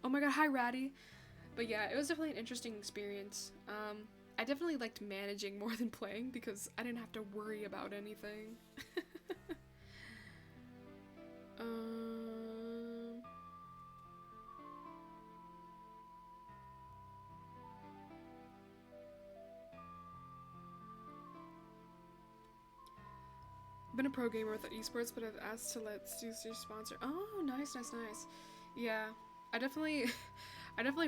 Oh my god, hi Ratty. But yeah, it was definitely an interesting experience. I definitely liked managing more than playing because I didn't have to worry about anything. Been a pro gamer with esports, but I've asked to let Stussy sponsor. Oh, nice. Yeah, I definitely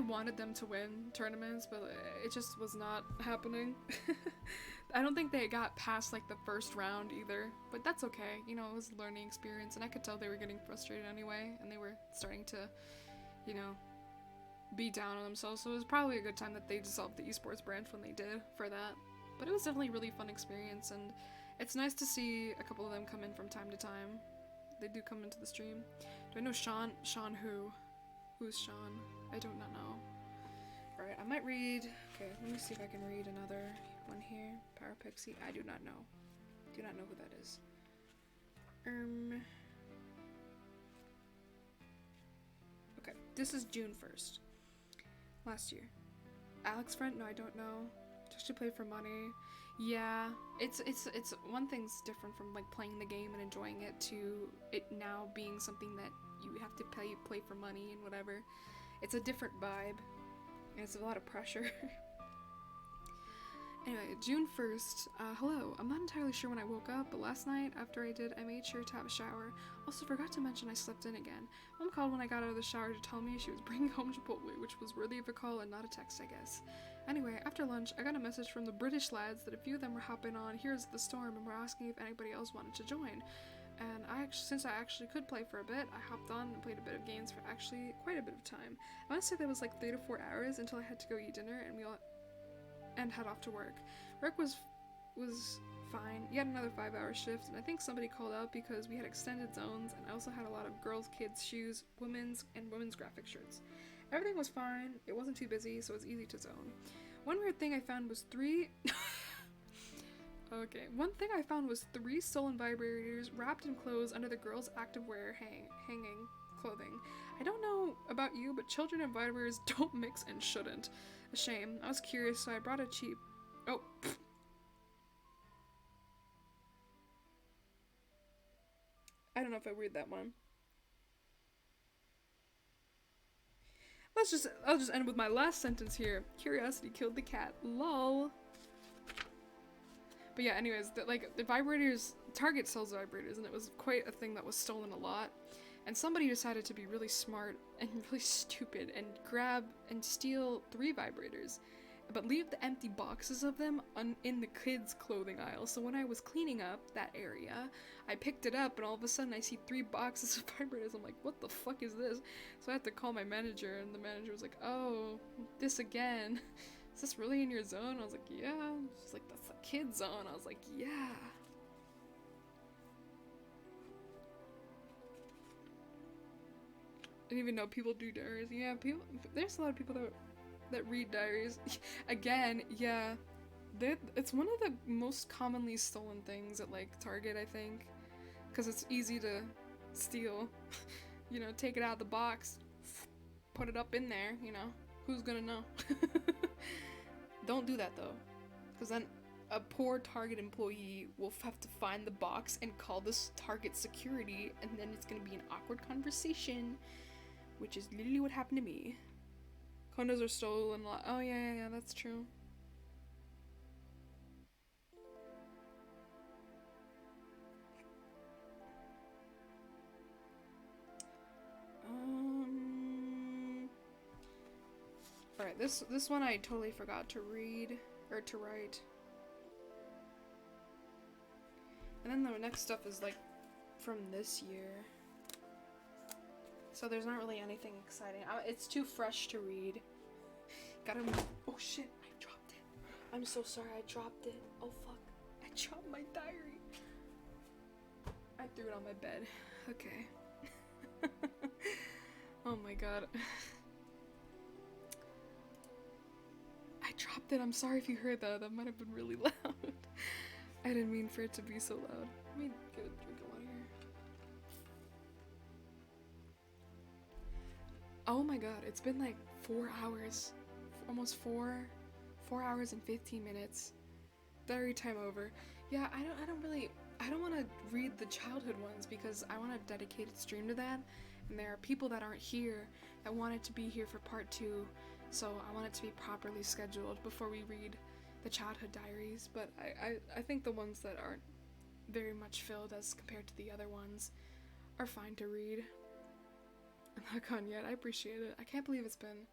wanted them to win tournaments, but it just was not happening. I don't think they got past like the first round either, but that's okay. It was a learning experience, and I could tell they were getting frustrated anyway, and they were starting to, be down on themselves. So it was probably a good time that they dissolved the esports branch when they did for that. But it was definitely a really fun experience, and it's nice to see a couple of them come in from time to time. They do come into the stream. Do I know Sean? Sean who? Who's Sean? I do not know. Alright, I might read... Okay, let me see if I can read another one here. Power Pixie. I do not know. Do not know who that is. Okay, this is June 1st. Last year. Alex Friend? No, I don't know. especially play for money. Yeah, it's one thing's different from like playing the game and enjoying it to it now being something that you have to play for money and whatever. It's a different vibe, and it's a lot of pressure. Anyway, June 1st, hello. I'm not entirely sure when I woke up, but last night, after I did, I made sure to have a shower. Also forgot to mention I slept in again. Mom called when I got out of the shower to tell me she was bringing home Chipotle, which was worthy of a call and not a text, I guess. Anyway, after lunch, I got a message from the British lads that a few of them were hopping on Here's the Storm and were asking if anybody else wanted to join. And since I actually could play for a bit, I hopped on and played a bit of games for actually quite a bit of time. I want to say that was like 3 to 4 hours until I had to go eat dinner and head off to work. Work was fine. Yet another 5-hour shift, and I think somebody called out because we had extended zones, and I also had a lot of girls' kids' shoes, women's graphic shirts. Everything was fine. It wasn't too busy, so it was easy to zone. One weird thing I found was three stolen vibrators wrapped in clothes under the girls' activewear hanging clothing. I don't know about you, but children and vibrators don't mix and shouldn't. A shame. I was curious, so I brought a cheap... Oh. I don't know if I read that one. I'll just end with my last sentence here. Curiosity killed the cat. Lol. But yeah, anyways, the vibrators, Target sells vibrators, and it was quite a thing that was stolen a lot. And somebody decided to be really smart and really stupid and grab and steal 3 vibrators, but leave the empty boxes of them in the kids' clothing aisle. So when I was cleaning up that area, I picked it up and all of a sudden I see 3 boxes of vibrators. I'm like, what the fuck is this? So I had to call my manager, and the manager was like, oh, this again. Is this really in your zone? I was like, yeah. She's like, that's the kid zone. I was like, yeah. I didn't even know people do diaries. Yeah, there's a lot of people that read diaries. Again, yeah. It's one of the most commonly stolen things at like Target, I think. Because it's easy to steal. You know, take it out of the box, put it up in there, you know. Who's gonna know? Don't do that though. Because then a poor Target employee will have to find the box and call this Target security, and then it's gonna be an awkward conversation, which is literally what happened to me. Condos are stolen a lot. Oh yeah, that's true. Alright, this one I totally forgot to read, or to write. And then the next stuff is like from this year. So there's not really anything exciting. It's too fresh to read. Gotta move. Oh shit, I dropped it. I'm so sorry, I dropped it. Oh fuck, I dropped my diary. I threw it on my bed. Okay. Oh my god. I dropped it. I'm sorry if you heard that. That might have been really loud. I didn't mean for it to be so loud. Let me get a drink of water here. Oh my god, it's been like 4 hours. Almost 4 hours and 15 minutes. Diary time over. Yeah, I don't want to read the childhood ones because I want a dedicated stream to that. And there are people that aren't here that wanted to be here for part 2. So I want it to be properly scheduled before we read the childhood diaries. But I think the ones that aren't very much filled as compared to the other ones are fine to read. I'm not gone yet. I appreciate it. I can't believe it's been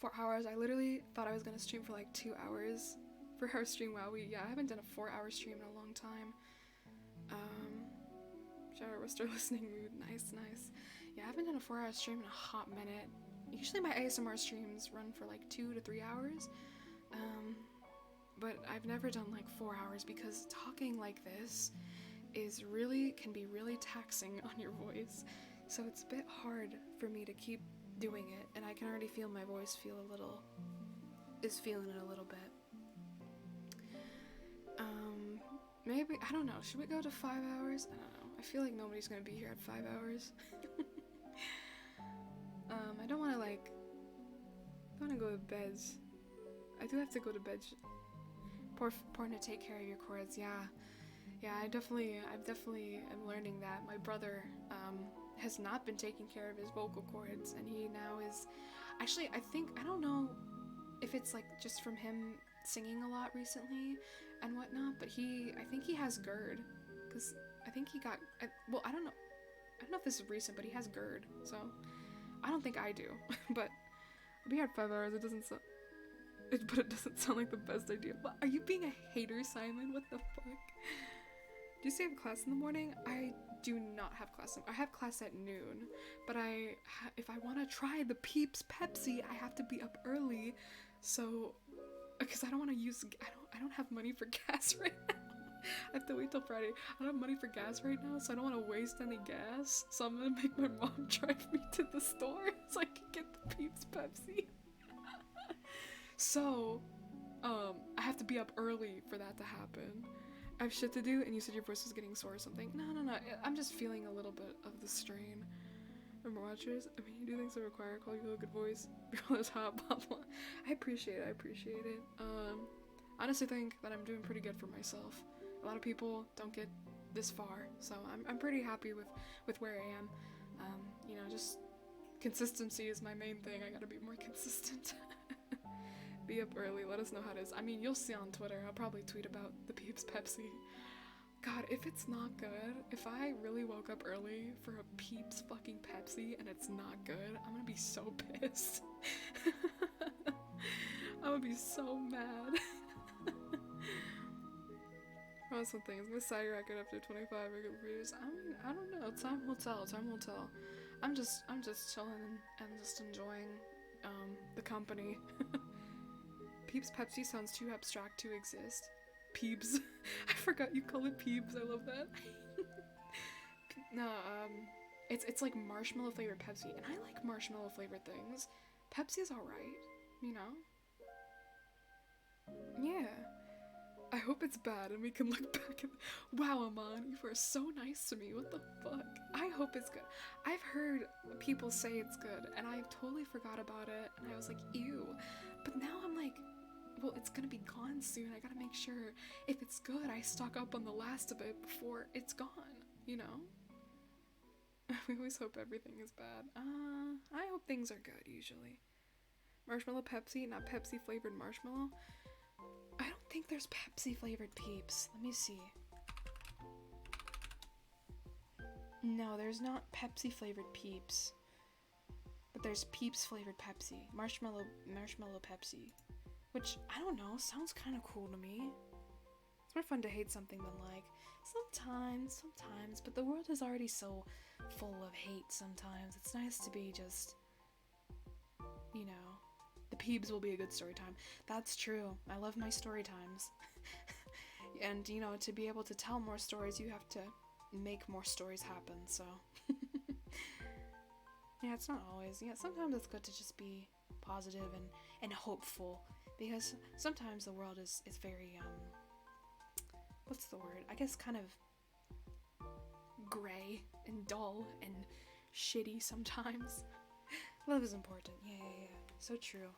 4 hours. I literally thought I was going to stream for like 2 hours for our stream. Wow, I haven't done a 4-hour stream in a long time. Shout out Rooster listening mood. Nice. Yeah, I haven't done a 4-hour stream in a hot minute. Usually my ASMR streams run for like 2 to 3 hours. But I've never done like 4 hours because talking like this can be really taxing on your voice. So it's a bit hard for me to keep doing it, and I can already feel my voice is feeling it a little bit. Maybe, I don't know, should we go to 5 hours? I don't know. I feel like nobody's gonna be here at 5 hours. I don't wanna go to bed. I do have to go to bed important to take care of your cords. Yeah, I definitely am learning that. My brother has not been taking care of his vocal cords, and he now is. Actually, I don't know if it's like just from him singing a lot recently and whatnot, but I think he has GERD, because I think he got. Well, I don't know if this is recent, but he has GERD, so I don't think I do. But I'll be here 5 hours. It doesn't sound. But it doesn't sound like the best idea. What? Are you being a hater, Simon? What the fuck? Do you say you have class in the morning? I do not have class. I have class at noon, but if I want to try the Peeps Pepsi, I have to be up early. So, because I don't want to use. I don't have money for gas right now. I have to wait till Friday. I don't have money for gas right now, so I don't want to waste any gas. So I'm gonna make my mom drive me to the store so I can get the Peeps Pepsi. So, I have to be up early for that to happen. I have shit to do, and you said your voice was getting sore or something. No. I'm just feeling a little bit of the strain. Remember watchers? I mean, you do things that require calling you a good voice. Be all this hot, blah, blah. I appreciate it. Honestly think that I'm doing pretty good for myself. A lot of people don't get this far, so I'm pretty happy with where I am. You know, just consistency is my main thing. I gotta be more consistent. Be up early, let us know how it is. I mean, you'll see on Twitter, I'll probably tweet about the Peeps Pepsi. God, if it's not good, if I really woke up early for a Peeps fucking Pepsi and it's not good, I'm gonna be so pissed. I'm gonna be so mad. Oh, some things. Miss Skyrocket after 25 regular views. I mean, I don't know. Time will tell. I'm just chilling and just enjoying the company. Peeps Pepsi sounds too abstract to exist. Peeps. I forgot you call it Peeps. I love that. No, it's like marshmallow flavored Pepsi, and I like marshmallow flavored things. Pepsi is alright, you know? Yeah. I hope it's bad and we can look back at. Wow, Aman, you are so nice to me. What the fuck? I hope it's good. I've heard people say it's good, and I totally forgot about it, and I was like, ew. But now I'm like, well, it's gonna be gone soon. I gotta make sure if it's good, I stock up on the last of it before it's gone, you know? We always hope everything is bad. I hope things are good, usually. Marshmallow Pepsi, not Pepsi flavored marshmallow. I don't think there's Pepsi flavored Peeps. Let me see. No, there's not Pepsi flavored Peeps. But there's Peeps flavored Pepsi. Marshmallow Pepsi. Which, I don't know, sounds kind of cool to me. It's more fun to hate something than like. Sometimes, but the world is already so full of hate sometimes. It's nice to be just, you know, the Peebs will be a good story time. That's true. I love my story times. And, you know, to be able to tell more stories, you have to make more stories happen, so. Yeah, it's not always. Yeah, sometimes it's good to just be positive and hopeful. Because sometimes the world is very, what's the word? I guess kind of gray and dull and shitty sometimes. Love is important. Yeah. So true.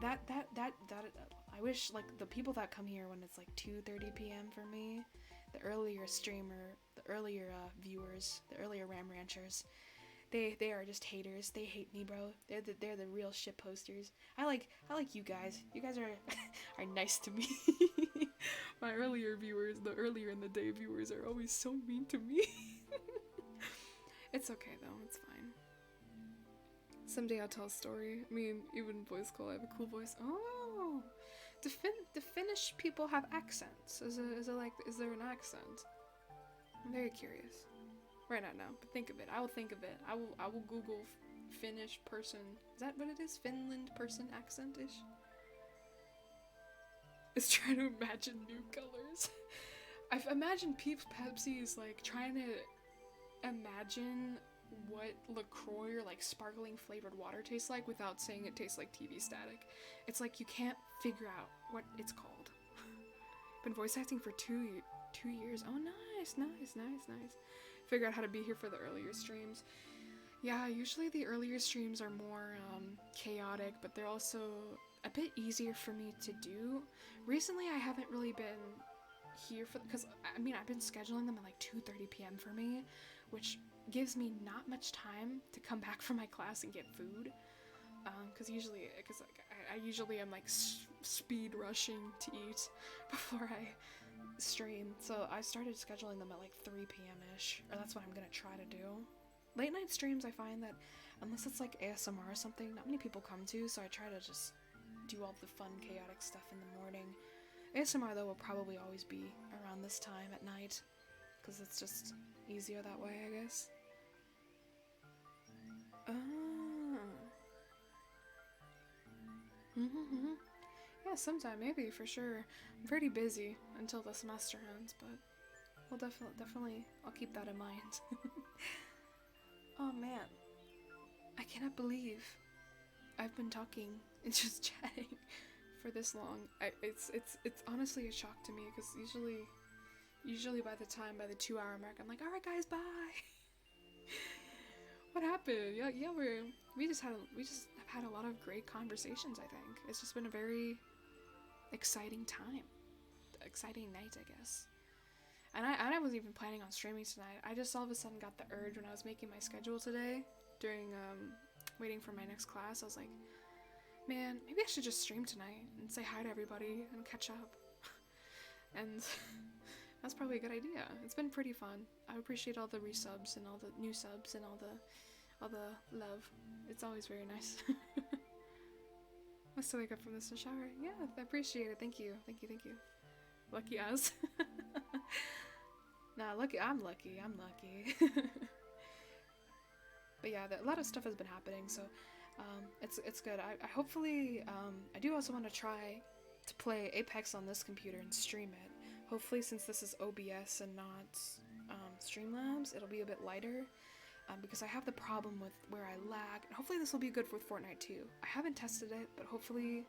That I wish, like, the people that come here when it's like 2:30 p.m. for me, the earlier viewers, the earlier Ram Ranchers, they are just haters. They hate me, bro. They're the real shit posters. I like you guys. You guys are nice to me. My earlier viewers, the earlier in the day viewers, are always so mean to me. It's okay though. It's fine. Someday I'll tell a story. I mean, even voice call, I have a cool voice. Oh, the Finnish people have accents. Is there an accent? I'm very curious. Right now, but think of it. I will think of it. I will Google Finnish person. Is that what it is? Finland person accent-ish? It's trying to imagine new colors. I've imagined Peeps Pepsi is like trying to imagine what LaCroix or like sparkling flavored water tastes like without saying it tastes like TV static. It's like you can't figure out what it's called. Been voice acting for two years. Oh, nice. Figure out how to be here for the earlier streams. Yeah, usually the earlier streams are more chaotic, but they're also a bit easier for me to do. Recently, I haven't really been here because I mean, I've been scheduling them at like 2:30 p.m. for me, which gives me not much time to come back from my class and get food. Because I usually am like speed rushing to eat before I stream. So I started scheduling them at like 3 p.m. ish, or that's what I'm gonna try to do. Late night streams, I find that unless it's like ASMR or something, not many people come to, so I try to just do all the fun, chaotic stuff in the morning. ASMR, though, will probably always be around this time at night, because it's just easier that way, I guess. Yeah, sometime, maybe, for sure. I'm pretty busy until the semester ends, but we'll definitely, I'll keep that in mind. Oh man, I cannot believe I've been talking and just chatting for this long. It's honestly a shock to me, because usually by the 2-hour mark, I'm like, all right guys, bye. What happened? Yeah, we just have had a lot of great conversations. I think it's just been a very exciting night, I guess. And I wasn't even planning on streaming tonight. I just all of a sudden got the urge when I was making my schedule today, during waiting for my next class. I was like, man, maybe I should just stream tonight and say hi to everybody and catch up. And that's probably a good idea. It's been pretty fun. I appreciate all the resubs and all the new subs and all the love. It's always very nice. I still wake up from this shower. Yeah, I appreciate it. Thank you. Lucky us. Nah, I'm lucky. But yeah, a lot of stuff has been happening, so it's good. I hopefully I do also want to try to play Apex on this computer and stream it. Hopefully, since this is OBS and not Streamlabs, it'll be a bit lighter, because I have the problem with where I lag. And hopefully this will be good with Fortnite too. I haven't tested it, but hopefully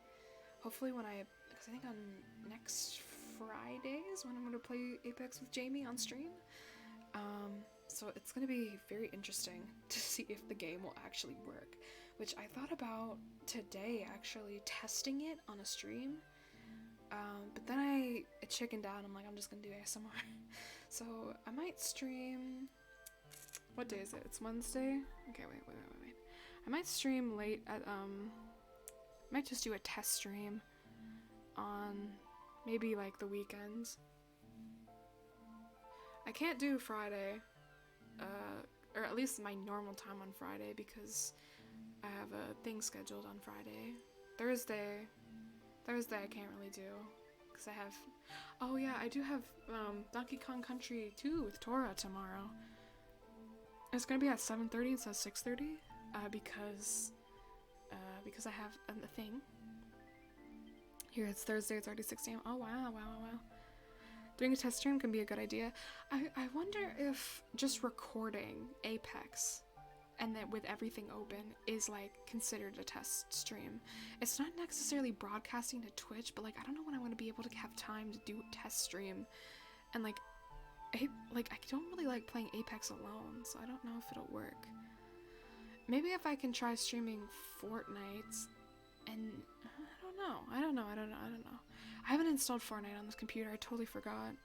because I think on next Friday is when I'm going to play Apex with Jamie on stream. So it's going to be very interesting to see if the game will actually work, which I thought about today, actually testing it on a stream. But then I chickened out. I'm like, I'm just gonna do ASMR. So I might stream. What day is it? It's Wednesday. Okay, wait. I might stream late at might just do a test stream on maybe like the weekends. I can't do Friday, or at least my normal time on Friday, because I have a thing scheduled on Friday. Thursday I can't really do, because I have, oh yeah, I do have Donkey Kong Country 2 with Tora tomorrow. It's gonna be at 7:30 instead of 6:30, because I have a thing. Here it's Thursday, it's already 6 a.m. Oh wow. Doing a test stream can be a good idea. I wonder if just recording Apex and then with everything open is like considered a test stream. It's not necessarily broadcasting to Twitch, but like I don't know when I'm going to be able to have time to do a test stream. And like I don't really like playing Apex alone, so I don't know if it'll work. Maybe if I can try streaming Fortnite, and I don't know. I haven't installed Fortnite on this computer. I totally forgot.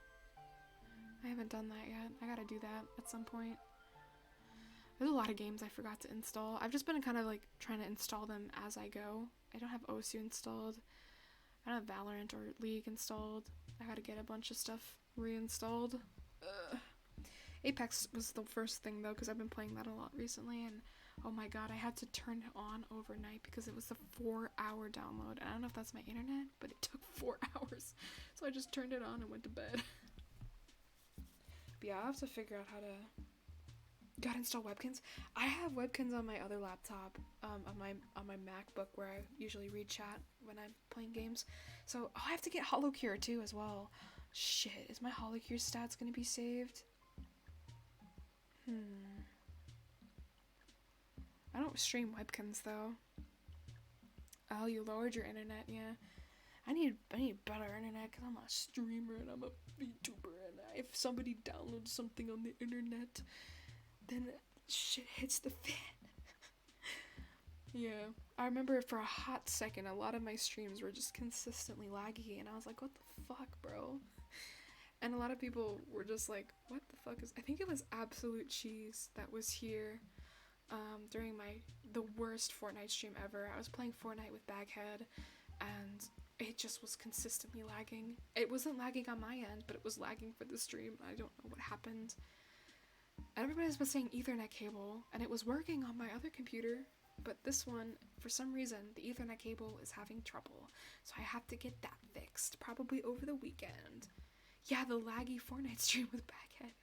I haven't done that yet. I gotta do that at some point. There's a lot of games I forgot to install. I've just been kind of like trying to install them as I go. I don't have OSU installed. I don't have Valorant or League installed. I gotta get a bunch of stuff reinstalled. Apex was the first thing though, because I've been playing that a lot recently, and oh my god, I had to turn it on overnight because it was a 4-hour download. I don't know if that's my internet, but it took 4 hours. So I just turned it on and went to bed. But yeah, I'll have to figure out how to gotta install webkins. I have webkins on my other laptop, on my MacBook, where I usually read chat when I'm playing games. So I have to get HoloCure too as well. Shit, is my HoloCure stats gonna be saved? I don't stream webkins though. Oh, you lowered your internet, yeah. I need better internet because I'm a streamer and I'm a VTuber, and if somebody downloads something on the internet, then shit hits the fan. Yeah. I remember for a hot second, a lot of my streams were just consistently laggy, and I was like, what the fuck, bro? And a lot of people were just like, what the fuck is... I think it was Absolute Cheese that was here during the worst Fortnite stream ever. I was playing Fortnite with Baghead, and it just was consistently lagging. It wasn't lagging on my end, but it was lagging for the stream. I don't know what happened. And everybody's been saying Ethernet cable, and it was working on my other computer, but this one, for some reason, the Ethernet cable is having trouble. So I have to get that fixed, probably over the weekend. Yeah, the laggy Fortnite stream with Baghead.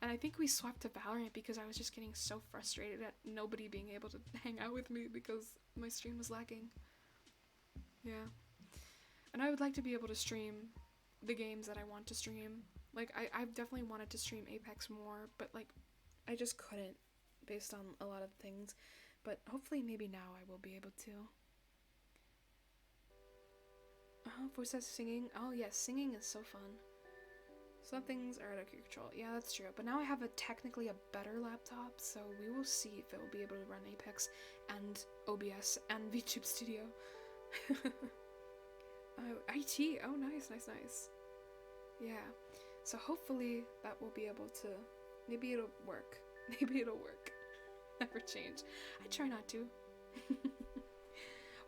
And I think we swapped to Valorant because I was just getting so frustrated at nobody being able to hang out with me because my stream was lagging. Yeah. And I would like to be able to stream the games that I want to stream. Like, I've definitely wanted to stream Apex more, but, like, I just couldn't based on a lot of things. But hopefully maybe now I will be able to. Voice says singing. Oh, yes, singing is so fun. Some things are out of your control. Yeah, that's true. But now I have technically a better laptop, so we will see if it will be able to run Apex and OBS and VTube Studio. IT. Oh, nice. Yeah. So hopefully that will be able to... Maybe it'll work. Maybe it'll work. Never change. I try not to.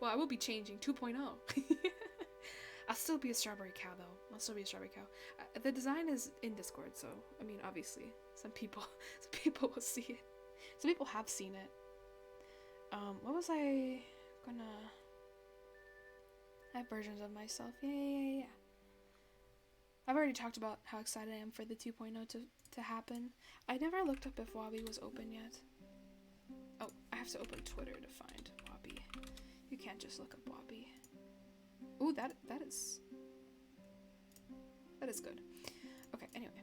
Well, I will be changing 2.0. I'll still be a strawberry cow, though. I'll still be a strawberry cow. The design is in Discord, so, I mean, obviously, some people will see it. Some people have seen it. What was I gonna... I have versions of myself. Yeah. I've already talked about how excited I am for the 2.0 to happen. I never looked up if Wabi was open yet. Oh, I have to open Twitter to find Wabi. You can't just look up Wabi. Ooh, that is good. Okay, anyway.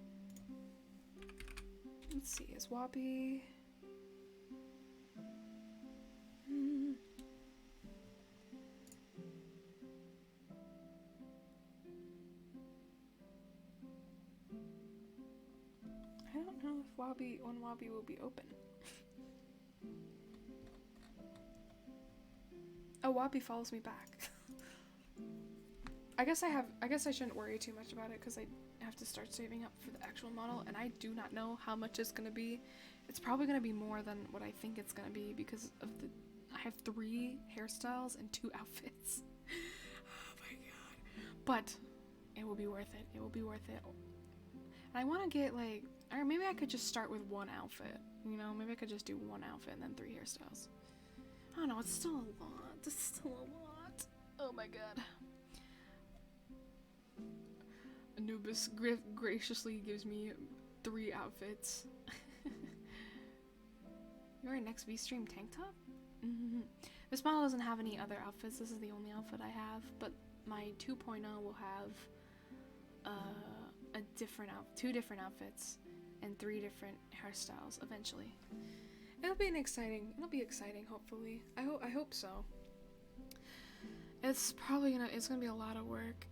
Let's see, is Wabi... I don't know if when Wabi will be open. Oh, Wabi follows me back. I guess I shouldn't worry too much about it because I have to start saving up for the actual model, and I do not know how much it's gonna be. It's probably gonna be more than what I think it's gonna be because of I have 3 hairstyles and 2 outfits. Oh my god. But it will be worth it. It will be worth it. And I want to get like, or maybe I could just start with 1 outfit. You know, maybe I could just do 1 outfit and then 3 hairstyles. I don't know. It's still a lot. It's still a lot. Oh my god. Anubis graciously gives me 3 outfits. Your next V-Stream tank top? This model doesn't have any other outfits. This is the only outfit I have. But my 2.0 will have 2 different outfits and 3 different hairstyles eventually. It'll be exciting, hopefully. I hope so. It's gonna be a lot of work.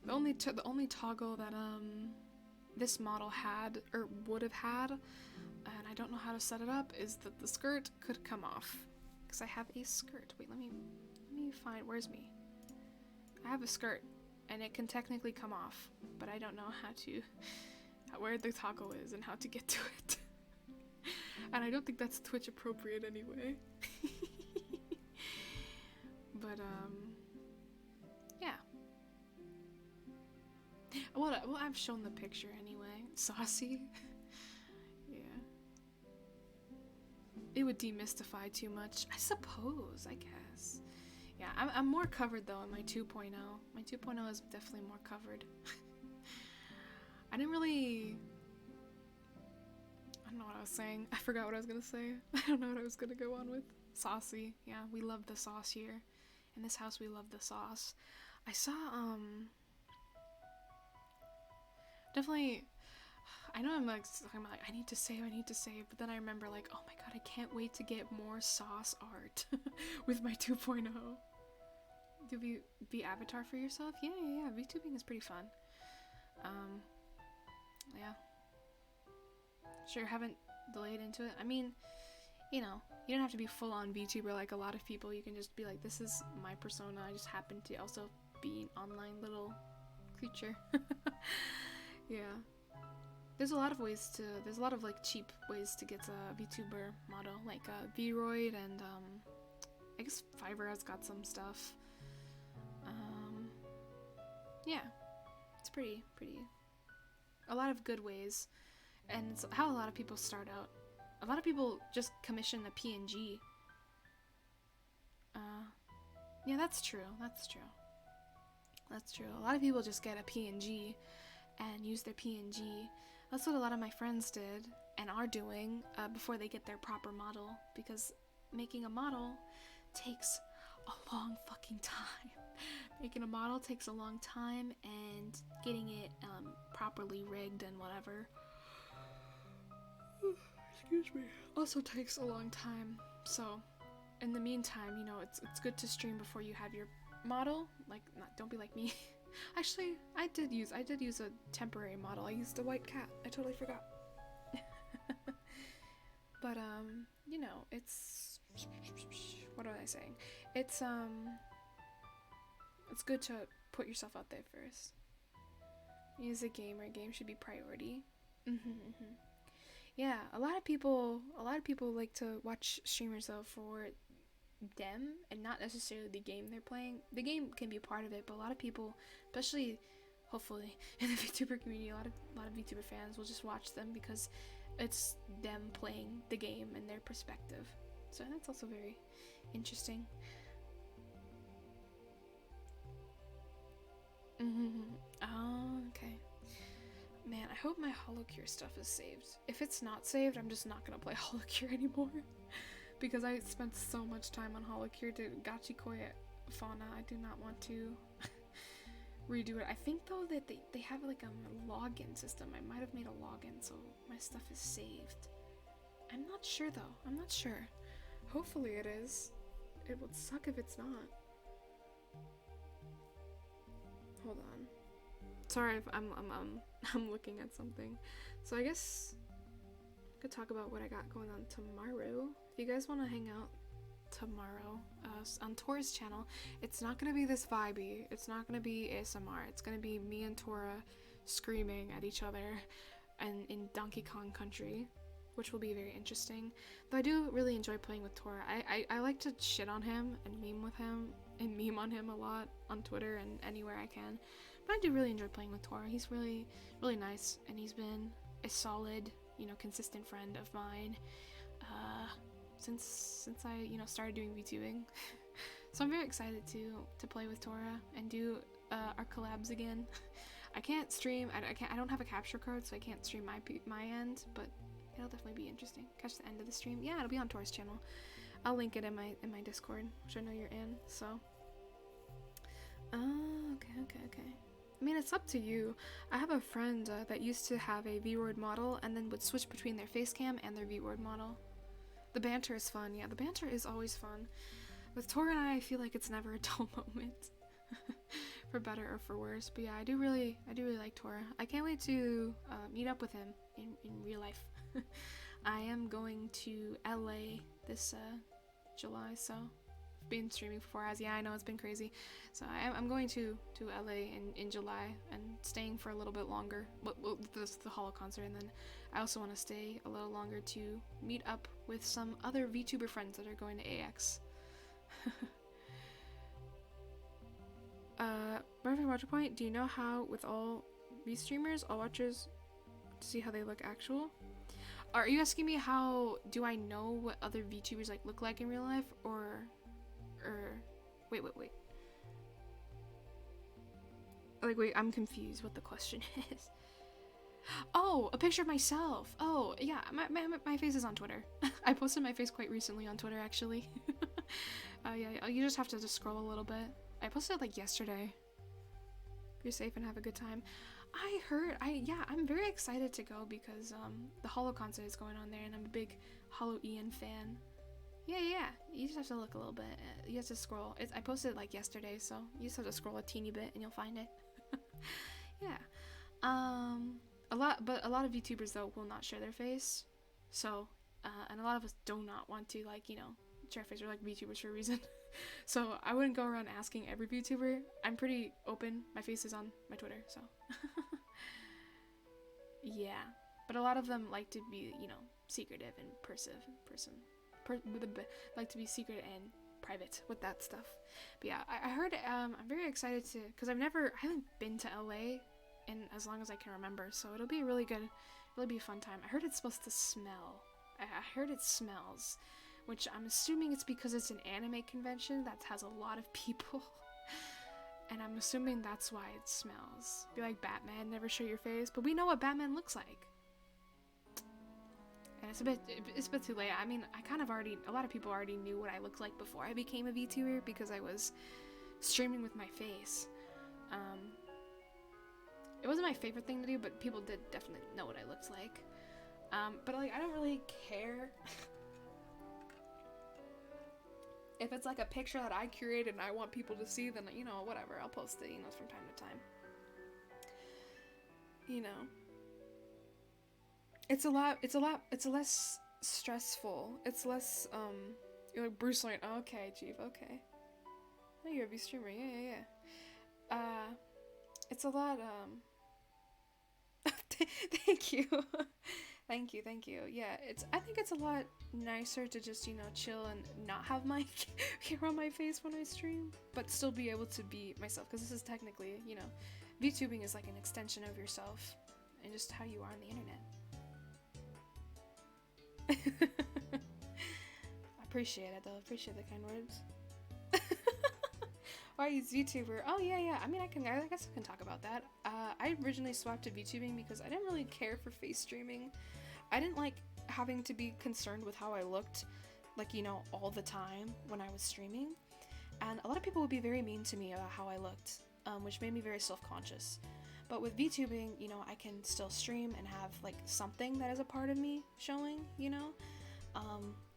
The only toggle that this model had or would have had, and I don't know how to set it up, is that the skirt could come off because I have a skirt. Wait, let me find, where's me? I have a skirt and it can technically come off, but I don't know where the toggle is and how to get to it. And I don't think that's Twitch appropriate anyway. But yeah. Well, I've shown the picture anyway. Saucy. Yeah. It would demystify too much, I suppose, I guess. Yeah, I'm more covered though in my 2.0. My 2.0 is definitely more covered. I don't know what I was saying. I forgot what I was gonna say. I don't know what I was gonna go on with. Saucy. Yeah, we love the sauce here. In this house, we love the sauce. I saw, definitely, I know I'm like, I need to save, but then I remember like, oh my god, I can't wait to get more sauce art with my 2.0. Do be avatar for yourself? Yeah, VTubing is pretty fun. Yeah. Sure, haven't delayed into it. I mean, you know, you don't have to be full on VTuber like a lot of people. You can just be like, this is my persona. I just happen to also be an online little creature. Yeah. There's a lot of like cheap ways to get a VTuber model, like Vroid and I guess Fiverr has got some stuff. Yeah, it's pretty. A lot of good ways, and it's how a lot of people start out. A lot of people just commission a PNG. Yeah, that's true. A lot of people just get a PNG and use their PNG. That's what a lot of my friends did and are doing before they get their proper model, because making a model takes a long fucking time. Making a model takes a long time, and getting it properly rigged and whatever, excuse me, also takes a long time. So in the meantime, you know, it's good to stream before you have your model. Like, don't be like me. Actually, I did use a temporary model. I used a white cat. I totally forgot. But you know, it's, what am I saying? It's good to put yourself out there first. As a gamer, game should be priority. Yeah, a lot of people like to watch streamers though for them and not necessarily the game they're playing. The game can be part of it, but a lot of people, especially hopefully in the VTuber community, a lot of VTuber fans will just watch them because it's them playing the game and their perspective. So that's also very interesting. Oh, okay. Man, I hope my HoloCure stuff is saved. If it's not saved, I'm just not gonna play HoloCure anymore. Because I spent so much time on HoloCure to Gachikoi Fauna. I do not want to redo it. I think though that they have like a login system. I might have made a login so my stuff is saved. I'm not sure though. I'm not sure. Hopefully it is. It would suck if it's not. Hold on. Sorry if I'm looking at something. So I guess I could talk about what I got going on tomorrow. If you guys want to hang out tomorrow on Tora's channel, it's not gonna be this vibey. It's not gonna be ASMR. It's gonna be me and Tora screaming at each other and in Donkey Kong Country, which will be very interesting. Though I do really enjoy playing with Tora. I like to shit on him and meme with him and meme on him a lot on Twitter and anywhere I can. But I do really enjoy playing with Tora. He's really, really nice, and he's been a solid, you know, consistent friend of mine since I, you know, started doing VTubing. So I'm very excited to play with Tora and do our collabs again. I can't stream. I don't have a capture card, so I can't stream my end, but it'll definitely be interesting. Catch the end of the stream. Yeah, it'll be on Tora's channel. I'll link it in my Discord, which I know you're in. So, okay. I mean, it's up to you. I have a friend that used to have a Vroid model and then would switch between their face cam and their Vroid model. The banter is fun. Yeah, the banter is always fun. With Tora and I feel like it's never a dull moment, for better or for worse. But yeah, I do really like Tora. I can't wait to meet up with him in real life. I am going to LA this July, so I've been streaming for 4 hours. Yeah, I know it's been crazy. So I'm going to LA in July and staying for a little bit longer. Well, the Holo concert, and then I also want to stay a little longer to meet up with some other VTuber friends that are going to AX. Perfect watcher point. Do you know how with all V streamers, all watchers, to see how they look actual? Are you asking me how do I know what other VTubers like look like in real life, or wait. Like, wait, I'm confused what the question is. Oh, a picture of myself. Oh, yeah, my face is on Twitter. I posted my face quite recently on Twitter, actually. Yeah, you just have to scroll a little bit. I posted it like yesterday. Be safe and have a good time. I'm very excited to go because the Holo concert is going on there, and I'm a big Holo Ian fan. Yeah, you just have to look a little bit. You have to scroll. I posted it like yesterday, so you just have to scroll a teeny bit and you'll find it. Yeah. A lot of VTubers though will not share their face, so and a lot of us do not want to, like, you know, share our face. We're like VTubers for a reason. So I wouldn't go around asking every VTuber. I'm pretty open. My face is on my Twitter, so. Yeah. But a lot of them like to be, you know, secretive and like to be secret and private with that stuff. But yeah, I heard, I'm very excited to, because I haven't been to LA in as long as I can remember, so it'll be a really be a fun time. I heard it's supposed to smell. I heard it smells, which I'm assuming it's because it's an anime convention that has a lot of people. And I'm assuming that's why it smells. Be like Batman, never show your face, but we know what Batman looks like. And it's a bit too late. I mean, a lot of people already knew what I looked like before I became a VTuber because I was streaming with my face. It wasn't my favorite thing to do, but people did definitely know what I looked like. But like, I don't really care if it's like a picture that I curated and I want people to see, then, you know, whatever, I'll post it, you know, from time to time. You know. It's less stressful. It's less, you're like Bruce Wayne. Oh, okay, Chief, okay. Oh, you're a V streamer, yeah. It's a lot, thank you. Thank you. Yeah, I think it's a lot nicer to just, you know, chill and not have my camera on my face when I stream, but still be able to be myself, because this is technically, you know, VTubing is like an extension of yourself and just how you are on the internet. I appreciate it though. Appreciate the kind words. Why use YouTuber? Oh yeah. I mean, I guess I can talk about that. I originally swapped to VTubing because I didn't really care for face streaming. I didn't like having to be concerned with how I looked, like, you know, all the time when I was streaming. And a lot of people would be very mean to me about how I looked, which made me very self-conscious. But with VTubing, you know, I can still stream and have like something that is a part of me showing, you know?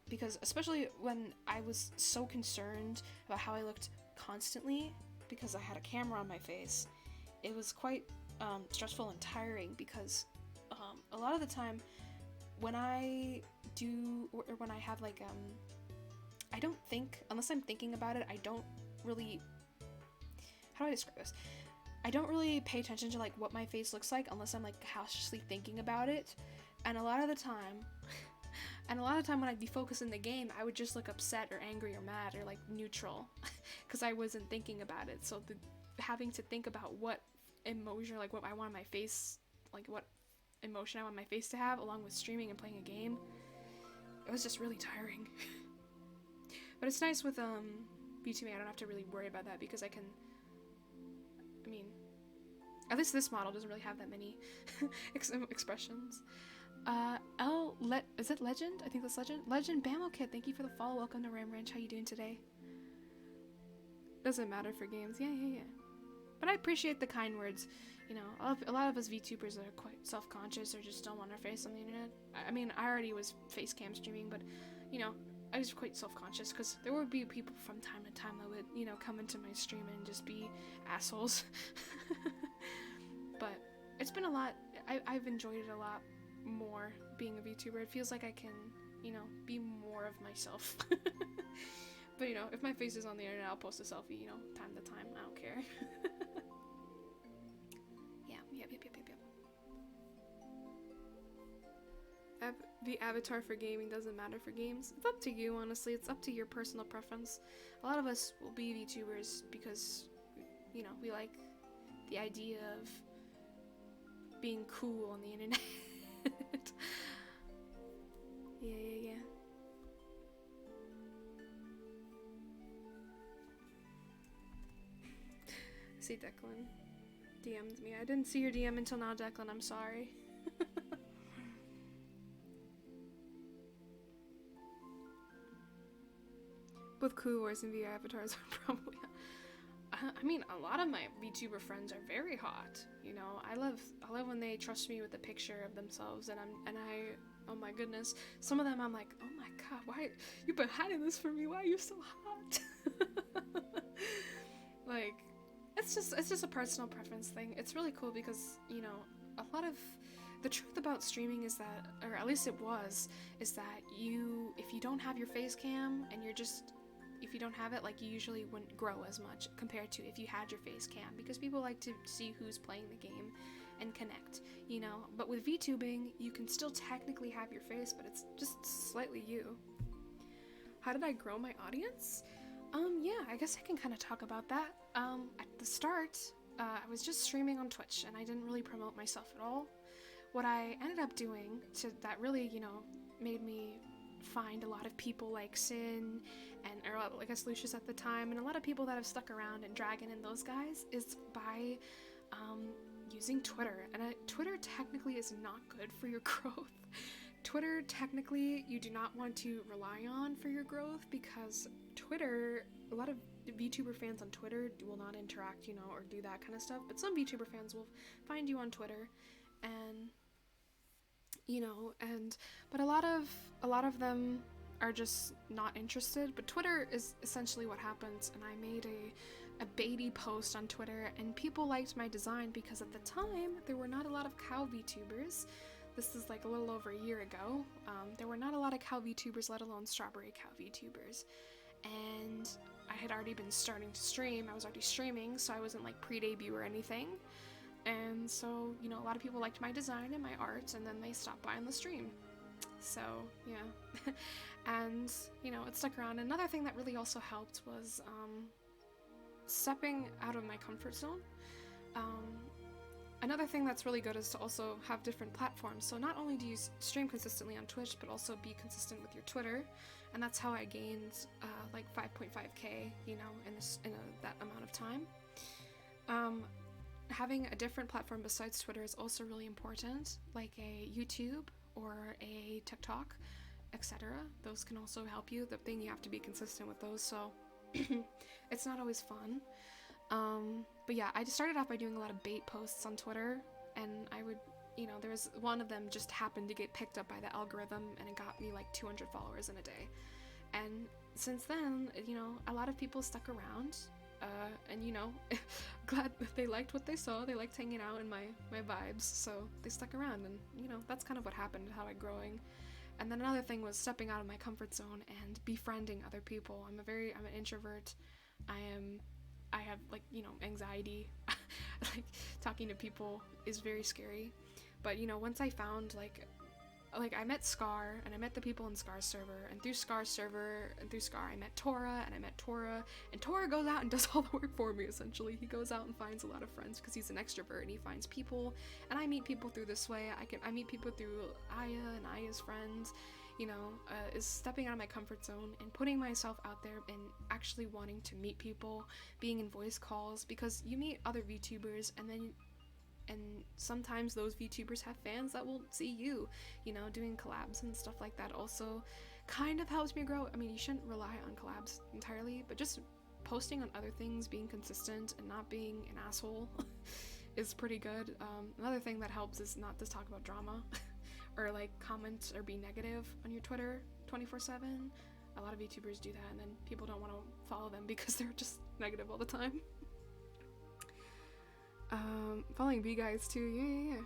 Because especially when I was so concerned about how I looked constantly because I had a camera on my face, it was quite stressful and tiring because a lot of the time when I do, or when I have like, I don't think, unless I'm thinking about it, I don't really, how do I describe this? I don't really pay attention to like what my face looks like unless I'm like cautiously thinking about it. And a lot of the time when I'd be focused in the game, I would just look upset or angry or mad or like neutral because I wasn't thinking about it. So having to think about what emotion, like what I want my face, like what emotion I want my face to have along with streaming and playing a game, it was just really tiring. But it's nice with VTubing, I don't have to really worry about that because I mean, at least this model doesn't really have that many expressions. Is it Legend? I think that's Legend. Legend Bamo Kid, thank you for the follow. Welcome to Ram Ranch. How you doing today? Doesn't matter for games. Yeah. But I appreciate the kind words. You know, a lot of us VTubers are quite self-conscious or just don't want our face on the internet. I mean, I already was face cam streaming, but, you know, I was quite self-conscious because there would be people from time to time that would, you know, come into my stream and just be assholes. But it's been a lot. I've enjoyed it a lot more being a VTuber. It feels like I can, you know, be more of myself. But, you know, if my face is on the internet, I'll post a selfie, you know, time to time. I don't care. Yep. The avatar for gaming doesn't matter for games. It's up to you, honestly. It's up to your personal preference. A lot of us will be VTubers because, you know, we like the idea of being cool on the internet. Yeah. See, Declan DM'd me. I didn't see your DM until now, Declan. I'm sorry. Both Cool Wars and VR avatars are probably. I mean, a lot of my VTuber friends are very hot. You know, I love when they trust me with a picture of themselves, and I. Oh my goodness, some of them I'm like, oh my god, why you've been hiding this from me? Why are you so hot? Like, it's just a personal preference thing. It's really cool because, you know, a lot of the truth about streaming is that, or at least it was, is that if you don't have your face cam and if you don't have it, like, you usually wouldn't grow as much compared to if you had your face cam, because people like to see who's playing the game and connect, you know. But with VTubing, you can still technically have your face, but it's just slightly you. How did I grow my audience? Yeah, I guess I can kind of talk about that. At the start, I was just streaming on Twitch, and I didn't really promote myself at all. What I ended up doing that really, you know, made me find a lot of people like Sin or I guess Lucius at the time, and a lot of people that have stuck around, and Dragon and those guys, is by using Twitter. And Twitter technically is not good for your growth. Twitter, technically, you do not want to rely on for your growth, because Twitter, a lot of VTuber fans on Twitter will not interact, you know, or do that kind of stuff, but some VTuber fans will find you on Twitter, and, you know, but a lot of them are just not interested. But Twitter is essentially what happens, and I made a baity post on Twitter, and people liked my design, because at the time, there were not a lot of cow VTubers. This is like a little over a year ago. There were not a lot of cow VTubers, let alone strawberry cow VTubers. And I had already been starting to stream. I was already streaming, so I wasn't like pre-debut or anything. And so, you know, a lot of people liked my design and my art, and then they stopped by on the stream. So, yeah. And, you know, it stuck around. Another thing that really also helped was stepping out of my comfort zone. Another thing that's really good is to also have different platforms. So not only do you stream consistently on Twitch, but also be consistent with your Twitter. And that's how I gained like 5.5k, you know, in that amount of time. Having a different platform besides Twitter is also really important, like a YouTube or a TikTok, etc. Those can also help you. The thing, you have to be consistent with those, so it's not always fun. But yeah, I just started off by doing a lot of bait posts on Twitter, and I would, you know, there was one of them just happened to get picked up by the algorithm, and it got me like 200 followers in a day. And since then, you know, a lot of people stuck around, and, you know, glad that they liked what they saw. They liked hanging out in my vibes, so they stuck around, and, you know, that's kind of what happened, how I'm growing. And then another thing was stepping out of my comfort zone and befriending other people. I'm an introvert. I have, like, you know, anxiety. Like, talking to people is very scary. But, you know, once I found, like I met Scar, and I met the people in Scar's server, and through Scar's server, and through Scar, I met Tora, and I met Tora, and Tora goes out and does all the work for me, essentially. He goes out and finds a lot of friends, because he's an extrovert, and he finds people, and I meet people through this way. I meet people through Aya and Aya's friends, you know, is stepping out of my comfort zone and putting myself out there and actually wanting to meet people, being in voice calls, because you meet other VTubers, and sometimes those VTubers have fans that will see you, you know, doing collabs and stuff like that also kind of helps me grow. I mean, you shouldn't rely on collabs entirely, but just posting on other things, being consistent, and not being an asshole is pretty good. Another thing that helps is not to talk about drama or like comment or be negative on your Twitter 24/7. A lot of VTubers do that, and then people don't want to follow them because they're just negative all the time. Following B guys too, yeah.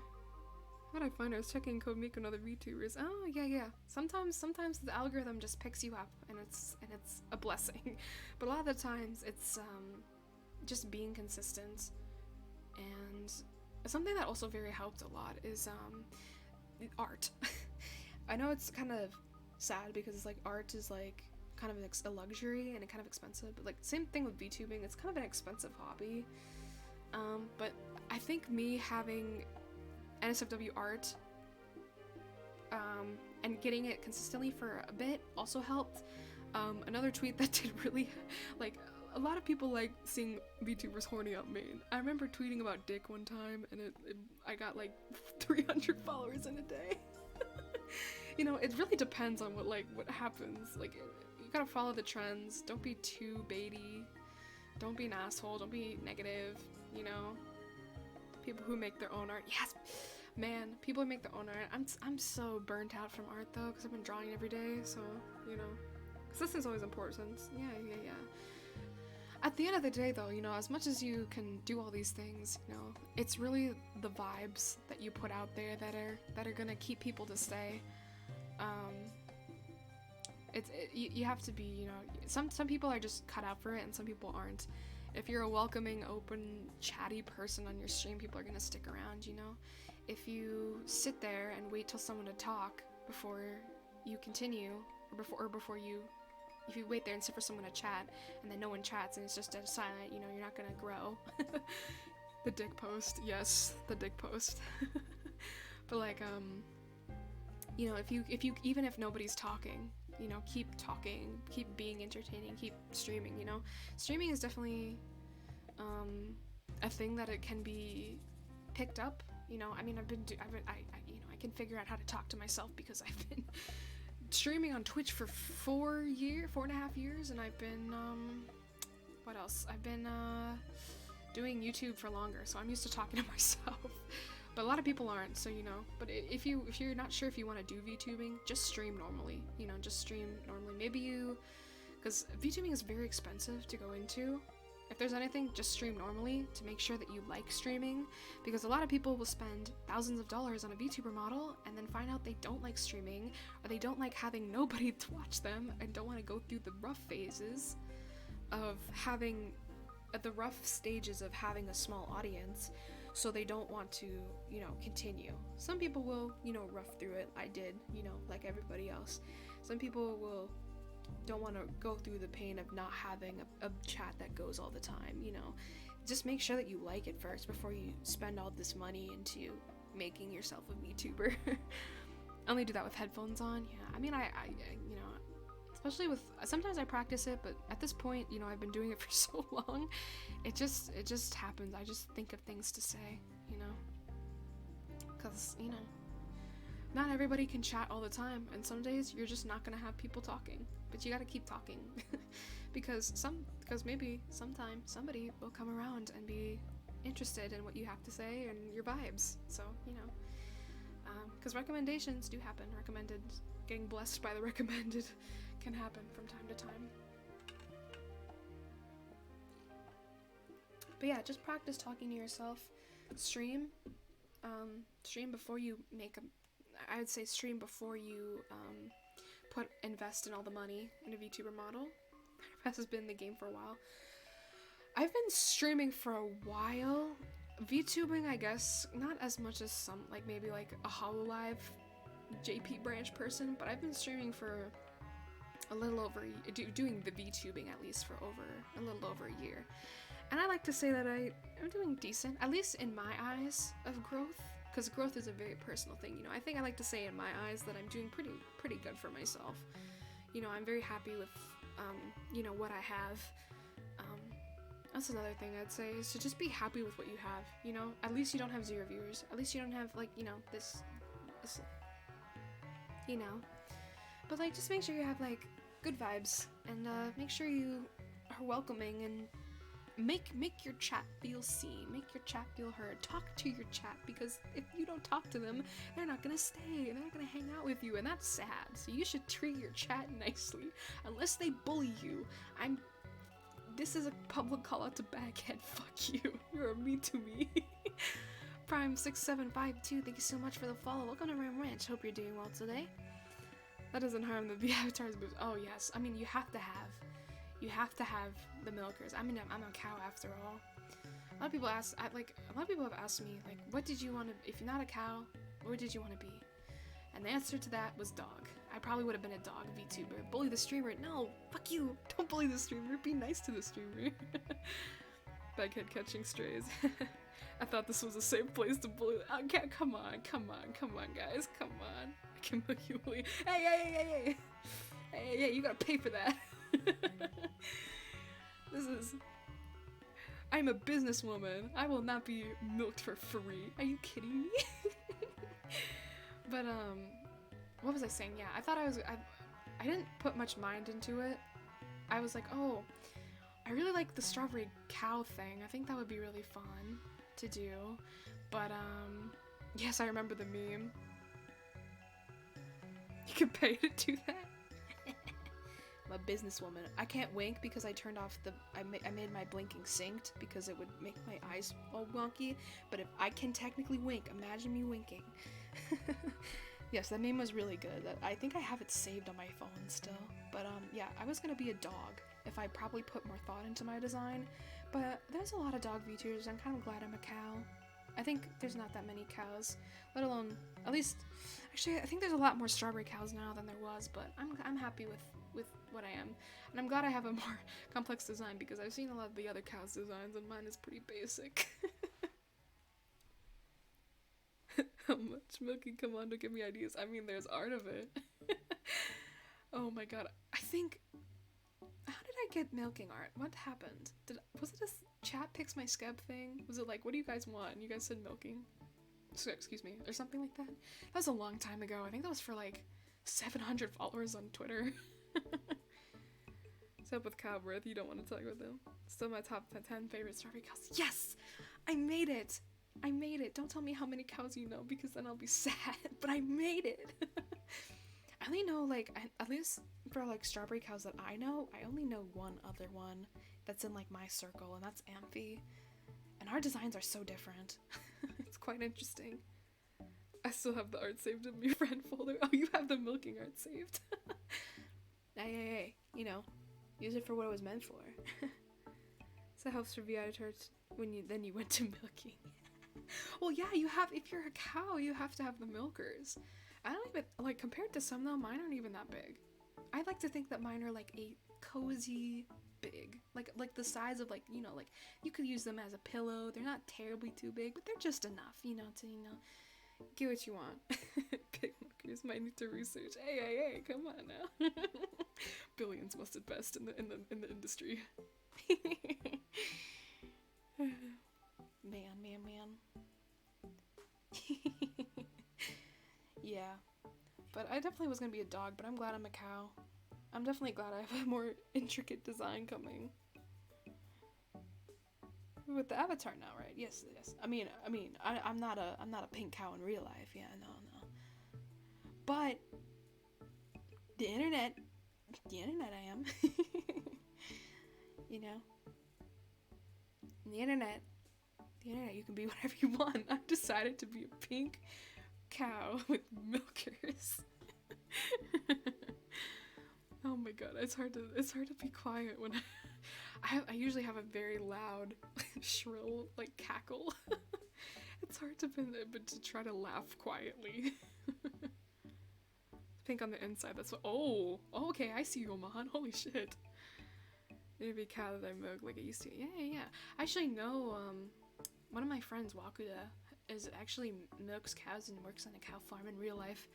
How'd I find? I was checking Code Miko and other VTubers. Oh, yeah. Sometimes the algorithm just picks you up, and it's a blessing. But a lot of the times it's just being consistent. And something that also very helped a lot is art. I know it's kind of sad because it's like art is like kind of a luxury and kind of expensive, but like same thing with VTubing, it's kind of an expensive hobby. But I think me having NSFW art and getting it consistently for a bit also helped. Another tweet that did really, like, a lot of people like seeing VTubers horny up main. I remember tweeting about Dick one time, and I got like 300 followers in a day. You know, it really depends on what happens. Like, you gotta follow the trends. Don't be too baity. Don't be an asshole. Don't be negative. You know, people who make their own art. Yes, man, people who make their own art. I'm so burnt out from art though, because I've been drawing every day. So, you know, consistence is always important. Yeah. At the end of the day, though, you know, as much as you can do all these things, you know, it's really the vibes that you put out there that are gonna keep people to stay. You have to be, you know, some people are just cut out for it, and some people aren't. If you're a welcoming, open, chatty person on your stream, people are gonna stick around, you know. If you sit there and wait till someone to talk before you continue, or before you, if you wait there and sit for someone to chat, and then no one chats and it's just dead silent, you know, you're not gonna grow. The dick post, yes, the dick post. But like, you know, if you even if nobody's talking, you know, keep talking, keep being entertaining, keep streaming, you know. Streaming is definitely a thing that it can be picked up, you know. I mean, you know, I can figure out how to talk to myself because I've been streaming on Twitch for 4.5 years, and I've been what else? I've been doing YouTube for longer, so I'm used to talking to myself. But a lot of people aren't, so you know. But if you're not sure if you want to do VTubing, just stream normally. You know, just stream normally. Maybe because VTubing is very expensive to go into. If there's anything, just stream normally to make sure that you like streaming, because a lot of people will spend thousands of dollars on a VTuber model and then find out they don't like streaming, or they don't like having nobody to watch them, and don't want to go through the rough phases of having the rough stages of having a small audience, so they don't want to, you know, continue. Some people will, you know, rough through it. I did, you know, like everybody else. Some people don't want to go through the pain of not having a chat that goes all the time, you know. Just make sure that you like it first before you spend all this money into making yourself a VTuber. I only do that with headphones on. Yeah, I mean, I you know, especially with, sometimes I practice it, but at this point, you know, I've been doing it for so long, it just happens. I just think of things to say, you know, because, you know, not everybody can chat all the time, and some days you're just not gonna have people talking, but you gotta keep talking. because maybe sometime somebody will come around and be interested in what you have to say and your vibes. So, you know, because recommendations do happen. Getting blessed by the recommended can happen from time to time. But yeah, just practice talking to yourself. Stream before you I would say stream before you invest in all the money in a VTuber model. Press has been in the game for a while. I've been streaming for a while. VTubing, I guess, not as much as some, like maybe like a HoloLive JP branch person, but I've been streaming for a little over, doing the VTubing at least for a little over a year. And I like to say that I'm doing decent, at least in my eyes of growth, because growth is a very personal thing, you know. I think I like to say in my eyes that I'm doing pretty good for myself. You know, I'm very happy with, you know, what I have. That's another thing I'd say, is to just be happy with what you have, you know. At least you don't have 0 viewers. At least you don't have, like, you know, this you know. But, like, just make sure you have, like, good vibes, and make sure you are welcoming, and make your chat feel seen, make your chat feel heard. Talk to your chat, because if you don't talk to them, they're not gonna stay, they're not gonna hang out with you, and that's sad. So you should treat your chat nicely, unless they bully you. This is a public call out to Baghead. Fuck you. You're a me to me. Prime6752, thank you so much for the follow. Welcome to Ram Ranch. Hope you're doing well today. That doesn't harm the avatars boost. Oh yes, I mean, you have to have the milkers. I mean, I'm a cow after all. A lot of people have asked me, like, what did you want to, if you're not a cow, what did you want to be? And the answer to that was dog. I probably would have been a dog VTuber. Bully the streamer? No, fuck you. Don't bully the streamer. Be nice to the streamer. Baghead catching strays. I thought this was a safe place to bully. Come on, guys. Come on. I can make you bully. Hey, you gotta pay for that. I'm a businesswoman. I will not be milked for free. Are you kidding me? But, what was I saying? Yeah, I didn't put much mind into it. I was like, oh, I really like the strawberry cow thing. I think that would be really fun to do. But, yes, I remember the meme. You can pay to do that. I'm a businesswoman. I can't wink because I turned off the, I made my blinking synced because it would make my eyes all wonky, but if I can technically wink, imagine me winking. Yes, that meme was really good. I think I have it saved on my phone still, but yeah, I was gonna be a dog if I probably put more thought into my design, but there's a lot of dog VTubers. I'm kind of glad I'm a cow. I think there's not that many cows, let alone, at least, actually, I think there's a lot more strawberry cows now than there was, but I'm happy with what I am. And I'm glad I have a more complex design because I've seen a lot of the other cows' designs and mine is pretty basic. How much Milky Commando give me ideas? I mean, there's art of it. Oh my god, I think, how did I get milking art? What happened? Was it a chat picks my scab thing? Was it like, what do you guys want? And you guys said milking. So, excuse me, or something like that. That was a long time ago. I think that was for like 700 followers on Twitter. What's up with cow breath? You don't want to talk about them. Still my top 10 favorite strawberry cows. Yes! I made it! I made it. Don't tell me how many cows you know because then I'll be sad. But I made it! I only know like, at least for like strawberry cows that I know, I only know one other one that's in like my circle, and that's Amphi. And our designs are so different. It's quite interesting. I still have the art saved in my friend folder. Oh, you have the milking art saved. Hey, you know, use it for what it was meant for. So it helps for VI Church when you went to milking. Well, yeah, you have, if you're a cow, you have to have the milkers. I don't even, like, compared to some though, mine aren't even that big. I like to think that mine are like a cozy big, like the size of, like, you know, like you could use them as a pillow. They're not terribly too big, but they're just enough, you know, to, you know, get what you want. Big milkers might need to research. Hey, come on now. Billions must invest in the industry. Man. Yeah, but I definitely was gonna be a dog, but I'm glad I'm a cow. I'm definitely glad I have a more intricate design coming. With the avatar now, right? Yes. I mean, I'm not a pink cow in real life. Yeah, no. But the internet I am. You know, the internet, you can be whatever you want. I've decided to be a pink cow with milkers. Oh my god, it's hard to be quiet when I usually have a very loud, shrill, like, cackle. It's hard to try to laugh quietly. Pink on the inside, that's what, oh, okay, I see you, Oman, holy shit. Maybe a cow that I milk like I used to. Yeah. I actually know, one of my friends, Wakuda, is actually milks cows and works on a cow farm in real life.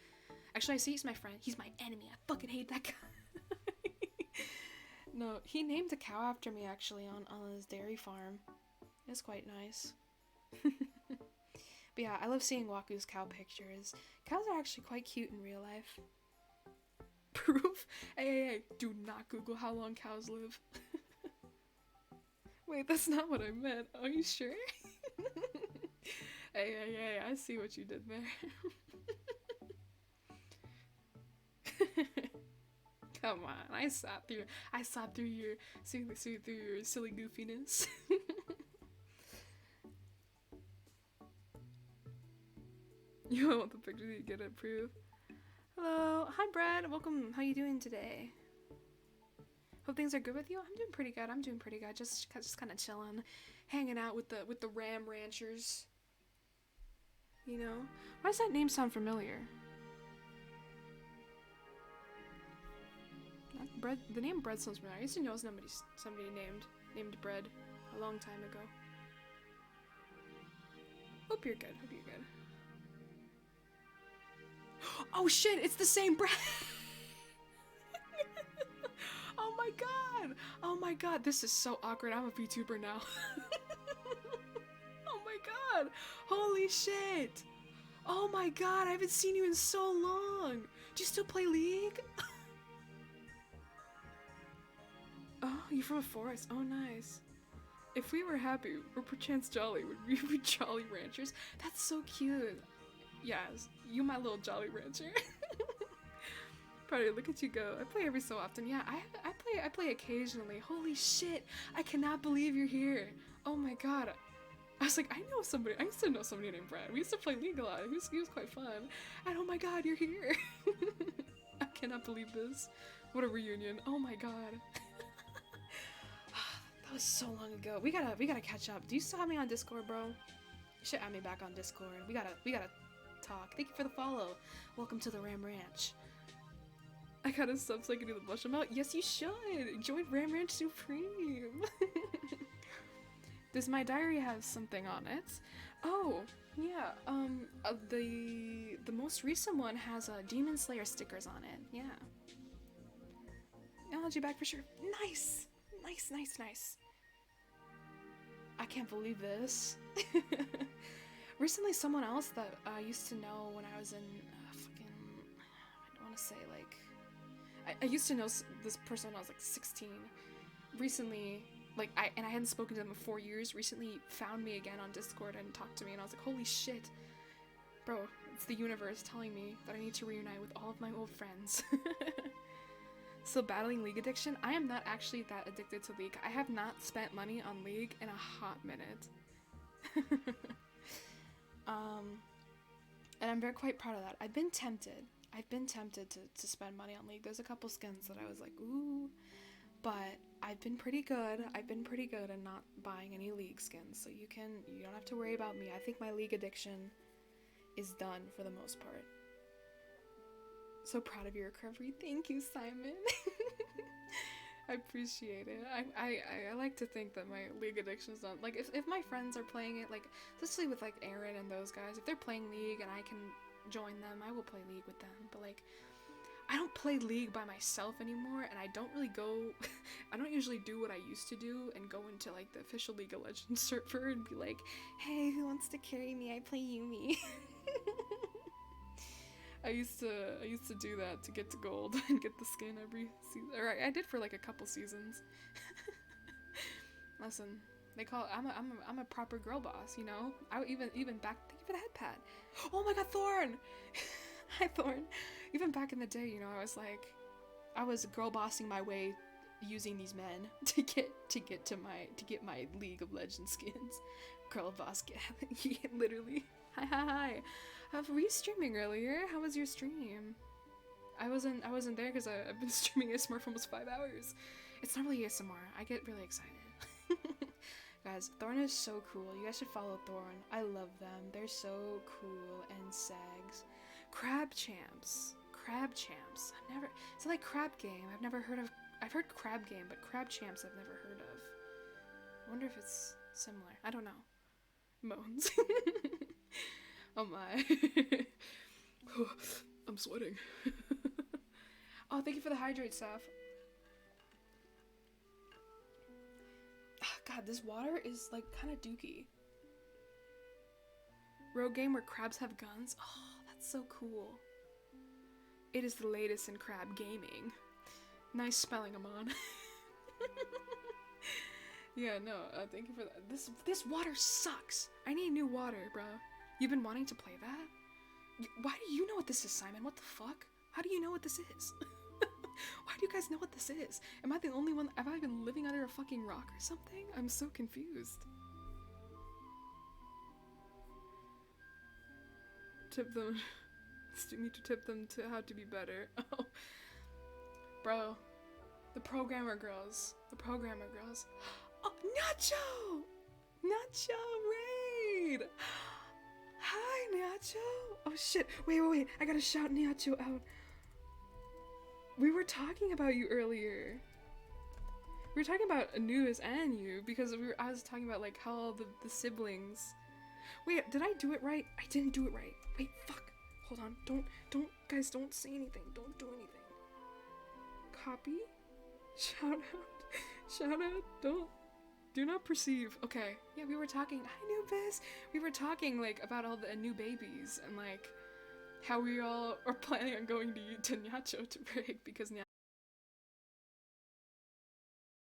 Actually, I see he's my friend. He's my enemy. I fucking hate that guy. No, he named a cow after me, actually, on his dairy farm. It's quite nice. But yeah, I love seeing Waku's cow pictures. Cows are actually quite cute in real life. Proof? Hey, do not Google how long cows live. Wait, that's not what I meant. Are you sure? Hey, I see what you did there. Come on, I saw through your silly goofiness. You want the picture you get it, Proof? Hello, hi Brad, welcome. How you doing today? Hope things are good with you. I'm doing pretty good. Just kind of chilling, hanging out with the Ram Ranchers. You know, why does that name sound familiar? Bread. The name Bread sounds familiar. I used to know somebody named Bread a long time ago. Hope you're good. Oh shit! It's the same Bread. Oh my god! This is so awkward. I'm a VTuber now. Oh my god! Holy shit! Oh my god! I haven't seen you in so long. Do you still play League? Oh, you're from a forest. Oh, nice. If we were happy, or perchance jolly, would we be jolly ranchers? That's so cute. Yes, you my little jolly rancher. Probably look at you go. I play every so often. Yeah, I play occasionally. Holy shit! I cannot believe you're here. Oh my god. I was like, I know somebody. I used to know somebody named Brad. We used to play League a lot. He was quite fun. And oh my god, you're here. I cannot believe this. What a reunion. Oh my god. That was so long ago. We gotta catch up. Do you still have me on Discord, bro? You should add me back on Discord. We gotta talk. Thank you for the follow. Welcome to the Ram Ranch. I gotta sub so I can do the blush amount. Yes, you should. Join Ram Ranch Supreme. Does my diary have something on it? Oh, yeah. The most recent one has Demon Slayer stickers on it. Yeah. I'll back for sure. Nice, nice, nice, nice. I can't believe this. Recently, someone else that I used to know when I was in fucking, I don't want to say like, I used to know this person when I was like 16. Recently, like I hadn't spoken to them in 4 years. Recently, found me again on Discord and talked to me, and I was like, holy shit, bro! It's the universe telling me that I need to reunite with all of my old friends. So battling League addiction. I am not actually that addicted to League. I have not spent money on League in a hot minute. And I'm very quite proud of that. I've been tempted to spend money on League. There's a couple skins that I was like, ooh, but I've been pretty good at not buying any League skins, so you don't have to worry about me. I think my League addiction is done for the most part. So proud of your recovery. Thank you, Simon. I appreciate it. I like to think that my League addiction is done. Like, if my friends are playing it, like, especially with, like, Aaron and those guys, if they're playing League and I can join them, I will play League with them. But, like, I don't play League by myself anymore, and I don't really go... I don't usually do what I used to do and go into, like, the official League of Legends server and be like, hey, who wants to carry me? I play Yuumi. I used to do that to get to gold and get the skin every season. Or I did for like a couple seasons. Listen, they call it, I'm a proper girl boss, you know. I even back. Thank you for the head pat. Oh my god, Thorn! Hi, Thorn. Even back in the day, you know, I was girl bossing my way using these men to get my League of Legends skins. Girl boss, literally. Hi. Were you streaming earlier? How was your stream? I wasn't there because I've been streaming ASMR for almost 5 hours. It's not really ASMR. I get really excited. Guys, Thorn is so cool. You guys should follow Thorn. I love them. They're so cool and sags. Crab Champs. It's like Crab Game. I've heard Crab Game, but Crab Champs I've never heard of. I wonder if it's similar. I don't know. Moans. Oh my. I'm sweating. Oh, thank you for the hydrate stuff. Oh, God, this water is like kind of dookie. Rogue game where crabs have guns. Oh, that's so cool. It is the latest in crab gaming. Nice spelling, Amon. Yeah, no, thank you for that. This water sucks. I need new water, bro. You've been wanting to play that? Why do you know what this is, Simon? What the fuck? How do you know what this is? Why do you guys know what this is? Am I the only one? Have I been living under a fucking rock or something? I'm so confused. Tip them. Still need to tip them to how to be better. Oh. Bro. The programmer girls. Oh, Nacho! Nacho Raid! Hi, Nacho! Oh shit, wait, I gotta shout Nacho out. We were talking about you earlier. We were talking about Anubis and you, because I was talking about like how the siblings... Wait, did I do it right? I didn't do it right. Wait, fuck. Hold on, guys, don't say anything. Don't do anything. Copy? Shout out, do not perceive. Okay, yeah, we were talking, hi Nubis! We were talking, like, about all the new babies, and, like, how we all are planning on going to Nacho to break, because